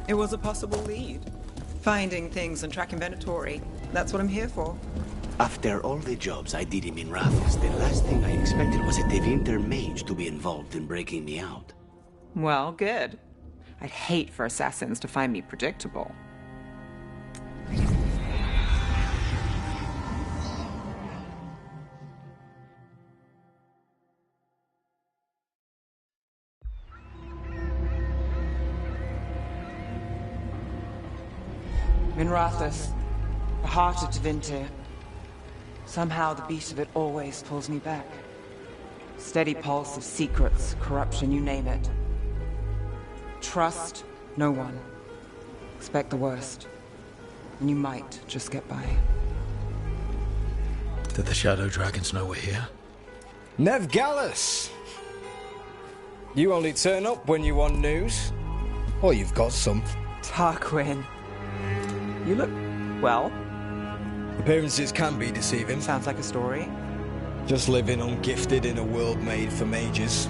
It was a possible lead. Finding things and tracking Venatori. That's what I'm here for. After all the jobs I did in Minrathis, the last thing I expected was a Tevinter mage to be involved in breaking me out. Well, good. I'd hate for assassins to find me predictable. Minrathis, the heart of Tevinter. Somehow the beat of it always pulls me back. Steady pulse of secrets, corruption, you name it. Trust no one. Expect the worst. And you might just get by. Did the Shadow Dragons know we're here? Nev Gallus! You only turn up when you want news. Or you've got some. Tarquin. You look well. Appearances can be deceiving. Sounds like a story. Just living ungifted in a world made for mages.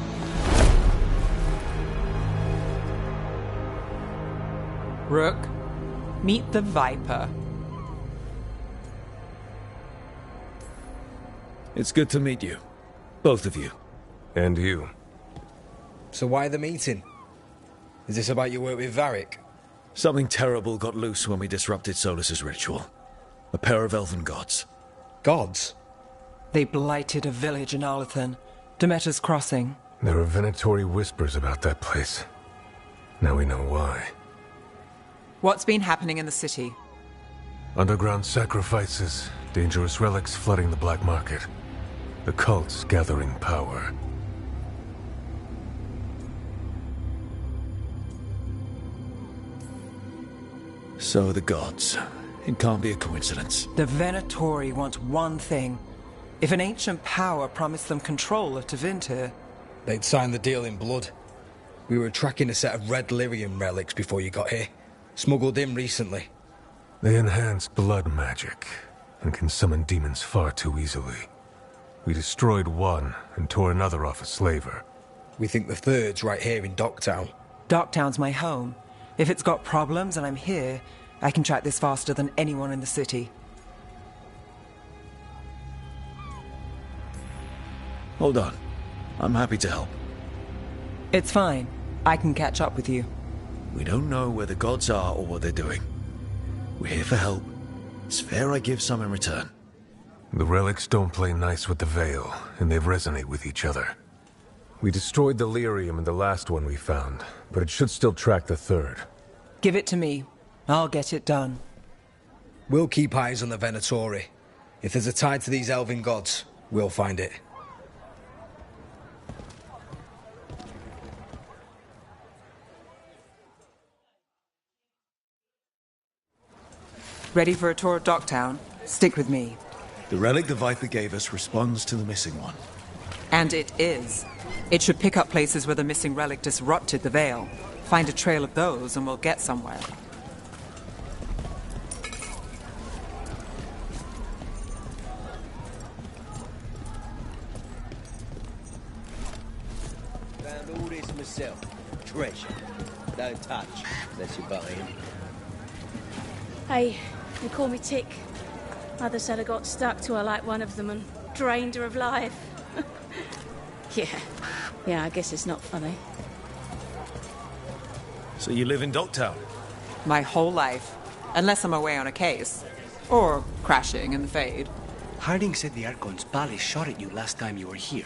Rook, meet the Viper. It's good to meet you. Both of you. And you. So why the meeting? Is this about your work with Varric? Something terrible got loose when we disrupted Solus's ritual. A pair of elven gods. Gods? They blighted a village in Arlathan. Demeter's Crossing. There are Venatori whispers about that place. Now we know why. What's been happening in the city? Underground sacrifices, dangerous relics flooding the black market. The cults gathering power. So the gods. It can't be a coincidence. The Venatori want one thing. If an ancient power promised them control of Tevinter, they'd sign the deal in blood. We were tracking a set of red lyrium relics before you got here. Smuggled in recently. They enhance blood magic and can summon demons far too easily. We destroyed one and tore another off a slaver. We think the third's right here in Docktown. Docktown's my home. If it's got problems and I'm here, I can track this faster than anyone in the city. Hold on. I'm happy to help. It's fine. I can catch up with you. We don't know where the gods are or what they're doing. We're here for help. It's fair I give some in return. The relics don't play nice with the Veil, and they resonate with each other. We destroyed the lyrium in the last one we found, but it should still track the third. Give it to me. I'll get it done. We'll keep eyes on the Venatori. If there's a tie to these elven gods, we'll find it. Ready for a tour of Docktown? Stick with me. The relic the Viper gave us responds to the missing one. And it is. It should pick up places where the missing relic disrupted the Veil. Find a trail of those and we'll get somewhere. Found all this myself. Treasure. Don't touch, unless you're buying. Hey, you call me Tick. Mother said I got stuck to her like one of them and drained her of life. Yeah, I guess it's not funny. So you live in Docktown? My whole life. Unless I'm away on a case. Or crashing in the Fade. Harding said the Archon's palace shot at you last time you were here.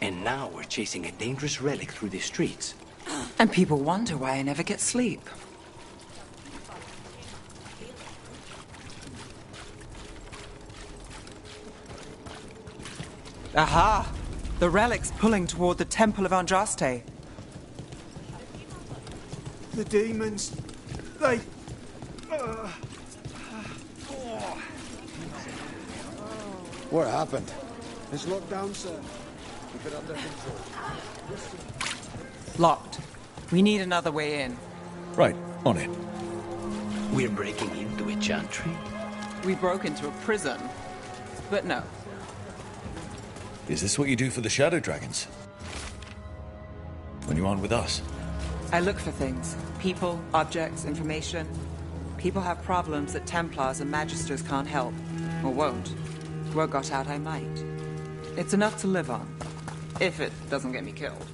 And now we're chasing a dangerous relic through the streets. And people wonder why I never get sleep. Aha! The relic's pulling toward the Temple of Andraste. The demons, they... What happened? It's locked down, sir. Keep it under control. Locked. We need another way in. Right, on it. We're breaking into a chantry? We broke into a prison. But no. Is this what you do for the Shadow Dragons? when you aren't with us? I look for things. People, objects, information. People have problems that Templars and Magisters can't help. Or won't. Word got out I might. It's enough to live on. If it doesn't get me killed.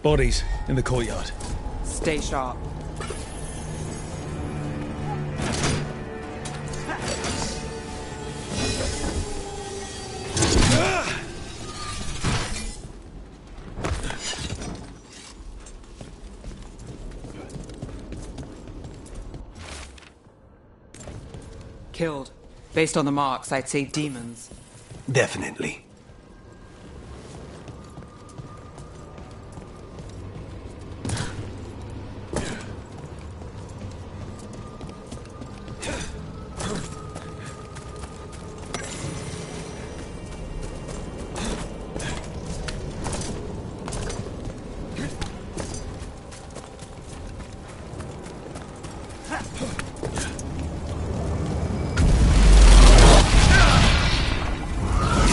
Bodies in the courtyard. Stay sharp. Killed. Based on the marks, I'd say demons. Definitely.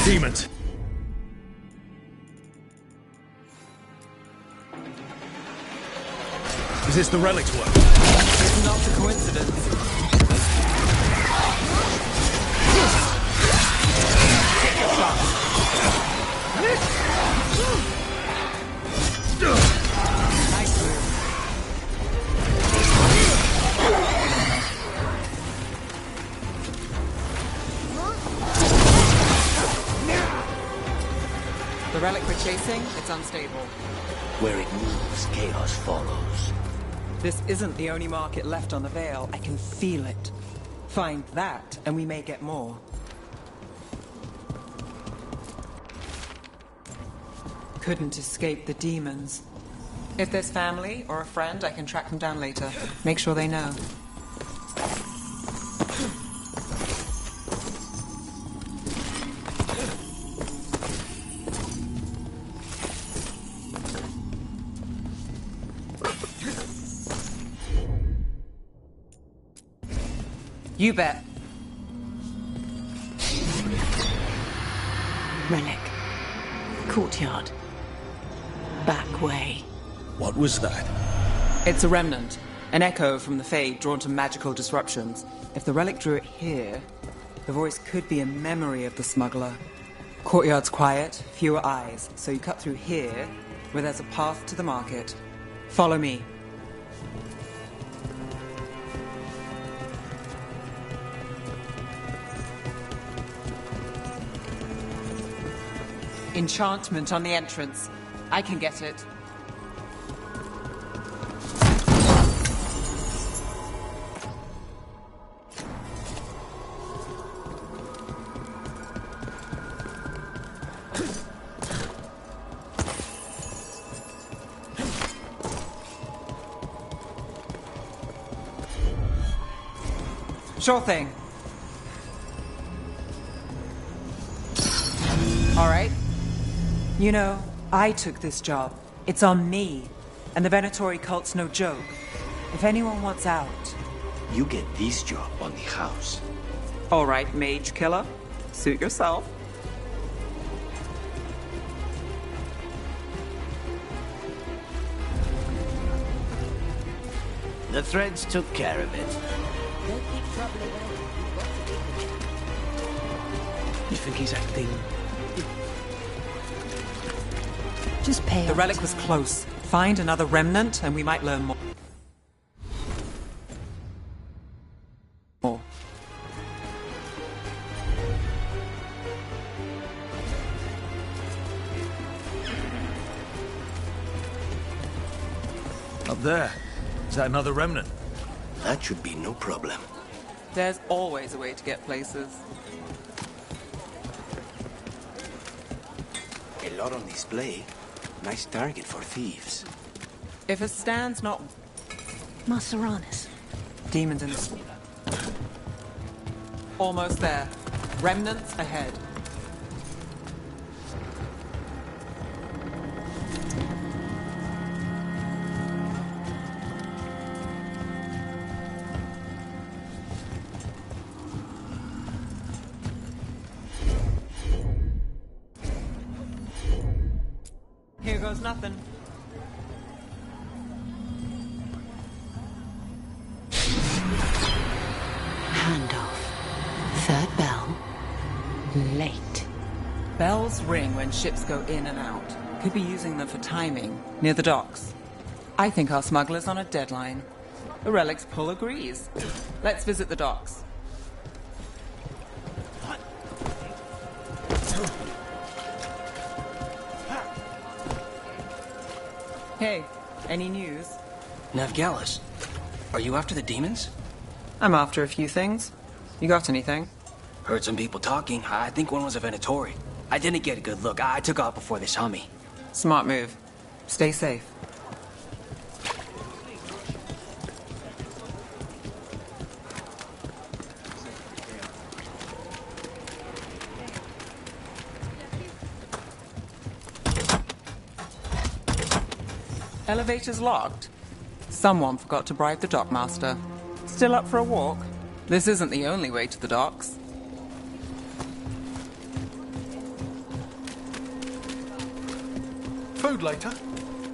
Demons. Is this the relic's work? It's not a coincidence. Take your shot. Nice move. The relic we're chasing, it's unstable. Where it moves, chaos follows. This isn't the only market left on the Veil. I can feel it. Find that, and we may get more. Couldn't escape the demons. If there's family or a friend, I can track them down later. Make sure they know. You bet. Relic. Courtyard. Back way. What was that? It's a remnant. An echo from the Fade drawn to magical disruptions. If the relic drew it here, the voice could be a memory of the smuggler. Courtyard's quiet, fewer eyes, so you cut through here, where there's a path to the market. Follow me. Enchantment on the entrance. I can get it. Sure thing. All right. You know, I took this job. It's on me. And the Venatori cult's no joke. If anyone wants out... You get this job on the house. All right, mage killer. Suit yourself. The threads took care of it. You think he's acting... Just pay The out. relic was close. Find another remnant and we might learn more. Up there. Is that another remnant? That should be no problem. There's always a way to get places. A lot on display. Nice target for thieves. If a stand's not... Maseranis. Demons in the... Almost there. Remnants ahead. Here goes nothing. Handoff. Third bell. Late. Bells ring when ships go in and out. Could be using them for timing, near the docks. I think our smuggler's on a deadline. The relic's pull agrees. Let's visit the docks. Hey, any news? Navgalis, are you after the demons? I'm after a few things. You got anything? Heard some people talking. I think one was a Venatori. I didn't get a good look. I took off before they saw me. Smart move. Stay safe. Elevator's locked. Someone forgot to bribe the dockmaster. Still up for a walk? This isn't the only way to the docks. Food later?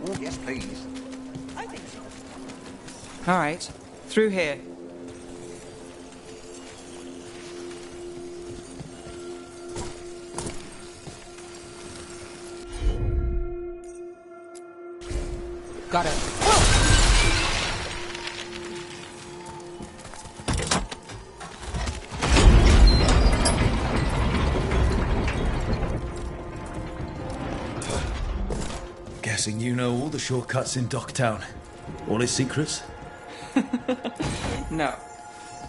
Oh, yes, please. I think so. All right, through here. Got it. Guessing you know all the shortcuts in Docktown. All its secrets? No.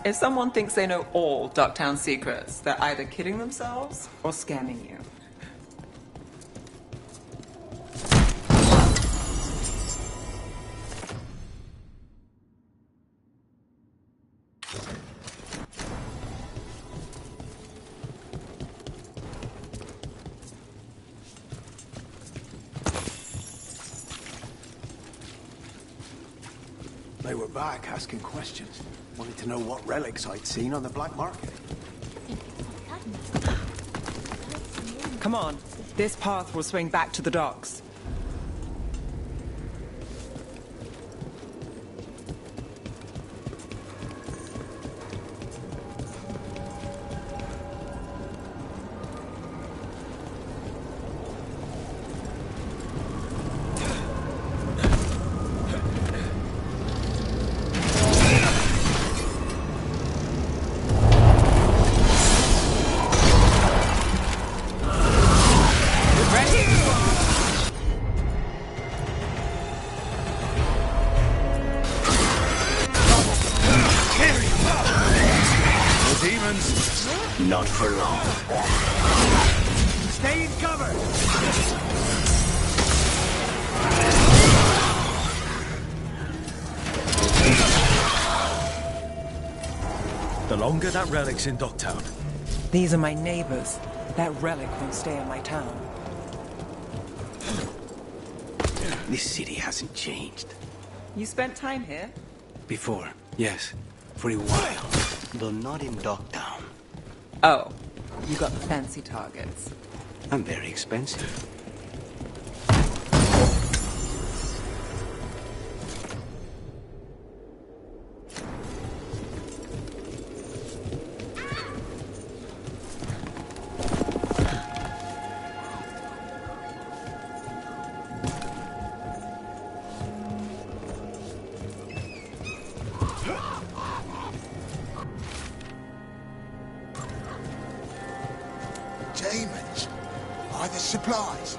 If someone thinks they know all Ducktown secrets, they're either kidding themselves or scamming you. They were back asking questions. Wanted to know what relics I'd seen on the black market. Come on. This path will swing back to the docks. Not for long. Stay in cover! The longer that relic's in Docktown. These are my neighbors. That relic won't stay in my town. This city hasn't changed. You spent time here? Before, yes. For a while. Though not in Dogtown. Oh, you got the fancy targets. I'm very expensive. Demons. Are the supplies?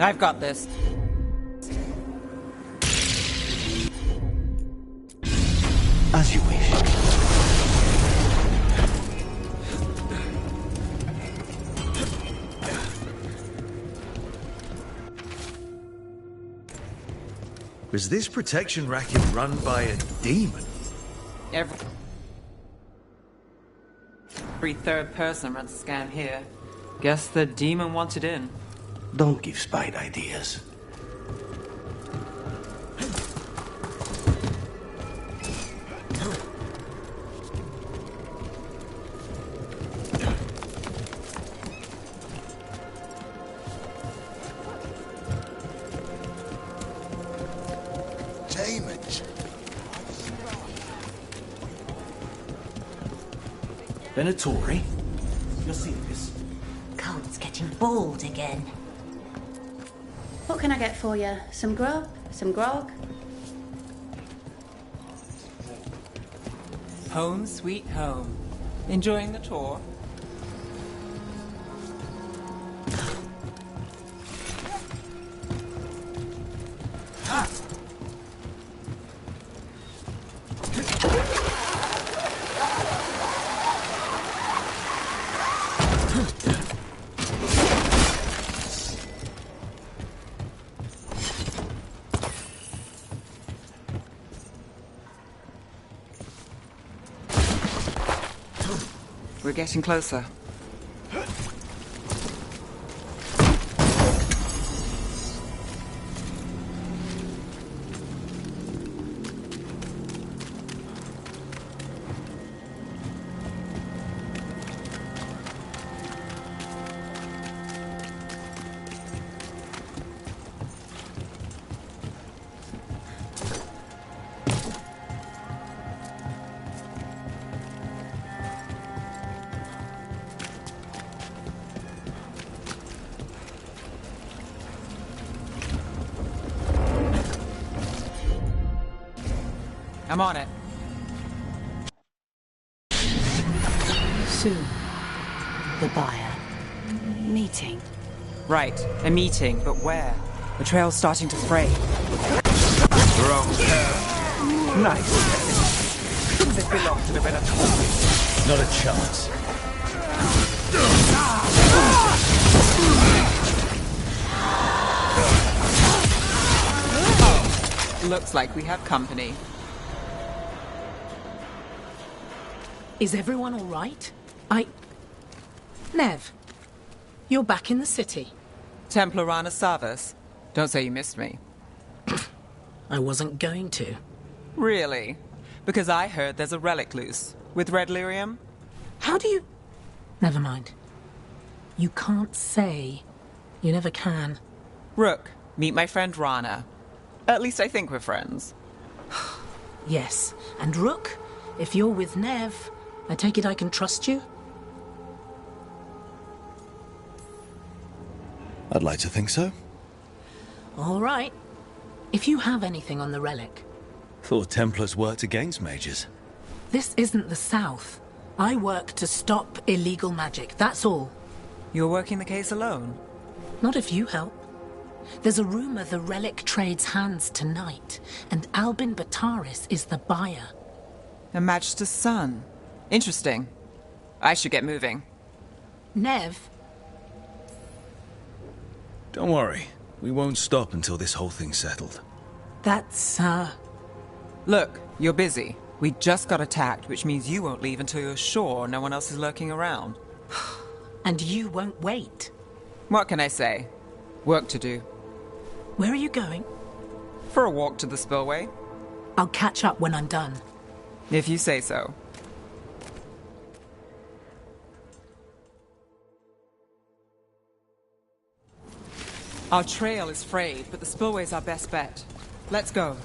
I've got this. As you wish. Was this protection racket run by a demon? Every third person runs a scam here. Guess the demon wanted in. Don't give Spide ideas. Demons. Venatori? You're serious? Cult's getting bored again. What can I get for you? Some grub? Some grog? Home sweet home. Enjoying the tour? We're getting closer. I'm on it. Soon. The buyer. Meeting. Right, a meeting, but where? The trail's starting to fray. Wrong. Nice. Couldn't this belong to the Venatori? Not a chance. Looks like we have company. Is everyone all right? Nev, you're back in the city. Templarana Savas. Don't say you missed me. I wasn't going to. Really? Because I heard there's a relic loose. With red lyrium? How do you... Never mind. You can't say. You never can. Rook, meet my friend Rana. At least I think we're friends. Yes. And Rook, if you're with Nev, I take it I can trust you? I'd like to think so. All right. If you have anything on the relic. Thought Templars worked against mages. This isn't the South. I work to stop illegal magic, that's all. You're working the case alone? Not if you help. There's a rumor the relic trades hands tonight, and Albin Bataris is the buyer. A Magister's son. Interesting. I should get moving. Nev? Don't worry. We won't stop until this whole thing's settled. That's, Look, you're busy. We just got attacked, which means you won't leave until you're sure no one else is lurking around. And you won't wait. What can I say? Work to do. Where are you going? For a walk to the spillway. I'll catch up when I'm done. If you say so. Our trail is frayed, but the spillway's our best bet. Let's go.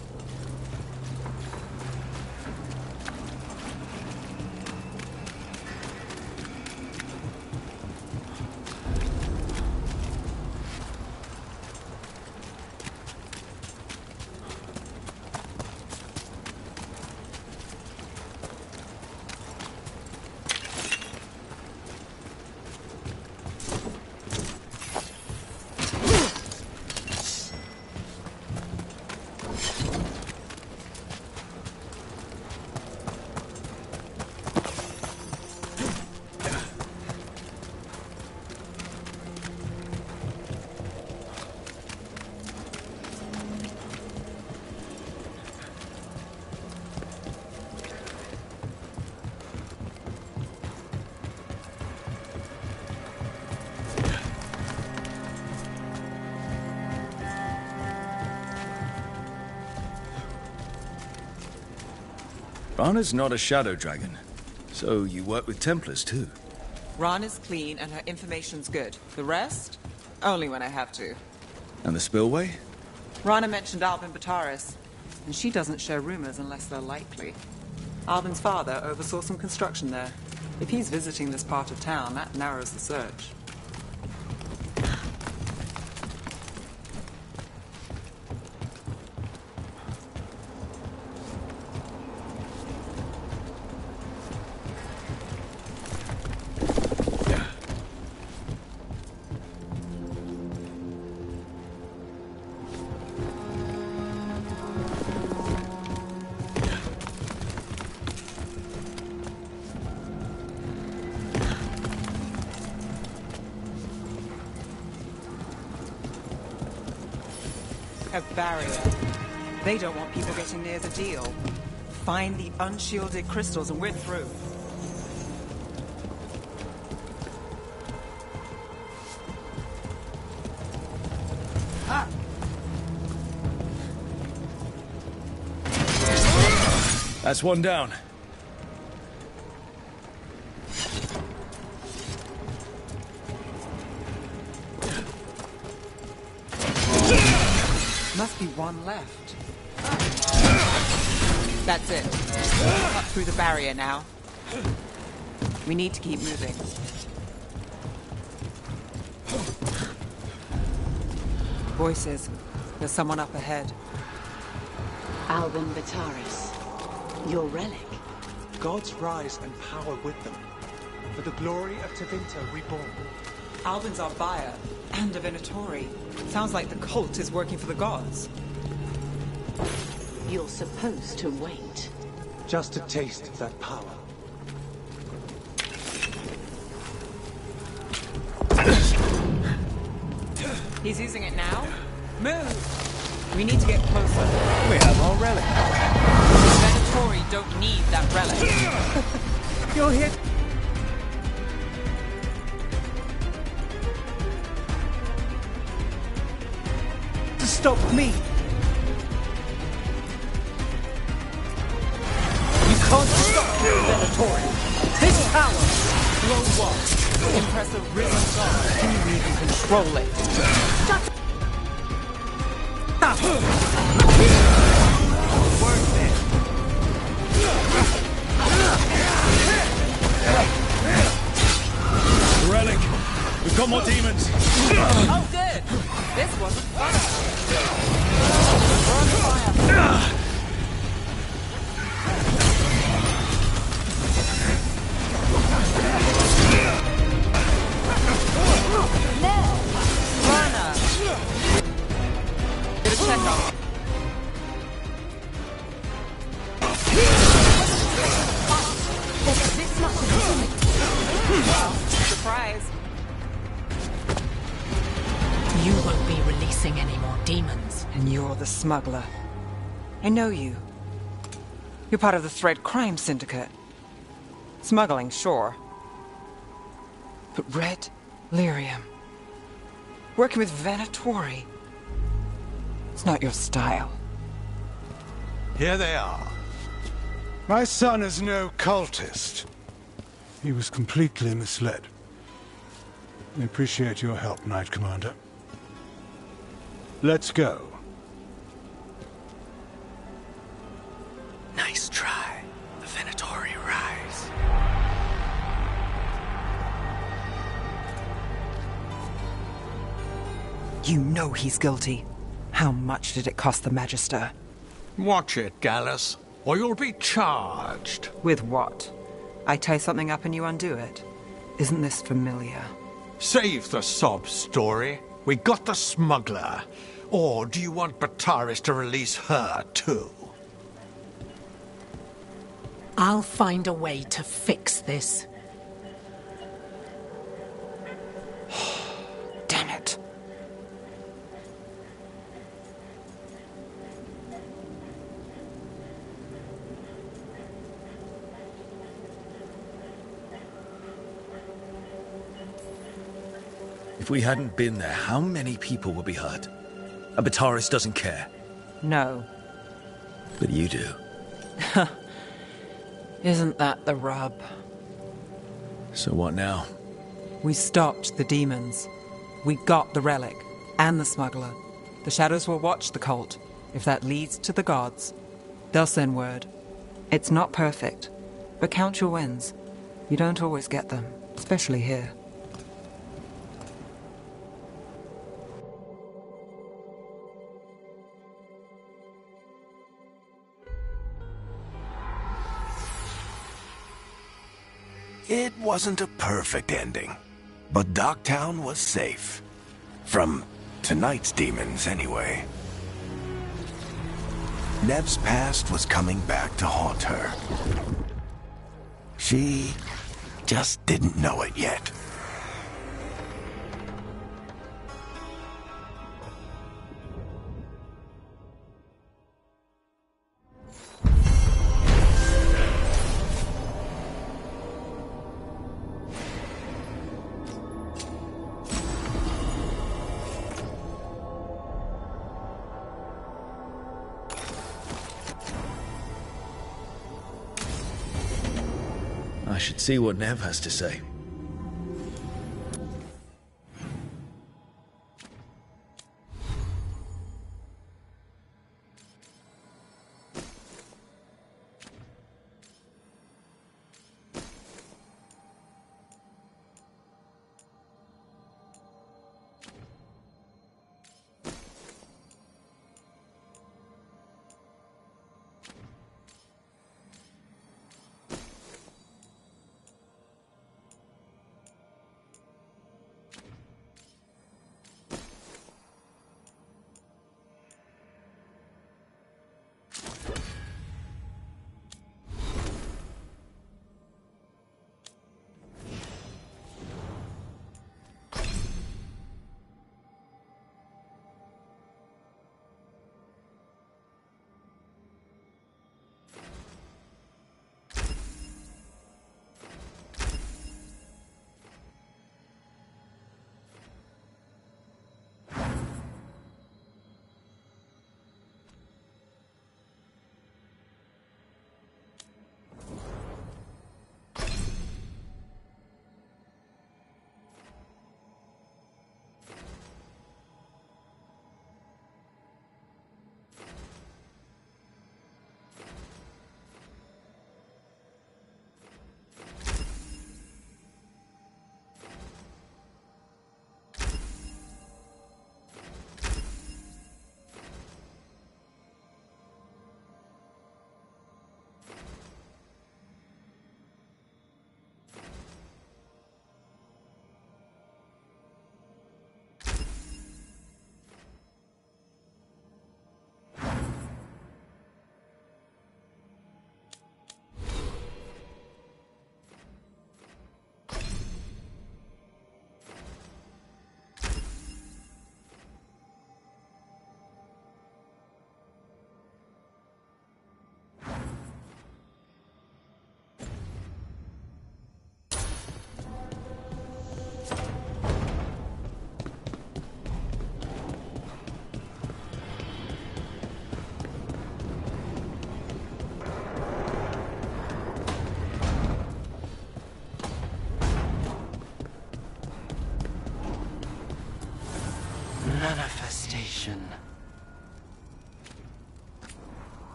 Rana's not a shadow dragon, so you work with Templars too. Rana's clean and her information's good. The rest? Only when I have to. And the spillway? Rana mentioned Albin Bataris, and she doesn't share rumors unless they're likely. Albin's father oversaw some construction there. If he's visiting this part of town, that narrows the search. A barrier. They don't want people getting near the deal. Find the unshielded crystals and we're through. Ah! That's one down. Must be one left. That's it. Cut through the barrier now. We need to keep moving. Voices. There's someone up ahead. Albin Bataris. Your relic. Gods rise and power with them. For the glory of Tevinter reborn. Albin's our buyer, and a Venatori. Sounds like the cult is working for the gods. You're supposed to wait. Just to taste that power. He's using it now? Move! We need to get closer. We have our relic. The Venatori don't need that relic. You're here. To stop me. You can't stop the Venatori. This power. Blow what? Impress a risen god. Can you even control it? Worth it. And you're the smuggler. I know you. You're part of the Thread crime syndicate. Smuggling, sure. But red lyrium. Working with Venatori. It's not your style. Here they are. My son is no cultist. He was completely misled. I appreciate your help, Knight Commander. Let's go. Nice try. The Venatori rise. You know he's guilty. How much did it cost the Magister? Watch it, Gallus, or you'll be charged. With what? I tie something up and you undo it. Isn't this familiar? Save the sob story. We got the smuggler. Or do you want Bataris to release her, too? I'll find a way to fix this. Damn it. If we hadn't been there, how many people would be hurt? And Bataris doesn't care. No. But you do. Isn't that the rub? So what now? We stopped the demons. We got the relic. And the smuggler. The shadows will watch the cult. If that leads to the gods, they'll send word. It's not perfect, but count your wins. You don't always get them, especially here. It wasn't a perfect ending, but Docktown was safe. From tonight's demons, anyway. Nev's past was coming back to haunt her. She just didn't know it yet. I should see what Nev has to say.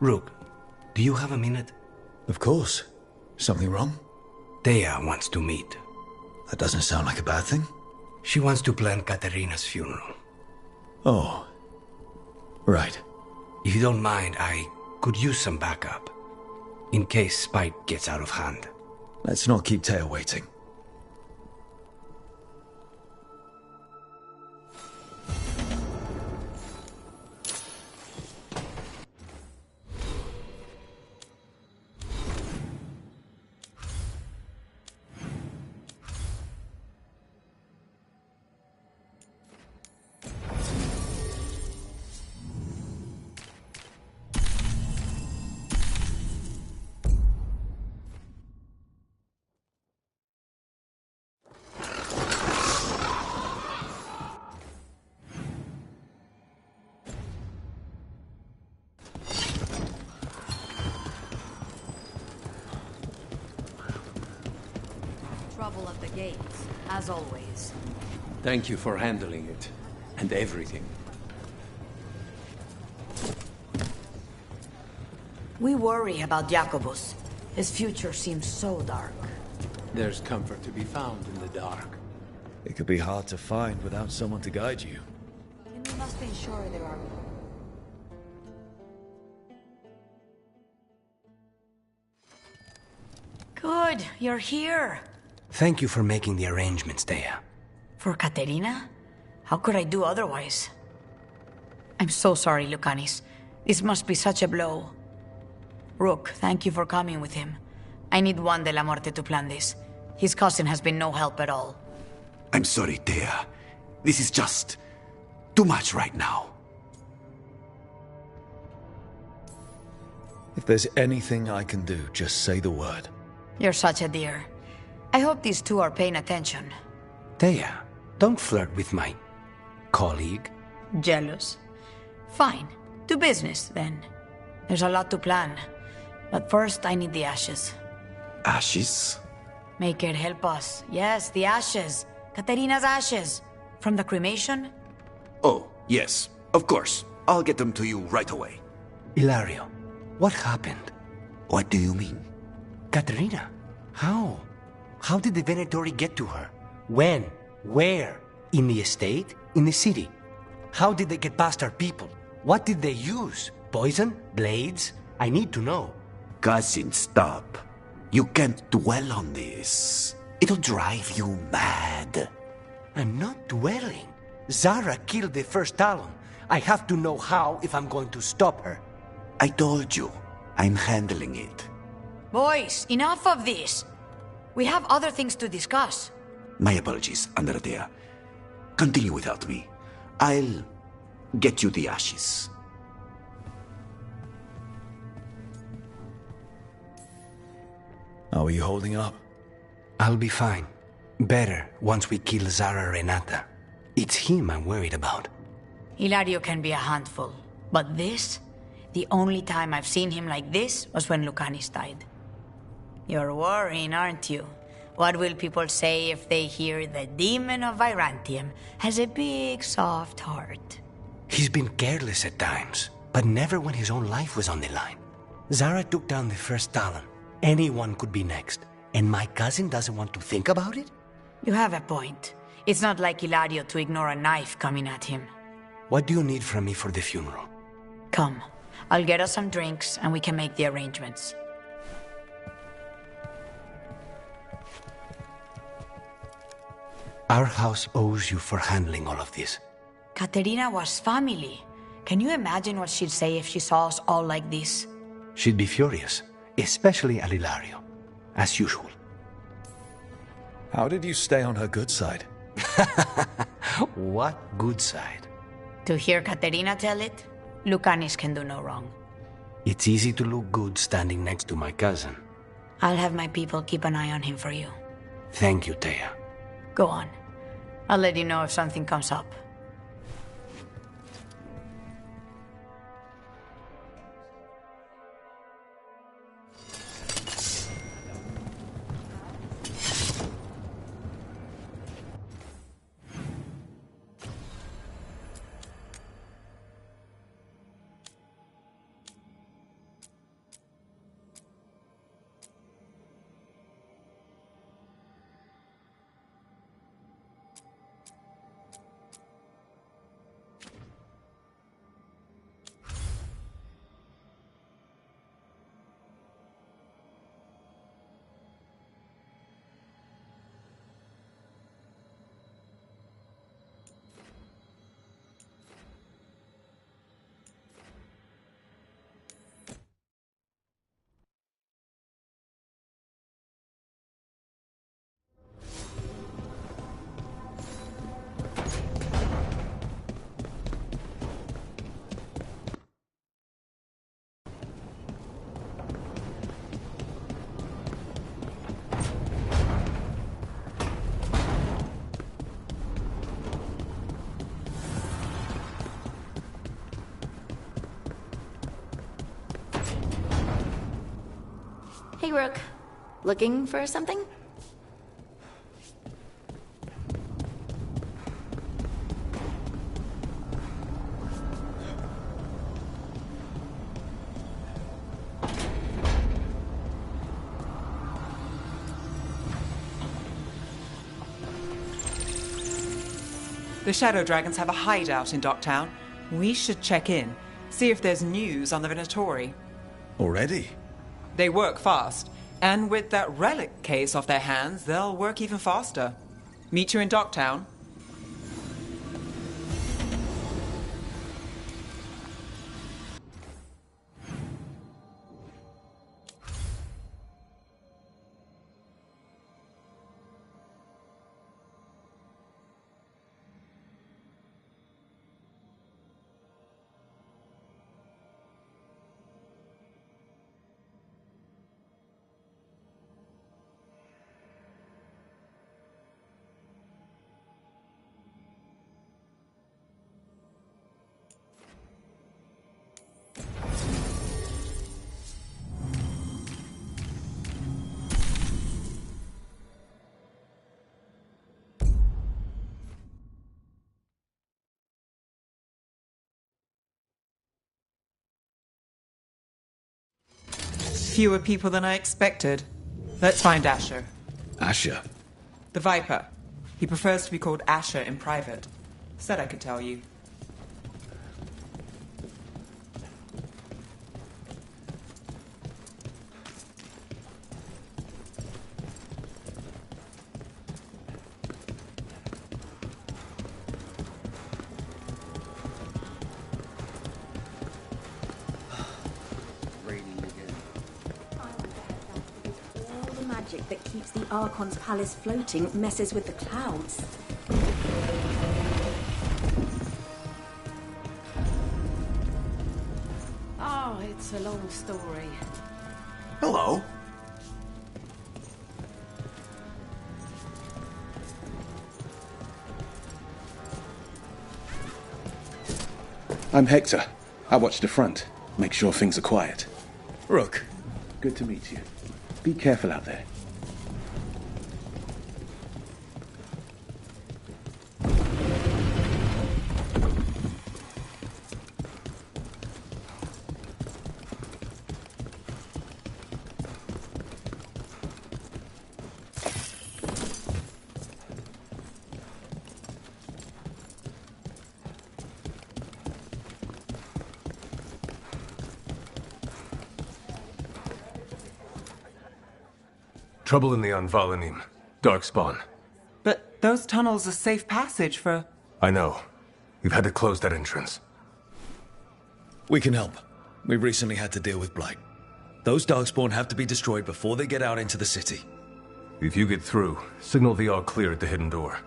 Rook, do you have a minute? Of course. Something wrong? Thea wants to meet. That doesn't sound like a bad thing. She wants to plan Katerina's funeral. Oh. Right. If you don't mind, I could use some backup. In case Spite gets out of hand. Let's not keep Taya waiting. Trouble at the gates, as always. Thank you for handling it. And everything. We worry about Jacobus. His future seems so dark. There's comfort to be found in the dark. It could be hard to find without someone to guide you. And we must ensure there are... Good, you're here. Thank you for making the arrangements, Thea. For Katerina? How could I do otherwise? I'm so sorry, Lucanis. This must be such a blow. Rook, thank you for coming with him. I need Juan de la Muerte to plan this. His cousin has been no help at all. I'm sorry, Thea. This is just too much right now. If there's anything I can do, just say the word. You're such a dear. I hope these two are paying attention. Thea, don't flirt with my colleague. Jealous. Fine. To business, then. There's a lot to plan. But first, I need the ashes. Ashes? Make it help us. Yes, the ashes. Katerina's ashes. From the cremation? Oh, yes. Of course. I'll get them to you right away. Hilario, what happened? What do you mean? Katerina, how? How did the Venatori get to her? When? Where? In the estate? In the city? How did they get past our people? What did they use? Poison? Blades? I need to know. Cousin, stop. You can't dwell on this. It'll drive you mad. I'm not dwelling. Zara killed the first Talon. I have to know how if I'm going to stop her. I told you. I'm handling it. Boys, enough of this. We have other things to discuss. My apologies, Andrea. Continue without me. I'll get you the ashes. How are you holding up? I'll be fine. Better once we kill Zara Renata. It's him I'm worried about. Hilario can be a handful. But this? The only time I've seen him like this was when Lucanis died. You're worrying, aren't you? What will people say if they hear the demon of Virantium has a big, soft heart? He's been careless at times, but never when his own life was on the line. Zara took down the first Talon. Anyone could be next. And my cousin doesn't want to think about it? You have a point. It's not like Hilario to ignore a knife coming at him. What do you need from me for the funeral? Come. I'll get us some drinks and we can make the arrangements. Our house owes you for handling all of this. Katerina was family. Can you imagine what she'd say if she saw us all like this? She'd be furious, especially at Hilario, as usual. How did you stay on her good side? What good side? To hear Katerina tell it, Lucanis can do no wrong. It's easy to look good standing next to my cousin. I'll have my people keep an eye on him for you. Thank you, Thea. Go on. I'll let you know if something comes up. Howdy, Rook. Looking for something? The Shadow Dragons have a hideout in Docktown. We should check in, see if there's news on the Venatori. Already? They work fast, and with that relic case off their hands, they'll work even faster. Meet you in Docktown. Fewer people than I expected. Let's find Asher. Asher? The Viper. He prefers to be called Asher in private. Said I could tell you. That keeps the Archon's palace floating messes with the clouds. Oh, it's a long story. Hello. I'm Hector. I watch the front. Make sure things are quiet. Rook. Good to meet you. Be careful out there. Trouble in the Anvalanim. Darkspawn. But those tunnels are safe passage for... I know. We've had to close that entrance. We can help. We recently had to deal with Blight. Those Darkspawn have to be destroyed before they get out into the city. If you get through, signal the all clear at the hidden door.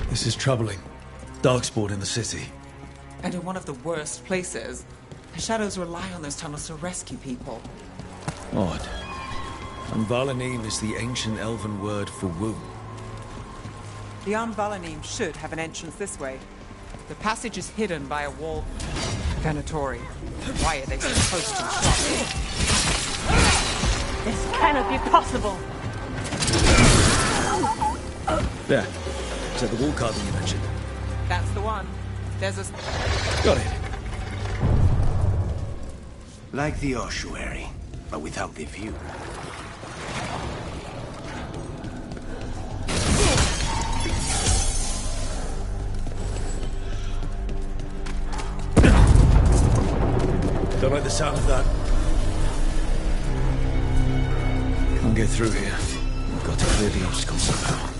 This is troubling. Darkspawn in the city. And in one of the worst places. The Shadows rely on those tunnels to rescue people. Odd. Anvalanim is the ancient elven word for womb. The Anvalanim should have an entrance this way. The passage is hidden by a wall. Venatori. Why are they so close to the shop? This cannot be possible. There. Is that the wall carving you mentioned? That's the one. There's a... Got it. Like the ossuary, but without the view. Don't like the sound of that. Can't get through here. We've got to clear the obstacle somehow.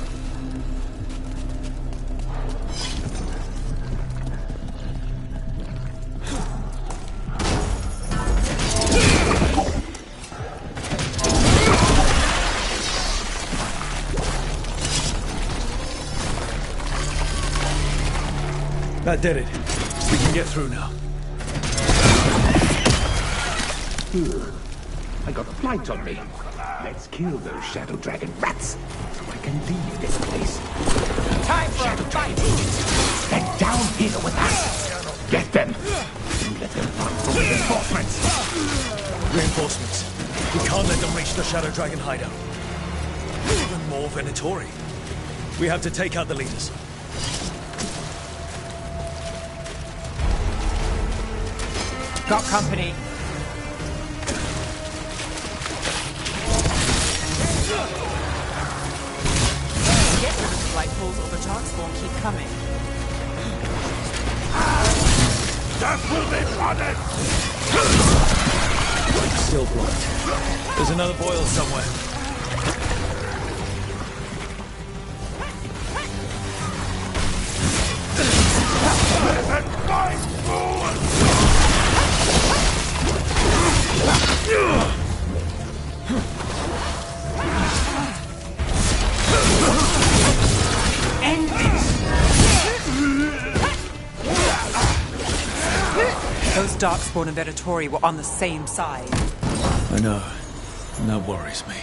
That did it. We can get through now. I got a flight on me. Let's kill those Shadow Dragon rats, so I can leave this place. Time for a fight! They're down here with us! Get them! And let them run for reinforcements! Reinforcements. We can't let them reach the Shadow Dragon hideout. Even more Venatori. We have to take out the leaders. Got company. Get rid of the light poles or the darkspawn keep coming. That will be flooded! Still blocked. There's another boil somewhere. End this! Those darkspawn and Venatori were on the same side. I know. And that worries me.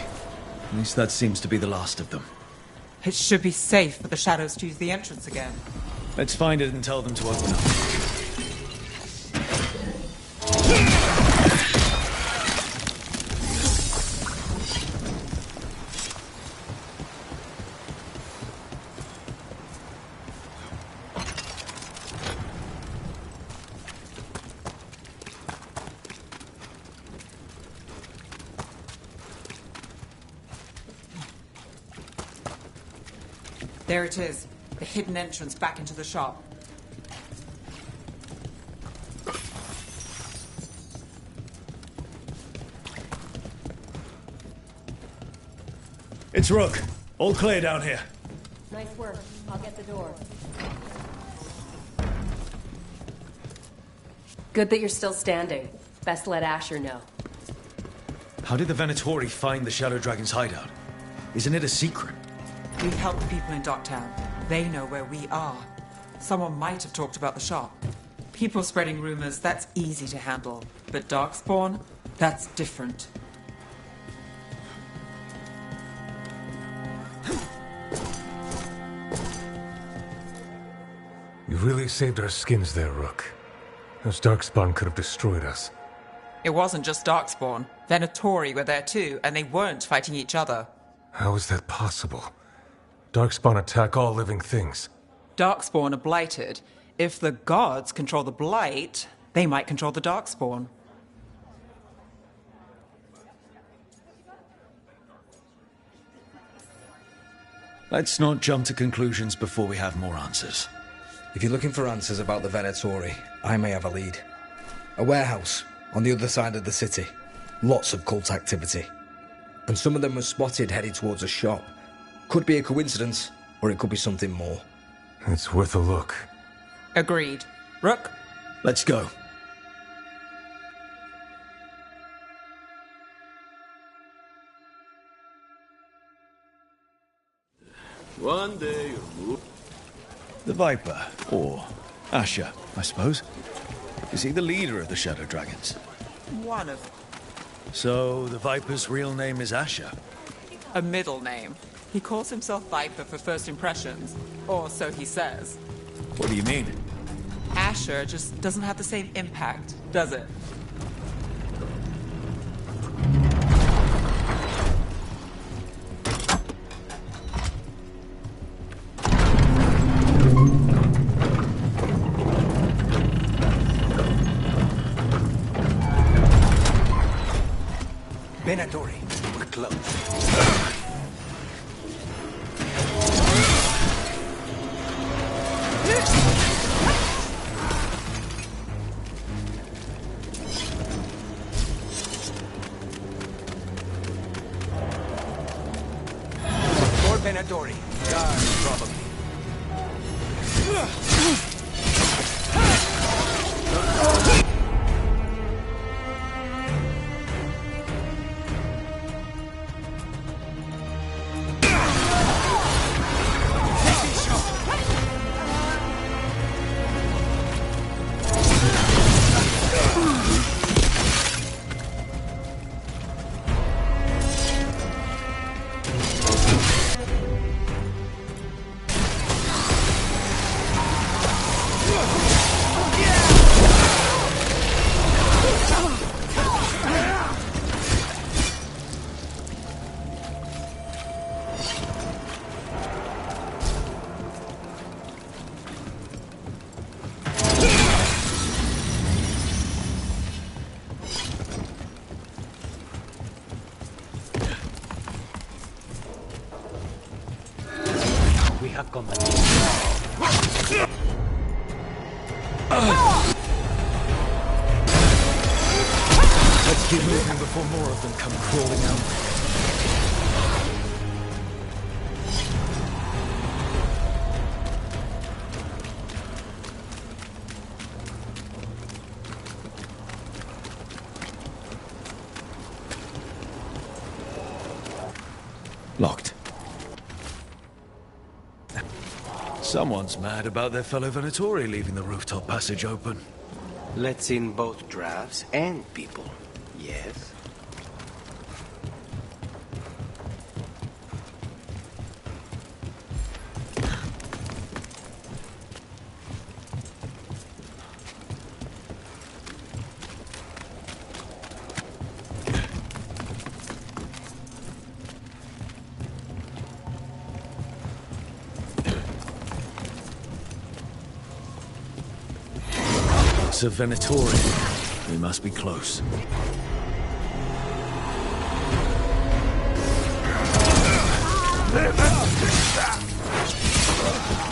At least that seems to be the last of them. It should be safe for the shadows to use the entrance again. Let's find it and tell them to open up. There it is. The hidden entrance back into the shop. It's Rook. All clear down here. Nice work. I'll get the door. Good that you're still standing. Best let Asher know. How did the Venatori find the Shadow Dragon's hideout? Isn't it a secret? We help the people in Docktown. They know where we are. Someone might have talked about the shop. People spreading rumors, that's easy to handle. But Darkspawn, that's different. You really saved our skins there, Rook. Those Darkspawn could have destroyed us. It wasn't just Darkspawn. Venatori were there too, and they weren't fighting each other. How is that possible? Darkspawn attack all living things. Darkspawn are blighted. If the gods control the blight, they might control the Darkspawn. Let's not jump to conclusions before we have more answers. If you're looking for answers about the Venatori, I may have a lead. A warehouse on the other side of the city. Lots of cult activity. And some of them were spotted headed towards a shop. Could be a coincidence, or it could be something more. It's worth a look. Agreed. Rook? Let's go. One day The Viper, or Asher, I suppose. Is he the leader of the Shadow Dragons? One of So, the Viper's real name is Asher? a middle name. He calls himself Viper for first impressions, or so he says. What do you mean? Asher just doesn't have the same impact, does it? Venatori, we're close. More Venatori. Guards, probably. We have combat. Let's keep moving before more of them come crawling out. Locked. Someone's mad about their fellow Venatori leaving the rooftop passage open. Let's in both drafts and people. Yes? It's a Venatori. We must be close.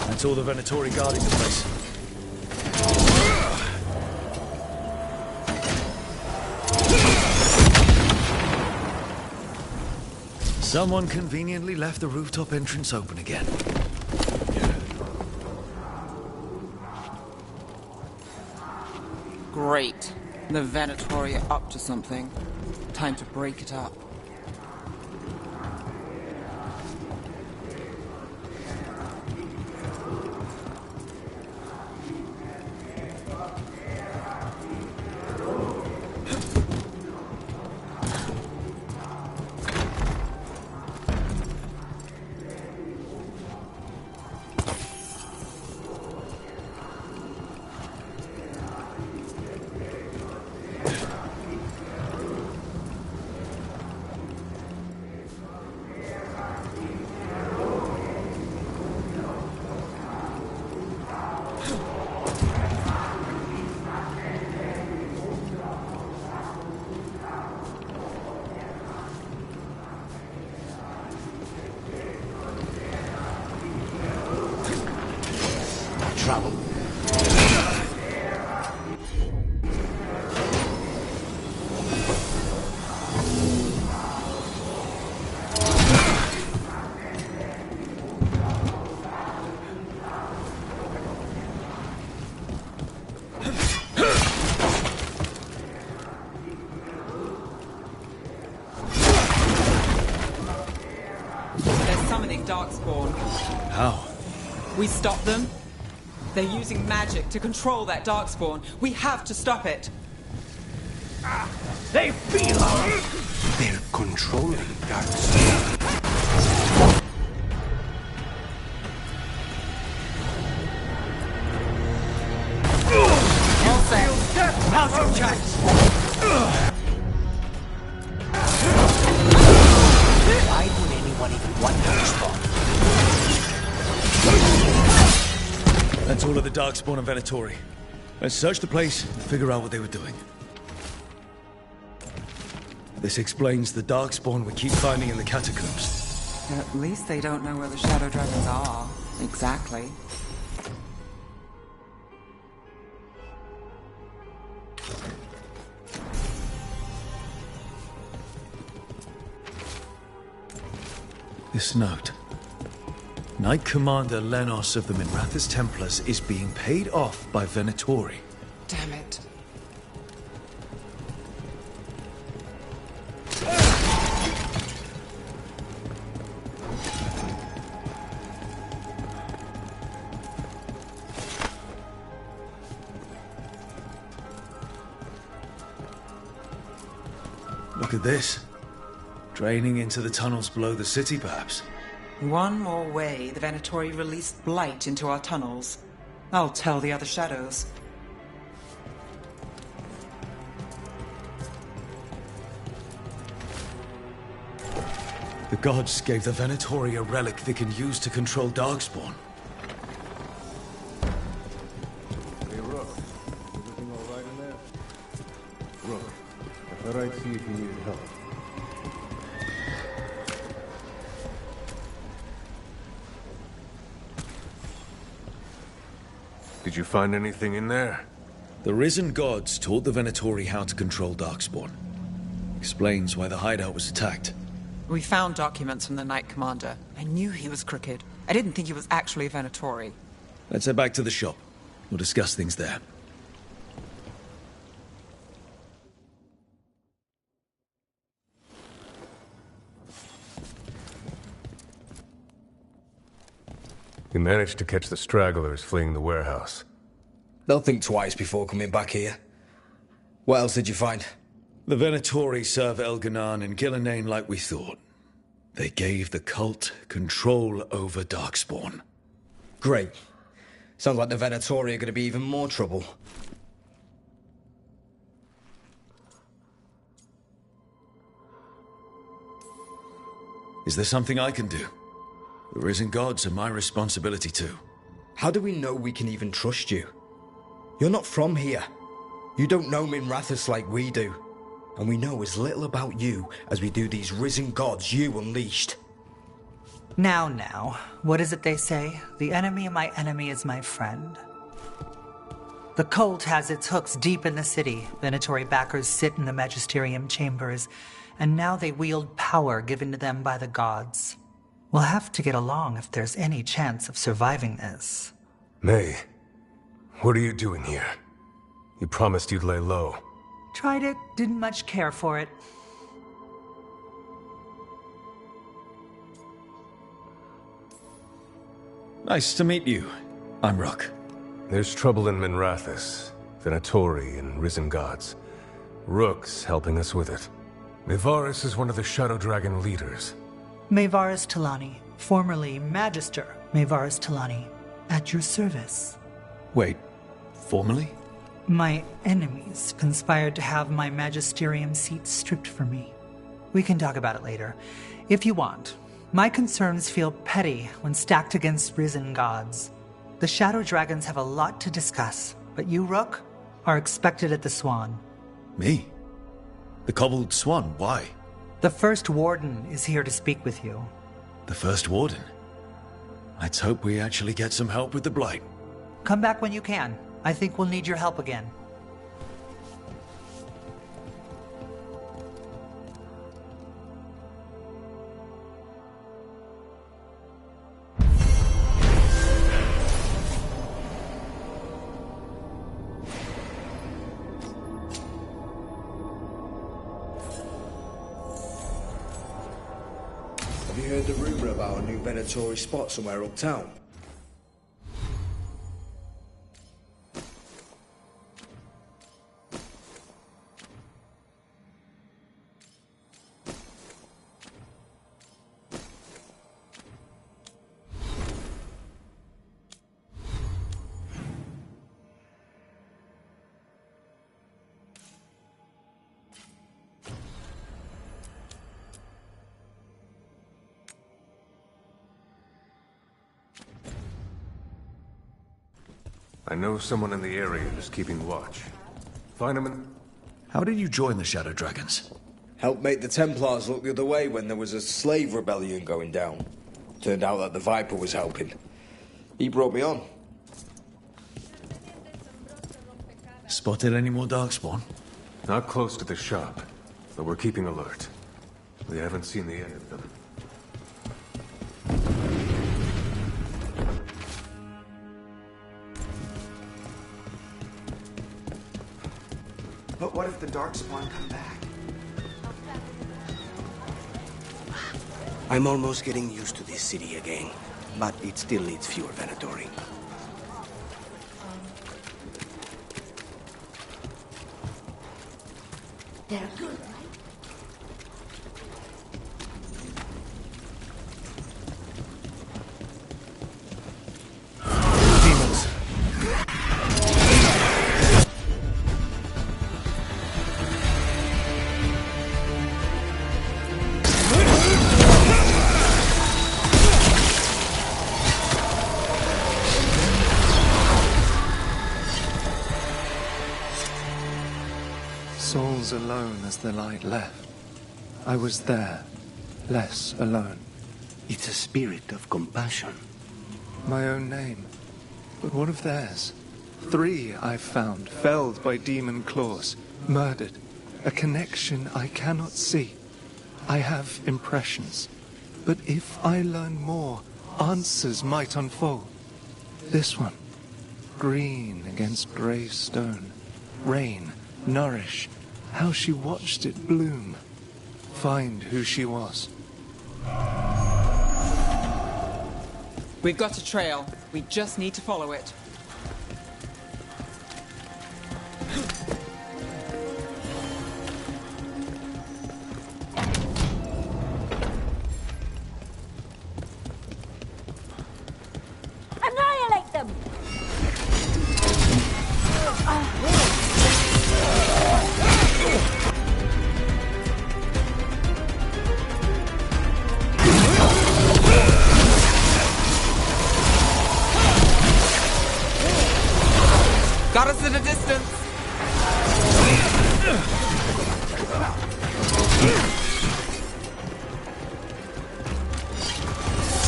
That's all the Venatori guarding the place. Someone conveniently left the rooftop entrance open again. Great. The Venatori are up to something. Time to break it up. Trouble. They're summoning Darkspawn. How? We stop them? They're using magic to control that Darkspawn. We have to stop it. They feel us! They're controlling Darkspawn. All set. Now's your chance! Why would anyone even want Darkspawn? That's all of the Darkspawn and Venatori. Let's search the place and figure out what they were doing. This explains the Darkspawn we keep finding in the catacombs. At least they don't know where the Shadow Dragons are. Exactly. This note. Knight Commander Lenos of the Minrathous Templars is being paid off by Venatori. Damn it. Look at this. Draining into the tunnels below the city, perhaps. One more way the Venatori released blight into our tunnels. I'll tell the other shadows. The gods gave the Venatori a relic they can use to control Darkspawn. Hey, Rook. Everything all right in there? Rook, I thought I'd see if you needed help. Did you find anything in there? The risen gods taught the Venatori how to control Darkspawn. Explains why the hideout was attacked. We found documents from the Knight Commander. I knew he was crooked. I didn't think he was actually a Venatori. Let's head back to the shop. We'll discuss things there. We managed to catch the stragglers fleeing the warehouse. They'll think twice before coming back here. What else did you find? The Venatori serve Elganan and Gillenane like we thought. They gave the cult control over Darkspawn. Great. Sounds like the Venatori are going to be even more trouble. Is there something I can do? The risen gods are my responsibility too. How do we know we can even trust you? You're not from here. You don't know Minrathous like we do. And we know as little about you as we do these risen gods you unleashed. Now, what is it they say? The enemy of my enemy is my friend. The cult has its hooks deep in the city. Venatori backers sit in the magisterium chambers, and now they wield power given to them by the gods. We'll have to get along if there's any chance of surviving this. May, what are you doing here? You promised you'd lay low. Tried it, didn't much care for it. Nice to meet you. I'm Rook. There's trouble in Minrathous, Venatori and risen gods. Rook's helping us with it. Mevaris is one of the Shadow Dragon leaders. Mevaris Talani, formerly Magister Mevaris Talani, at your service. Wait, formally? My enemies conspired to have my magisterium seat stripped from me. We can talk about it later, if you want. My concerns feel petty when stacked against risen gods. The Shadow Dragons have a lot to discuss, but you, Rook, are expected at the Swan. Me? The Cobbled Swan, why? The First Warden is here to speak with you. The First Warden? Let's hope we actually get some help with the Blight. Come back when you can. I think we'll need your help again. Have you heard the rumor about a new Venatori spot somewhere uptown? I know someone in the area who's keeping watch. Find him and... How did you join the Shadow Dragons? Helped make the Templars look the other way when there was a slave rebellion going down. Turned out that the Viper was helping. He brought me on. Spotted any more Darkspawn? Not close to the shop, but we're keeping alert. We haven't seen the end of them. But what if the Darkspawn come back? I'm almost getting used to this city again, but it still needs fewer Venatori. They're good. Demons. Souls alone as the light left. I was there, less alone. It's a spirit of compassion. My own name. But what of theirs? 3 I've found, felled by demon claws, murdered. A connection I cannot see. I have impressions. But if I learn more, answers might unfold. This one. Green against grey stone. Rain, nourish. How she watched it bloom. Find who she was. We've got a trail. We just need to follow it. Annihilate them! Got us at a distance.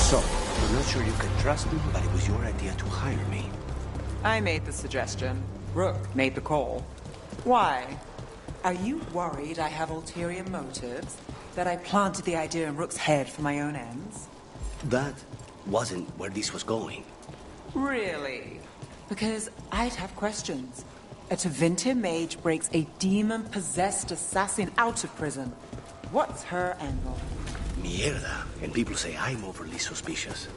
So, I'm not sure you can trust me, but it was your idea to hire me. I made the suggestion. Rook made the call. Why? Are you worried I have ulterior motives? That I planted the idea in Rook's head for my own ends? That wasn't where this was going. Really? Because I'd have questions. A Tevinter mage breaks a demon-possessed assassin out of prison. What's her angle? Mierda. And people say I'm overly suspicious.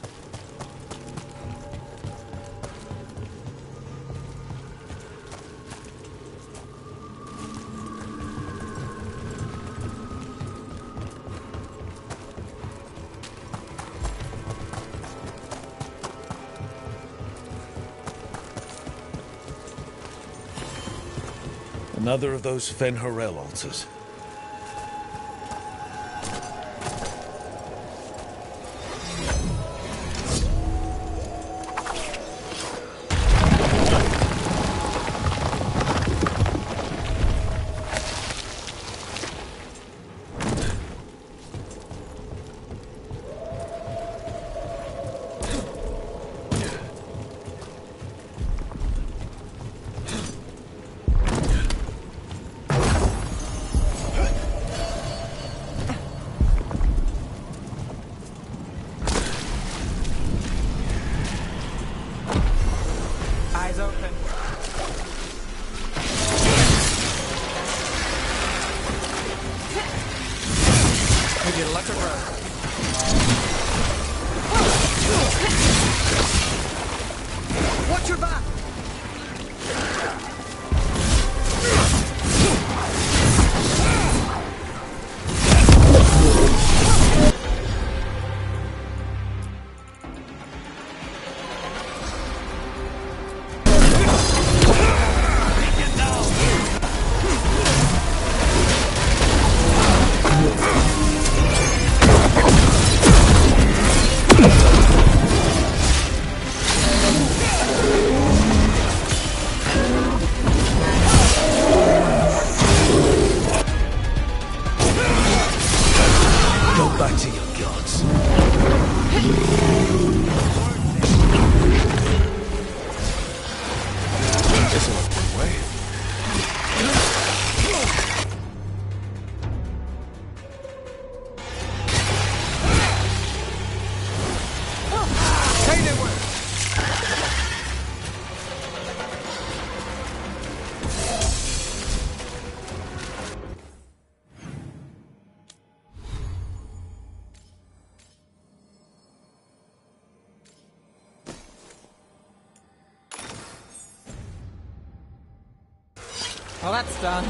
Another of those Fen-Harel altars. Eyes open. We did electric road. Watch your back! Back to your gods. Guess I'll one way. Well, that's done. Go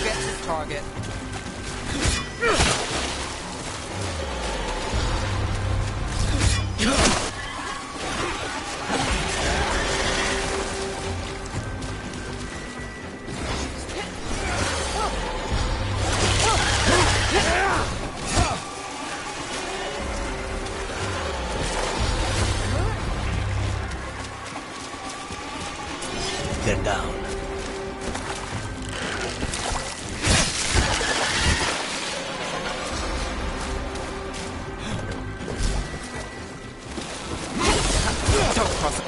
get his target. They're down. Don't cross it.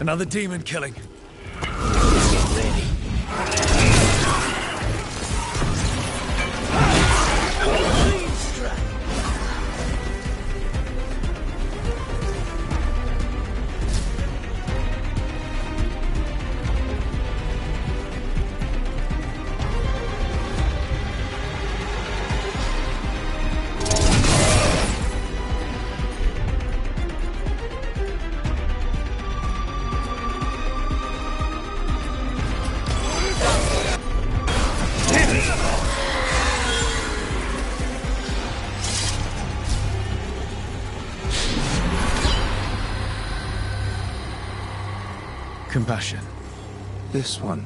Another demon killing. Compassion. This one.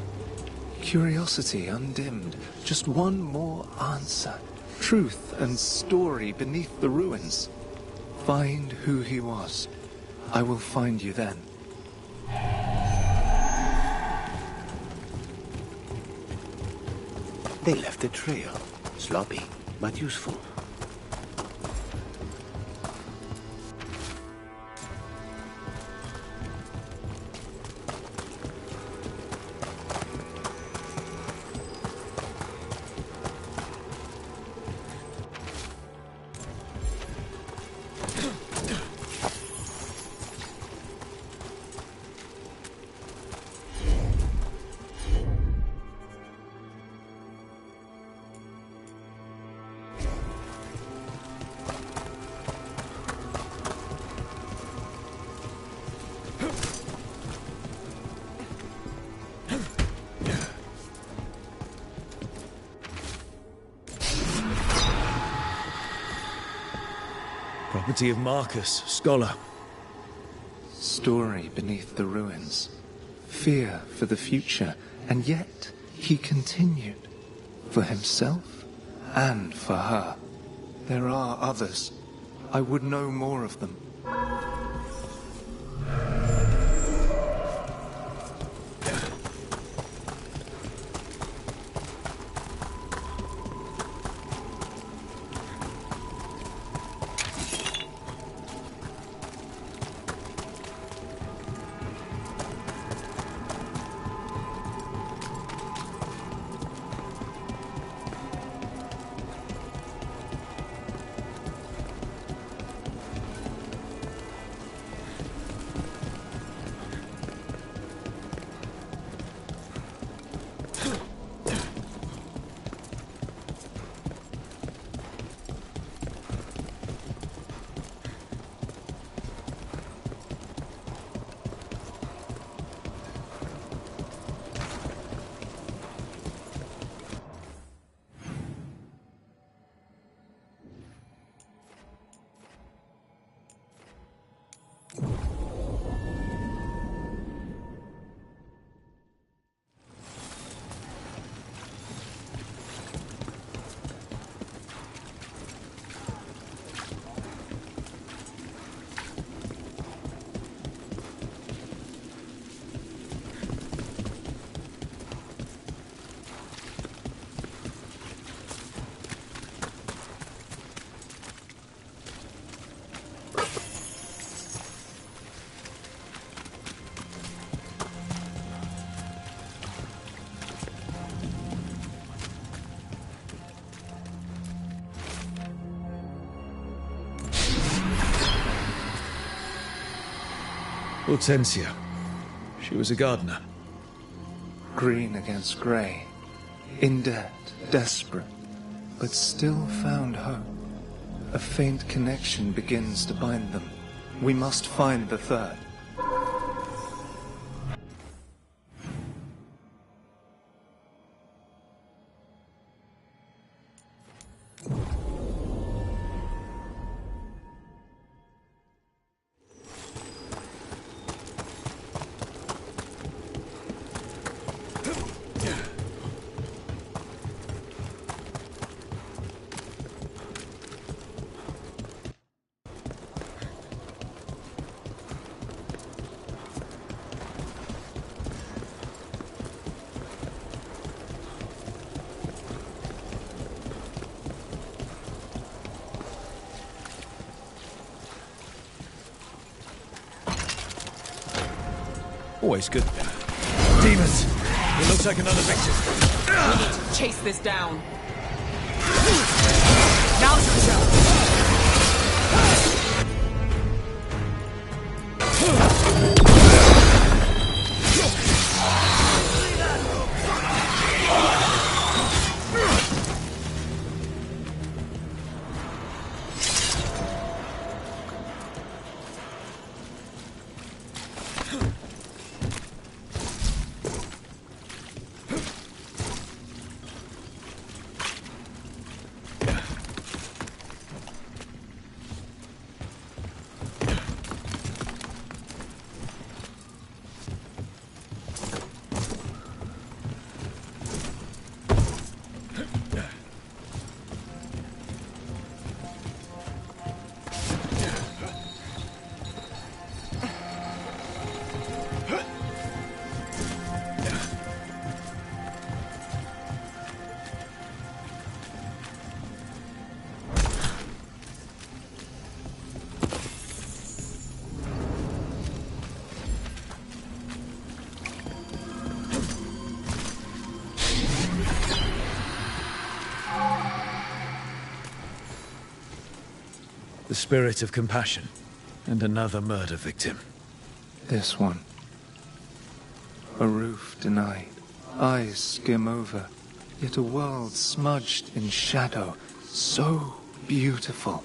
Curiosity undimmed. Just one more answer. Truth and story beneath the ruins. Find who he was. I will find you then. They left a trail. Sloppy, but useful. Property of Marcus, scholar. Story beneath the ruins. Fear for the future. And yet, he continued. For himself and for her. There are others. I would know more of them. Hortensia. She was a gardener. Green against grey. In debt, desperate, but still found hope. A faint connection begins to bind them. We must find the third. Always good. Demons! It looks like another victim. We need to chase this down. Now's your chance. The spirit of compassion. And another murder victim. This one. A roof denied. Eyes skim over. Yet a world smudged in shadow. So beautiful.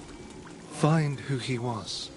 Find who he was.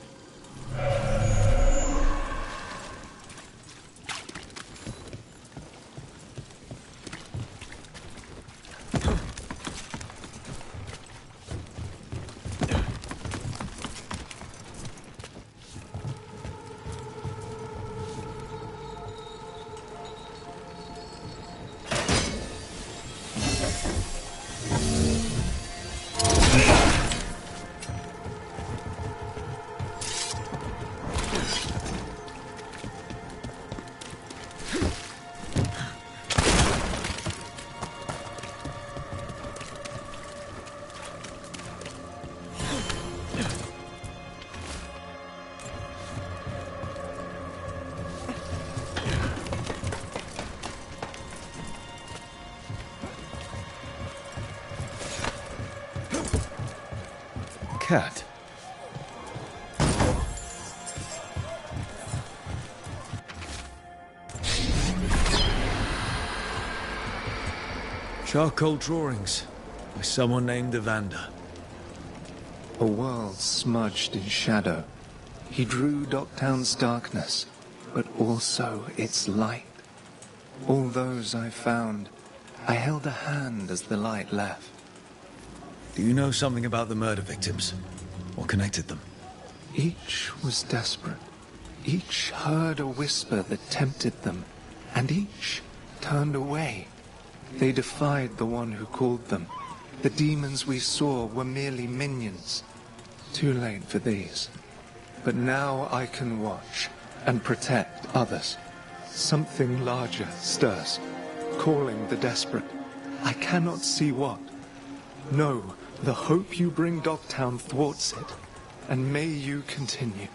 Cat. Charcoal drawings by someone named Evander. A world smudged in shadow. He drew Docktown's darkness, but also its light. All those I found, I held a hand as the light left. Do you know something about the murder victims? What connected them? Each was desperate. Each heard a whisper that tempted them, and each turned away. They defied the one who called them. The demons we saw were merely minions. Too late for these. But now I can watch and protect others. Something larger stirs, calling the desperate. I cannot see what. No, the hope you bring Docktown thwarts it, and may you continue.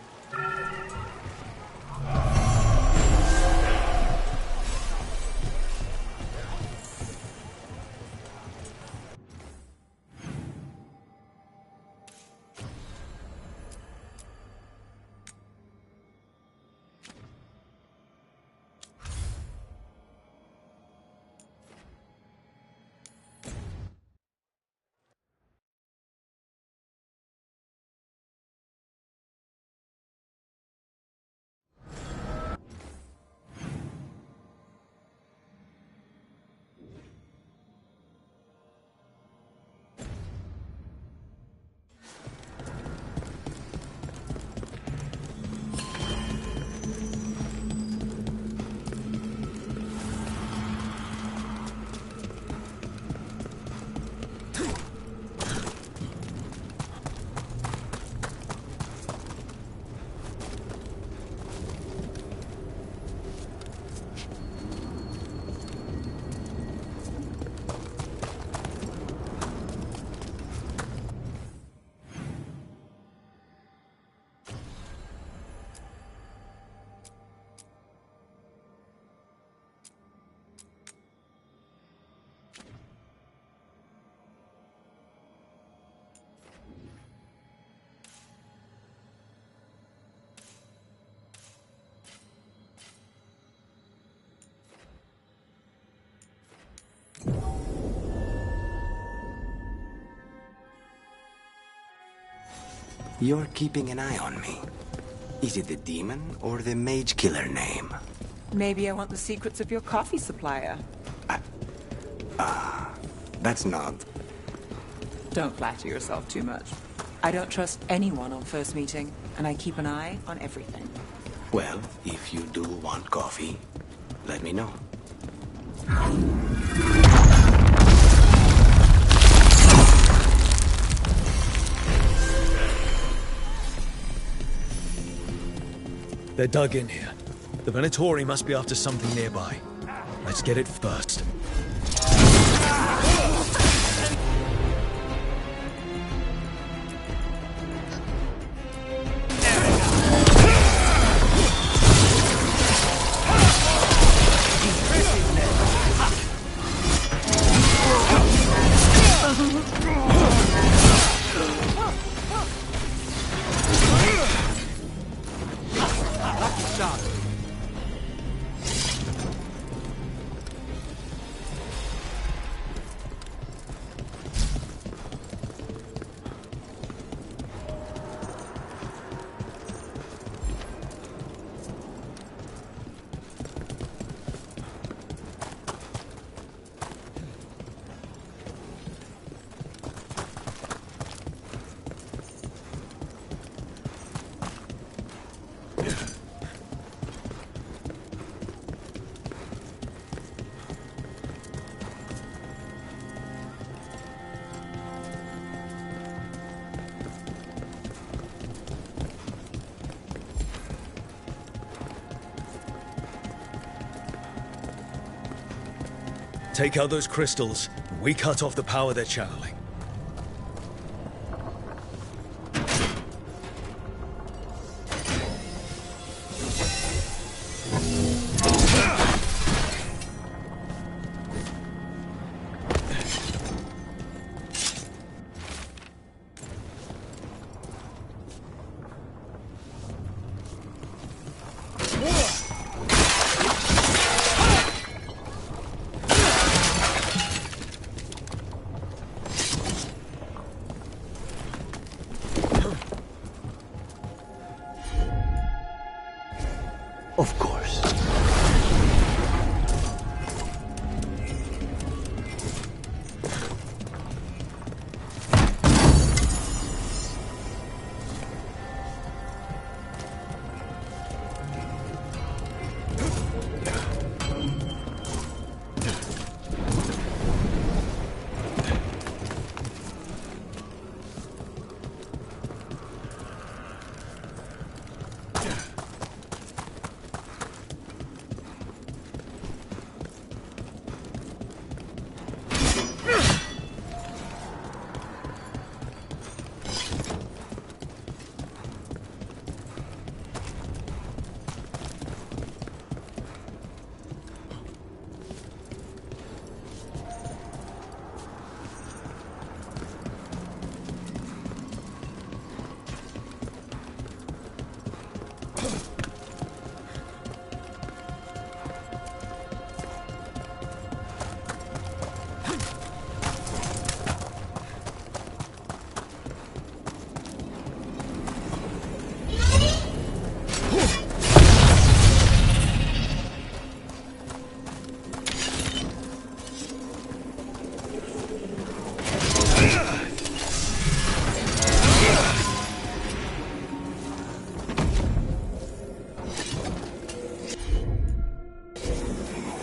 You're keeping an eye on me. Is it the demon or the mage killer name? Maybe I want the secrets of your coffee supplier. That's not... Don't flatter yourself too much. I don't trust anyone on first meeting, and I keep an eye on everything. Well, if you do want coffee, let me know. They're dug in here. The Venatori must be after something nearby. Let's get it first. Take out those crystals. We cut off the power they're channeling. Of course.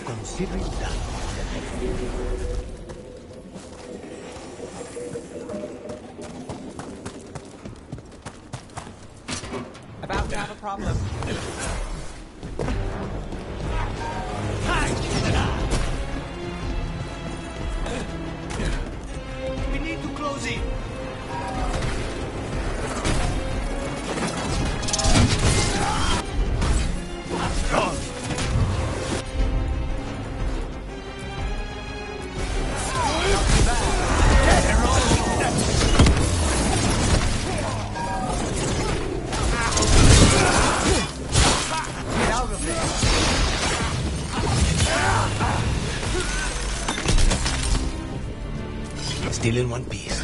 Considering that. About to have a problem. We need to close in. Still in one piece.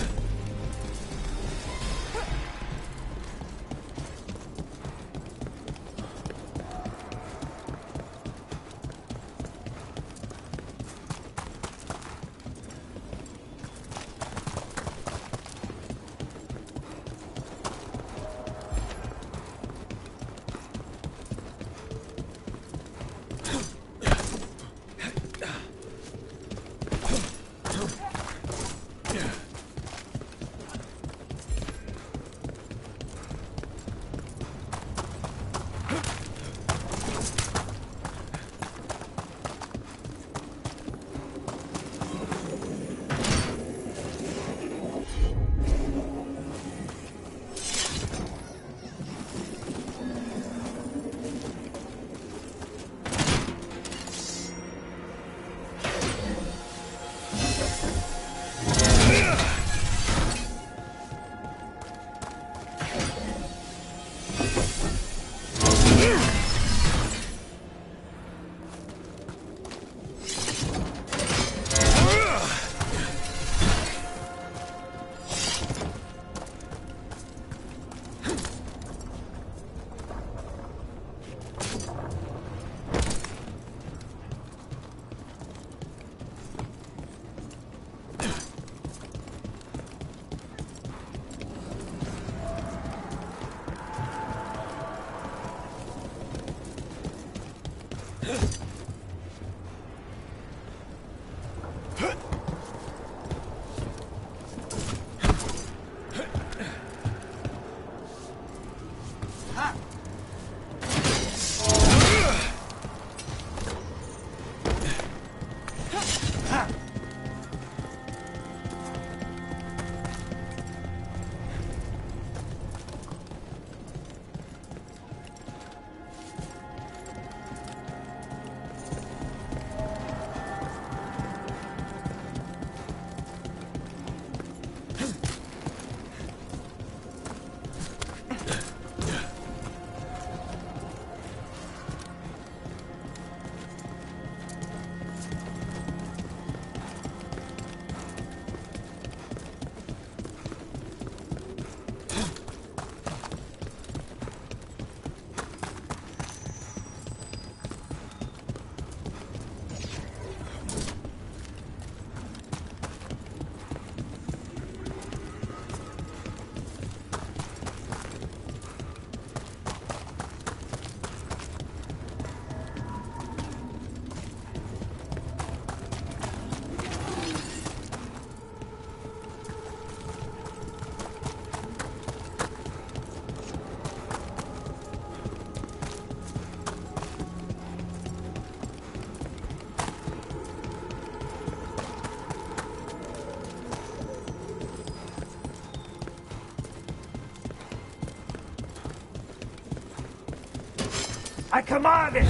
I command it!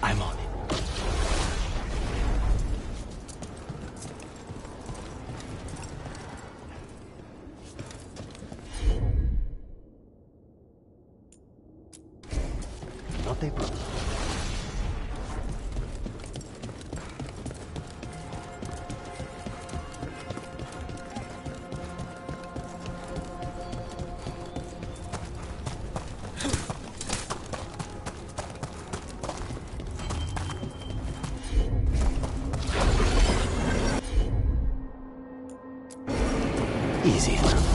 I'm on it. Not a problem. Easy enough.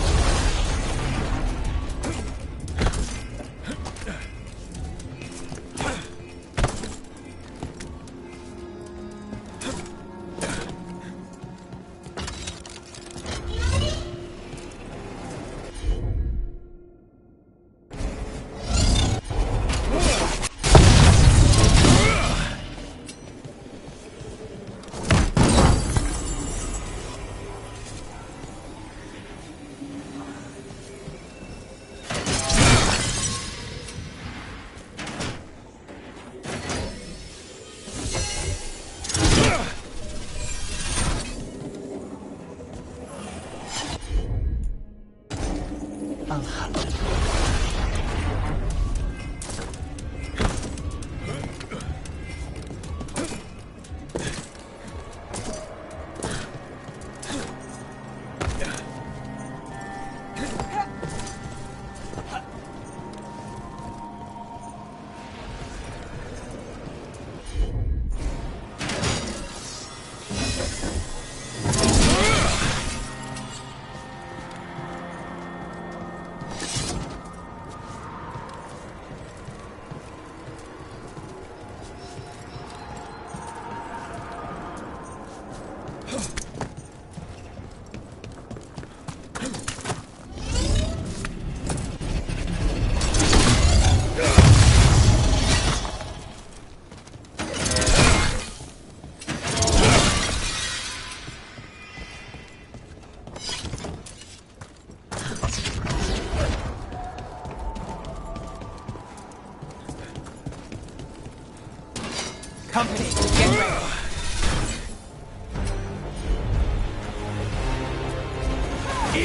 Company, get ready.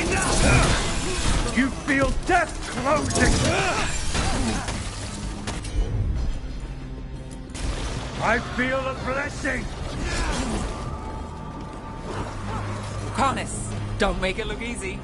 Enough! You feel death closing! I feel a blessing! Lucanus, don't make it look easy.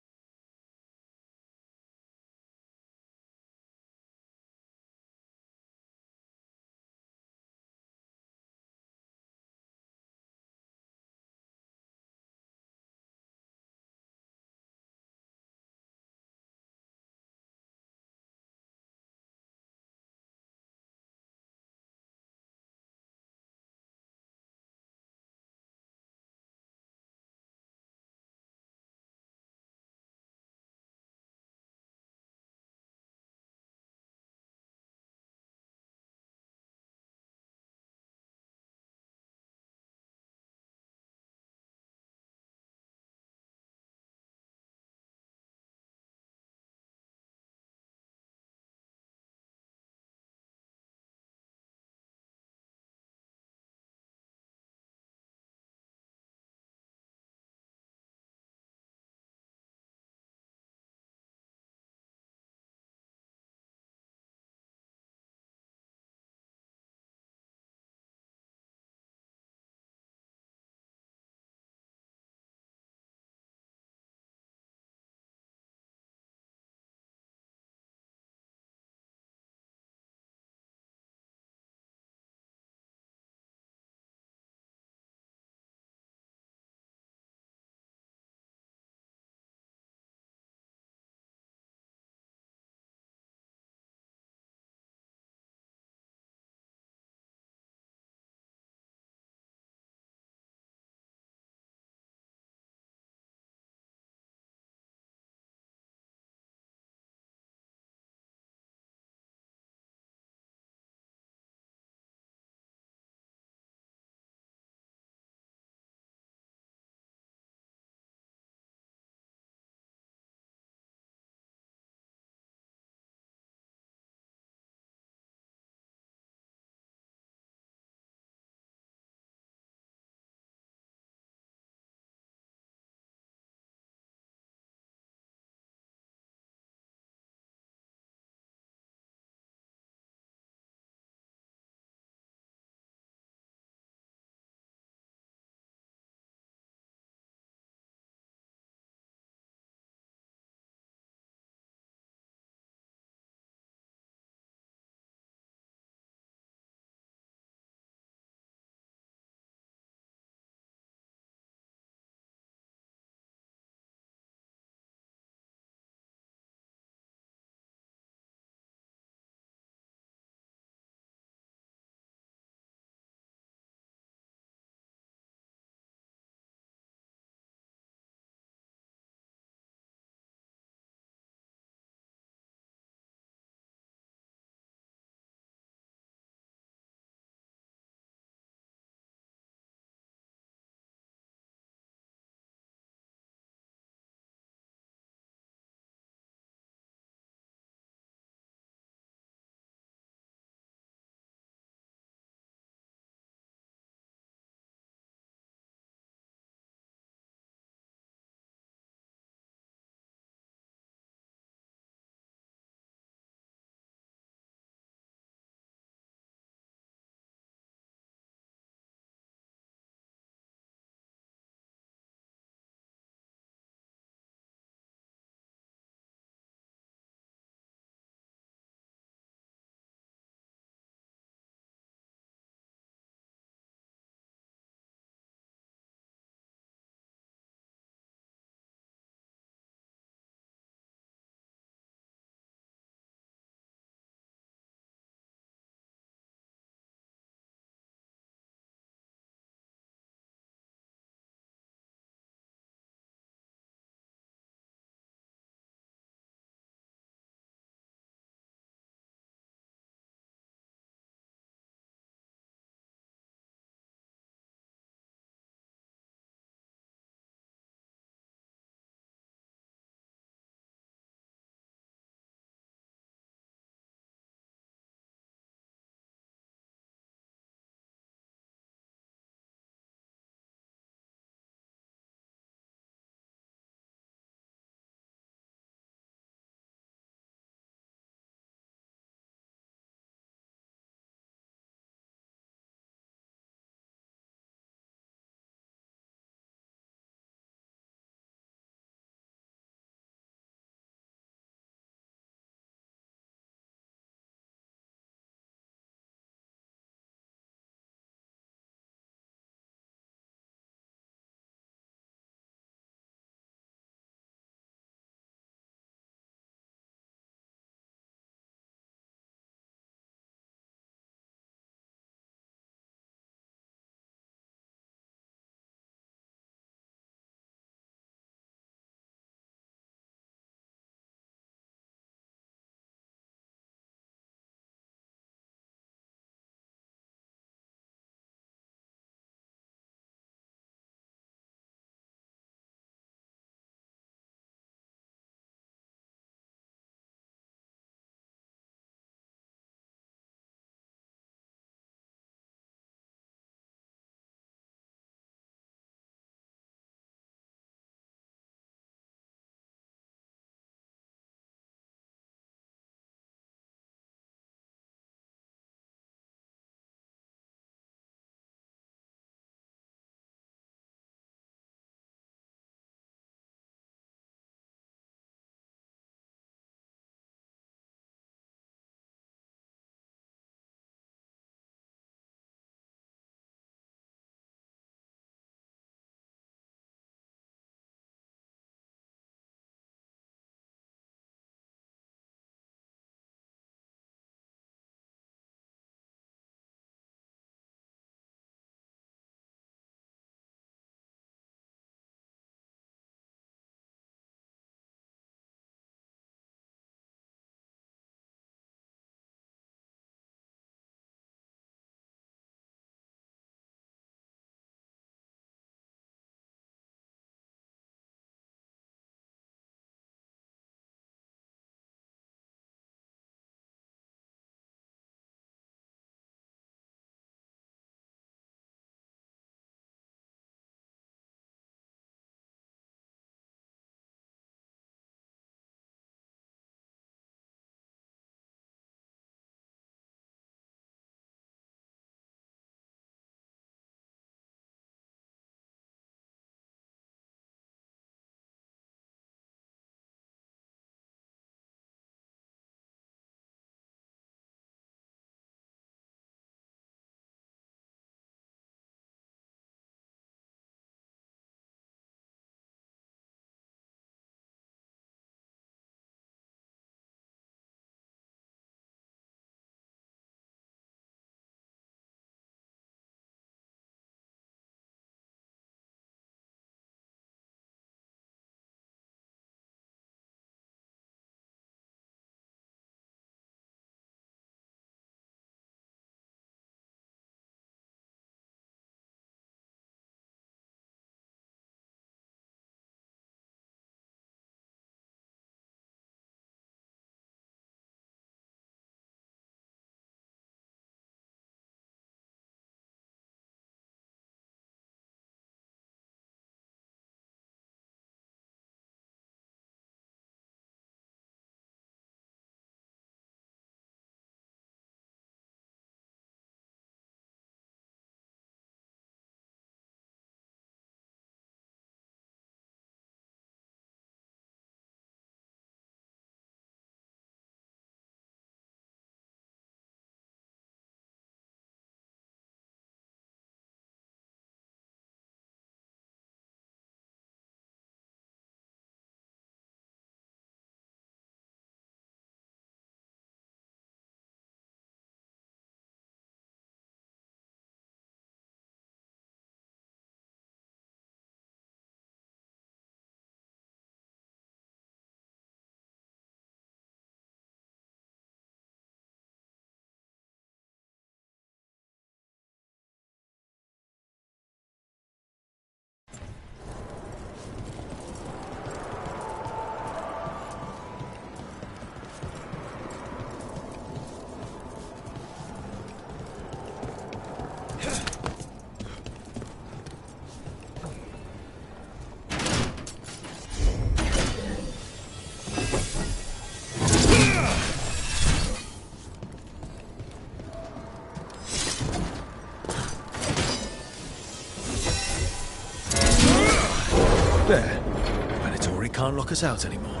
won't lock us out anymore.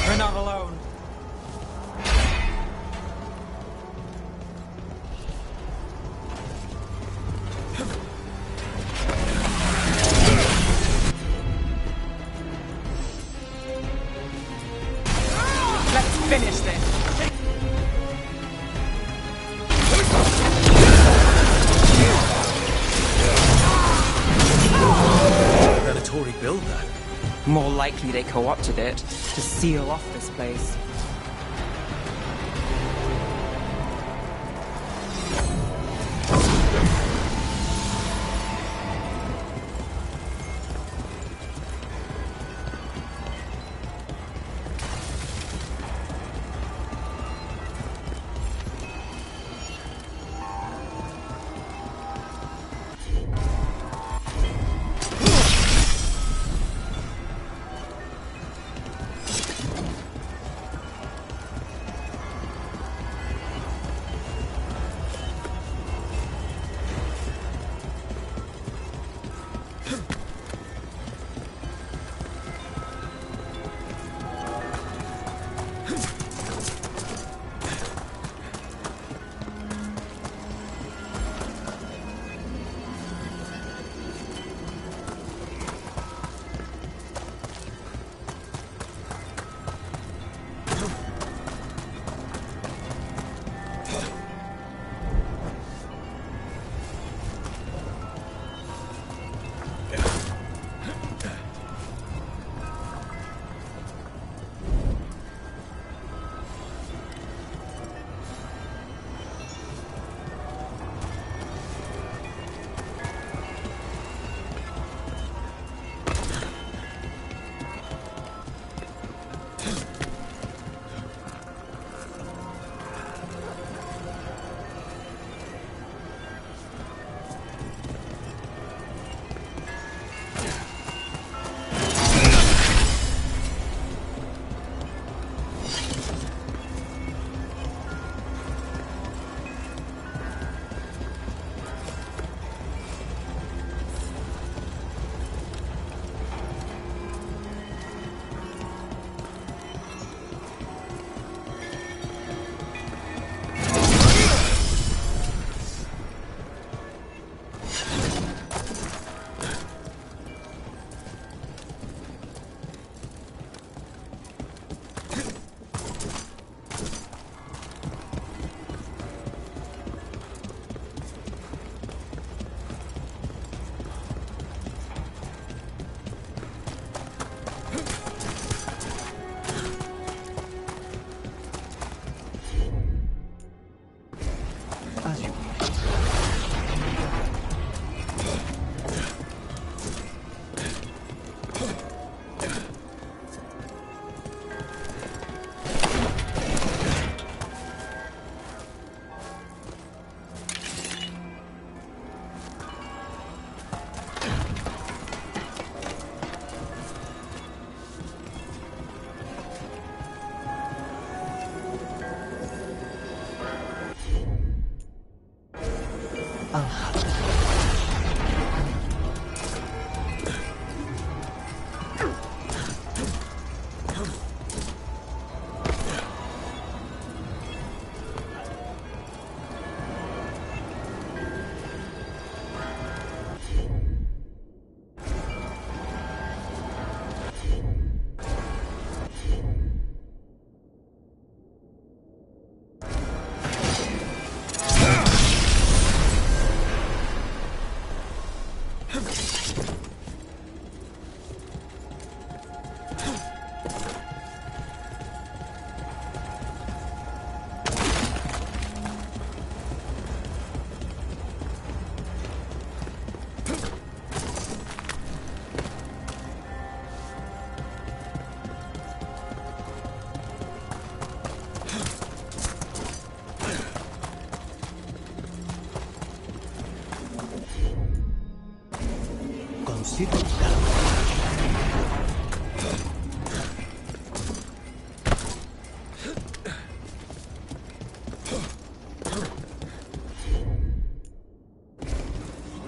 We're not alone. Let's finish this. Venatori build that? More likely they co-opted it to seal off this place.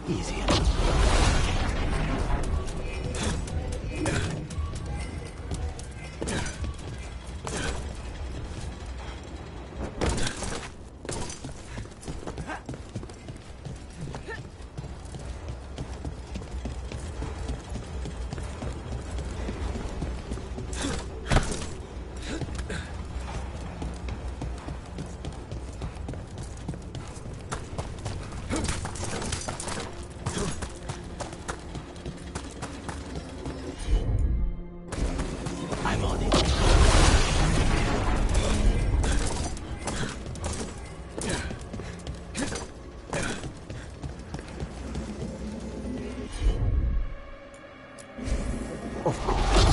Is Of course.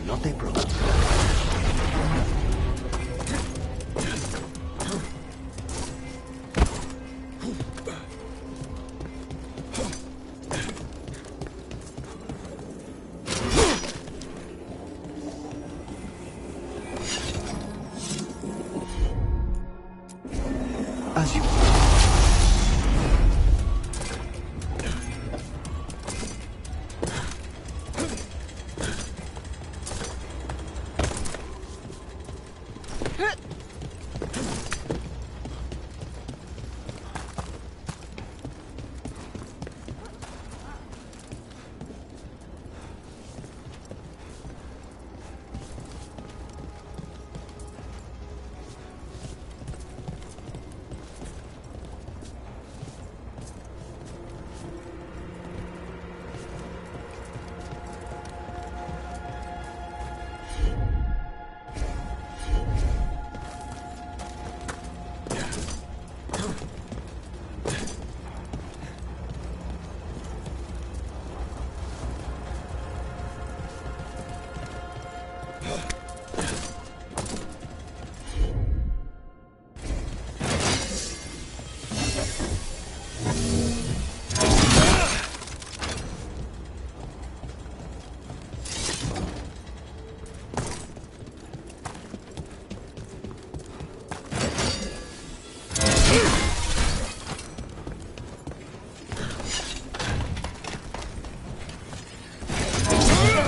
Not a problem. As you...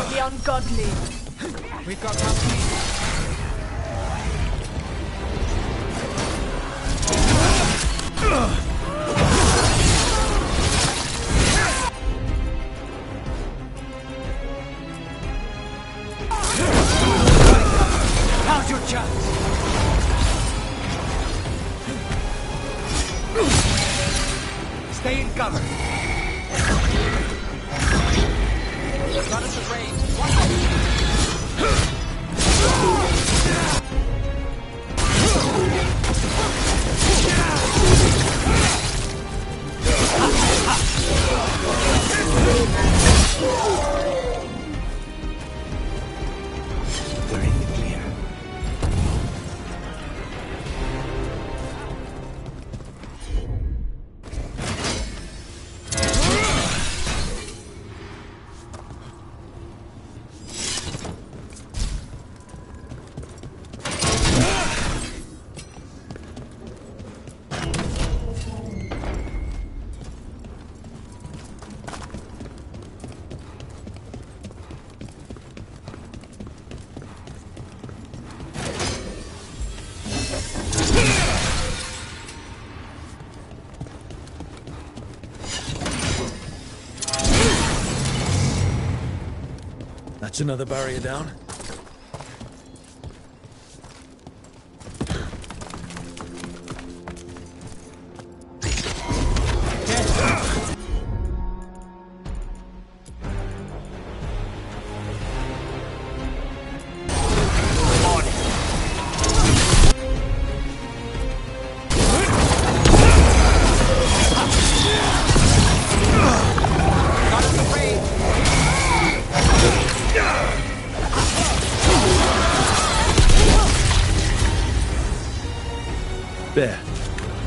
The ungodly. We've got company. How's your chance? Stay in cover. Got us at range. They're in the clear. That's another barrier down. There.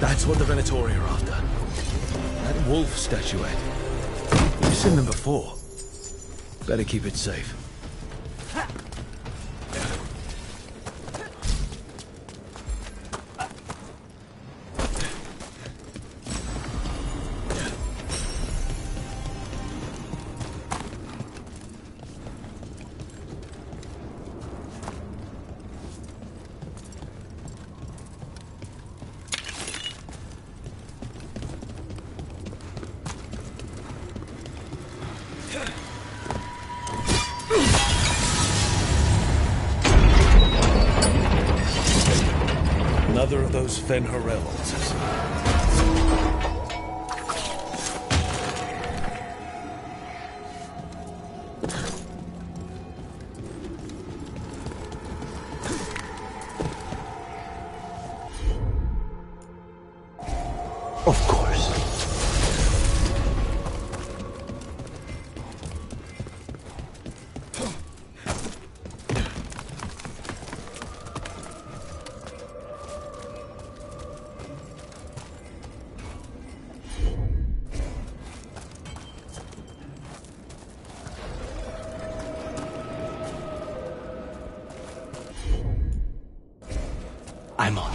That's what the Venatori are after. That wolf statuette. We've seen them before. Better keep it safe. Another of those Fen'Harel altars. Of course. I'm on.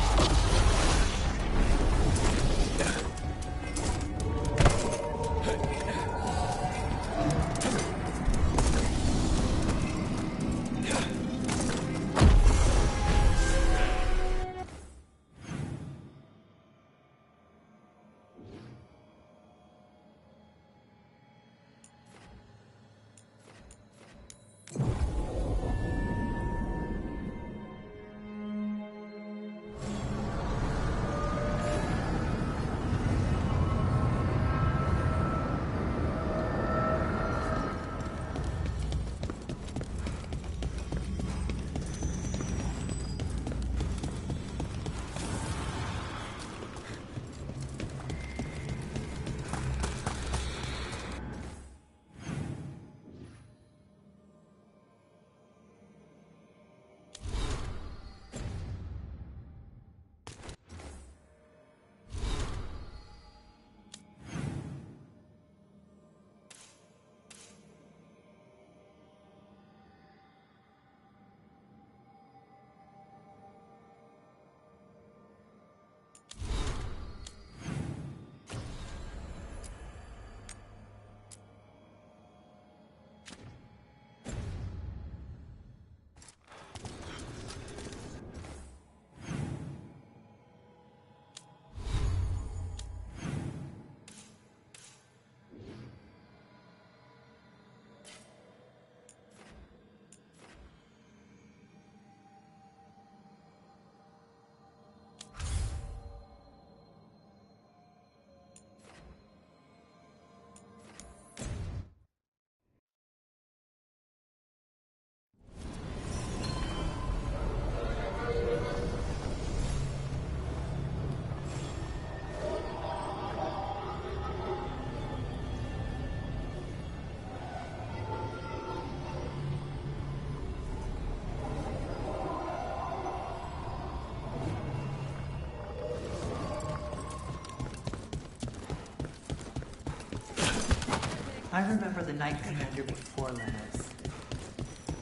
I remember the Knight Commander before Lennox.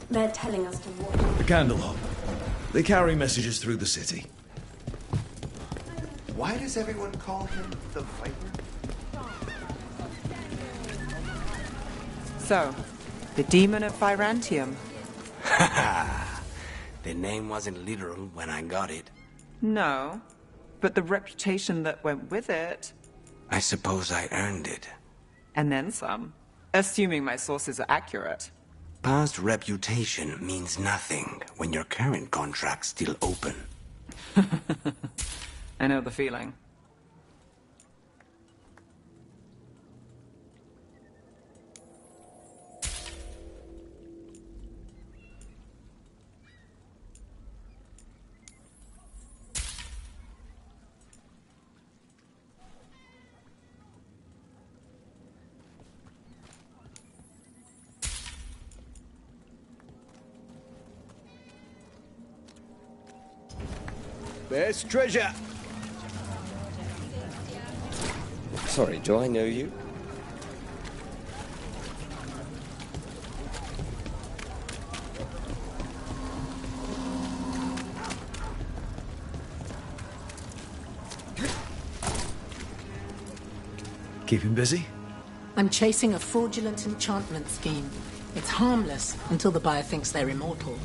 They're telling us to walk. The Candelabra. They carry messages through the city. Why does everyone call him the Viper? So, the Demon of Virantium. The name wasn't literal when I got it. No, but the reputation that went with it. I suppose I earned it. And then some. Assuming my sources are accurate. Past reputation means nothing when your current contract's still open. I know the feeling. Best treasure! Sorry, do I know you? Keep him busy? I'm chasing a fraudulent enchantment scheme. It's harmless until the buyer thinks they're immortal.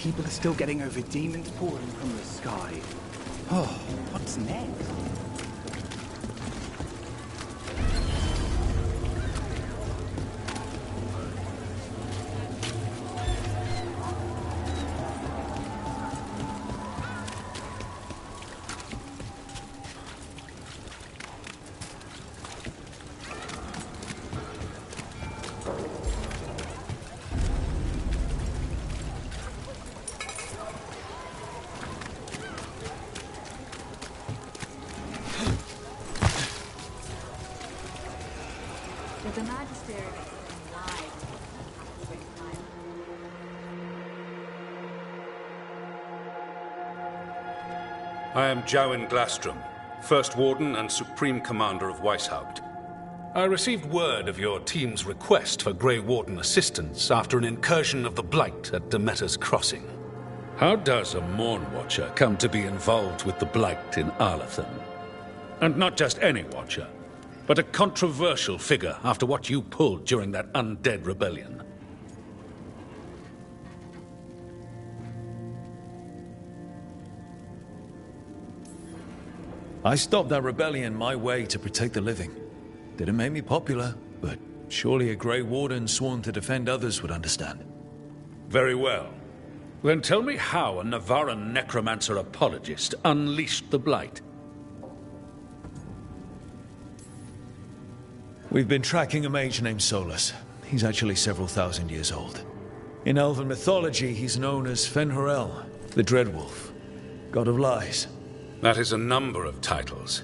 people are still getting over demons pouring from the sky. Oh, what's next? The Magister wide. I am Jowen Glastrom, First Warden and Supreme Commander of Weishaupt. I received word of your team's request for Grey Warden assistance after an incursion of the Blight at Demeter's Crossing. How does a Morn Watcher come to be involved with the Blight in Arlathan? And not just any Watcher, but a controversial figure after what you pulled during that undead rebellion. I stopped that rebellion my way to protect the living. Didn't make me popular, but surely a Grey Warden sworn to defend others would understand. Very well. Then tell me how a Navaran necromancer apologist unleashed the Blight. We've been tracking a mage named Solus. He's actually several thousand years old. In Elven mythology, he's known as Fen'Harel, the Dreadwolf, god of lies. That is a number of titles.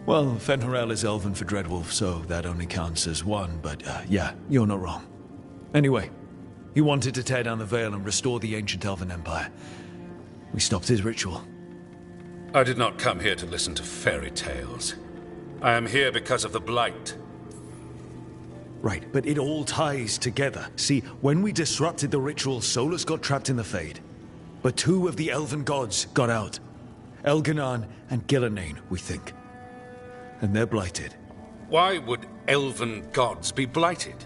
Well, Fen'Harel is Elven for Dreadwolf, so that only counts as one, but yeah, you're not wrong. Anyway, he wanted to tear down the Veil and restore the ancient Elven Empire. We stopped his ritual. I did not come here to listen to fairy tales. I am here because of the Blight. Right, but it all ties together. See, when we disrupted the ritual, Solus got trapped in the Fade. But two of the Elven gods got out. Elganan and Gillanane, we think. And they're blighted. Why would Elven gods be blighted?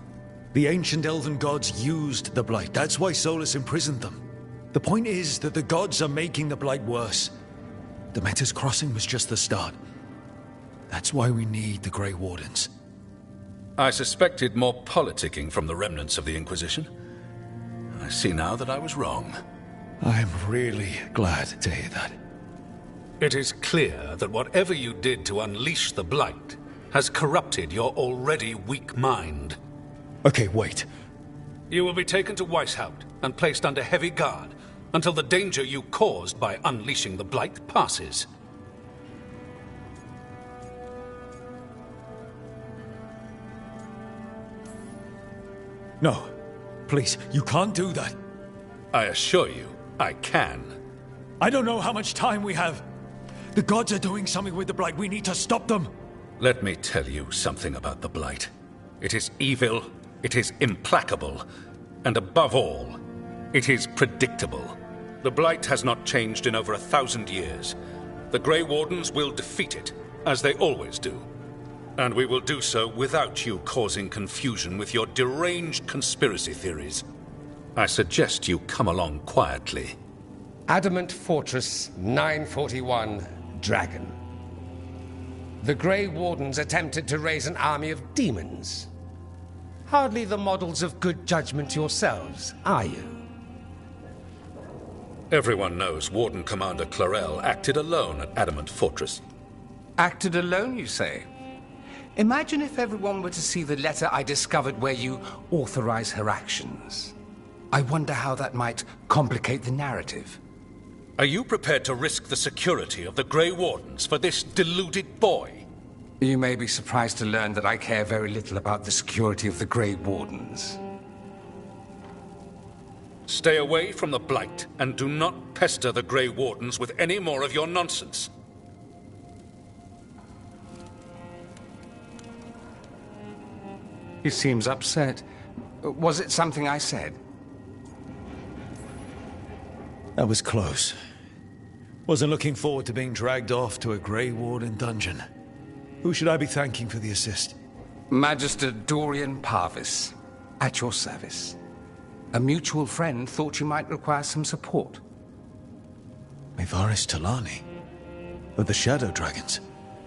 The ancient Elven gods used the Blight. That's why Solus imprisoned them. The point is that the gods are making the Blight worse. Demeter's Crossing was just the start. That's why we need the Grey Wardens. I suspected more politicking from the remnants of the Inquisition. I see now that I was wrong. I'm really glad to hear that. It is clear that whatever you did to unleash the Blight has corrupted your already weak mind. Okay, wait. You will be taken to Weishaupt and placed under heavy guard until the danger you caused by unleashing the Blight passes. No, please, you can't do that. I assure you, I can. I don't know how much time we have. The gods are doing something with the Blight. We need to stop them. Let me tell you something about the Blight. It is evil, it is implacable, and above all, it is predictable. The Blight has not changed in over 1,000 years. The Grey Wardens will defeat it, as they always do. And we will do so without you causing confusion with your deranged conspiracy theories. I suggest you come along quietly. Adamant Fortress 941, Dragon. The Grey Wardens attempted to raise an army of demons. Hardly the models of good judgment yourselves, are you? Everyone knows Warden Commander Clarel acted alone at Adamant Fortress. Acted alone, you say? Imagine if everyone were to see the letter I discovered where you authorize her actions. I wonder how that might complicate the narrative. Are you prepared to risk the security of the Grey Wardens for this deluded boy? You may be surprised to learn that I care very little about the security of the Grey Wardens. Stay away from the Blight, and do not pester the Grey Wardens with any more of your nonsense. He seems upset. Was it something I said? That was close. Wasn't looking forward to being dragged off to a Grey Warden dungeon. Who should I be thanking for the assist? Magister Dorian Parvis, at your service. A mutual friend thought you might require some support. Mayvaris Talani? Of the Shadow Dragons?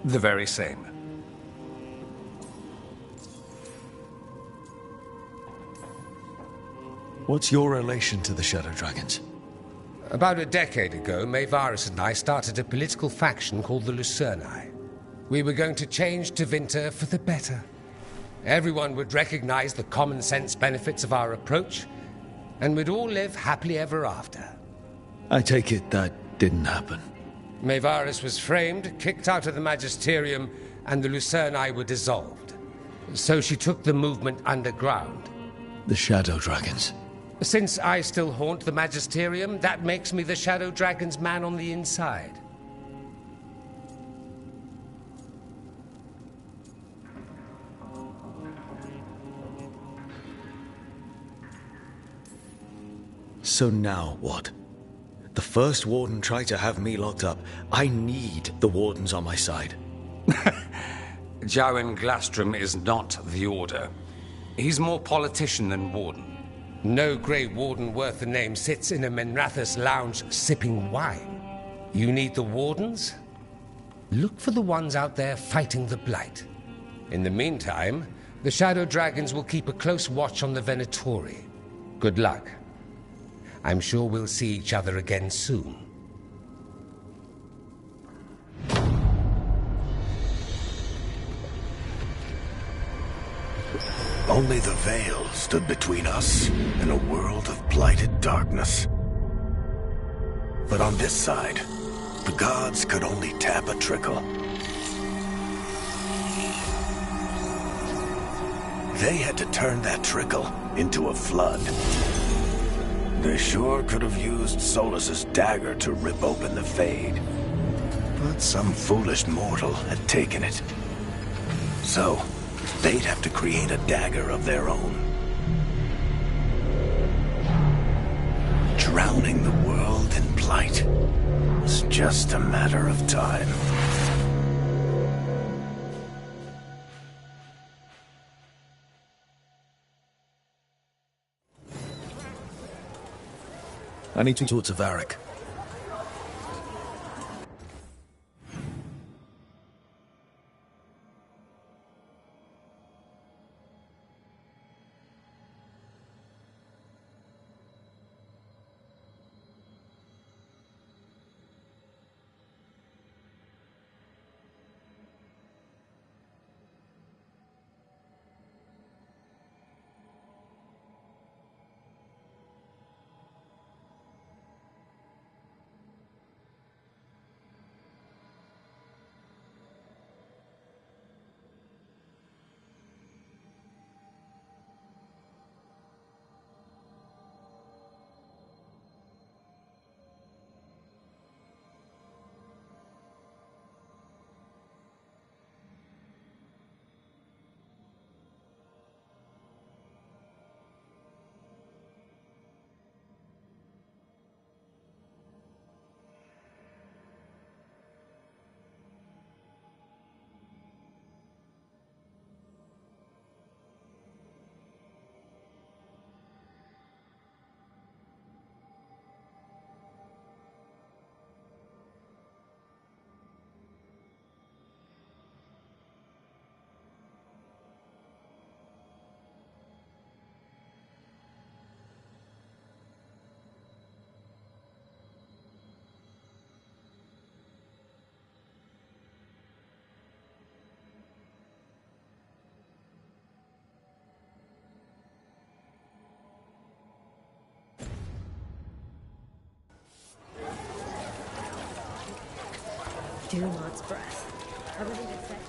The very same. What's your relation to the Shadow Dragons? About a decade ago, Mayvaris and I started a political faction called the Lucerni. We were going to change Tevinter for the better. Everyone would recognize the common sense benefits of our approach, and we'd all live happily ever after. I take it that didn't happen. Mayvaris was framed, kicked out of the Magisterium, and the Lucerni were dissolved. So she took the movement underground. The Shadow Dragons. Since I still haunt the Magisterium, that makes me the Shadow Dragon's man on the inside. So now what? The First Warden tried to have me locked up. I need the Wardens on my side. Jowen Glastrom is not the Order. He's more politician than Warden. No Grey Warden worth the name sits in a Menrathus lounge sipping wine. You need the Wardens? Look for the ones out there fighting the Blight. In the meantime, the Shadow Dragons will keep a close watch on the Venatori. Good luck. I'm sure we'll see each other again soon. Only the veil stood between us and a world of blighted darkness. But on this side, the gods could only tap a trickle. They had to turn that trickle into a flood. They sure could have used Solus's dagger to rip open the Fade. But some foolish mortal had taken it. So, they'd have to create a dagger of their own. Drowning the world in blight was just a matter of time. I need to talk to Varric. Dumad's breath. Everything except...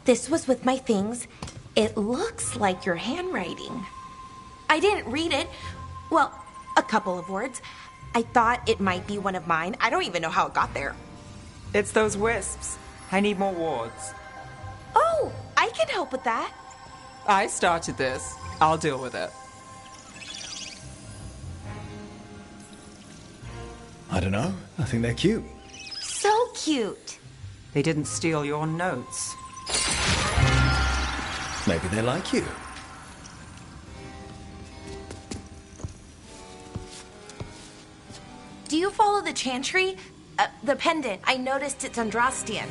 This was with my things. It looks like your handwriting. I didn't read it. Well, a couple of words. I thought it might be one of mine. I don't even know how it got there. It's those wisps. I need more wards. Oh, I can help with that. I started this. I'll deal with it. I don't know. I think they're cute. So cute. They didn't steal your notes. Maybe they like you. Do you follow the chantry? The pendant. I noticed it's Andrastian.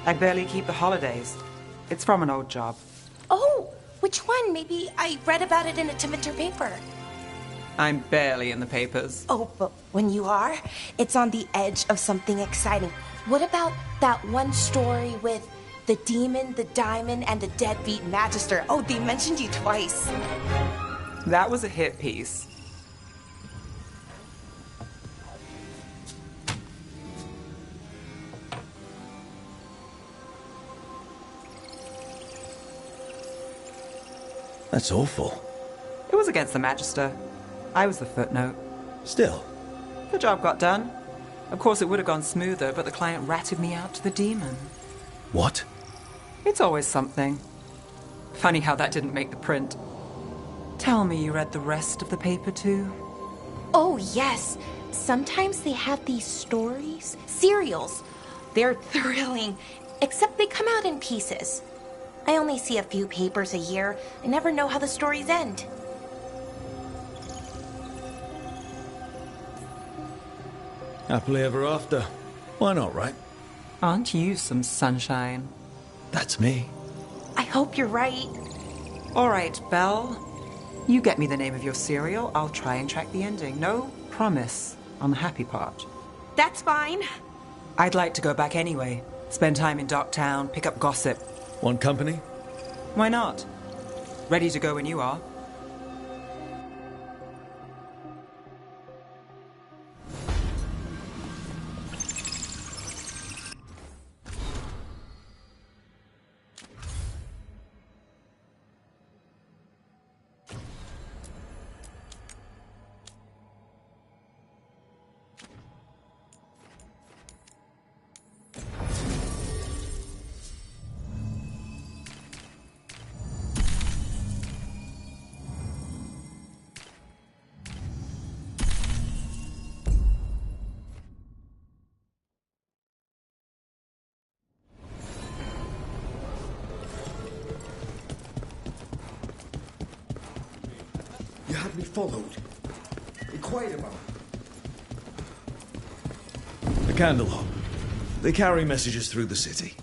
I barely keep the holidays. It's from an old job. Oh, which one? Maybe I read about it in a Timiter paper. I'm barely in the papers. Oh, but when you are, it's on the edge of something exciting. What about that one story with the demon, the diamond, and the deadbeat magister? Oh, they mentioned you twice. That was a hit piece. That's awful. It was against the Magister. I was the footnote. Still. The job got done. Of course, it would have gone smoother, but the client ratted me out to the demon. What? It's always something. Funny how that didn't make the print. Tell me you read the rest of the paper, too? Oh, yes. Sometimes they have these stories, serials. They're thrilling, except they come out in pieces. I only see a few papers a year. I never know how the stories end. Happily ever after. Why not, right? Aren't you some sunshine? That's me. I hope you're right. All right, Belle. You get me the name of your serial. I'll try and track the ending. No promise on the happy part. That's fine. I'd like to go back anyway. Spend time in Docktown, pick up gossip. Want company? Why not? Ready to go when you are. You had me followed. Be quiet about it. A candle. They carry messages through the city.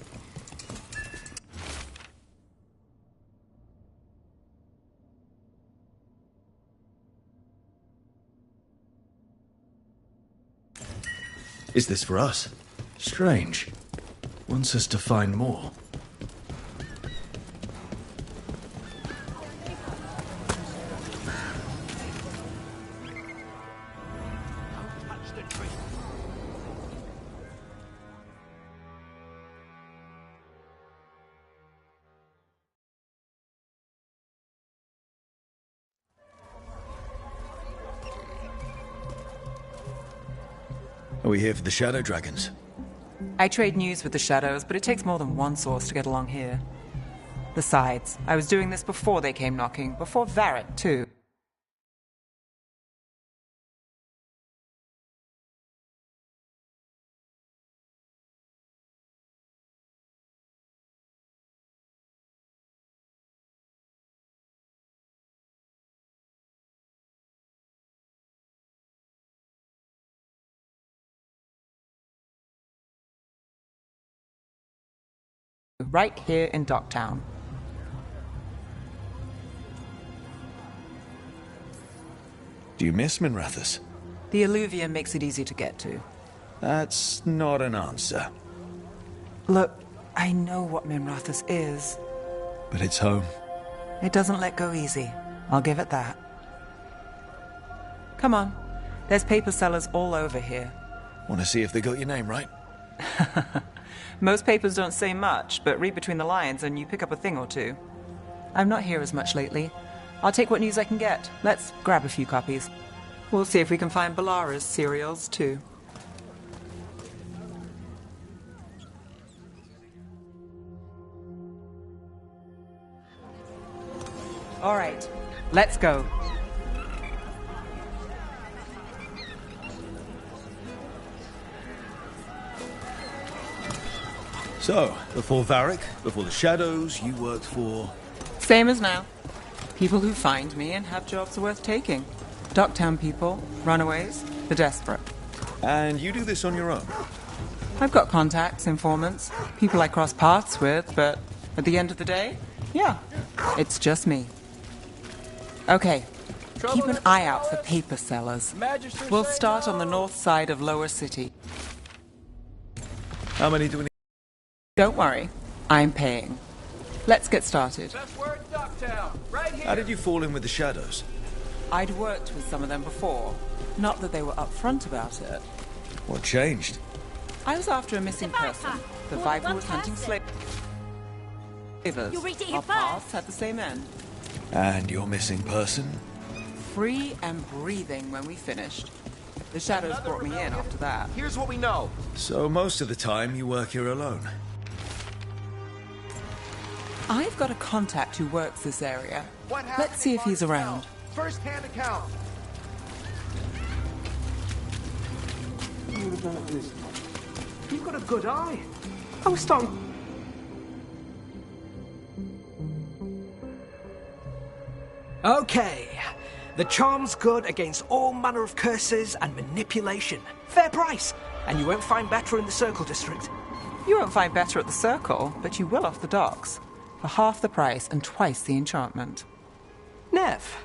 Is this for us? Strange. Wants us to find more. Are we here for the Shadow Dragons? I trade news with the Shadows, but it takes more than one source to get along here. Besides, I was doing this before they came knocking, before Varret, too. Right here in Docktown. Do you miss Minrathous? The alluvium makes it easy to get to. That's not an answer. Look, I know what Minrathous is. But it's home. It doesn't let go easy. I'll give it that. Come on. There's paper sellers all over here. Want to see if they got your name right? Most papers don't say much, but read between the lines and you pick up a thing or two. I'm not here as much lately. I'll take what news I can get. Let's grab a few copies. We'll see if we can find Balara's cereals, too. All right, let's go. So, before Varric, before the Shadows, you worked for... Same as now. People who find me and have jobs worth taking. Docktown people, runaways, the desperate. And you do this on your own? I've got contacts, informants, people I cross paths with, but at the end of the day, yeah, it's just me. Okay, keep an eye out for paper sellers. We'll start on the north side of Lower City. How many do we need? Don't worry, I'm paying. Let's get started. How did you fall in with the Shadows? I'd worked with some of them before. Not that they were upfront about it. What changed? I was after a missing person. The Viper was hunting slavers. Our paths had the same end. And your missing person? Free and breathing when we finished. The Shadows brought me in after that. Here's what we know. So most of the time you work here alone? I've got a contact who works this area. Let's see if he's around. First-hand account. You've got a good eye. I was starting... Okay. The charm's good against all manner of curses and manipulation. Fair price. And you won't find better in the Circle District. You won't find better at the Circle, but you will off the docks. For half the price and twice the enchantment. Nev.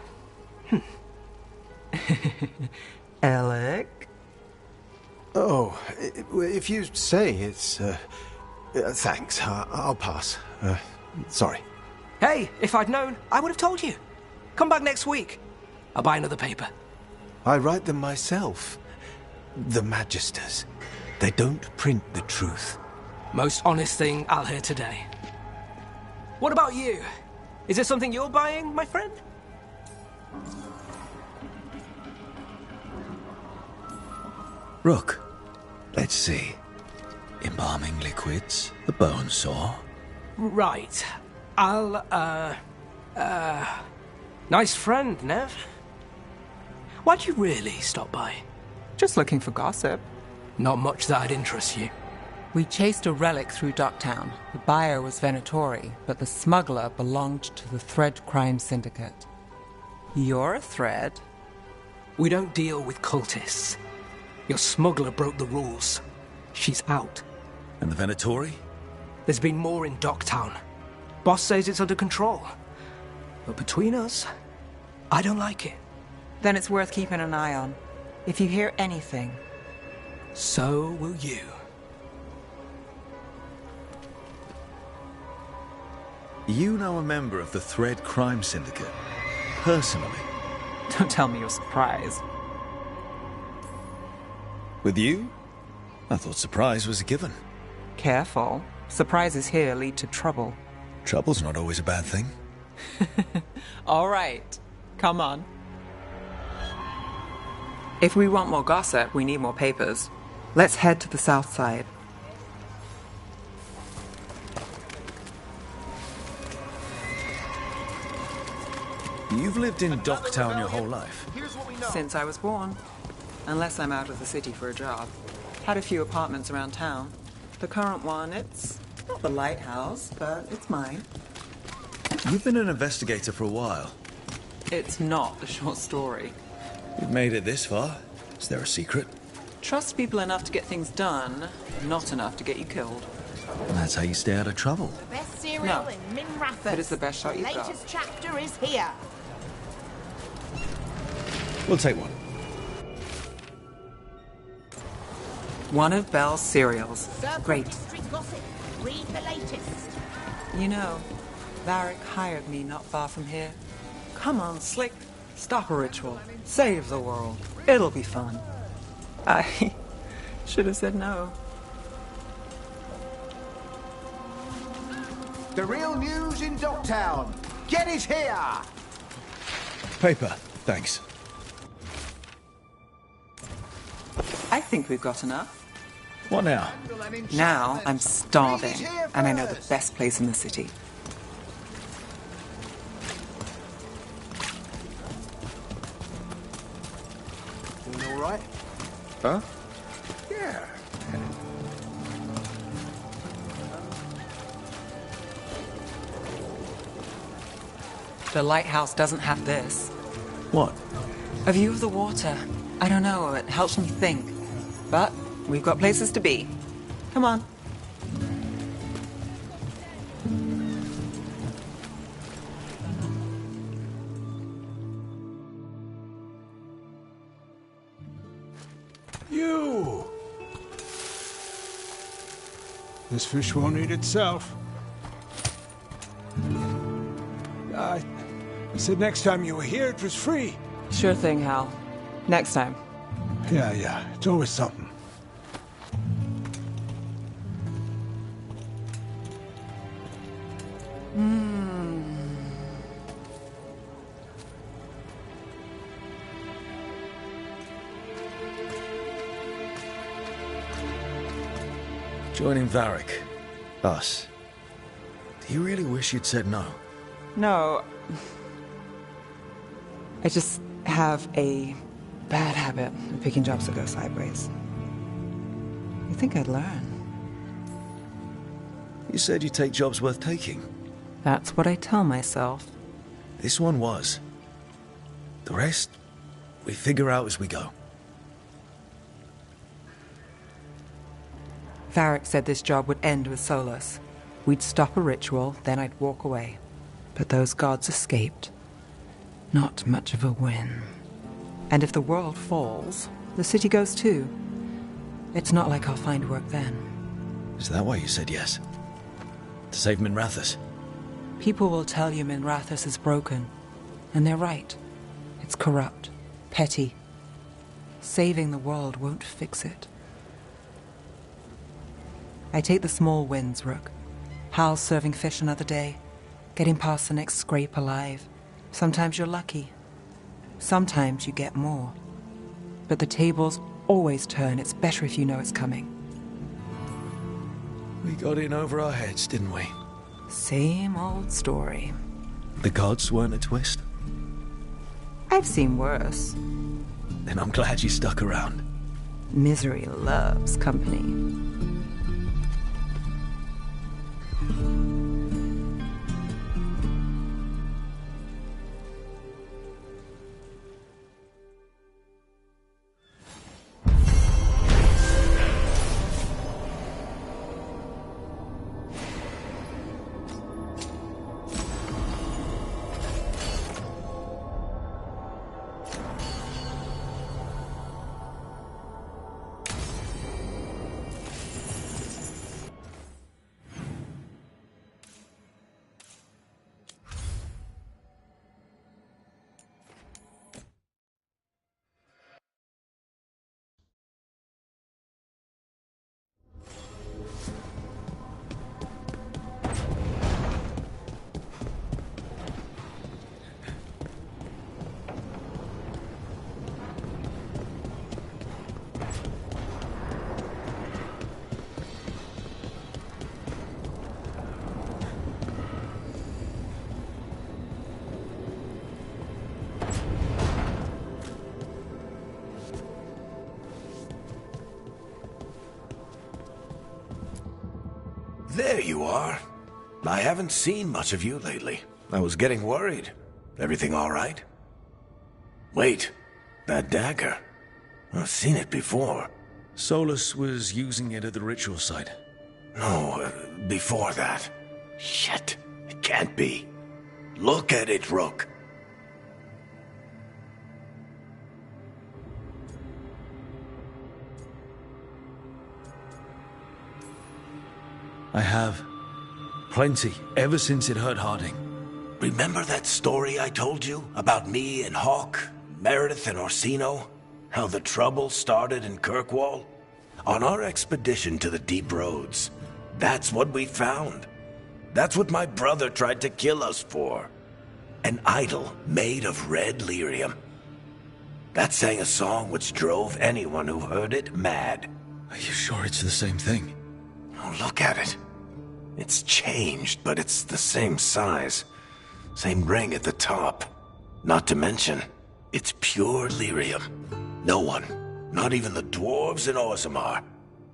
Alec? Oh, if you say it's... thanks. I'll pass. Sorry. Hey, if I'd known, I would have told you. Come back next week. I'll buy another paper. I write them myself. The Magisters. They don't print the truth. Most honest thing I'll hear today. What about you? Is there something you're buying, my friend? Rook. Let's see. Embalming liquids, the bone saw. Right. I'll, nice friend, Nev. Why'd you really stop by? Just looking for gossip. Not much that'd interest you. We chased a relic through Docktown. The buyer was Venatori, but the smuggler belonged to the Thread Crime Syndicate. You're a Thread? We don't deal with cultists. Your smuggler broke the rules. She's out. And the Venatori? There's been more in Docktown. Boss says it's under control. But between us, I don't like it. Then it's worth keeping an eye on. If you hear anything. So will you. You know a member of the Thread Crime Syndicate? Personally? Don't tell me you're surprised. With you? I thought surprise was a given. Careful. Surprises here lead to trouble. Trouble's not always a bad thing. All right. Come on. If we want more gossip, we need more papers. Let's head to the south side. You've lived in Docktown your whole life? Since I was born. Unless I'm out of the city for a job. Had a few apartments around town. The current one, it's not the lighthouse, but it's mine. You've been an investigator for a while. It's not a short story. You've made it this far. Is there a secret? Trust people enough to get things done, not enough to get you killed. That's how you stay out of trouble. The best cereal No. in Min Rathas. But it's the best shot The you've got. latest chapter is here. We'll take one. One of Belle's cereals. Circle Great. District gossip. Read the latest. You know, Varric hired me not far from here. Come on, Slick. Stop a ritual. Save the world. It'll be fun. I should have said no. The real news in Docktown. Get it here! Paper, thanks. I think we've got enough. What now? Now I'm starving, and I know the best place in the city. Doing all right? Huh? Yeah. The lighthouse doesn't have this. What? A view of the water. I don't know, it helps me think. But we've got places to be. Come on. You! This fish won't eat itself. I said next time you were here it was free. Sure thing, Hal. Next time. Yeah, it's always something. Joining Varric. Us. Do you really wish you'd said no? No. I just have a bad habit of picking jobs that go sideways. You think I'd learn? You said you'd take jobs worth taking. That's what I tell myself. This one was. The rest, we figure out as we go. Varric said this job would end with Solus. We'd stop a ritual, then I'd walk away. But those gods escaped. Not much of a win. And if the world falls, the city goes too. It's not like I'll find work then. Is that why you said yes? To save Minrathous? People will tell you Minrathous is broken. And they're right. It's corrupt. Petty. Saving the world won't fix it. I take the small wins, Rook. Hal's serving fish another day. Getting past the next scrape alive. Sometimes you're lucky. Sometimes you get more. But the tables always turn. It's better if you know it's coming. We got in over our heads, didn't we? Same old story. The gods weren't a twist? I've seen worse. Then I'm glad you stuck around. Misery loves company. There you are. I haven't seen much of you lately. I was getting worried. Everything all right? Wait, that dagger. I've seen it before. Solus was using it at the ritual site. No, before that. Shit, it can't be. Look at it, Rook. I have. Plenty, ever since it hurt Harding. Remember that story I told you about me and Hawk, Meredith and Orsino? How the trouble started in Kirkwall? On our expedition to the Deep Roads, that's what we found. That's what my brother tried to kill us for. An idol made of red lyrium. That sang a song which drove anyone who heard it mad. Are you sure it's the same thing? Oh, look at it. It's changed, but it's the same size. Same ring at the top. Not to mention, it's pure lyrium. No one, not even the dwarves in Orzammar,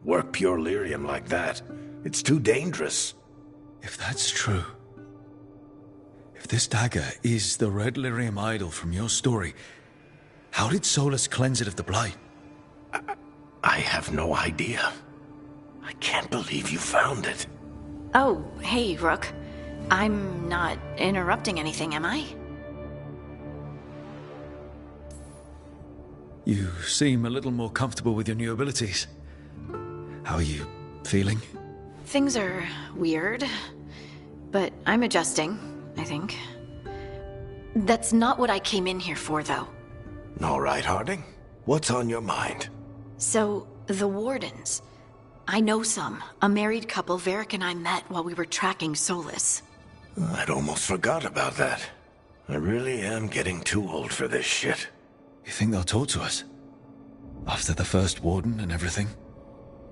work pure lyrium like that. It's too dangerous. If that's true, if this dagger is the red lyrium idol from your story, how did Solus cleanse it of the blight? I have no idea. I can't believe you found it. Oh, hey, Rook. I'm not interrupting anything, am I? You seem a little more comfortable with your new abilities. How are you feeling? Things are weird, but I'm adjusting, I think. That's not what I came in here for, though. All right, Harding. What's on your mind? So, the Wardens. I know some. A married couple Varric and I met while we were tracking Solus. I'd almost forgot about that. I really am getting too old for this shit. You think they'll talk to us? After the first Warden and everything?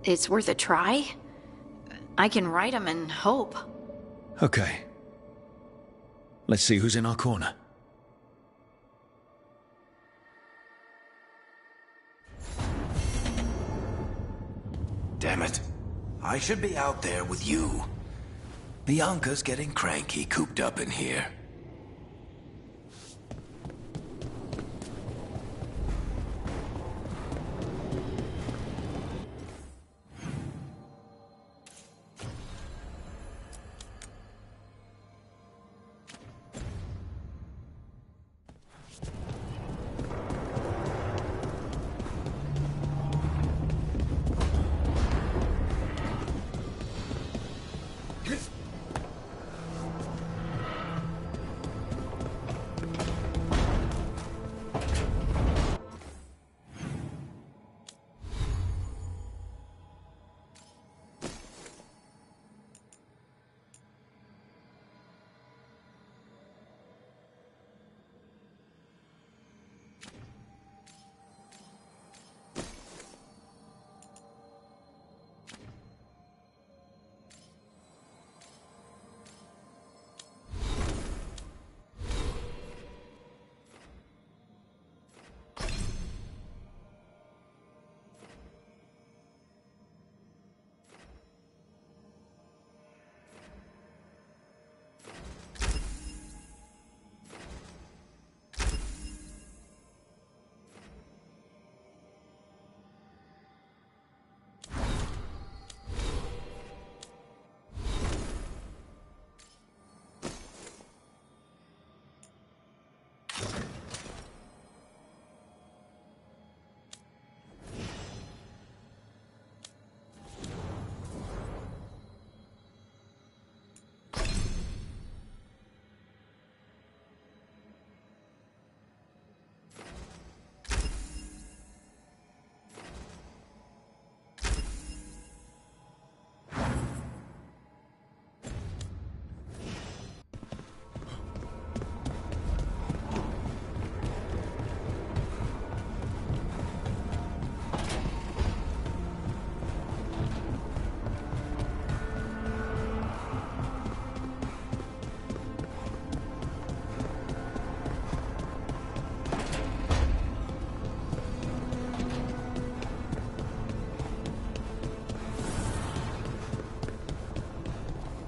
It's worth a try. I can write them and hope. Okay. Let's see who's in our corner. Damn it. I should be out there with you. Bianca's getting cranky cooped up in here.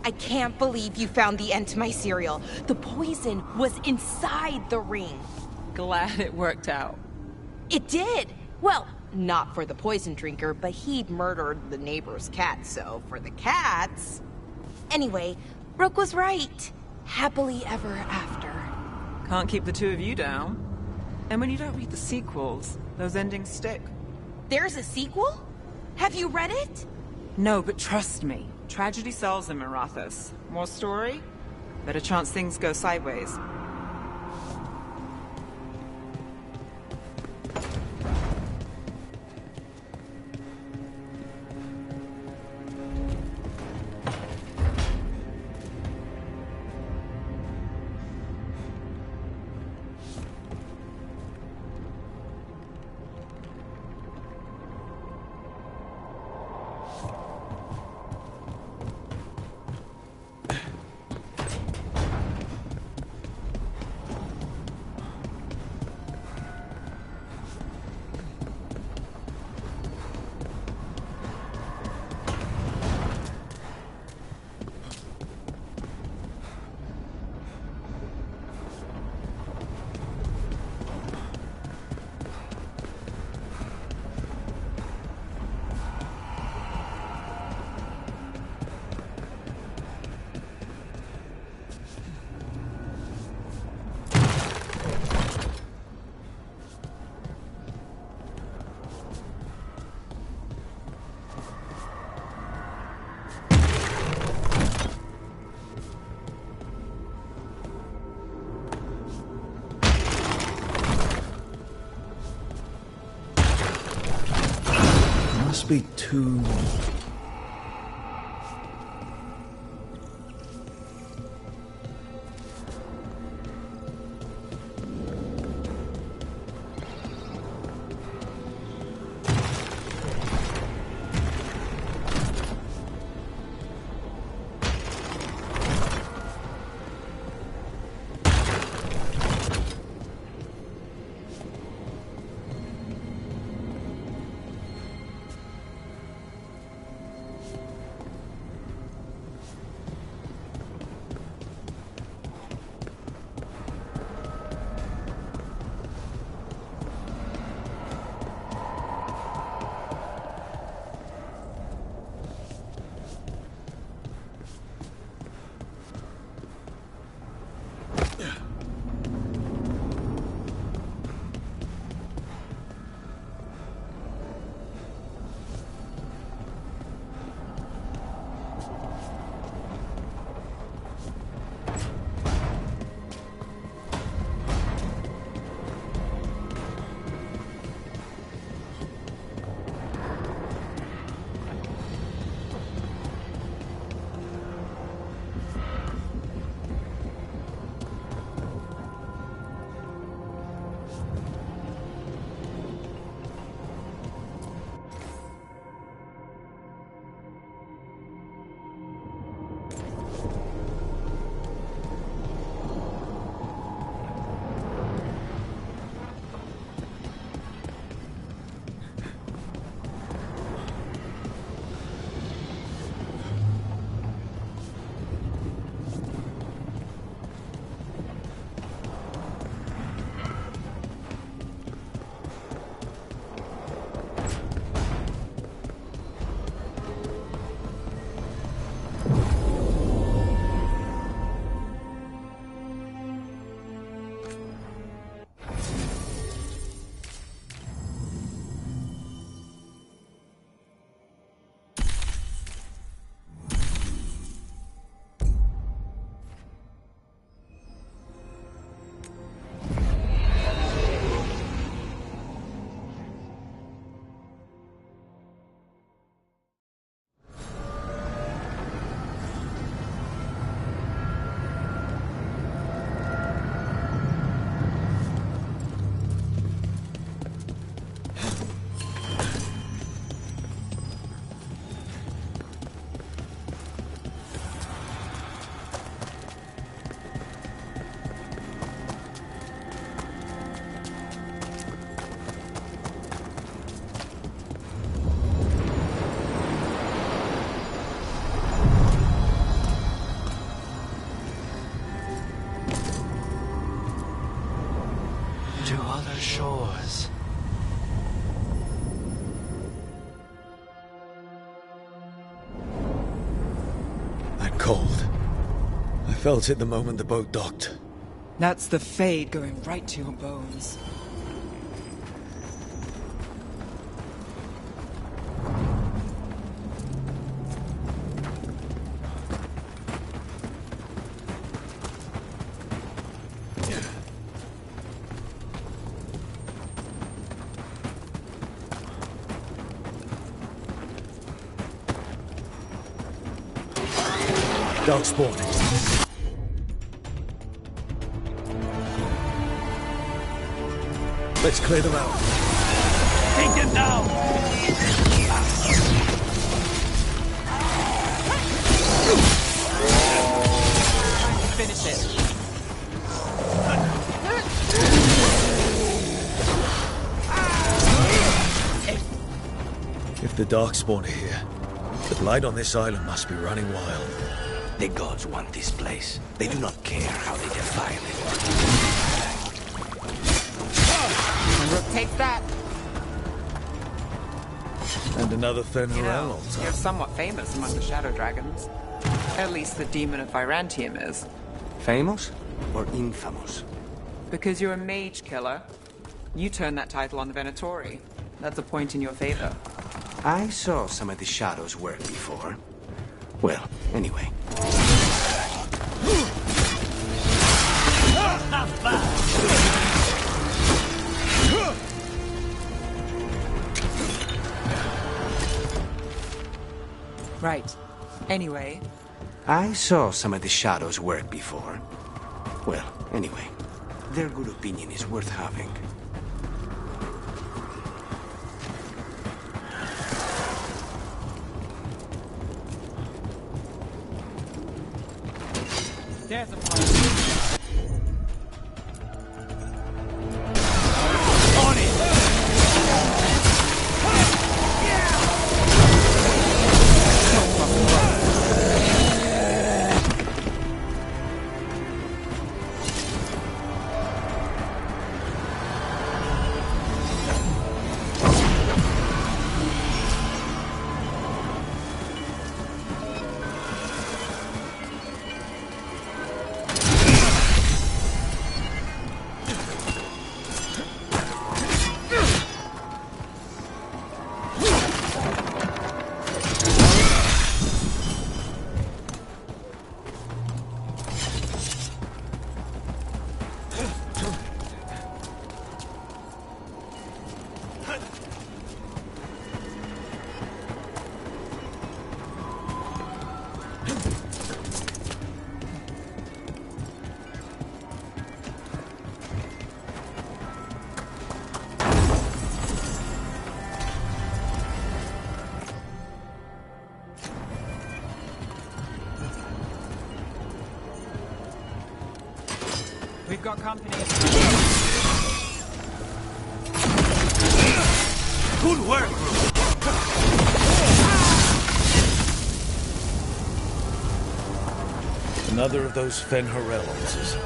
I can't believe you found the end to my cereal. The poison was inside the ring. Glad it worked out. It did. Well, not for the poison drinker, but he'd murdered the neighbor's cat, so for the cats... Anyway, Rook was right. Happily ever after. Can't keep the two of you down. And when you don't read the sequels, those endings stick. There's a sequel? Have you read it? No, but trust me. Tragedy sells in Marathas. More story? Better chance things go sideways. must be too... To other shores. That cold. I felt it the moment the boat docked. That's the Fade going right to your bones. Dark spawning. Let's clear them out. Take them down! Finish it. If the Darkspawn are here, the light on this island must be running wild. The gods want this place. They do not care how they defile it. Rook, take that. And another Fenrir You're somewhat famous among the Shadow Dragons. At least the Demon of Virantium is. Famous or infamous? Because you're a mage killer. You turned that title on the Venatori. That's a point in your favor. I saw some of the Shadows work before. Well, anyway. Not bad. Right. Anyway. I saw some of the Shadows work before. Well, anyway, their good opinion is worth having. There's a problem. We've got company. Good work, group. Another of those Fen'Harells.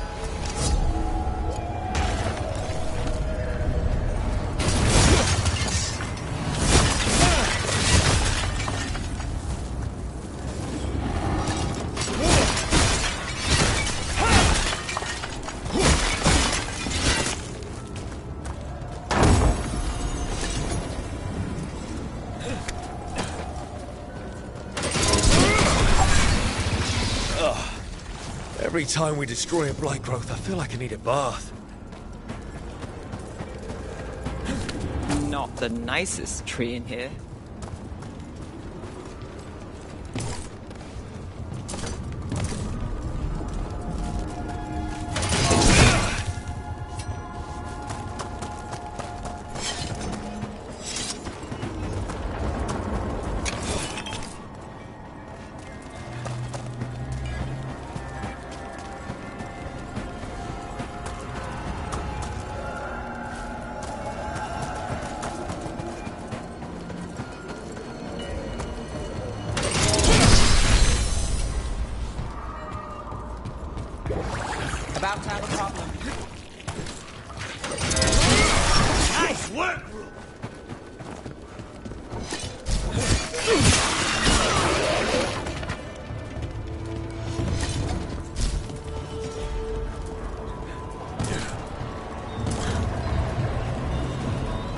Every time we destroy a blight growth, I feel like I need a bath. Not the nicest tree in here. About to have a problem. Nice work, group.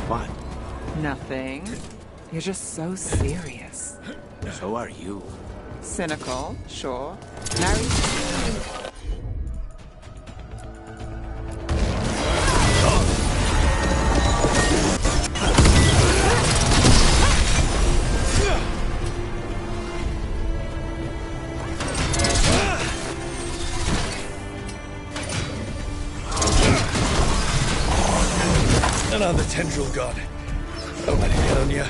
What? Nothing. You're just so serious. So are you. Cynical, sure. Married. Another tendril god. Don't let it get on you.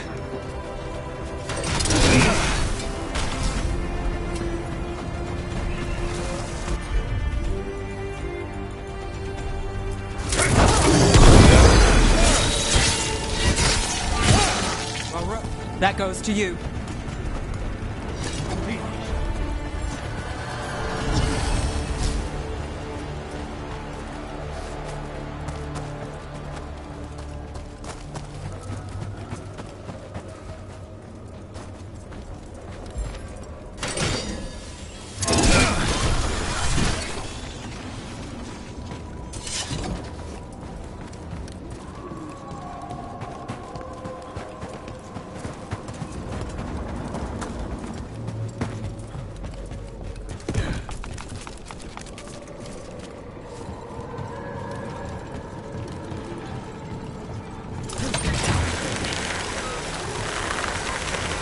Well, that goes to you.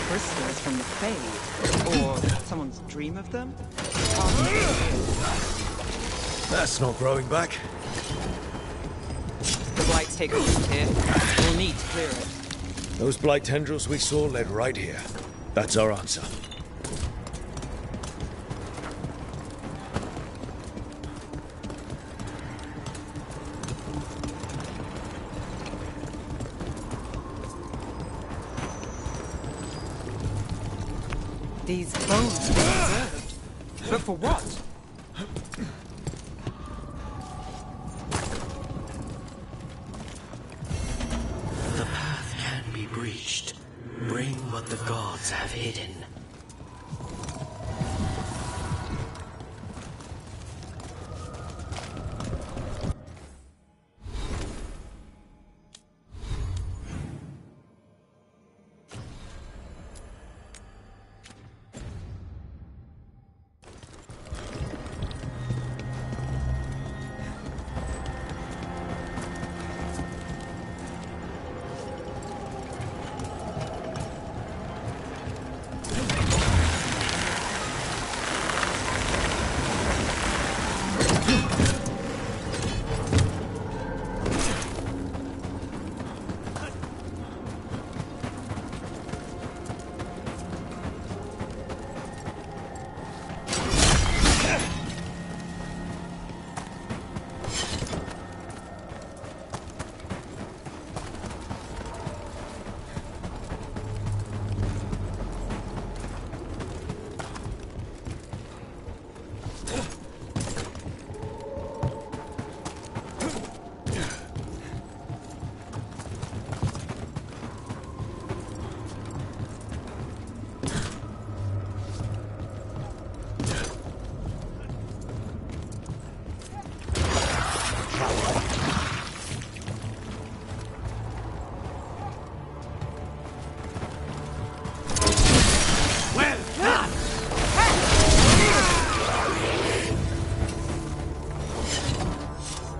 Prisoners from the Fade. someone's dream of them? That's not growing back. The Blight's taken root here. We'll need to clear it. Those blight tendrils we saw led right here. That's our answer. These bones were preserved. But for what? The path can be breached. Bring what the gods have hidden.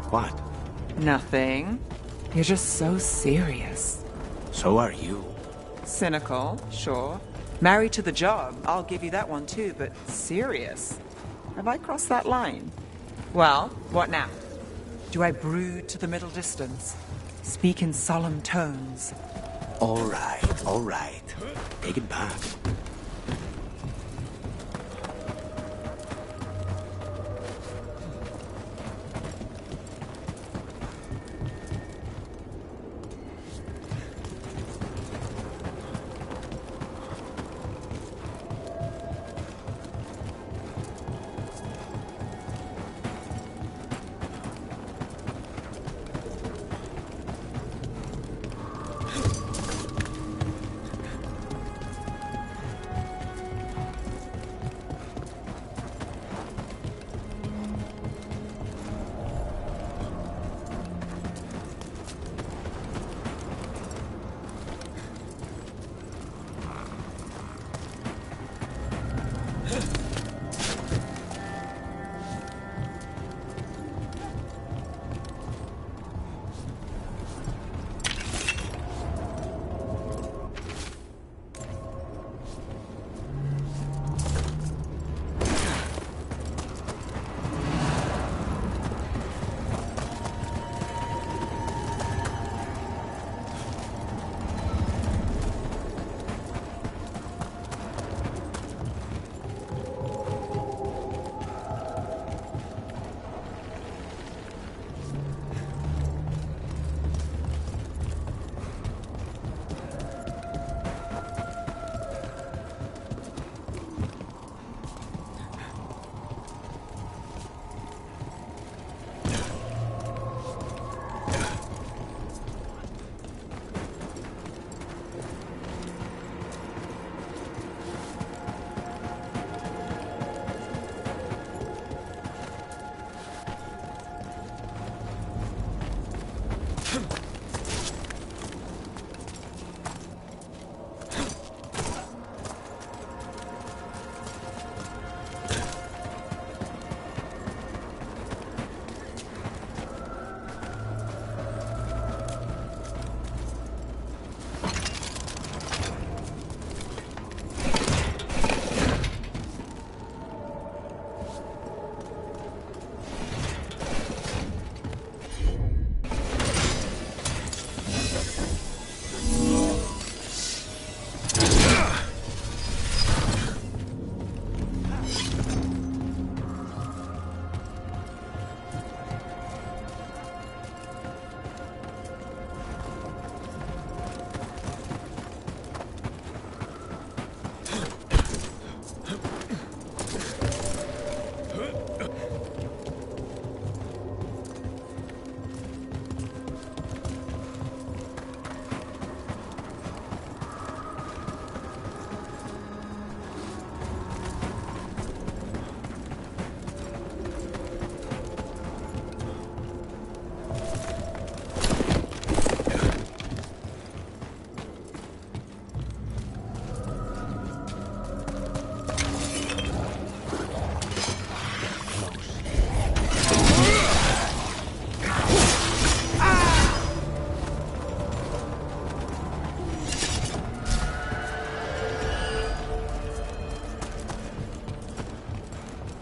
What? Nothing. You're just so serious. So are you. Cynical, sure. Married to the job, I'll give you that one too, but serious? Have I crossed that line? Well, what now? Do I brood to the middle distance? Speak in solemn tones? All right, all right. Take it back.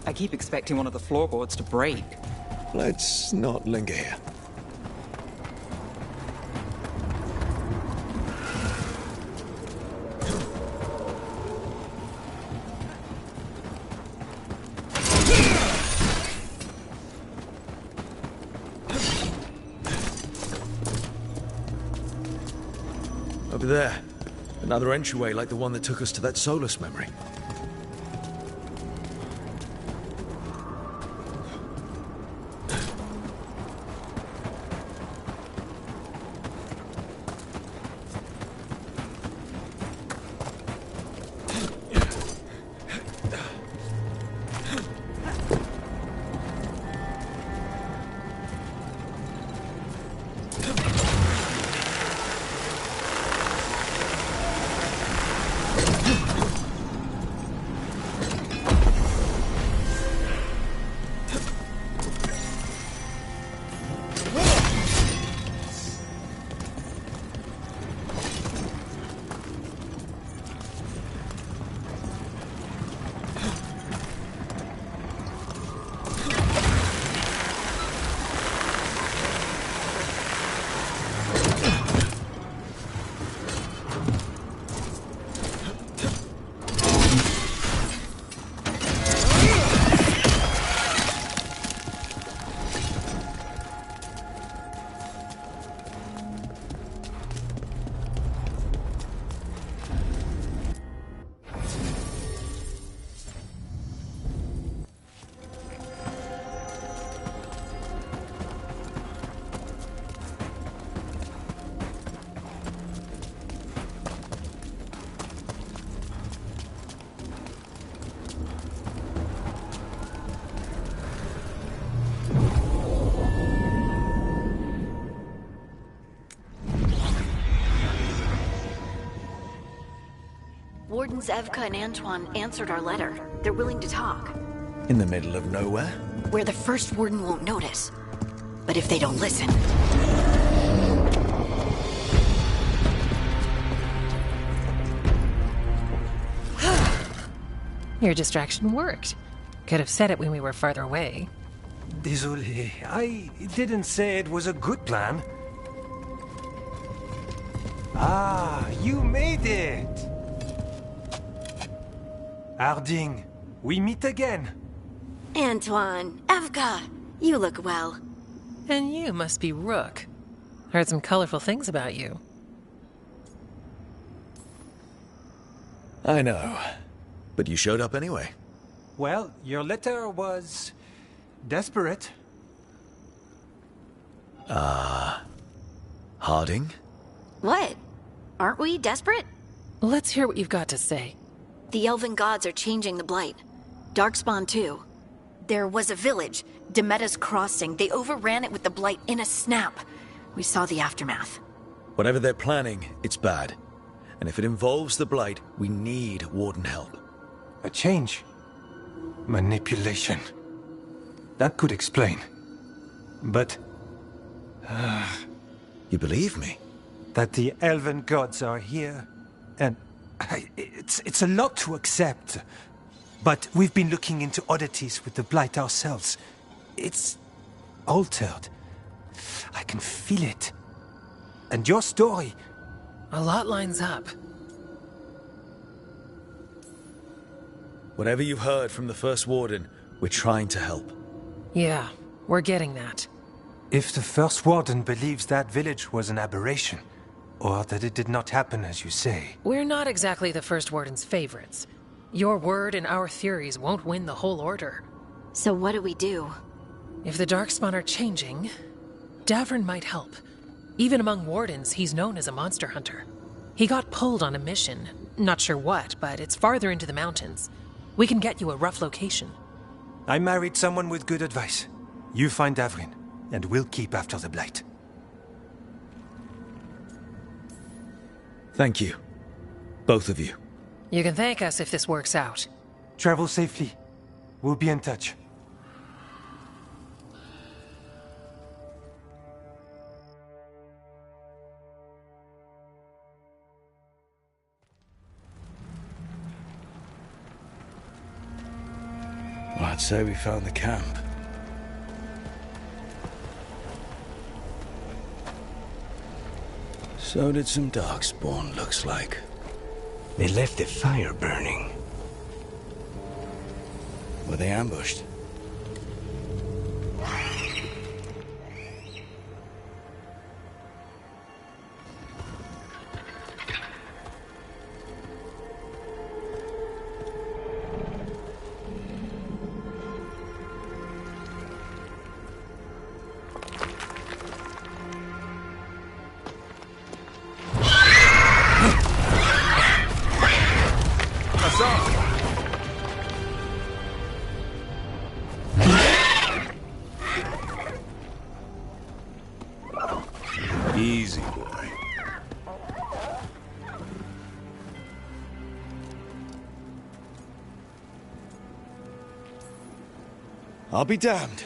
I keep expecting one of the floorboards to break. Let's not linger here. Over there. Another entryway like the one that took us to that Solus memory. Wardens Evka and Antoine answered our letter. They're willing to talk. In the middle of nowhere? Where the first warden won't notice. But if they don't listen... Your distraction worked. Could have said it when we were farther away. Désolé, I didn't say it was a good plan. Ah, you made it! Harding, we meet again. Antoine, Evka, you look well. And you must be Rook. Heard some colorful things about you. I know. But you showed up anyway. Well, your letter was... desperate. Harding? What? Aren't we desperate? Let's hear what you've got to say. The elven gods are changing the Blight. Darkspawn too. There was a village, Demeta's Crossing. They overran it with the Blight in a snap. We saw the aftermath. Whatever they're planning, it's bad. And if it involves the Blight, we need Warden help. A change. Manipulation. That could explain. But... You believe me? That the elven gods are here, and... It's a lot to accept. But we've been looking into oddities with the Blight ourselves. It's... altered. I can feel it. And your story... A lot lines up. Whatever you've heard from the First Warden, we're trying to help. Yeah, we're getting that. If the First Warden believes that village was an aberration, or that it did not happen as you say... We're not exactly the First Warden's favorites. Your word and our theories won't win the whole order. So what do we do? If the Darkspawn are changing, Davern might help. Even among Wardens, he's known as a monster hunter. He got pulled on a mission. Not sure what, but it's farther into the mountains. We can get you a rough location. I married someone with good advice. You find Davrin, and we'll keep after the Blight. Thank you. Both of you. You can thank us if this works out. Travel safely. We'll be in touch. I'd say we found the camp. So did some Darkspawn, looks like. They left the fire burning. Were they ambushed? Easy, boy. I'll be damned.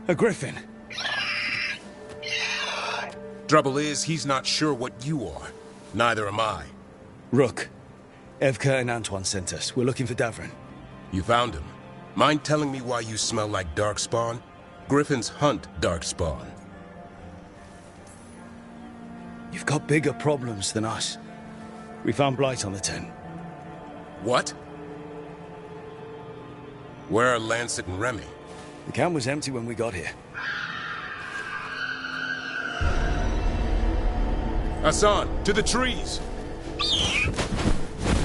A griffin. Trouble is, he's not sure what you are. Neither am I. Rook. Evka and Antoine sent us. We're looking for Davrin. You found him. Mind telling me why you smell like Darkspawn? Griffins hunt Darkspawn. You've got bigger problems than us. We found Blight on the tent. What? Where are Lancet and Remy? The camp was empty when we got here. Hassan, to the trees!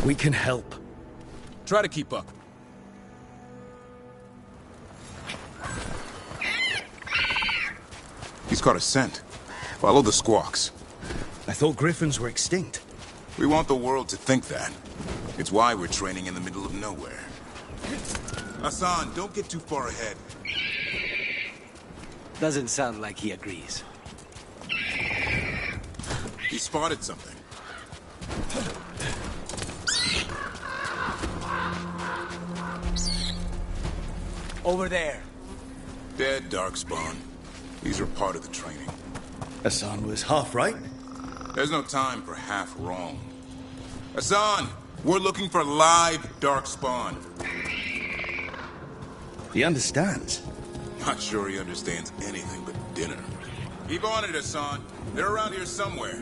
We can help. Try to keep up. He's caught a scent. Follow the squawks. I thought griffins were extinct. We want the world to think that. It's why we're training in the middle of nowhere. Hassan, don't get too far ahead. Doesn't sound like he agrees. He spotted something. Over there. Dead Darkspawn. These are part of the training. Hassan was half right. There's no time for half wrong. Hassan, we're looking for live Darkspawn. He understands. Not sure he understands anything but dinner. Keep on it, Hassan. They're around here somewhere.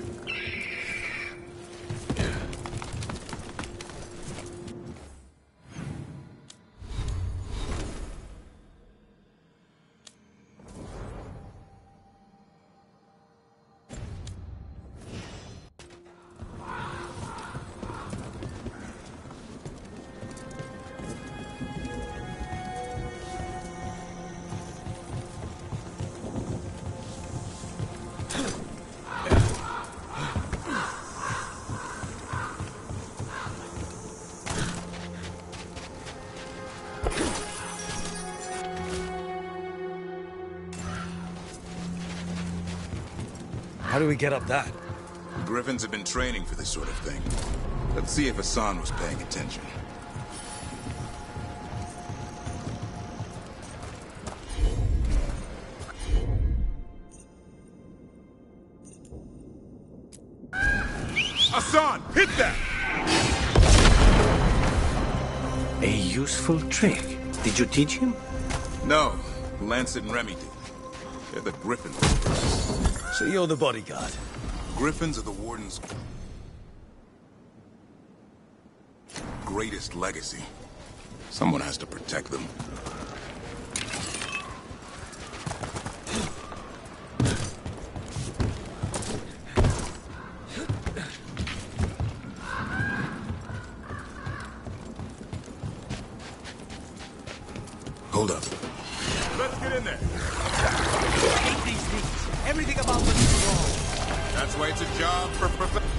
How do we get up that? The Griffins have been training for this sort of thing. Let's see if Hassan was paying attention. Hassan, hit that! A useful trick. Did you teach him? No, Lancet and Remy did. They're the Griffins. So you're the bodyguard? Griffins are the Warden's greatest legacy. Someone has to protect them. Hold up. Let's get in there. I hate these things. Everything about them is wrong. That's why it's a job for professionals.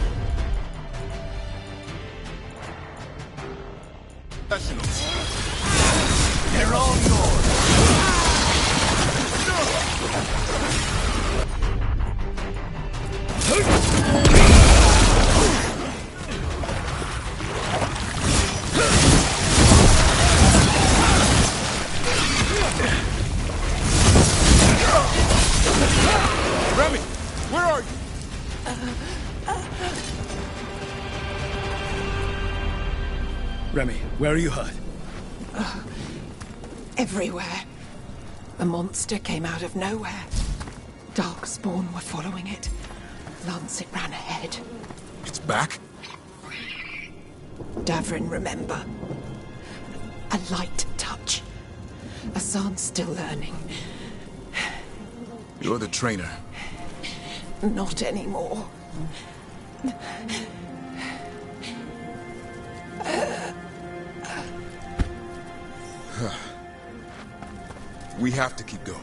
They're all yours. Remy, where are you? Remy, where are you hurt? everywhere. The monster came out of nowhere. Darkspawn were following it. Lancet ran ahead. It's back? Davrin, remember. A light touch. Asan's still learning. You're the trainer. Not anymore. We have to keep going.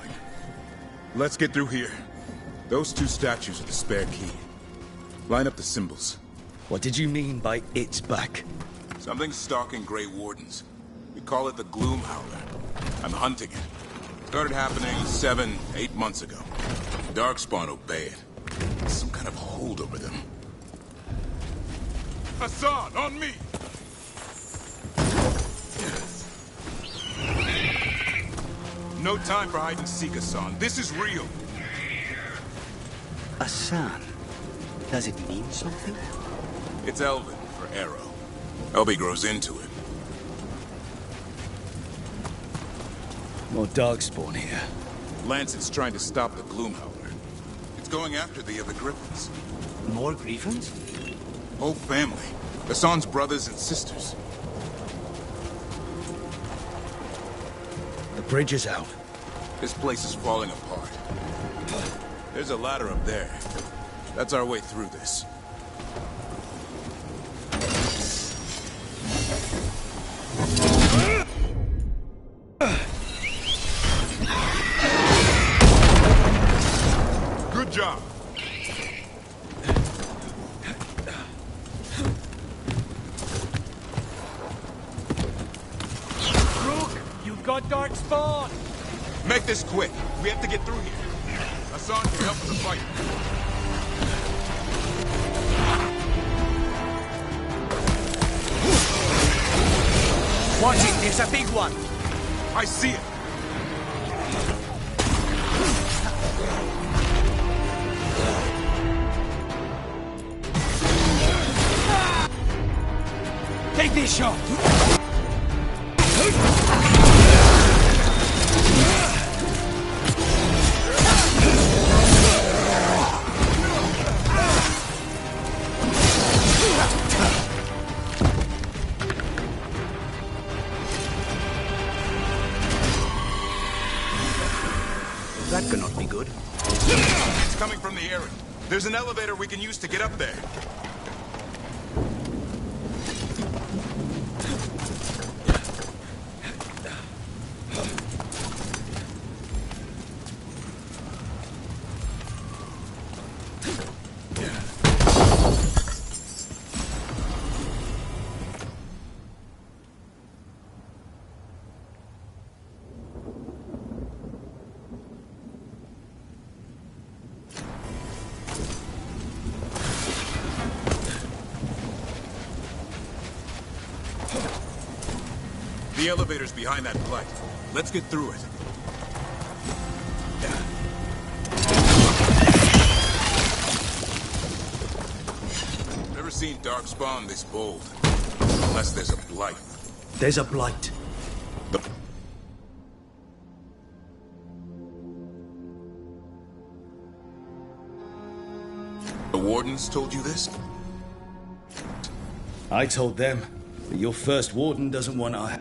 Let's get through here. Those two statues are the spare key. Line up the symbols. What did you mean by it's back? Something's stalking Grey Wardens. We call it the Gloom Howler. I'm hunting it. Started happening 7, 8 months ago. Darkspawn obey it. Some kind of hold over them. Hassan, on me! No time for hide and seek, Hassan. This is real. Asan. Does it mean something? It's Elven for arrow. Elby grows into it. More Darkspawn here. Lancet's trying to stop the Gloom Howler. It's going after the other Griffins. More Griffins? Whole family. Hassan's brothers and sisters. The bridge is out. This place is falling apart. There's a ladder up there. That's our way through this. Good job. Rook, you've got Darkspawn. Make this quick. We have to get through here. Hassan can help with the fight. Watch it, there's a big one. I see it. Take this shot. That cannot be good. It's coming from the area. There's an elevator we can use to get up there. The elevator's behind that light. Let's get through it. Never seen Darkspawn this bold. Unless there's a blight. There's a blight. The Wardens told you this? I told them that your first Warden doesn't want our...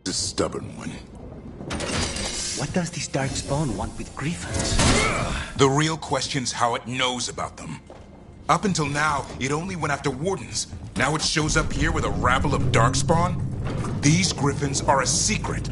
The stubborn one. What does this darkspawn want with griffins? The real question's how it knows about them. Up until now, it only went after wardens. Now it shows up here with a rabble of darkspawn? These griffins are a secret.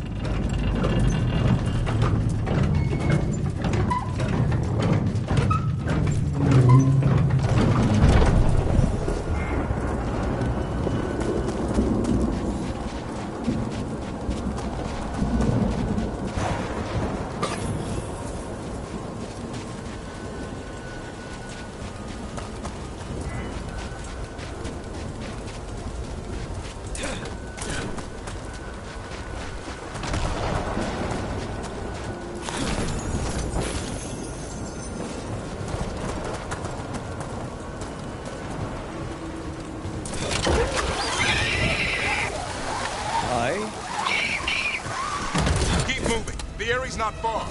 Keep moving. The area's not far.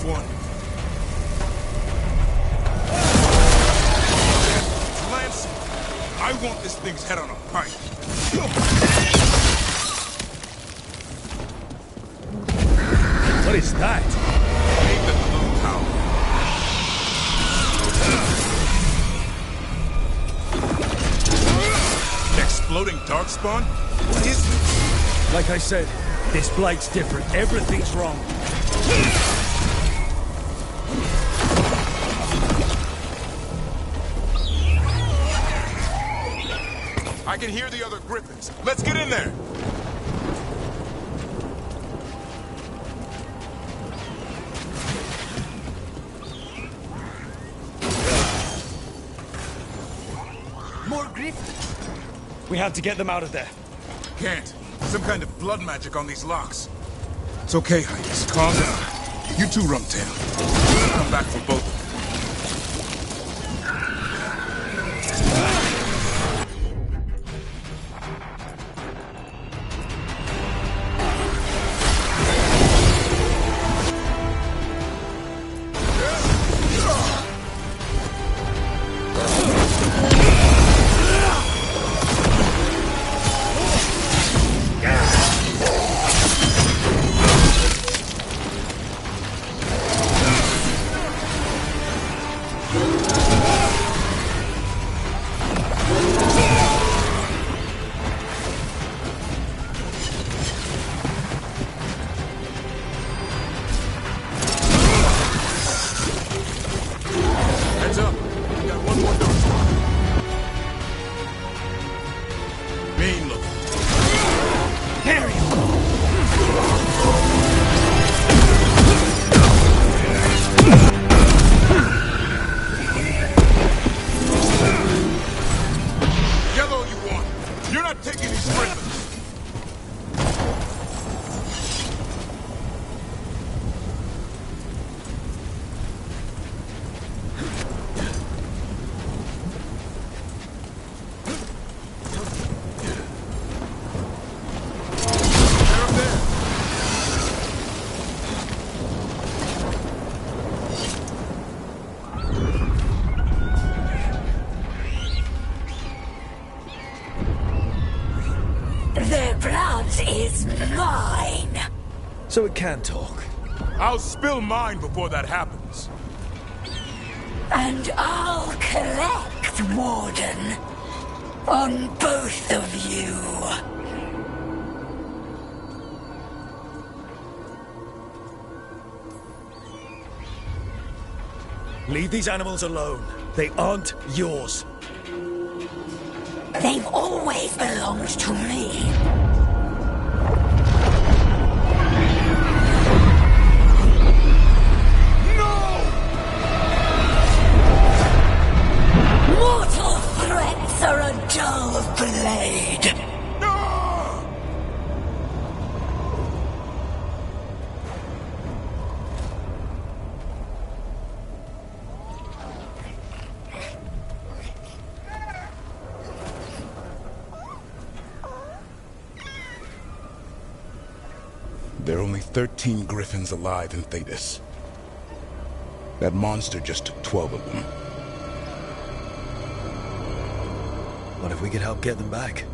One. Lance, I want this thing's head on a pike. What is that? Ain't the gloom power. Exploding darkspawn? What is this? Like I said, this blight's different. Everything's wrong. I can hear the other griffins. Let's get in there. More griffins. We have to get them out of there. Can't. Some kind of blood magic on these locks. It's okay, Highness. Calm down. You too, Rumtail. We'll come back for both of them. It is mine. So it can talk. I'll spill mine before that happens. And I'll collect, Warden. On both of you. Leave these animals alone. They aren't yours. They've always belonged to me. Mortal threats are a dull blade. There are only 13 griffins alive in Thetis. That monster just took 12 of them. What if we could help get them back?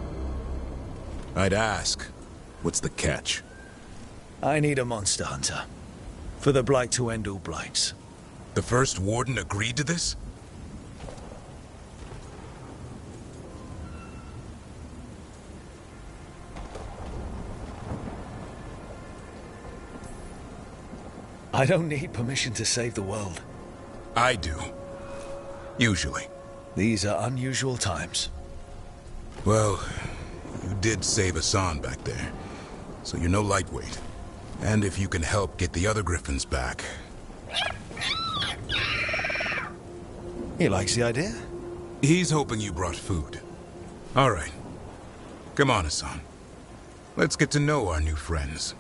I'd ask, what's the catch? I need a monster hunter. For the Blight to end all blights. The first warden agreed to this? I don't need permission to save the world. I do. Usually. These are unusual times. Well, you did save Hassan back there, so you're no lightweight. And if you can help get the other griffins back... He likes the idea? He's hoping you brought food. All right. Come on, Hassan. Let's get to know our new friends.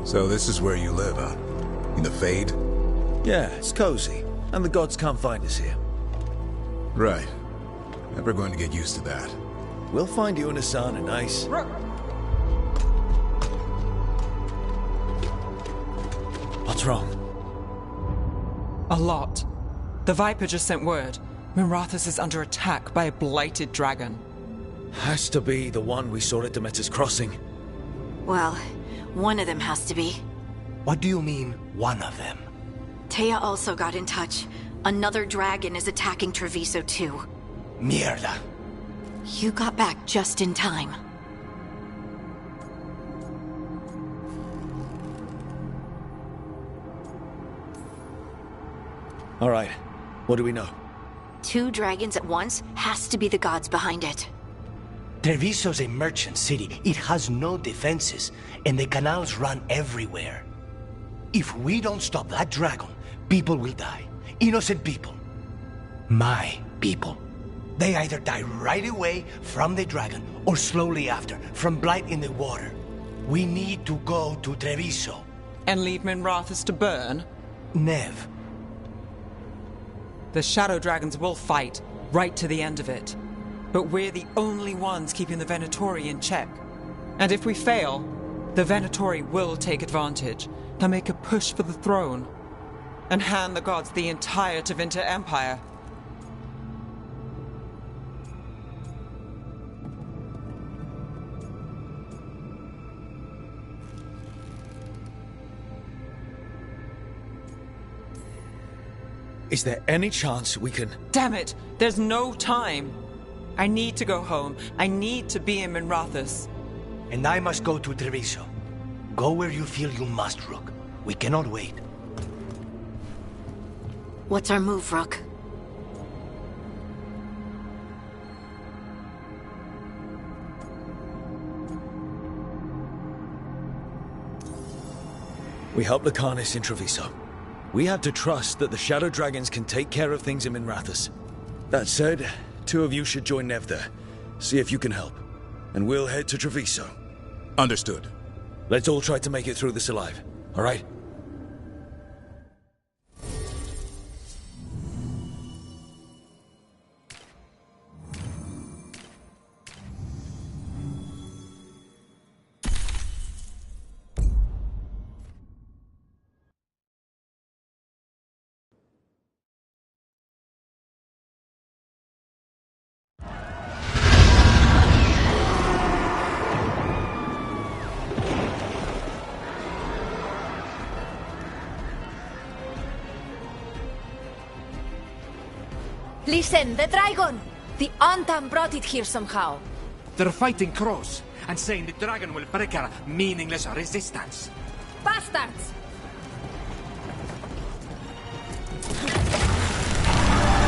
So this is where you live, huh? In the Fade? Yeah, it's cozy. And the gods can't find us here. Right. Never going to get used to that. We'll find you and Hassan a nice... What's wrong? A lot. The Viper just sent word. Mirathus is under attack by a blighted dragon. Has to be the one we saw at Demeter's Crossing. Well, one of them has to be. What do you mean, one of them? Taya also got in touch. Another dragon is attacking Treviso too. Mierda. You got back just in time. All right. What do we know? 2 dragons at once has to be the gods behind it. Treviso's a merchant city. It has no defenses, and the canals run everywhere. If we don't stop that dragon, people will die. Innocent people. My people. They either die right away from the dragon, or slowly after, from blight in the water. We need to go to Treviso. And leave Minrathus to burn? Nev. The Shadow Dragons will fight, right to the end of it. But we're the only ones keeping the Venatori in check. And if we fail, the Venatori will take advantage. They'll make a push for the throne. And hand the gods the entire Tevinter Empire. Is there any chance we can... Damn it! There's no time! I need to go home. I need to be in Minrathus. And I must go to Treviso. Go where you feel you must, Rook. We cannot wait. What's our move, Rook? We help Lucanus in Treviso. We have to trust that the Shadow Dragons can take care of things in Minrathus. That said, 2 of you should join Nev there. See if you can help. And we'll head to Treviso. Understood. Let's all try to make it through this alive, alright? Listen, the dragon! The Antam brought it here somehow. They're fighting crows and saying the dragon will break our meaningless resistance. Bastards!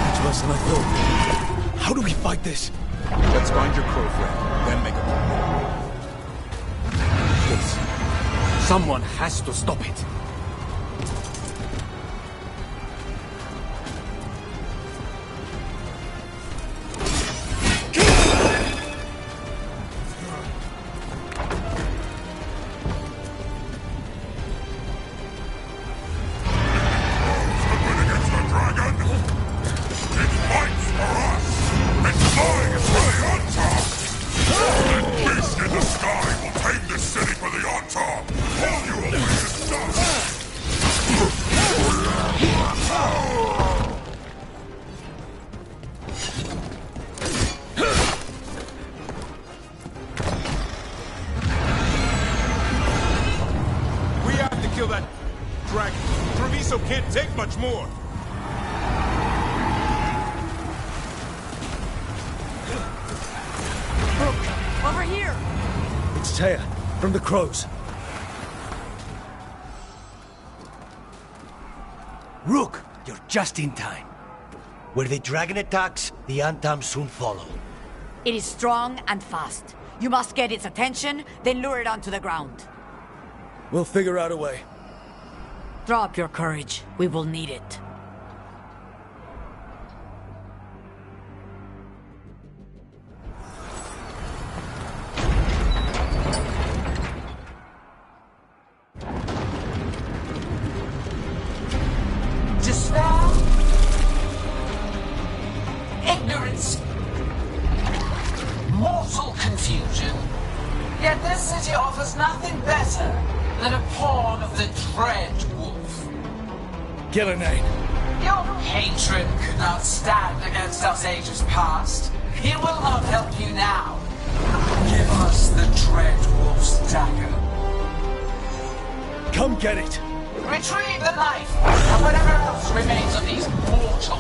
Much less than I thought. How do we fight this? Let's find your crow friend, then make a plan. Please. Someone has to stop it. Kill that dragon. Treviso can't take much more. Over here! It's Taya, from the crows. Rook, you're just in time. Where the dragon attacks, the Antam soon follow. It is strong and fast. You must get its attention, then lure it onto the ground. We'll figure out a way. Drop your courage. We will need it. Despair, ignorance, mortal confusion. Yet this city offers nothing better than a pawn of the Dread Wolf. Gillenane. Your hatred could not stand against us ages past. It will not help you now. Give us the Dread Wolf's dagger. Come get it! Retrieve the knife and whatever else remains of these mortals.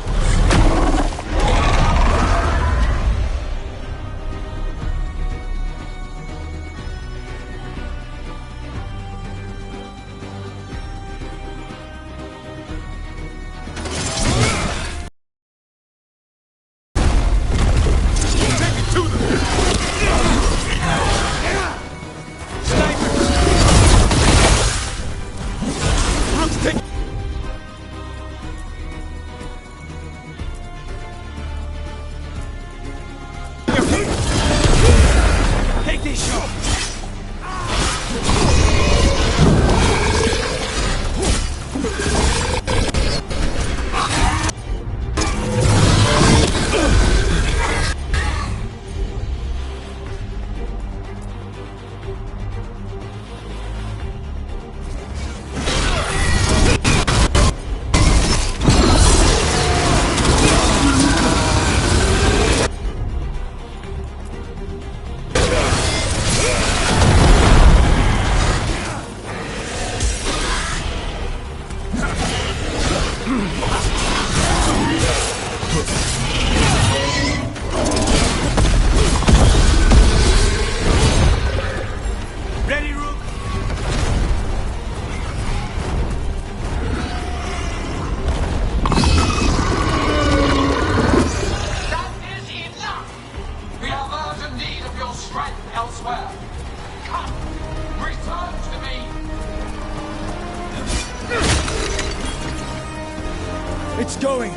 It's going!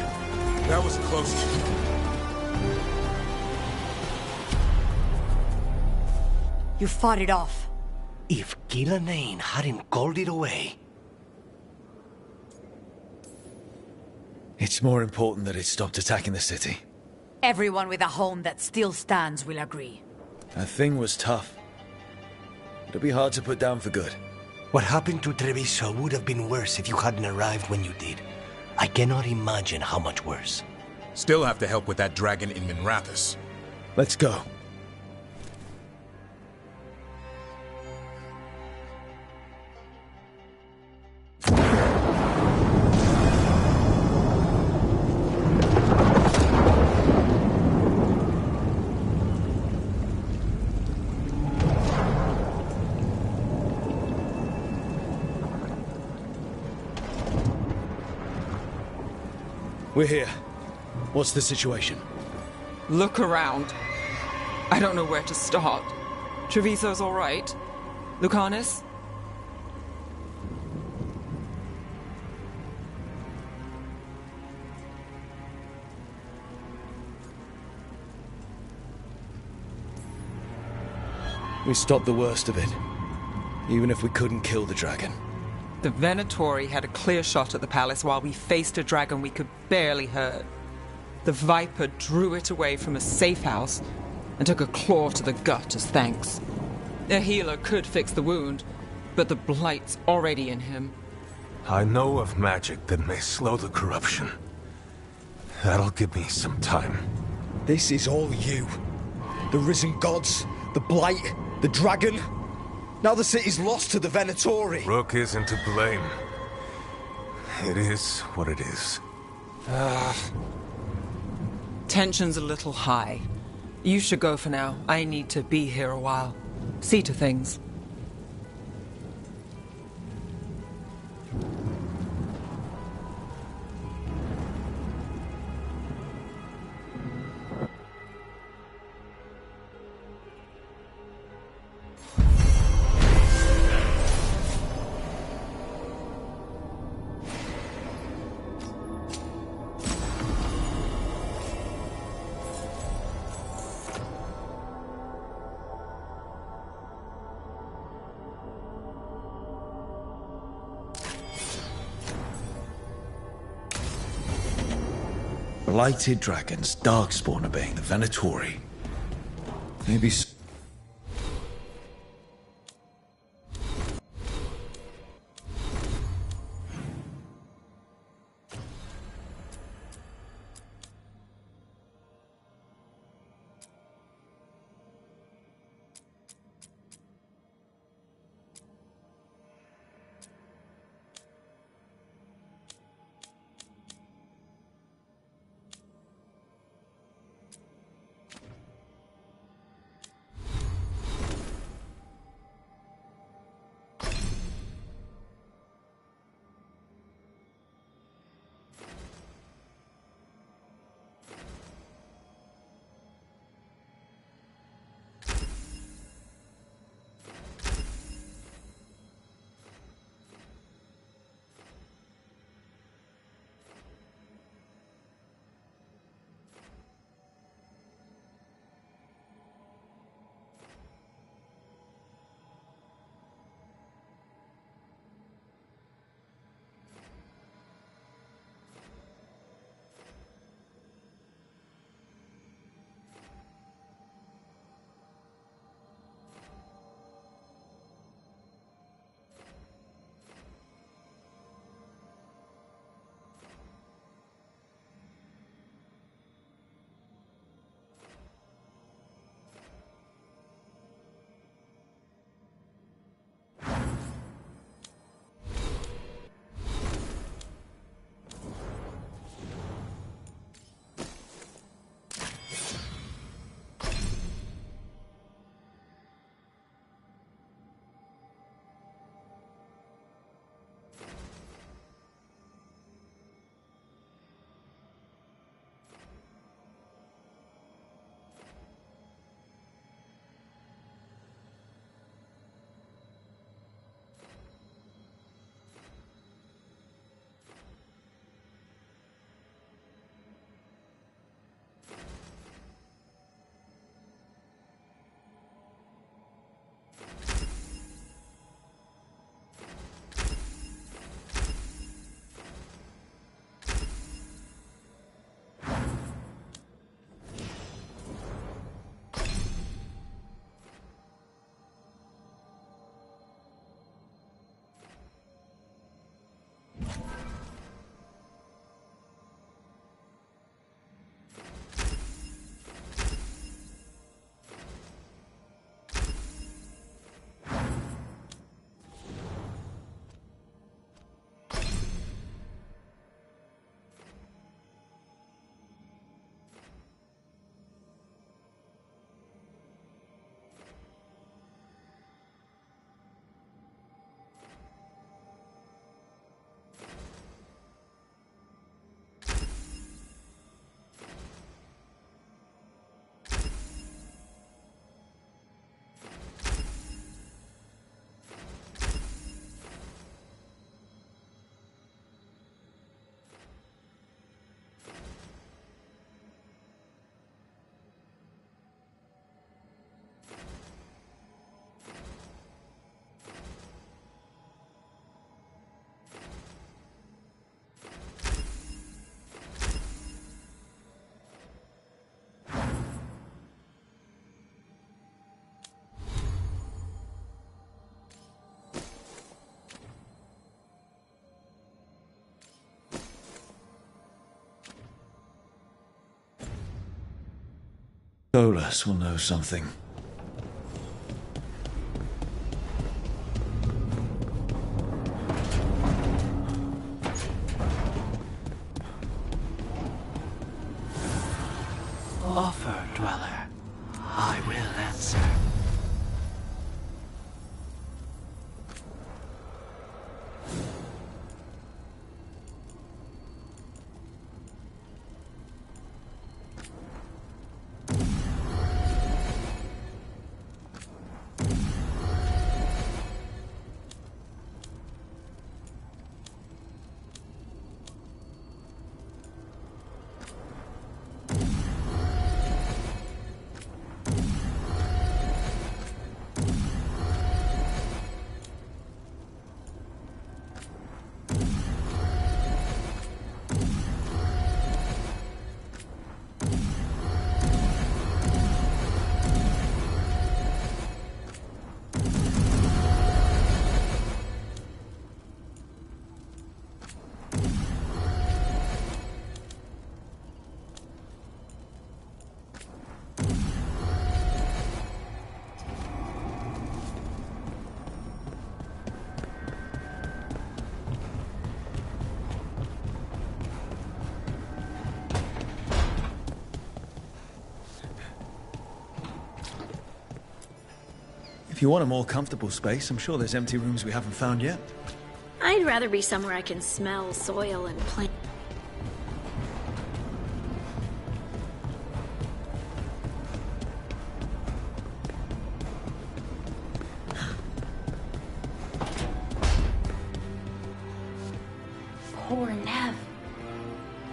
That was close. You fought it off. If Gillanane hadn't called it away... It's more important that it stopped attacking the city. Everyone with a home that still stands will agree. That thing was tough. It'll be hard to put down for good. What happened to Treviso would have been worse if you hadn't arrived when you did. I cannot imagine how much worse. Still have to help with that dragon in Minrathous. Let's go. We're here. What's the situation? Look around. I don't know where to start. Treviso's all right. Lucanus? We stopped the worst of it, even if we couldn't kill the dragon. The Venatori had a clear shot at the palace while we faced a dragon we could barely hurt. The Viper drew it away from a safe house and took a claw to the gut as thanks. A healer could fix the wound, but the Blight's already in him. I know of magic that may slow the corruption. That'll give me some time. This is all you. The risen gods, the Blight, the dragon. Now the city's lost to the Venatori. Rook isn't to blame. It is what it is. Tension's a little high. You should go for now. I need to be here a while. See to things. Blighted dragons, darkspawn obeying the Venatori. Maybe... Bolas will know something. Offer, dweller. I will answer. If you want a more comfortable space, I'm sure there's empty rooms we haven't found yet. I'd rather be somewhere I can smell soil and plant. Poor Nev.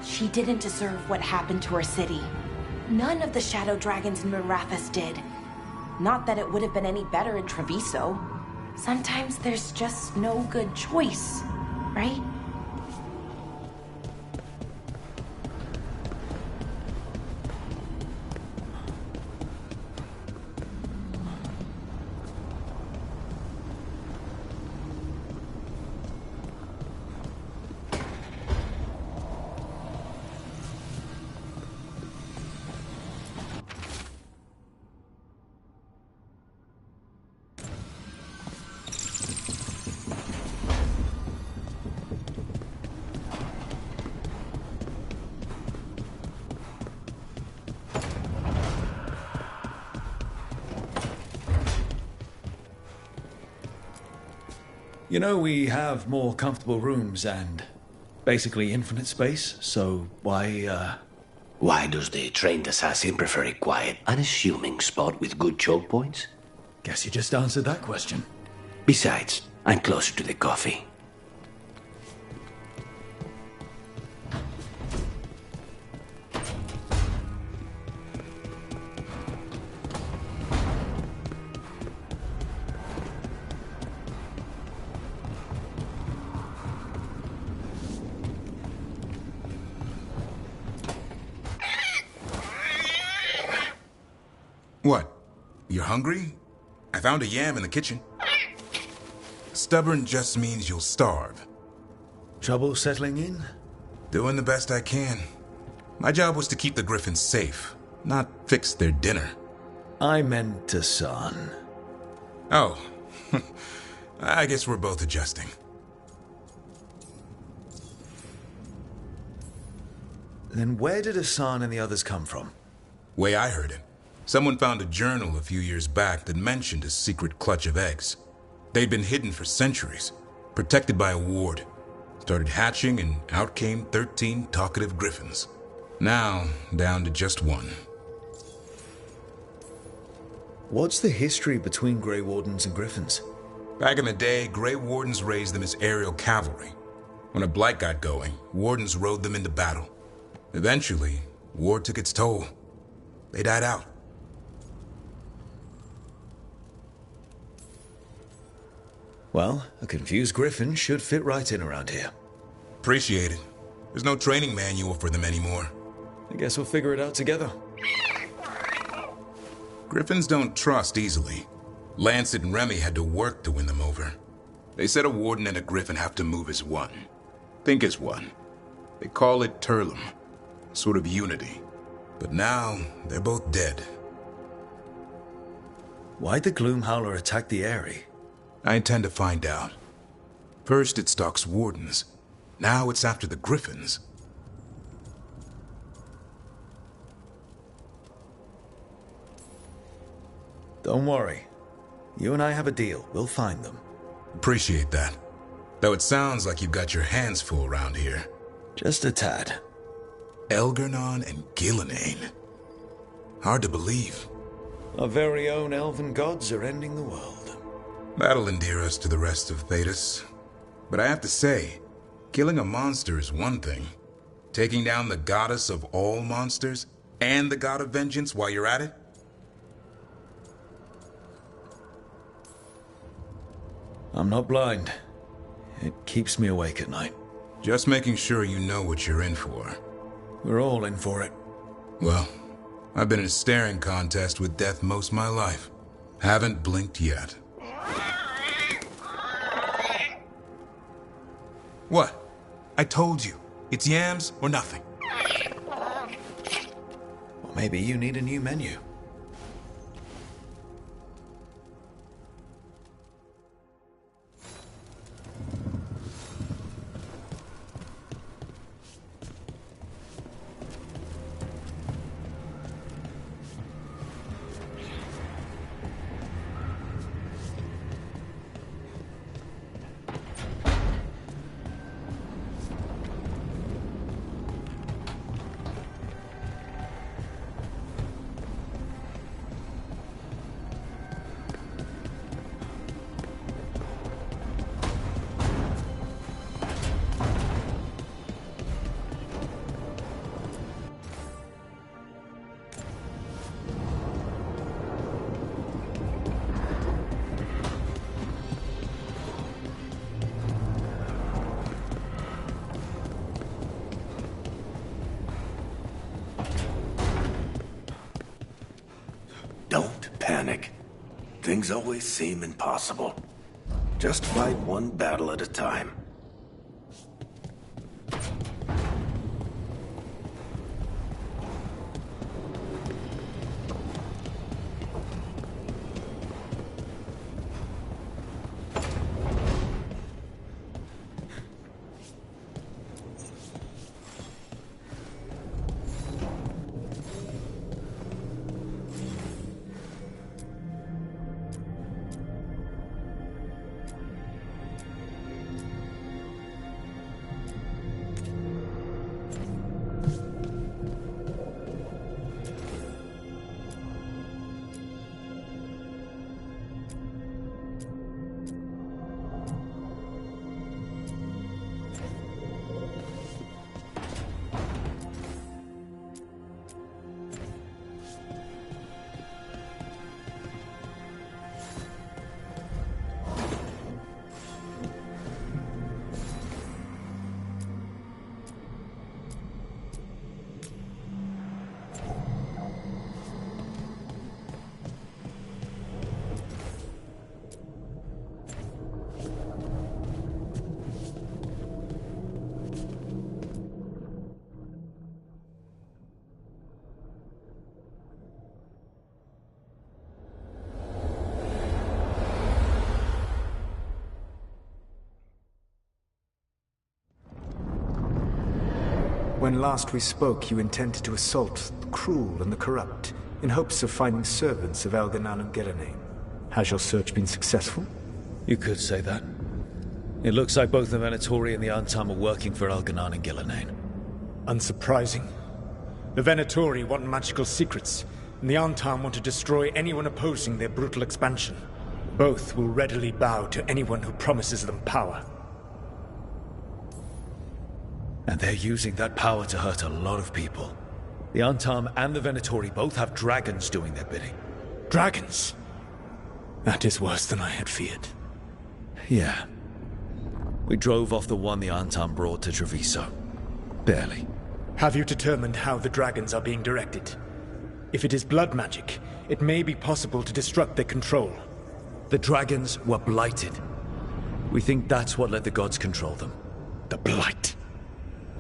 She didn't deserve what happened to her city. None of the shadow dragons in Marathas did. Not that it would have been any better in Treviso. Sometimes there's just no good choice, right? You know, we have more comfortable rooms and basically infinite space, so why Why does the trained assassin prefer a quiet, unassuming spot with good choke points? Guess you just answered that question. Besides, I'm closer to the coffee. What? You're hungry? I found a yam in the kitchen. Stubborn just means you'll starve. Trouble settling in? Doing the best I can. My job was to keep the Griffins safe, not fix their dinner. I meant to son. Oh. I guess we're both adjusting. Then where did Hassan and the others come from? Way I heard it. Someone found a journal a few years back that mentioned a secret clutch of eggs. They'd been hidden for centuries, protected by a ward. Started hatching and out came 13 talkative griffins. Now, down to just one. What's the history between Grey Wardens and Griffins? Back in the day, Grey Wardens raised them as aerial cavalry. When a blight got going, Wardens rode them into battle. Eventually, war took its toll. They died out. Well, a confused griffin should fit right in around here. Appreciate it. There's no training manual for them anymore. I guess we'll figure it out together. Griffins don't trust easily. Lancet and Remy had to work to win them over. They said a warden and a griffin have to move as one. Think as one. They call it Turlum. Sort of unity. But now, they're both dead. Why'd the Gloomhowler attack the Eyrie? I intend to find out. First it stalks wardens. Now it's after the Griffins. Don't worry. You and I have a deal. We'll find them. Appreciate that. Though it sounds like you've got your hands full around here. Just a tad. Elgar'nan and Gillenane. Hard to believe. Our very own elven gods are ending the world. That'll endear us to the rest of Thedas. But I have to say, killing a monster is one thing. Taking down the goddess of all monsters and the god of vengeance while you're at it? I'm not blind. It keeps me awake at night. Just making sure you know what you're in for. We're all in for it. Well, I've been in a staring contest with death most of my life. Haven't blinked yet. What? I told you. It's yams or nothing. Well, maybe you need a new menu. Don't panic. Things always seem impossible. Just fight one battle at a time. When last we spoke, you intended to assault the cruel and the corrupt, in hopes of finding servants of Elgar'nan and Gillenane. Has your search been successful? You could say that. It looks like both the Venatori and the Antam are working for Elgar'nan and Gillenane. Unsurprising. The Venatori want magical secrets, and the Antam want to destroy anyone opposing their brutal expansion. Both will readily bow to anyone who promises them power. And they're using that power to hurt a lot of people. The Antam and the Venatori both have dragons doing their bidding. Dragons? That is worse than I had feared. Yeah. We drove off the one the Antam brought to Treviso. Barely. Have you determined how the dragons are being directed? If it is blood magic, it may be possible to disrupt their control. The dragons were blighted. We think that's what let the gods control them. The blight.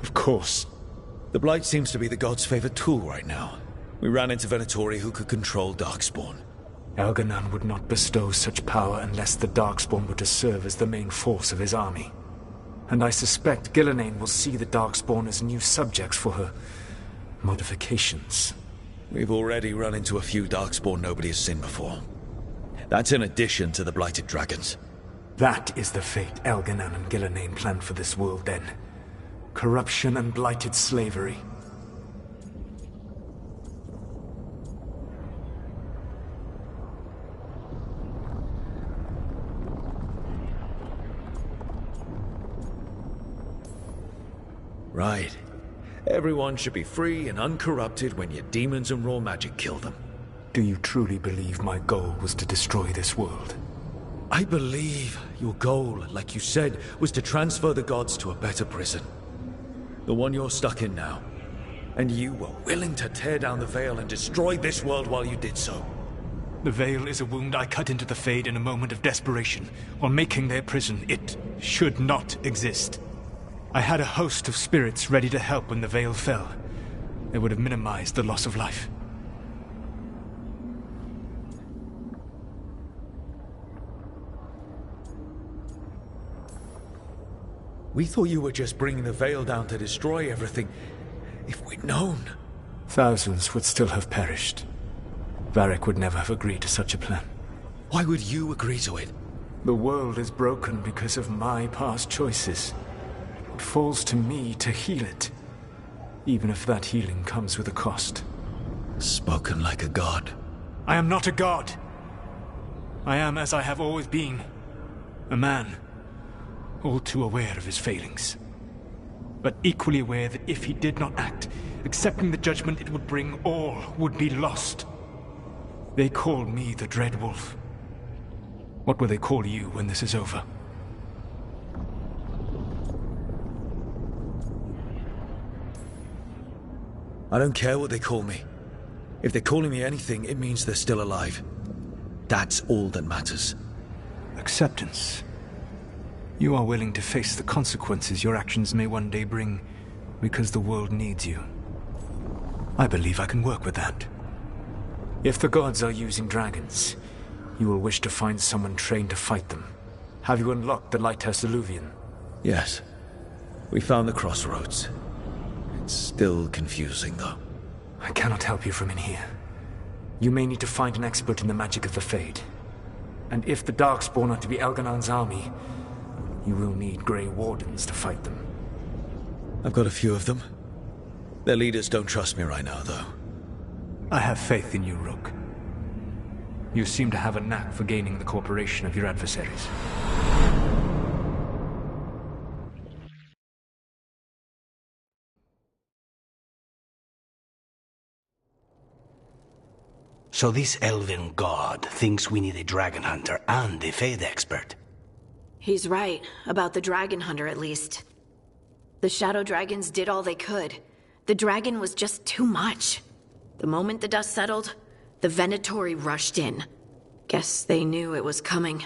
Of course. The blight seems to be the gods' favorite tool right now. We ran into Venatori who could control Darkspawn. Elganon would not bestow such power unless the Darkspawn were to serve as the main force of his army. And I suspect Gillenane will see the Darkspawn as new subjects for her modifications. We've already run into a few Darkspawn nobody has seen before. That's in addition to the Blighted Dragons. That is the fate Elganon and Gillenane planned for this world then. Corruption and blighted slavery. Right. Everyone should be free and uncorrupted when your demons and raw magic kill them. Do you truly believe my goal was to destroy this world? I believe your goal, like you said, was to transfer the gods to a better prison. The one you're stuck in now. And you were willing to tear down the veil and destroy this world while you did so. The veil is a wound I cut into the Fade in a moment of desperation, while making their prison. It should not exist. I had a host of spirits ready to help when the veil fell. They would have minimized the loss of life. We thought you were just bringing the veil down to destroy everything. If we'd known... Thousands would still have perished. Varric would never have agreed to such a plan. Why would you agree to it? The world is broken because of my past choices. It falls to me to heal it, even if that healing comes with a cost. Spoken like a god. I am not a god. I am as I have always been. A man, all too aware of his failings. But equally aware that if he did not act, accepting the judgment it would bring, all would be lost. They call me the Dread Wolf. What will they call you when this is over? I don't care what they call me. If they're calling me anything, it means they're still alive. That's all that matters. Acceptance. You are willing to face the consequences your actions may one day bring, because the world needs you. I believe I can work with that. If the gods are using dragons, you will wish to find someone trained to fight them. Have you unlocked the Lighthouse Illuvian? Yes. We found the crossroads. It's still confusing, though. I cannot help you from in here. You may need to find an expert in the magic of the Fade. And if the Darkspawn are to be Elganon's army, you will need Grey Wardens to fight them. I've got a few of them. Their leaders don't trust me right now, though. I have faith in you, Rook. You seem to have a knack for gaining the cooperation of your adversaries. So this elven god thinks we need a dragon hunter and a Fade expert. He's right, about the dragon hunter at least. The shadow dragons did all they could. The dragon was just too much. The moment the dust settled, the Venatori rushed in. Guess they knew it was coming.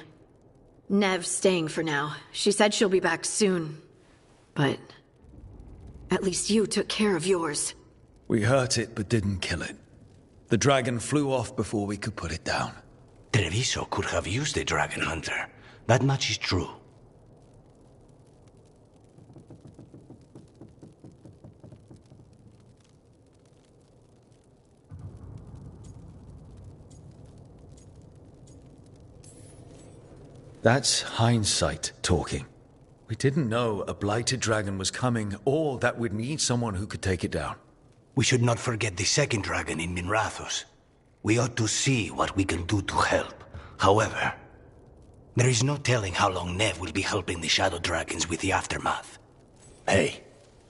Nev's staying for now. She said she'll be back soon. But at least you took care of yours. We hurt it, but didn't kill it. The dragon flew off before we could put it down. Treviso could have used a dragon hunter. That much is true. That's hindsight talking. We didn't know a blighted dragon was coming, or that we'd need someone who could take it down. We should not forget the second dragon in Minrathos. We ought to see what we can do to help. However, there is no telling how long Nev will be helping the shadow dragons with the aftermath. Hey,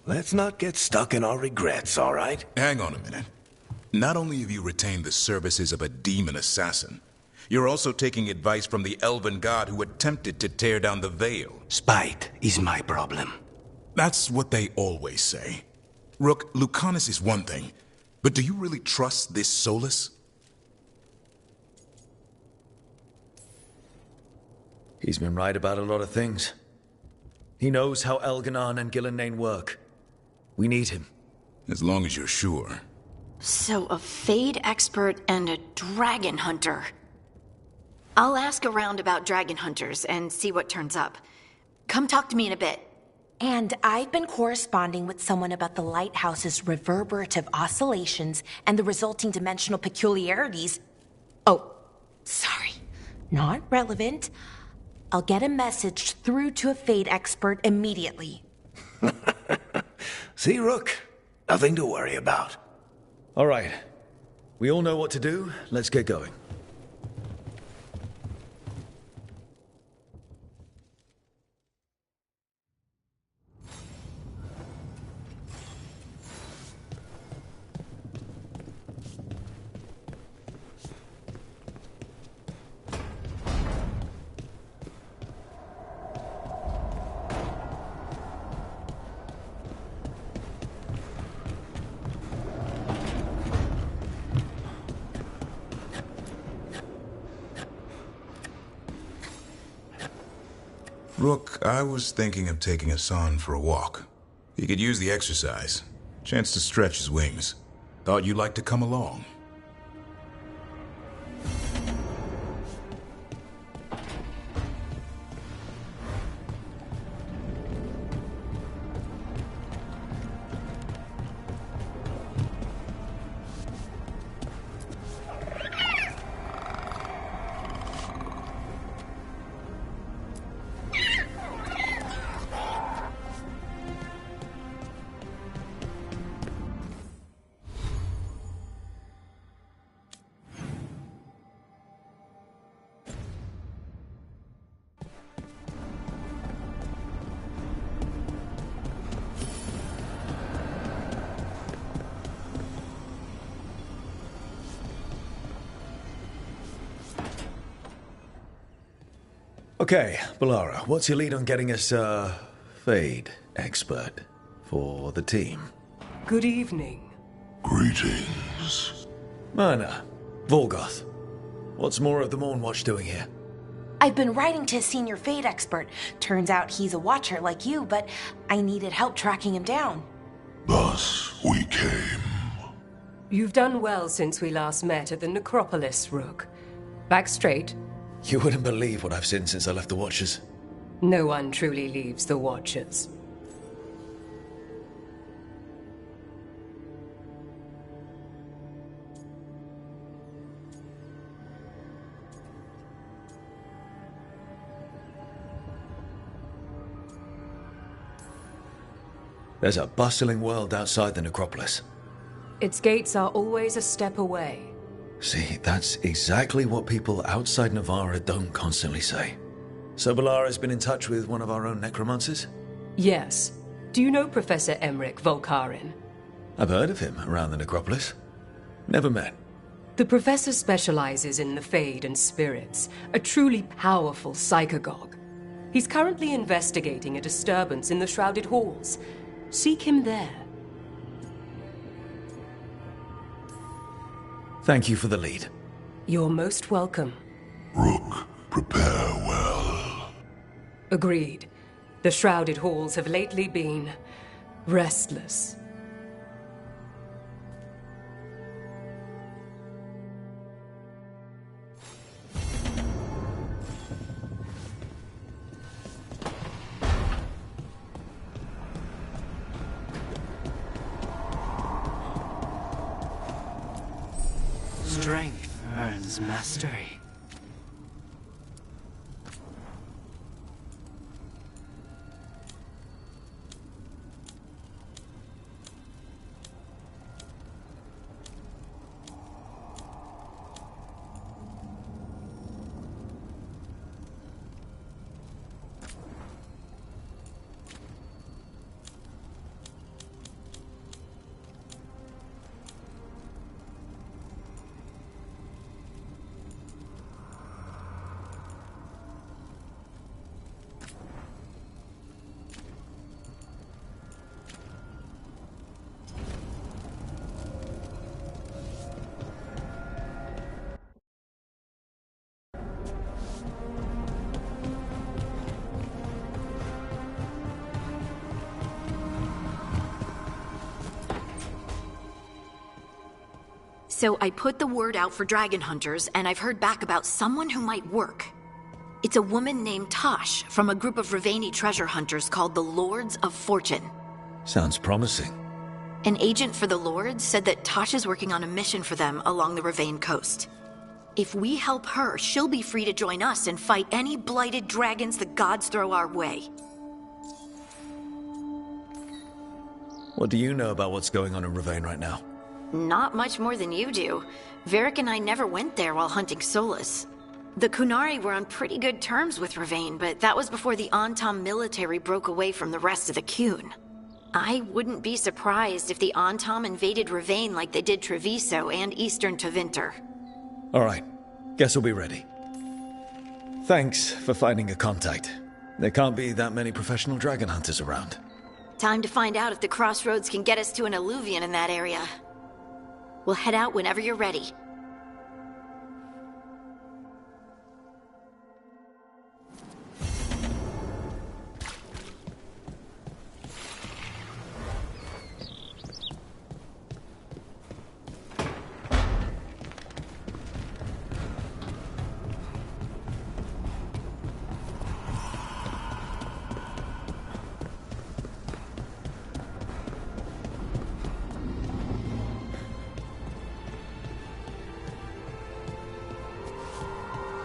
let's not get stuck in our regrets, all right? Hang on a minute. Not only have you retained the services of a demon assassin, you're also taking advice from the elven god who attempted to tear down the veil. Spite is my problem. That's what they always say. Rook, Lucanus is one thing, but do you really trust this Solus? He's been right about a lot of things. He knows how Elganon and Gillenane work. We need him. As long as you're sure. So a Fade expert and a dragon hunter. I'll ask around about dragon hunters and see what turns up. Come talk to me in a bit. And I've been corresponding with someone about the lighthouse's reverberative oscillations and the resulting dimensional peculiarities. Oh, sorry. Not relevant. I'll get a message through to a Fade expert immediately. See, Rook? Nothing to worry about. All right. We all know what to do. Let's get going. Rook, I was thinking of taking Hassan for a walk. He could use the exercise. Chance to stretch his wings. Thought you'd like to come along. Okay, Balara, what's your lead on getting us a Fade expert for the team? Good evening. Greetings. Myrna, Volgoth, what's more of the Mornwatch doing here? I've been writing to a senior Fade expert. Turns out he's a watcher like you, but I needed help tracking him down. Thus we came. You've done well since we last met at the Necropolis, Rook. Back straight. You wouldn't believe what I've seen since I left the Watchers. No one truly leaves the Watchers. There's a bustling world outside the Necropolis. Its gates are always a step away. See, that's exactly what people outside Navarra don't constantly say. So Balara's been in touch with one of our own necromancers? Yes. Do you know Professor Emmerich Volkarin? I've heard of him around the Necropolis. Never met. The professor specializes in the Fade and spirits, a truly powerful psychagogue. He's currently investigating a disturbance in the Shrouded Halls. Seek him there. Thank you for the lead. You're most welcome. Rook, prepare well. Agreed. The Shrouded Halls have lately been restless. Strength earns mastery. So I put the word out for dragon hunters, and I've heard back about someone who might work. It's a woman named Tosh from a group of Ravani treasure hunters called the Lords of Fortune. Sounds promising. An agent for the Lords said that Tosh is working on a mission for them along the Ravane coast. If we help her, she'll be free to join us and fight any blighted dragons the gods throw our way. What do you know about what's going on in Ravane right now? Not much more than you do. Varric and I never went there while hunting Solus. The Kunari were on pretty good terms with Ravane, but that was before the Antam military broke away from the rest of the Kun. I wouldn't be surprised if the Antam invaded Ravane like they did Treviso and Eastern Tevinter. All right. Guess we'll be ready. Thanks for finding a contact. There can't be that many professional dragon hunters around. Time to find out if the crossroads can get us to an alluvion in that area. We'll head out whenever you're ready.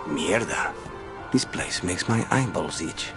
Mierda. This place makes my eyeballs itch.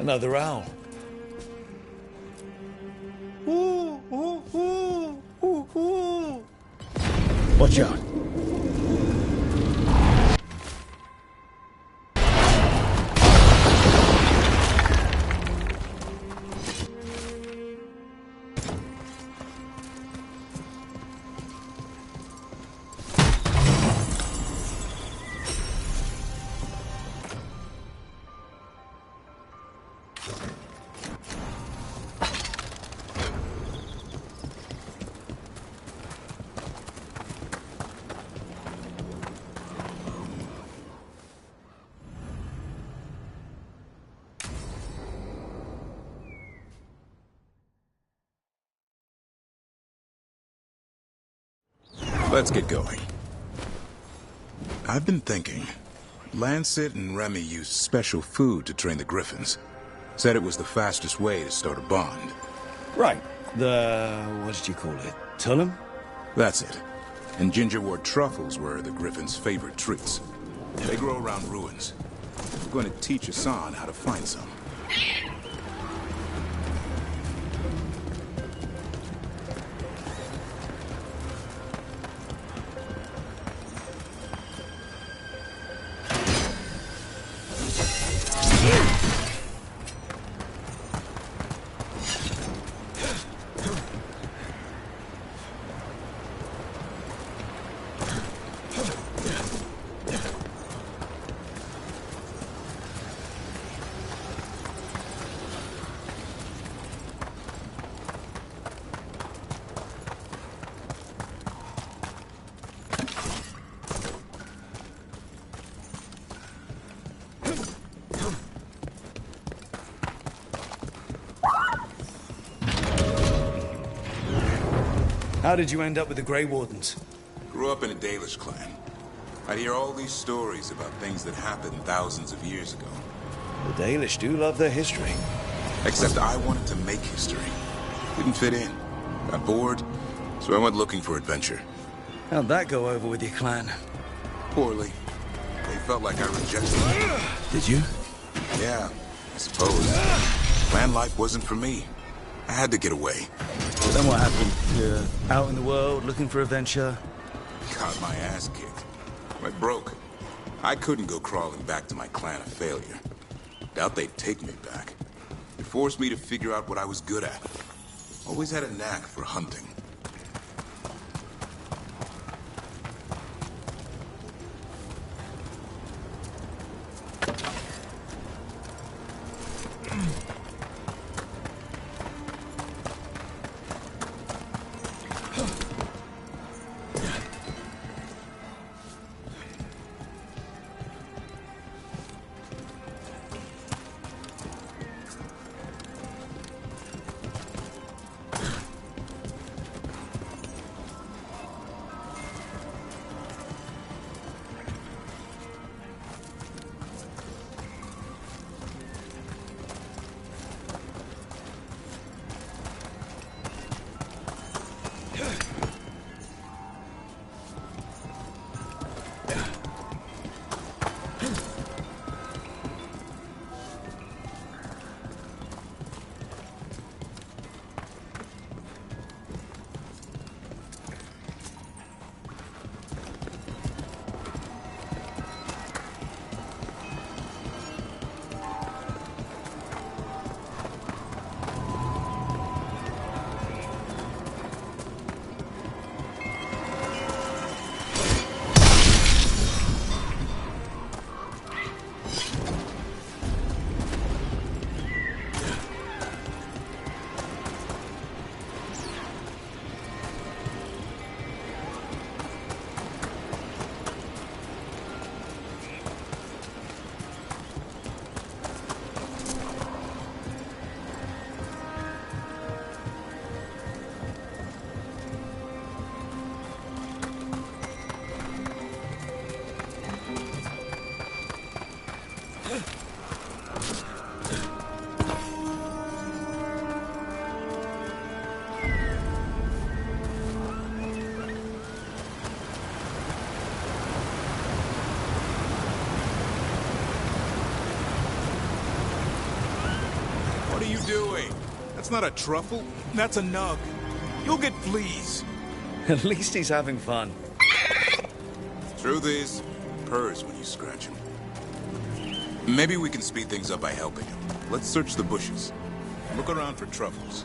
Another owl. Watch out. Let's get going. I've been thinking. Lancet and Remy used special food to train the griffins. Said it was the fastest way to start a bond. Right. The... what did you call it? Tullum? That's it. And gingerwort truffles were the Griffin's favorite treats. They grow around ruins. We're going to teach Hassan how to find some. How did you end up with the Grey Wardens? Grew up in a Dalish clan. I'd hear all these stories about things that happened thousands of years ago. The Dalish do love their history. Except I wanted to make history. Didn't fit in. Got bored, so I went looking for adventure. How'd that go over with your clan? Poorly. They felt like I rejected them. Did you? Yeah, I suppose. Clan life wasn't for me. I had to get away. But then what happened? You're out in the world looking for adventure? Got my ass kicked. Went broke. I couldn't go crawling back to my clan a failure. Doubt they'd take me back. It forced me to figure out what I was good at. Always had a knack for hunting. What are you doing? That's not a truffle. That's a nug. You'll get fleas. At least he's having fun. Truth is, purrs when you scratch him. Maybe we can speed things up by helping him. Let's search the bushes. Look around for truffles.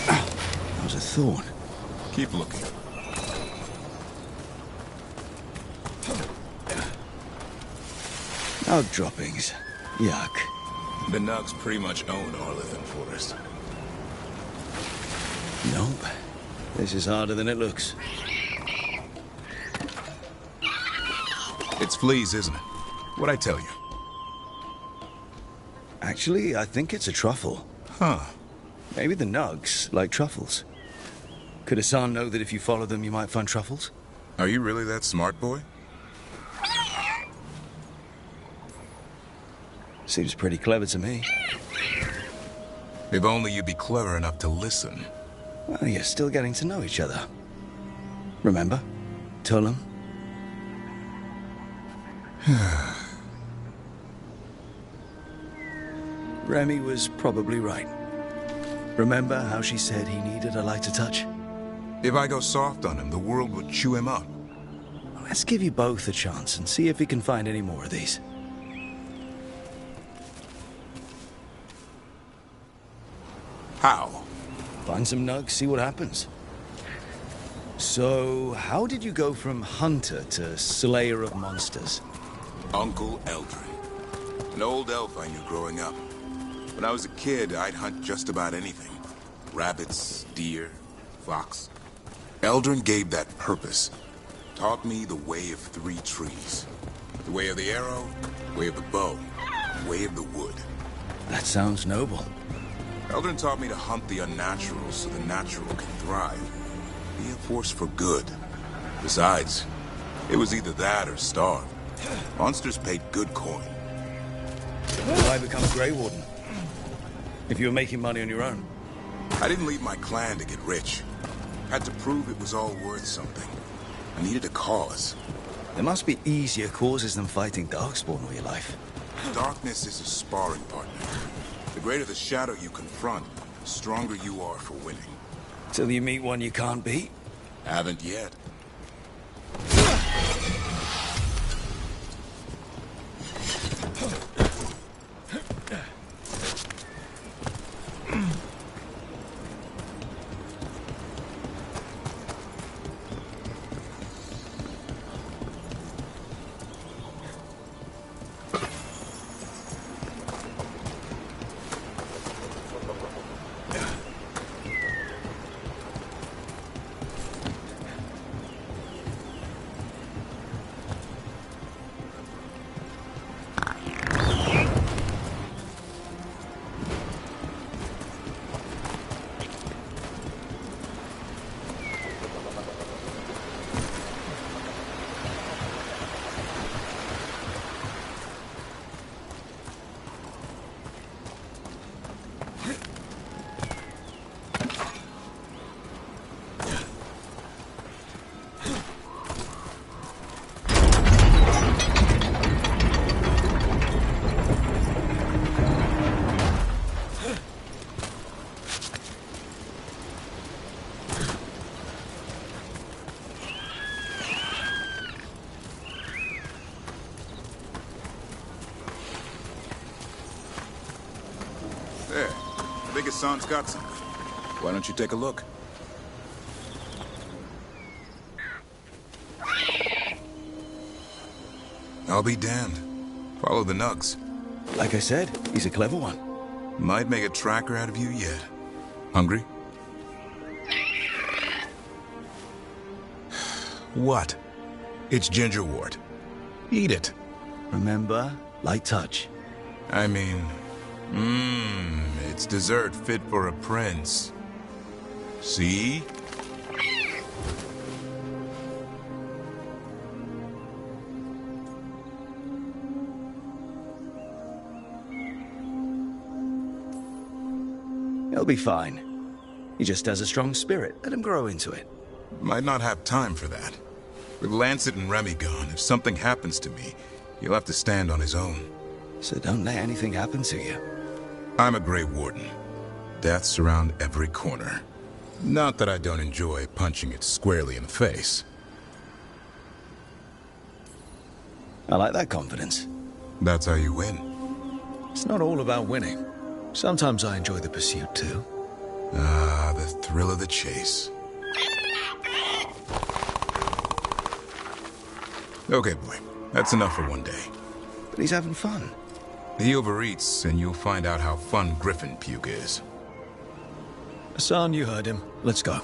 That was a thorn. Keep looking. Nug droppings. Yuck. The nugs pretty much own Arlithan Forest. Nope. This is harder than it looks. It's fleas, isn't it? What'd I tell you? Actually, I think it's a truffle. Huh. Maybe the nugs like truffles. Could Hassan know that if you follow them, you might find truffles? Are you really that smart, boy? Seems pretty clever to me. If only you'd be clever enough to listen. Well, you're still getting to know each other. Remember? Tullum? Remy was probably right. Remember how she said he needed a lighter touch? If I go soft on him, the world would chew him up. Let's give you both a chance and see if we can find any more of these. How? Find some nugs, see what happens. So, how did you go from hunter to slayer of monsters? Uncle Eldrin. An old elf I knew growing up. When I was a kid, I'd hunt just about anything. Rabbits, deer, fox. Eldrin gave that purpose. Taught me the way of 3 trees. The way of the arrow, way of the bow, way of the wood. That sounds noble. Eldrin taught me to hunt the unnatural so the natural can thrive. Be a force for good. Besides, it was either that or starve. Monsters paid good coin. Why become a Grey Warden? If you were making money on your own. I didn't leave my clan to get rich. Had to prove it was all worth something. I needed a cause. There must be easier causes than fighting Darkspawn all your life. Darkness is a sparring partner. The greater the shadow you confront, the stronger you are for winning. Till you meet one you can't beat? Haven't yet. There. I think Hassan's got something. Why don't you take a look? I'll be damned. Follow the nugs. Like I said, he's a clever one. Might make a tracker out of you yet. Hungry? What? It's gingerwort. Eat it. Remember, light touch. I mean, it's dessert fit for a prince. See? He'll be fine. He just has a strong spirit. Let him grow into it. Might not have time for that. With Lancet and Remy gone, if something happens to me, he'll have to stand on his own. So don't let anything happen to you. I'm a Grey Warden. Death's around every corner. Not that I don't enjoy punching it squarely in the face. I like that confidence. That's how you win. It's not all about winning. Sometimes I enjoy the pursuit too. Ah, the thrill of the chase. Okay, boy. That's enough for one day. But he's having fun. He overeats, and you'll find out how fun griffin puke is. Hassan, you heard him. Let's go.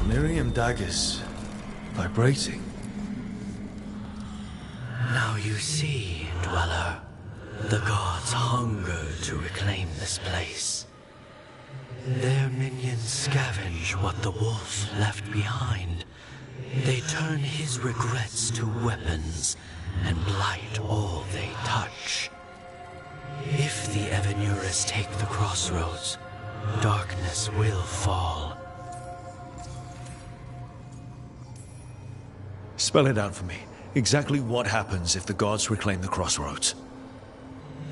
Lyrium daggers. Vibrating. Now you see, Dweller. The gods hunger to reclaim this place. Their minions scavenge what the wolf left behind. They turn his regrets to weapons and blight all they touch. If the Evanuras take the crossroads, darkness will fall. Spell it out for me. Exactly what happens if the gods reclaim the crossroads?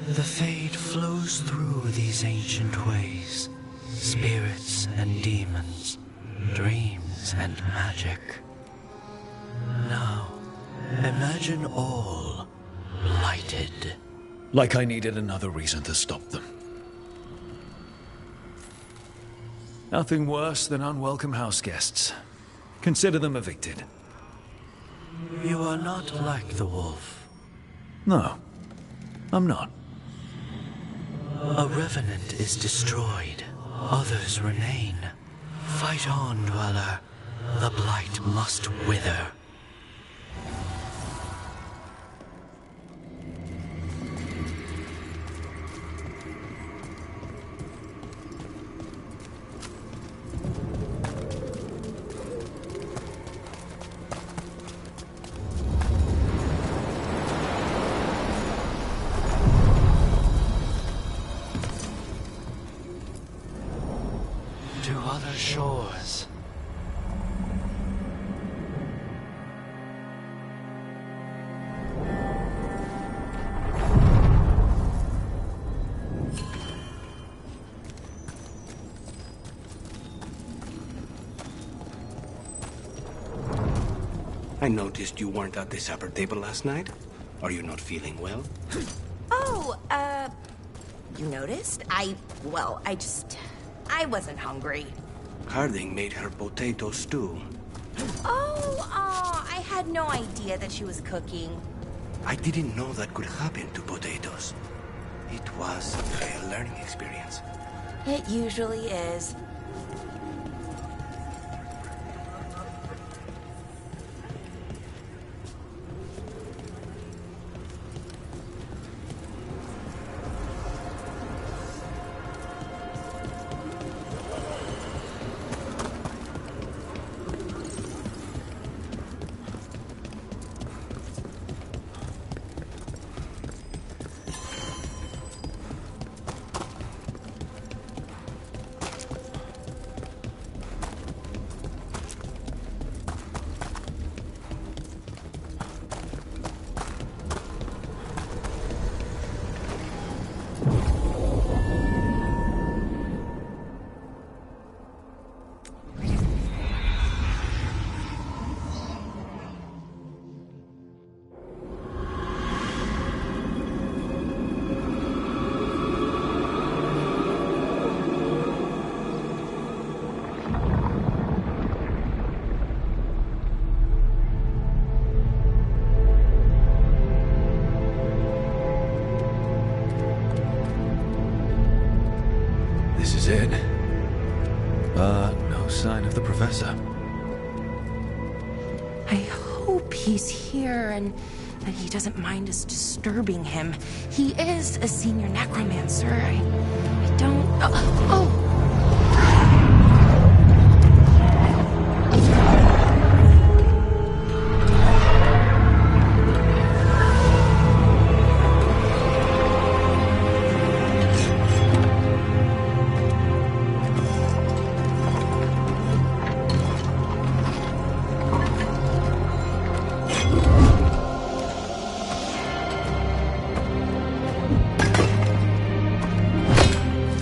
The fade flows through these ancient ways. Spirits and demons, dreams and magic. Now, imagine all blighted. Like I needed another reason to stop them. Nothing worse than unwelcome house guests. Consider them evicted. You are not like the wolf. No, I'm not. A revenant is destroyed. Others remain. Fight on, Dweller. The blight must wither. To other shores. I noticed you weren't at the supper table last night. Are you not feeling well? Oh, you noticed? I wasn't hungry. Harding made her potato stew. I had no idea that she was cooking. I didn't know that could happen to potatoes. It was a learning experience. It usually is. This is it. No sign of the professor. I hope he's here and that he doesn't mind us disturbing him. He is a senior necromancer. I don't... Oh!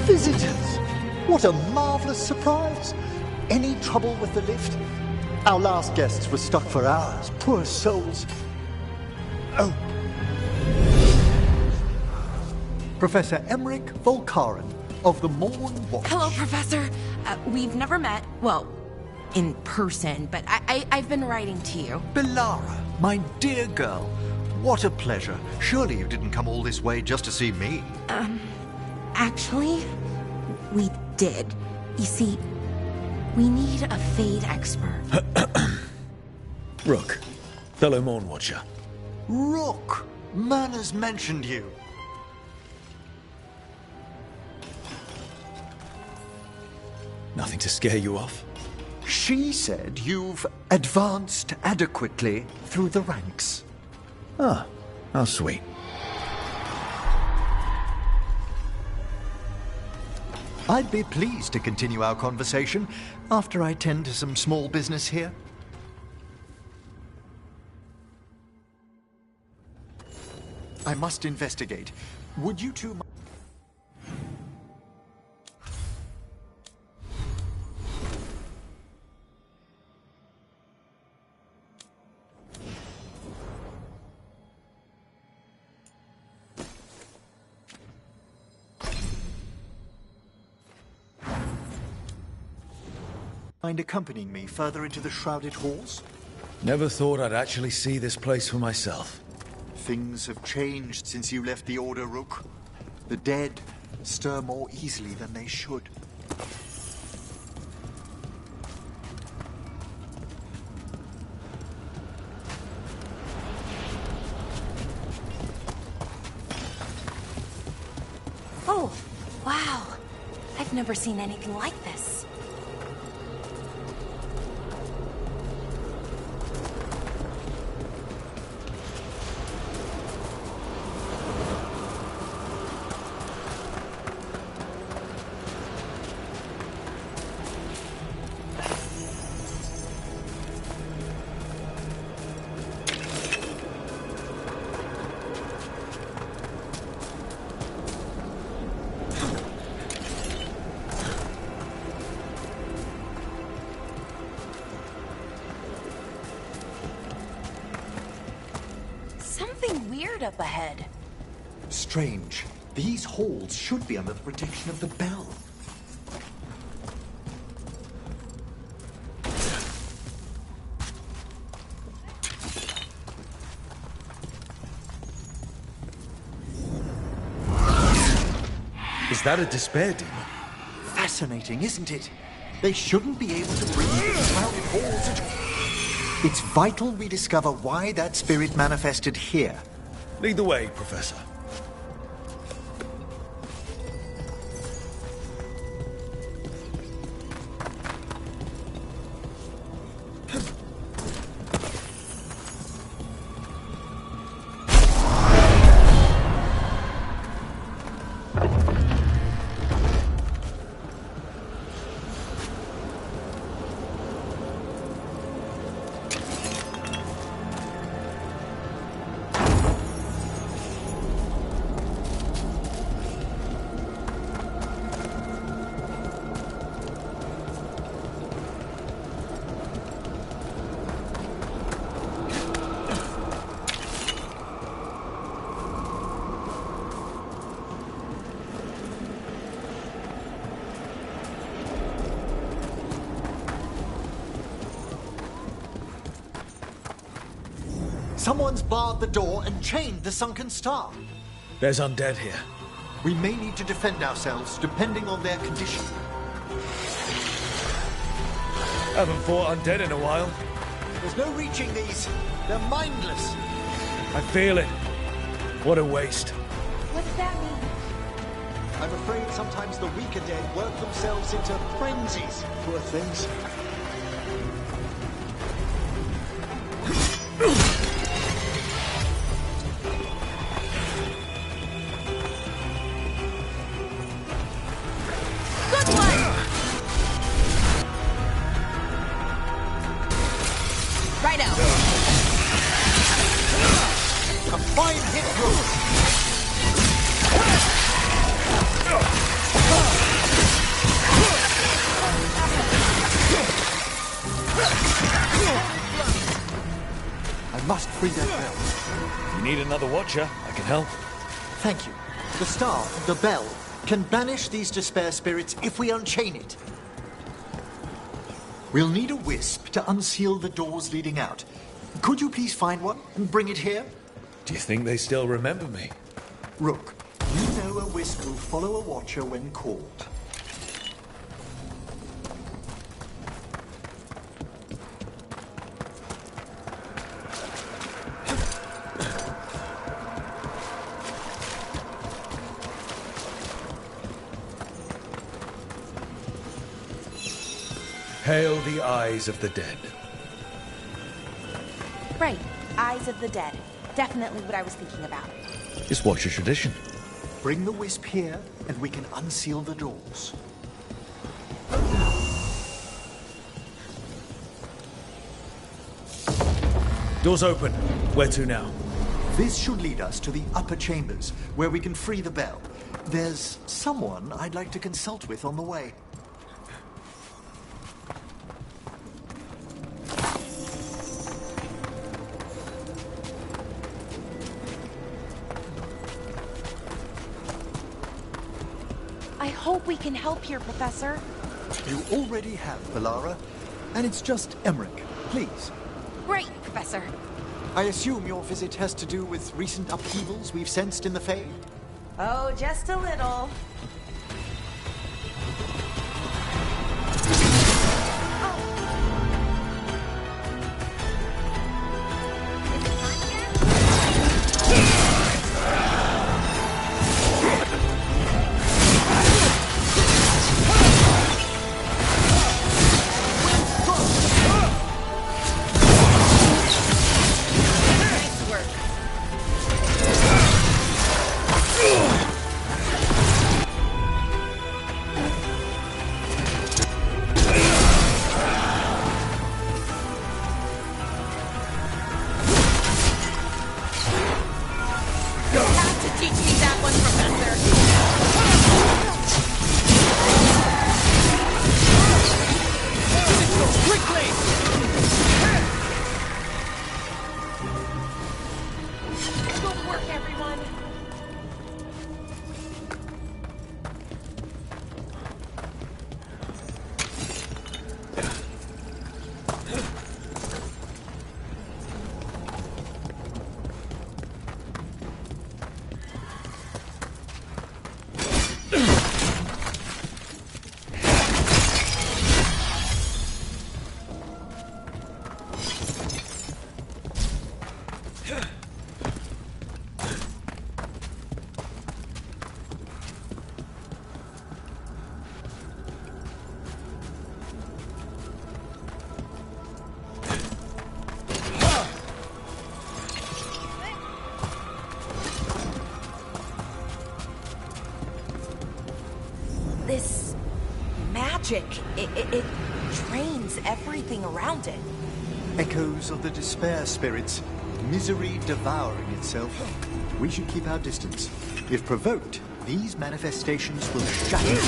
Visitors! What a marvelous surprise! Any trouble with the lift? Our last guests were stuck for hours. Poor souls. Oh. Professor Emmerich Volkaren of the Morn Watch. Hello, Professor. We've never met. Well, in person, but I've been writing to you. Belara, my dear girl. What a pleasure. Surely you didn't come all this way just to see me. Actually, we did. You see, We need a Fade expert. Rook, fellow Morn Watcher. Rook! Manners mentioned you. Nothing to scare you off? She said you've advanced adequately through the ranks. Ah, how sweet. I'd be pleased to continue our conversation after I tend to some small business here. I must investigate. Would you two... mind accompanying me further into the shrouded halls? Never thought I'd actually see this place for myself. Things have changed since you left the Order, Rook. The dead stir more easily than they should. Oh, wow. I've never seen anything like this. Something weird up ahead. Strange. These halls should be under the protection of the bell. Is that a despair demon? Fascinating, isn't it? They shouldn't be able to breathe in shrouded halls at all. It's vital we discover why that spirit manifested here. Lead the way, Professor. Someone's barred the door and chained the sunken star. There's undead here. We may need to defend ourselves, depending on their condition. Haven't fought undead in a while. There's no reaching these. They're mindless. I feel it. What a waste. What does that mean? I'm afraid sometimes the weaker dead work themselves into frenzies. Poor things. Right out. A fine hit, Rook. I must free that bell. If you need another watcher, I can help. Thank you. The star, the bell, can banish these despair spirits if we unchain it. We'll need a wisp to unseal the doors leading out. Could you please find one and bring it here? Do you think they still remember me? Rook, you know a wisp will follow a watcher when called. Hail the eyes of the dead. Right. Eyes of the dead. Definitely what I was thinking about. It's Watcher tradition. Bring the wisp here, and we can unseal the doors. Doors open. Where to now? This should lead us to the upper chambers, where we can free the bell. There's someone I'd like to consult with on the way. I hope we can help here, Professor. You already have, Valara. And it's just Emmerich. Please. Great, Professor. I assume your visit has to do with recent upheavals we've sensed in the Fade? Oh, just a little. This magic, it drains everything around it. Echoes of the despair spirits, misery devouring itself. We should keep our distance. If provoked, these manifestations will shatter.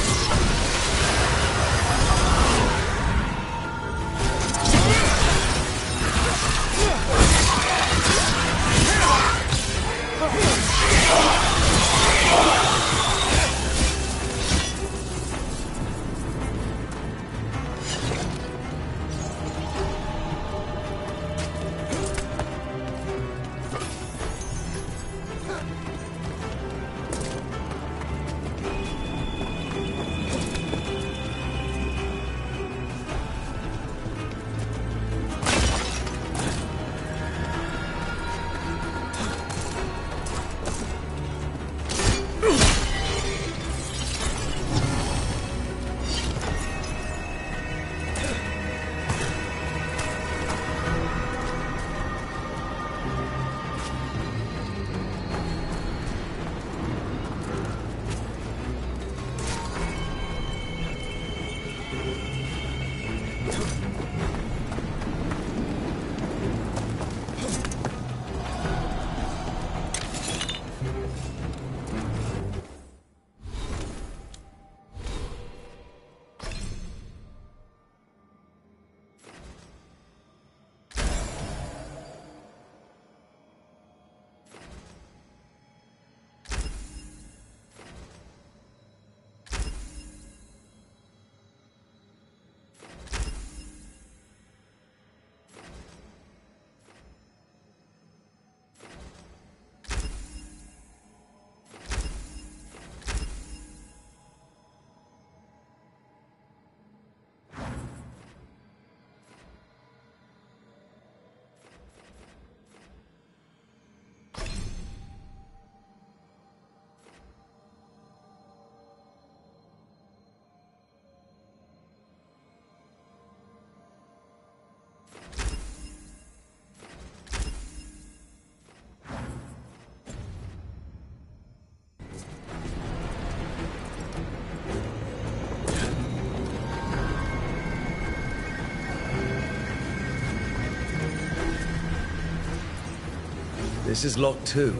This is locked too.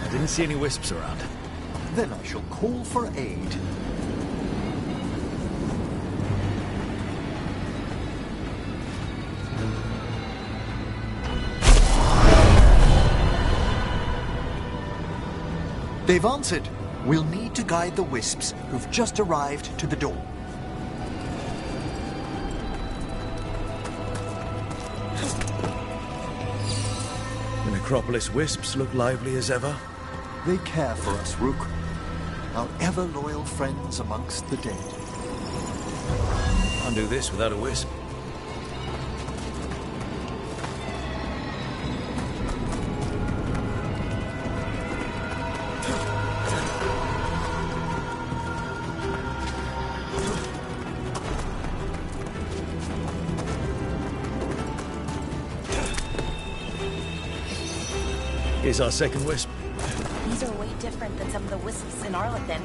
I didn't see any wisps around. Then I shall call for aid. They've answered. We'll need to guide the wisps who've just arrived to the door. The Necropolis wisps look lively as ever. They care for us, Rook. Our ever-loyal friends amongst the dead. Can't do this without a wisp. Here's our second wisp. These are way different than some of the wisps in Arlethan.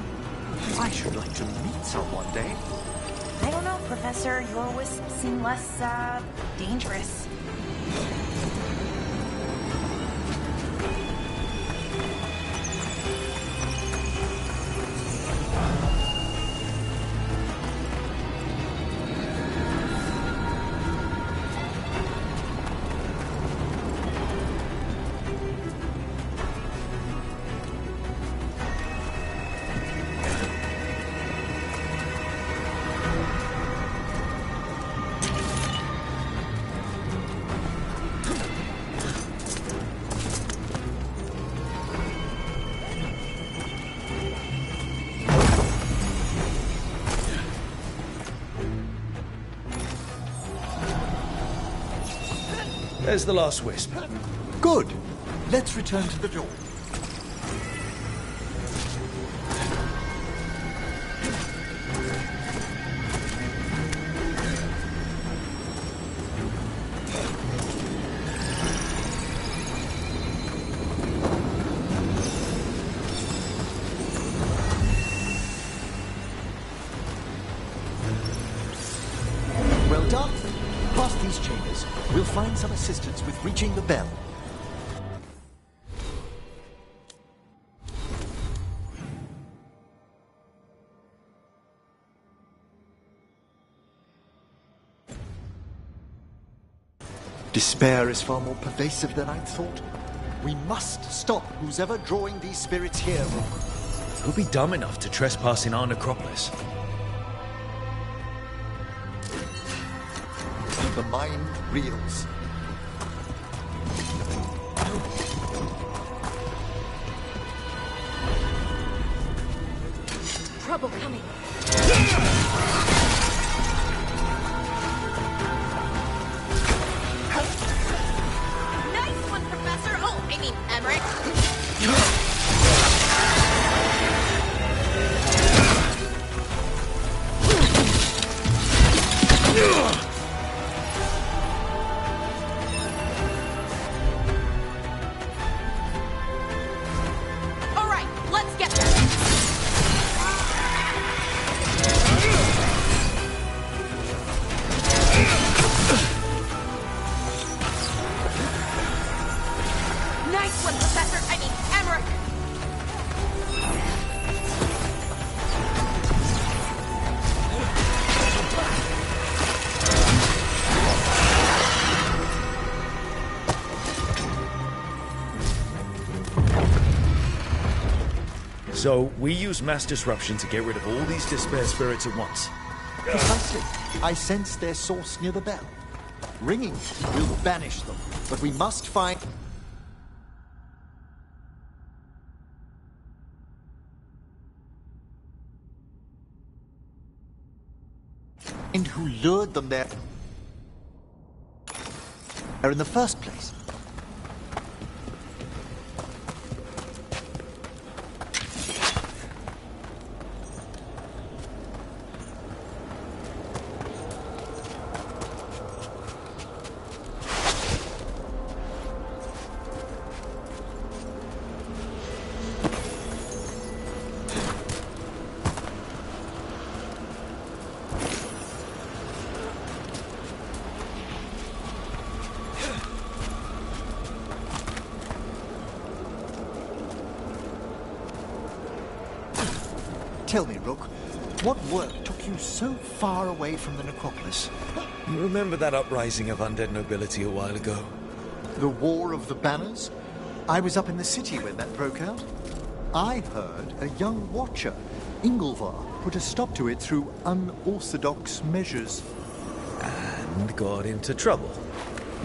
I should like to meet some one day. I don't know, Professor. Your wisps seem less, dangerous. There's the last wisp. Good. Let's return to the door. Well done. Past these chambers, we'll find some assistance with reaching the bell. Despair is far more pervasive than I'd thought. We must stop who's ever drawing these spirits here. Who'll be dumb enough to trespass in our necropolis? The mind reels. Trouble coming. Nice one, Professor. Oh, I mean, Emmerich. All right, let's get there. Nice one, Professor. I mean, Emmerich. So, we use mass disruption to get rid of all these despair spirits at once. Precisely. I sense their source near the bell. Ringing will banish them, but we must find... and who lured them there in the first place. Tell me, Rook, what work took you so far away from the necropolis? You remember that uprising of undead nobility a while ago? The War of the Banners? I was up in the city when that broke out. I heard a young watcher, Ingolvar, put a stop to it through unorthodox measures. And got into trouble.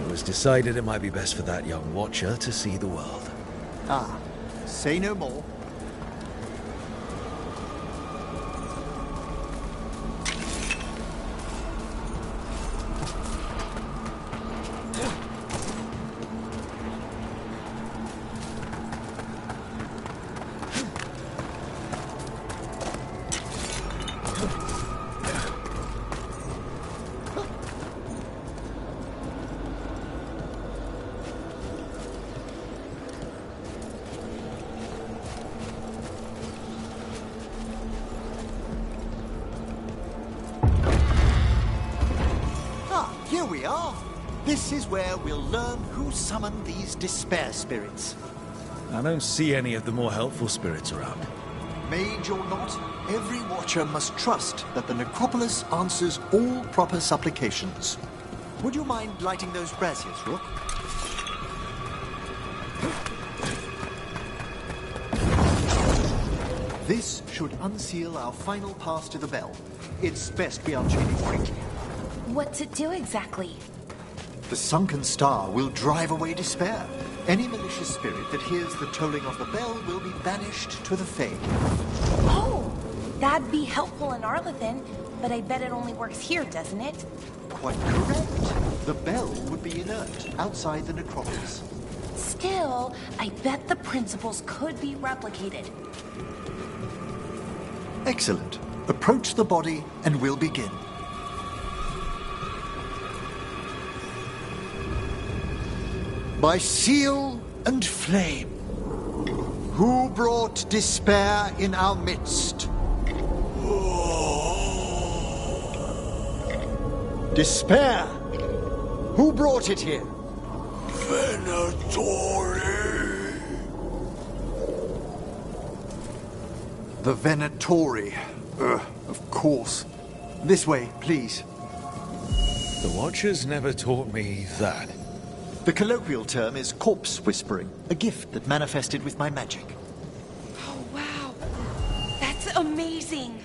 It was decided it might be best for that young watcher to see the world. Ah, say no more. Here we are. This is where we'll learn who summoned these despair spirits. I don't see any of the more helpful spirits around. Mage or not, every watcher must trust that the necropolis answers all proper supplications. Would you mind lighting those braziers, Rook? This should unseal our final pass to the bell. It's best we unchain it quickly. What's it do exactly? The sunken star will drive away despair. Any malicious spirit that hears the tolling of the bell will be banished to the Fade. Oh, that'd be helpful in Arlethan, but I bet it only works here, doesn't it? Quite correct. The bell would be inert outside the necropolis. Still, I bet the principles could be replicated. Excellent. Approach the body and we'll begin. By seal and flame, who brought despair in our midst? Despair! Who brought it here? Venatori! The Venatori. Of course. This way, please. The Watchers never taught me that. The colloquial term is corpse whispering, a gift that manifested with my magic. Oh, wow. That's amazing.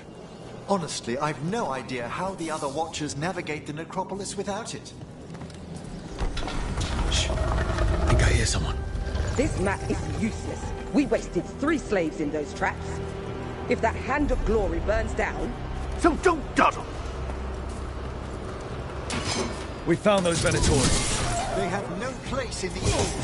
Honestly, I've no idea how the other Watchers navigate the necropolis without it. Shh. I think I hear someone. This map is useless. We wasted 3 slaves in those traps. If that Hand of Glory burns down... So don't dawdle! We found those Venatori. They have no place in the East.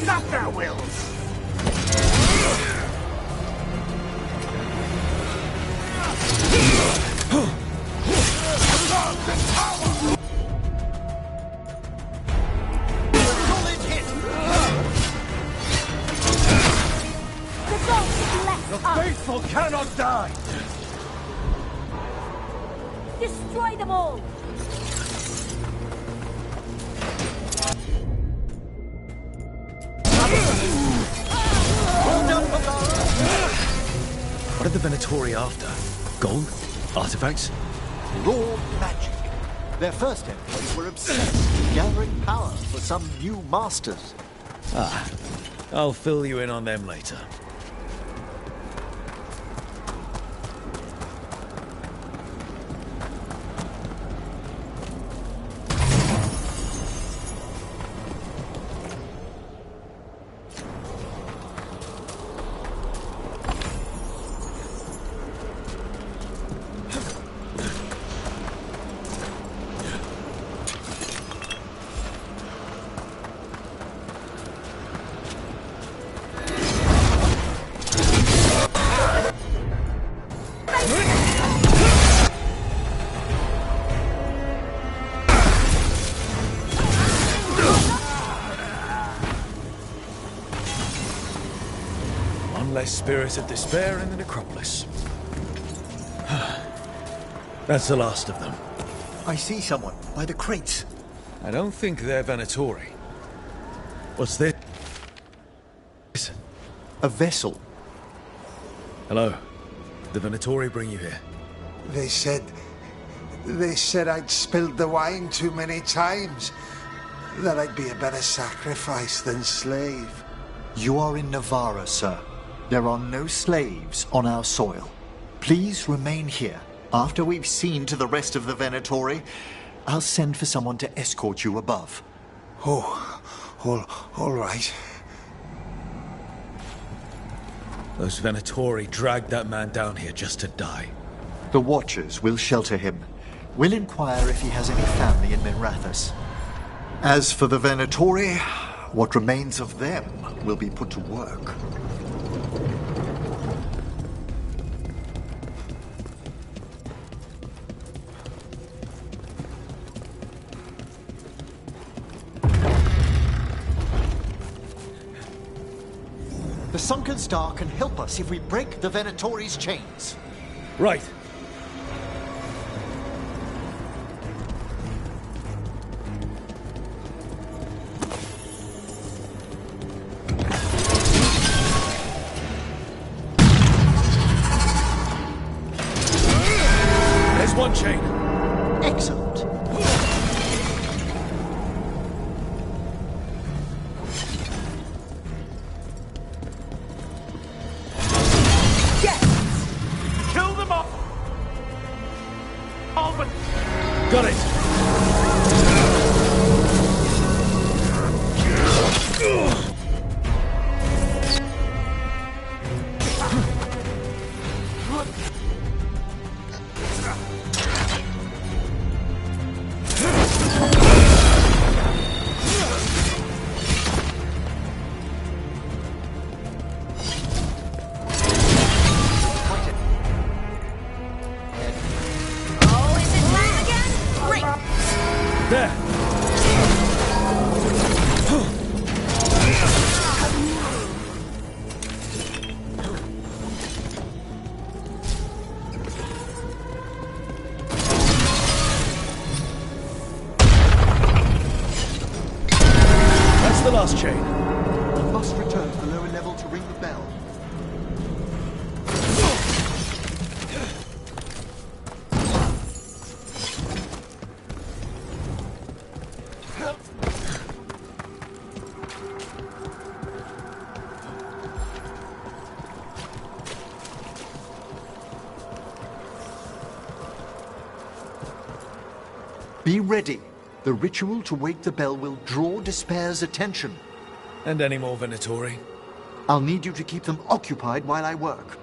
Stop their wills! The faithful cannot die! Destroy them all! What are the Venatori after? Gold? Artifacts? Raw magic. Their first employees were obsessed, gathering power for some new masters. Ah, I'll fill you in on them later. Less spirit of despair in the necropolis. That's the last of them. I see someone by the crates. I don't think they're Venatori. What's this? A vessel. Hello. The Venatori bring you here? They said I'd spilled the wine too many times. That I'd be a better sacrifice than slave. You are in Navarra, sir. There are no slaves on our soil. Please remain here. After we've seen to the rest of the Venatori, I'll send for someone to escort you above. Oh, all right. Those Venatori dragged that man down here just to die. The Watchers will shelter him. We'll inquire if he has any family in Minrathous. As for the Venatori, what remains of them will be put to work. The Sunken Star can help us if we break the Venatori's chains. Right. There's one chain. Excellent. Got it! The last chain. We must return to the lower level to ring the bell. Be ready. The ritual to wake the bell will draw Despair's attention. And any more Venatori? I'll need you to keep them occupied while I work.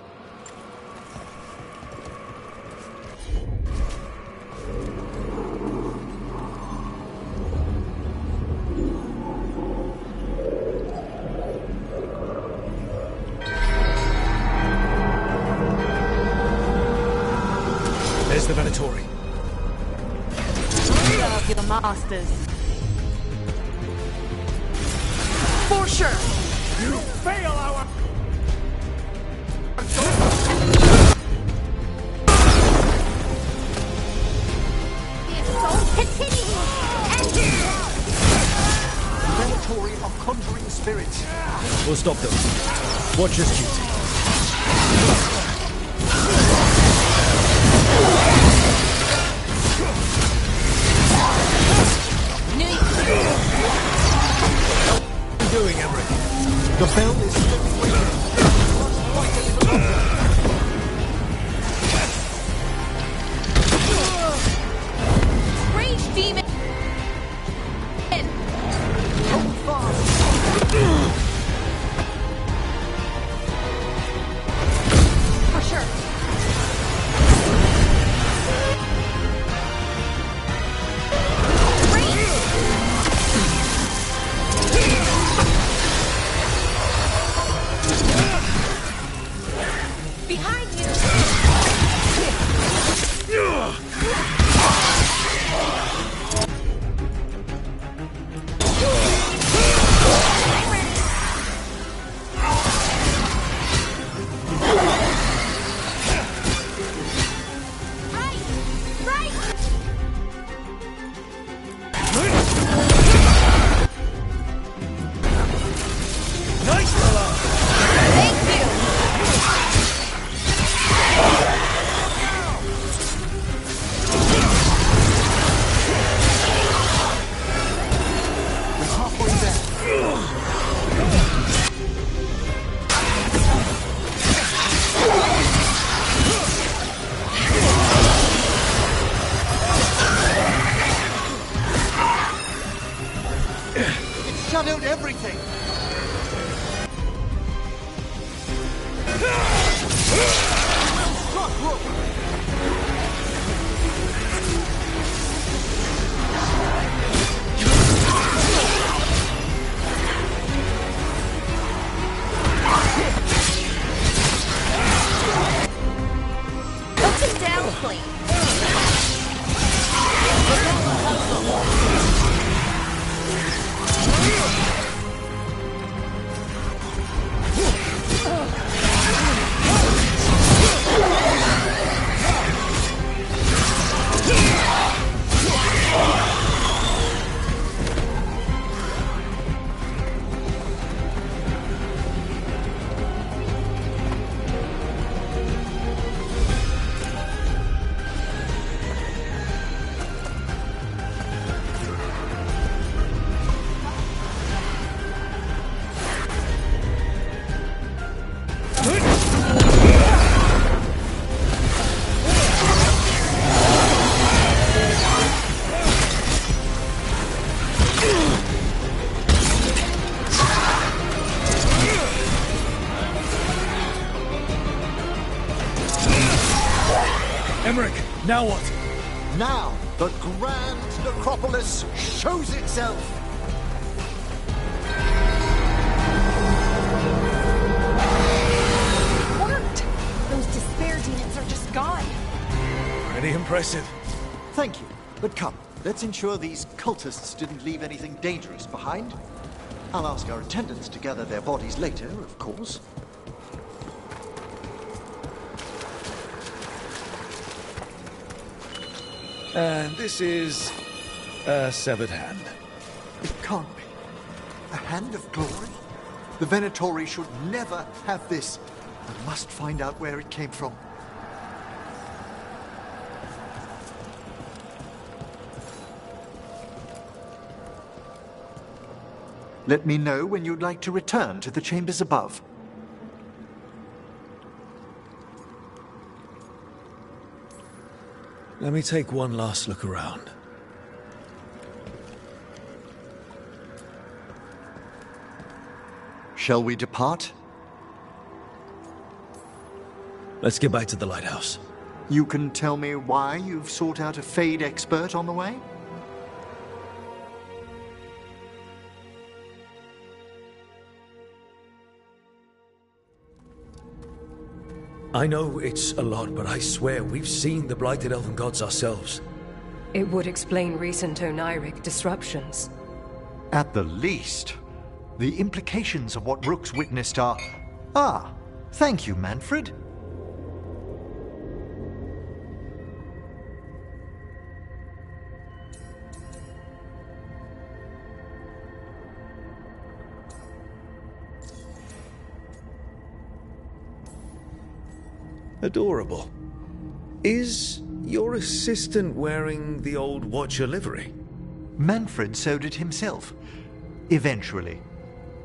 There's the Venatori. Serve your masters. For sure. You fail our... The assault continues! Venatori are conjuring spirits. We'll stop them. Watcher's duty. What are you doing, Emmerich? The bell is still waiting. Fight a little longer. Rage demon! Hold fast. For sure. Behind you! quickly. Emmerich, now what? Now, the grand necropolis shows itself! Worked! Those despair demons are just gone. Pretty impressive. Thank you. But come, let's ensure these cultists didn't leave anything dangerous behind. I'll ask our attendants to gather their bodies later, of course. And this is a severed hand. It can't be. A hand of glory? The Venatori should never have this. I must find out where it came from. Let me know when you'd like to return to the chambers above. Let me take one last look around. Shall we depart? Let's get back to the lighthouse. You can tell me why you've sought out a Fade expert on the way? I know it's a lot, but I swear we've seen the blighted elven gods ourselves. It would explain recent oniric disruptions. At the least. The implications of what Rook's witnessed are... Ah, thank you, Manfred. Adorable. Is your assistant wearing the old Watcher livery? Manfred sewed it himself. Eventually.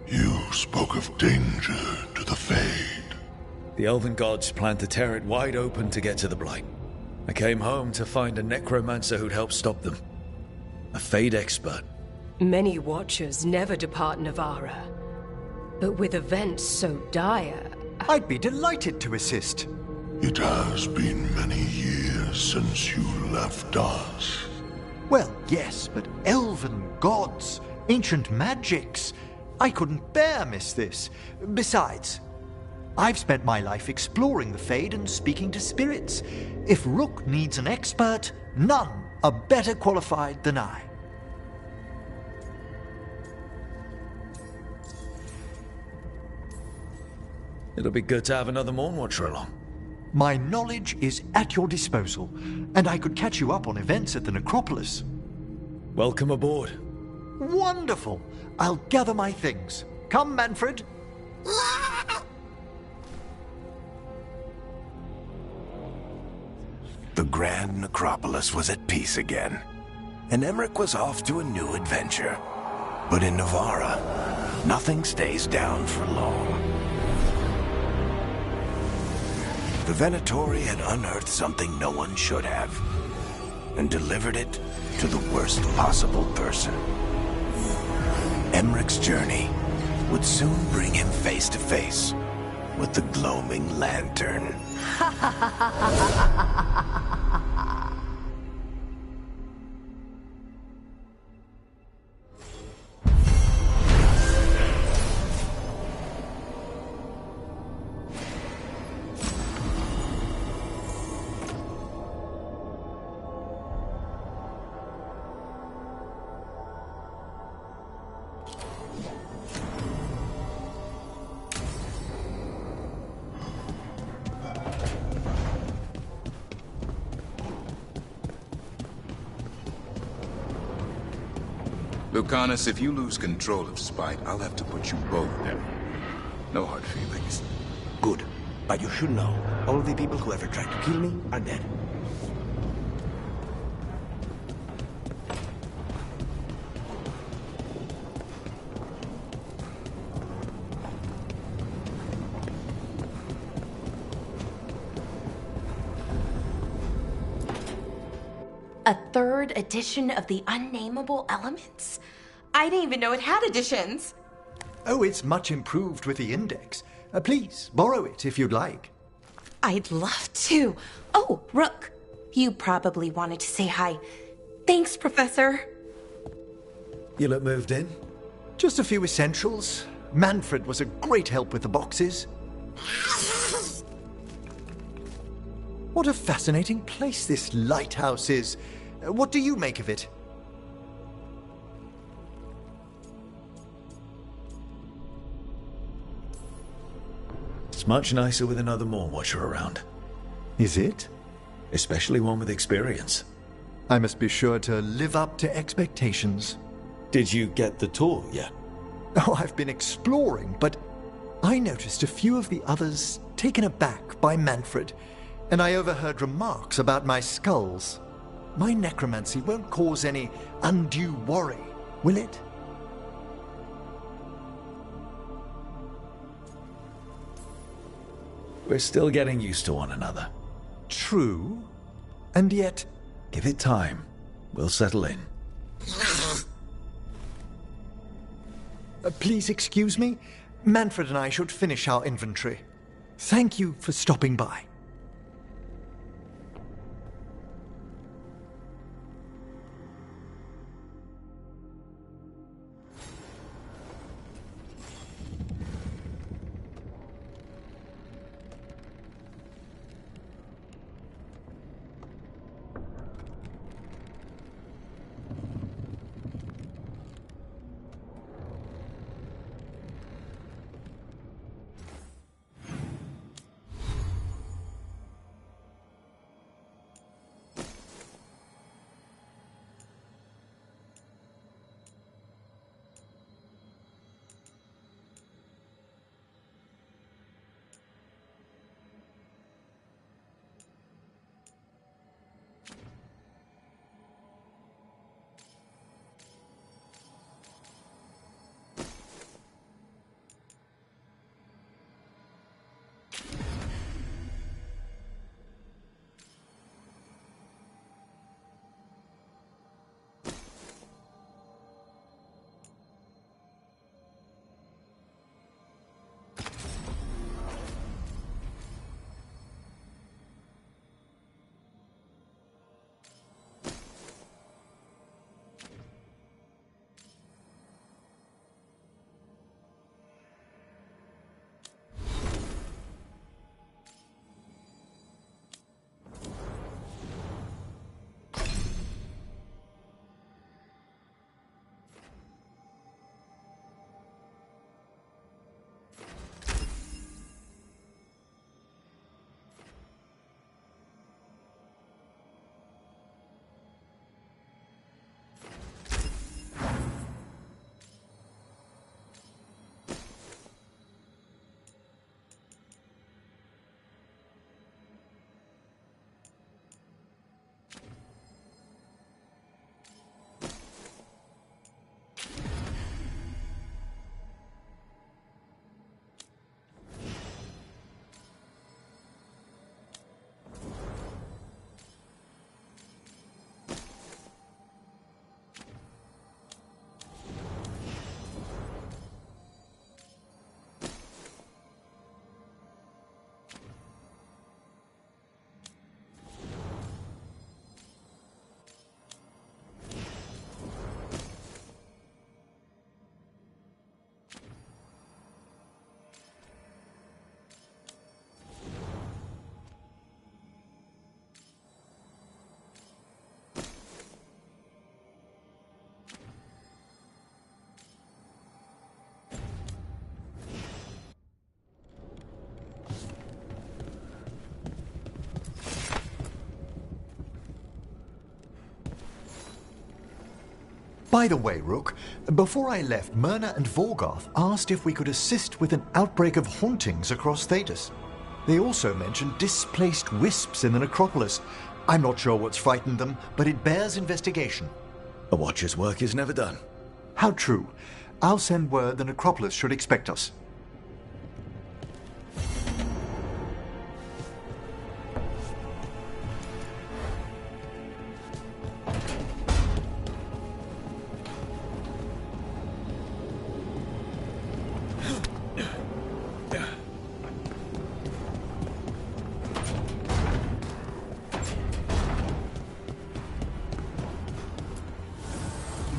You spoke of danger to the Fade. The elven gods planned to tear it wide open to get to the Blight. I came home to find a necromancer who'd help stop them. A Fade expert. Many Watchers never depart Navara. But with events so dire... I'd be delighted to assist. It has been many years since you left us. Well, yes, but elven gods, ancient magics. I couldn't bear miss this. Besides, I've spent my life exploring the Fade and speaking to spirits. If Rook needs an expert, none are better qualified than I. It'll be good to have another Morn Watcher along. My knowledge is at your disposal, and I could catch you up on events at the necropolis. Welcome aboard. Wonderful! I'll gather my things. Come, Manfred. The Grand Necropolis was at peace again, and Emmerich was off to a new adventure. But in Navara, nothing stays down for long. The Venatori had unearthed something no one should have, and delivered it to the worst possible person. Emmerich's journey would soon bring him face to face with the gloaming lantern. Lucanus, if you lose control of Spite, I'll have to put you both down. No hard feelings. Good. But you should know, all the people who ever tried to kill me are dead. A third edition of the Unnameable Elements? I didn't even know it had editions. Oh, it's much improved with the index. Please, borrow it if you'd like. I'd love to. Oh, Rook, you probably wanted to say hi. Thanks, Professor. You look moved in? Just a few essentials. Manfred was a great help with the boxes. What a fascinating place this lighthouse is. What do you make of it? It's much nicer with another Moon Watcher around. Is it? Especially one with experience. I must be sure to live up to expectations. Did you get the tour yet? Oh, I've been exploring, but I noticed a few of the others taken aback by Manfred, and I overheard remarks about my skulls. My necromancy won't cause any undue worry, will it? We're still getting used to one another. True. And yet... Give it time. We'll settle in. Please excuse me. Manfred and I should finish our inventory. Thank you for stopping by. By the way, Rook, before I left, Myrna and Vorgoth asked if we could assist with an outbreak of hauntings across Thedas. They also mentioned displaced wisps in the necropolis. I'm not sure what's frightened them, but it bears investigation. A watcher's work is never done. How true. I'll send word the necropolis should expect us.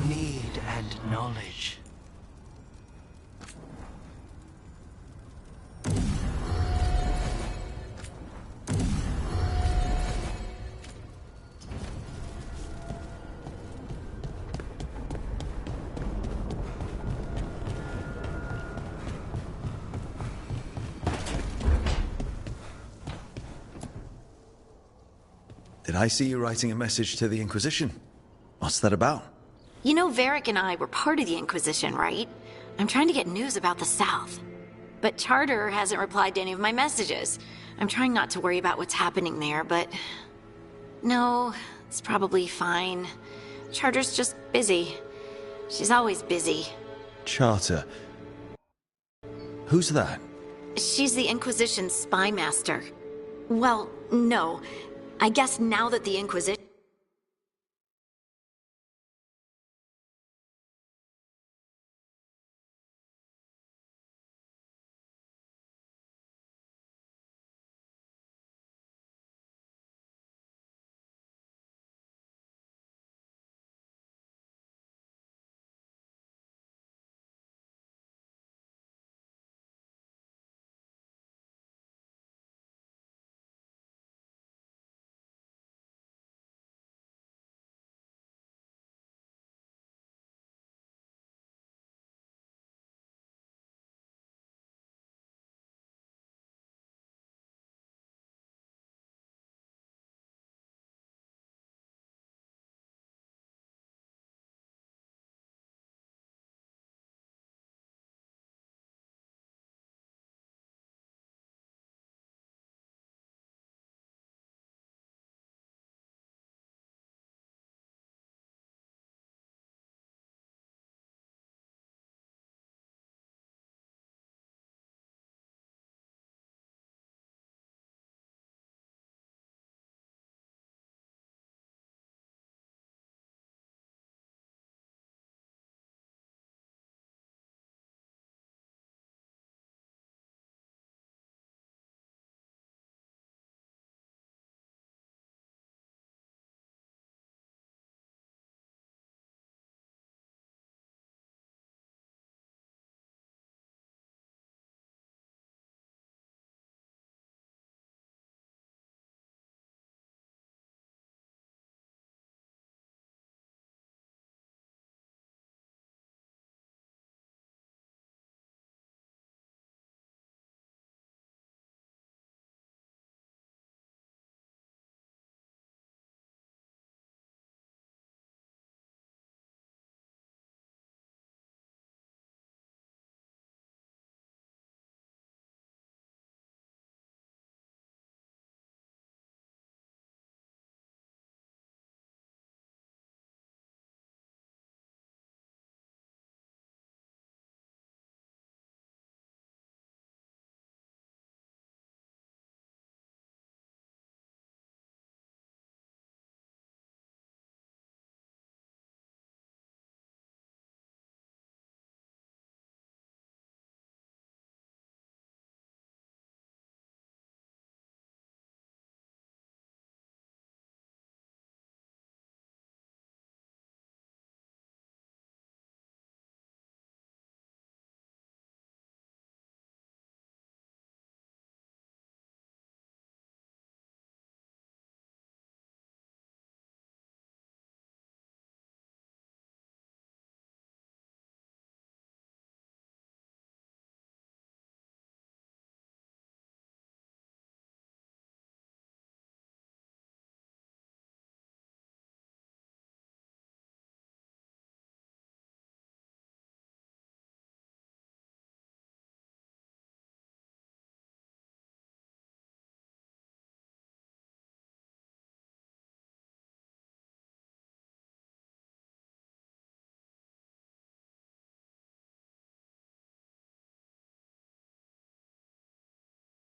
Need and knowledge. Did I see you writing a message to the Inquisition? What's that about? You know, Varric and I were part of the Inquisition, right? I'm trying to get news about the South. But Charter hasn't replied to any of my messages. I'm trying not to worry about what's happening there, but... No, it's probably fine. Charter's just busy. She's always busy. Charter. Who's that? She's the Inquisition's spy master. Well, no. I guess now that the Inquisition...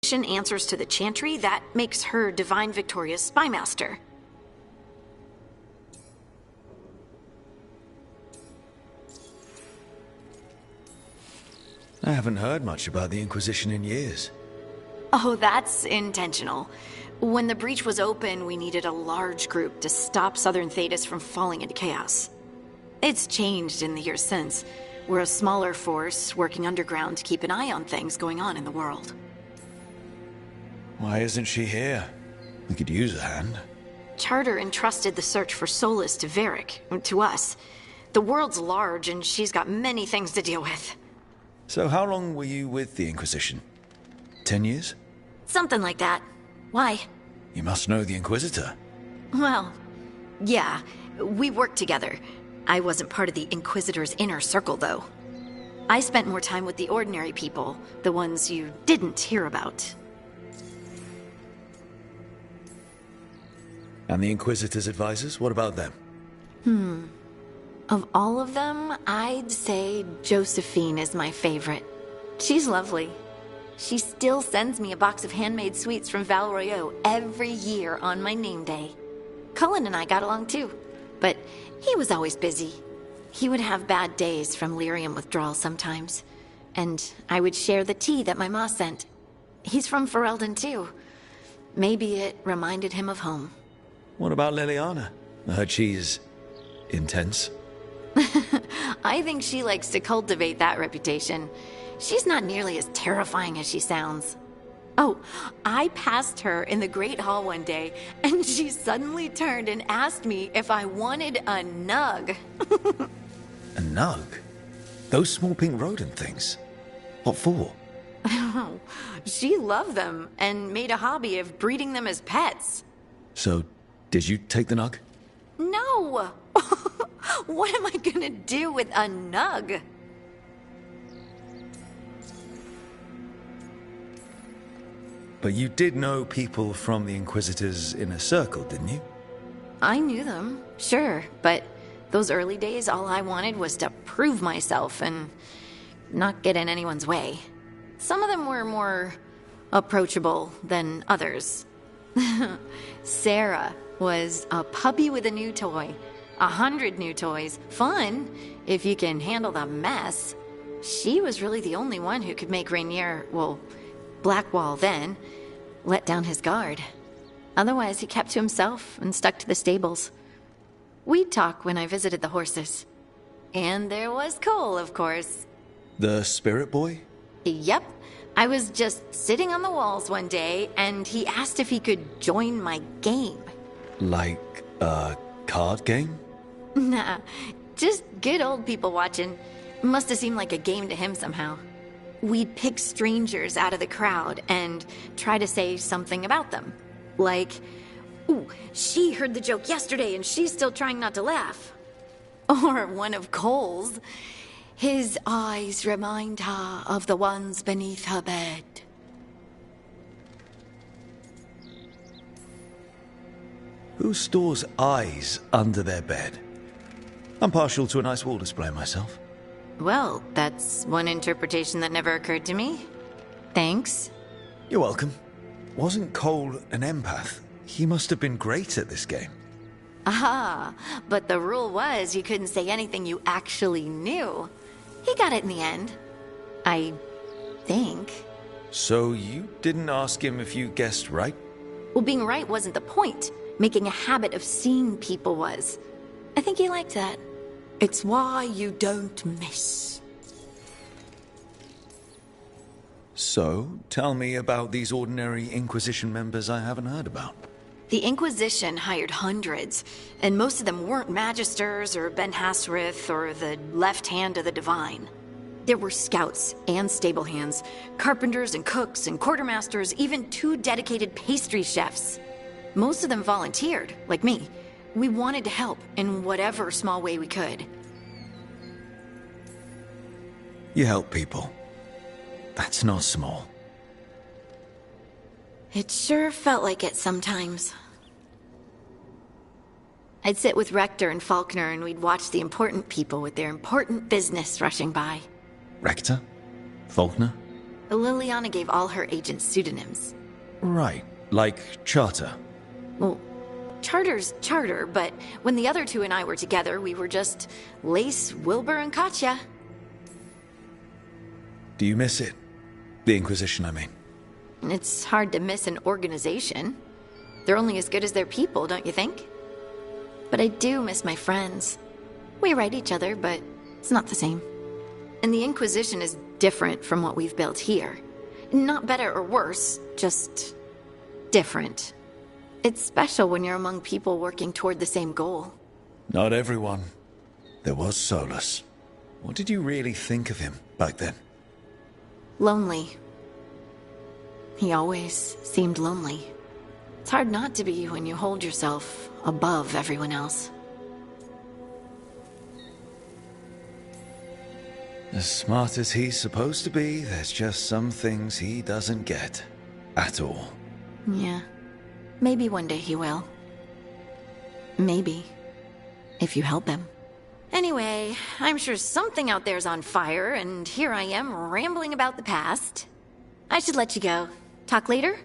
answers to the chantry that makes her Divine Victoria's spymaster. I haven't heard much about the Inquisition in years. Oh, that's intentional. When the breach was open, we needed a large group to stop Southern Thedas from falling into chaos. It's changed in the years since. We're a smaller force working underground to keep an eye on things going on in the world. Why isn't she here? We could use a hand. Charter entrusted the search for Solus to Varric, to us. The world's large and she's got many things to deal with. So how long were you with the Inquisition? 10 years? Something like that. Why? You must know the Inquisitor. Well, yeah, we worked together. I wasn't part of the Inquisitor's inner circle, though. I spent more time with the ordinary people, the ones you didn't hear about. And the Inquisitor's advisors, what about them? Of all of them, I'd say Josephine is my favorite. She's lovely. She still sends me a box of handmade sweets from Val Royeaux every year on my name day. Cullen and I got along too, but he was always busy. He would have bad days from lyrium withdrawal sometimes, and I would share the tea that my ma sent. He's from Ferelden too. Maybe it reminded him of home. What about Liliana? I heard she's intense. I think she likes to cultivate that reputation. She's not nearly as terrifying as she sounds. Oh, I passed her in the Great Hall one day, and she suddenly turned and asked me if I wanted a nug. A nug? Those small pink rodent things? What for? She loved them and made a hobby of breeding them as pets. So, did you take the nug? No! What am I gonna do with a nug? But you did know people from the Inquisitor's inner circle, didn't you? I knew them, sure, but those early days, all I wanted was to prove myself and not get in anyone's way. Some of them were more approachable than others. Sarah was a puppy with a new toy. 100 new toys. Fun, if you can handle the mess. She was really the only one who could make Rainier, well, Blackwall then, let down his guard. Otherwise, he kept to himself and stuck to the stables. We'd talk when I visited the horses. And there was Cole, of course. The spirit boy? Yep. I was just sitting on the walls one day, and he asked if he could join my game. Like a card game? Nah, just good old people watching. Must have seemed like a game to him somehow. We'd pick strangers out of the crowd and try to say something about them. Like, ooh, she heard the joke yesterday and she's still trying not to laugh. Or one of Cole's. His eyes remind her of the ones beneath her bed. Who stores eyes under their bed? I'm partial to a nice wall display myself. Well, that's one interpretation that never occurred to me. Thanks. You're welcome. Wasn't Cole an empath? He must have been great at this game. Aha, but the rule was you couldn't say anything you actually knew. He got it in the end. I think. So you didn't ask him if you guessed right? Well, being right wasn't the point. Making a habit of seeing people was. I think he liked that. It's why you don't miss. So, tell me about these ordinary Inquisition members I haven't heard about. The Inquisition hired hundreds, and most of them weren't Magisters or Ben Hasrith or the left hand of the Divine. There were scouts and stable hands, carpenters and cooks and quartermasters, even 2 dedicated pastry chefs. Most of them volunteered, like me. We wanted to help in whatever small way we could. You help people. That's not small. It sure felt like it sometimes. I'd sit with Rector and Faulkner and we'd watch the important people with their important business rushing by. Rector? Faulkner? Liliana gave all her agents pseudonyms. Right, like Charter. Well, Charter's Charter, but when the other two and I were together, we were just Lace, Wilbur, and Katya. Do you miss it? The Inquisition, I mean. It's hard to miss an organization. They're only as good as their people, don't you think? But I do miss my friends. We write each other, but it's not the same. And the Inquisition is different from what we've built here. Not better or worse, just different. It's special when you're among people working toward the same goal. Not everyone. There was Solus. What did you really think of him back then? Lonely. He always seemed lonely. It's hard not to be when you hold yourself above everyone else. As smart as he's supposed to be, there's just some things he doesn't get. At all. Yeah. Maybe one day he will. Maybe. If you help him. Anyway, I'm sure something out there's on fire, and here I am rambling about the past. I should let you go. Talk later?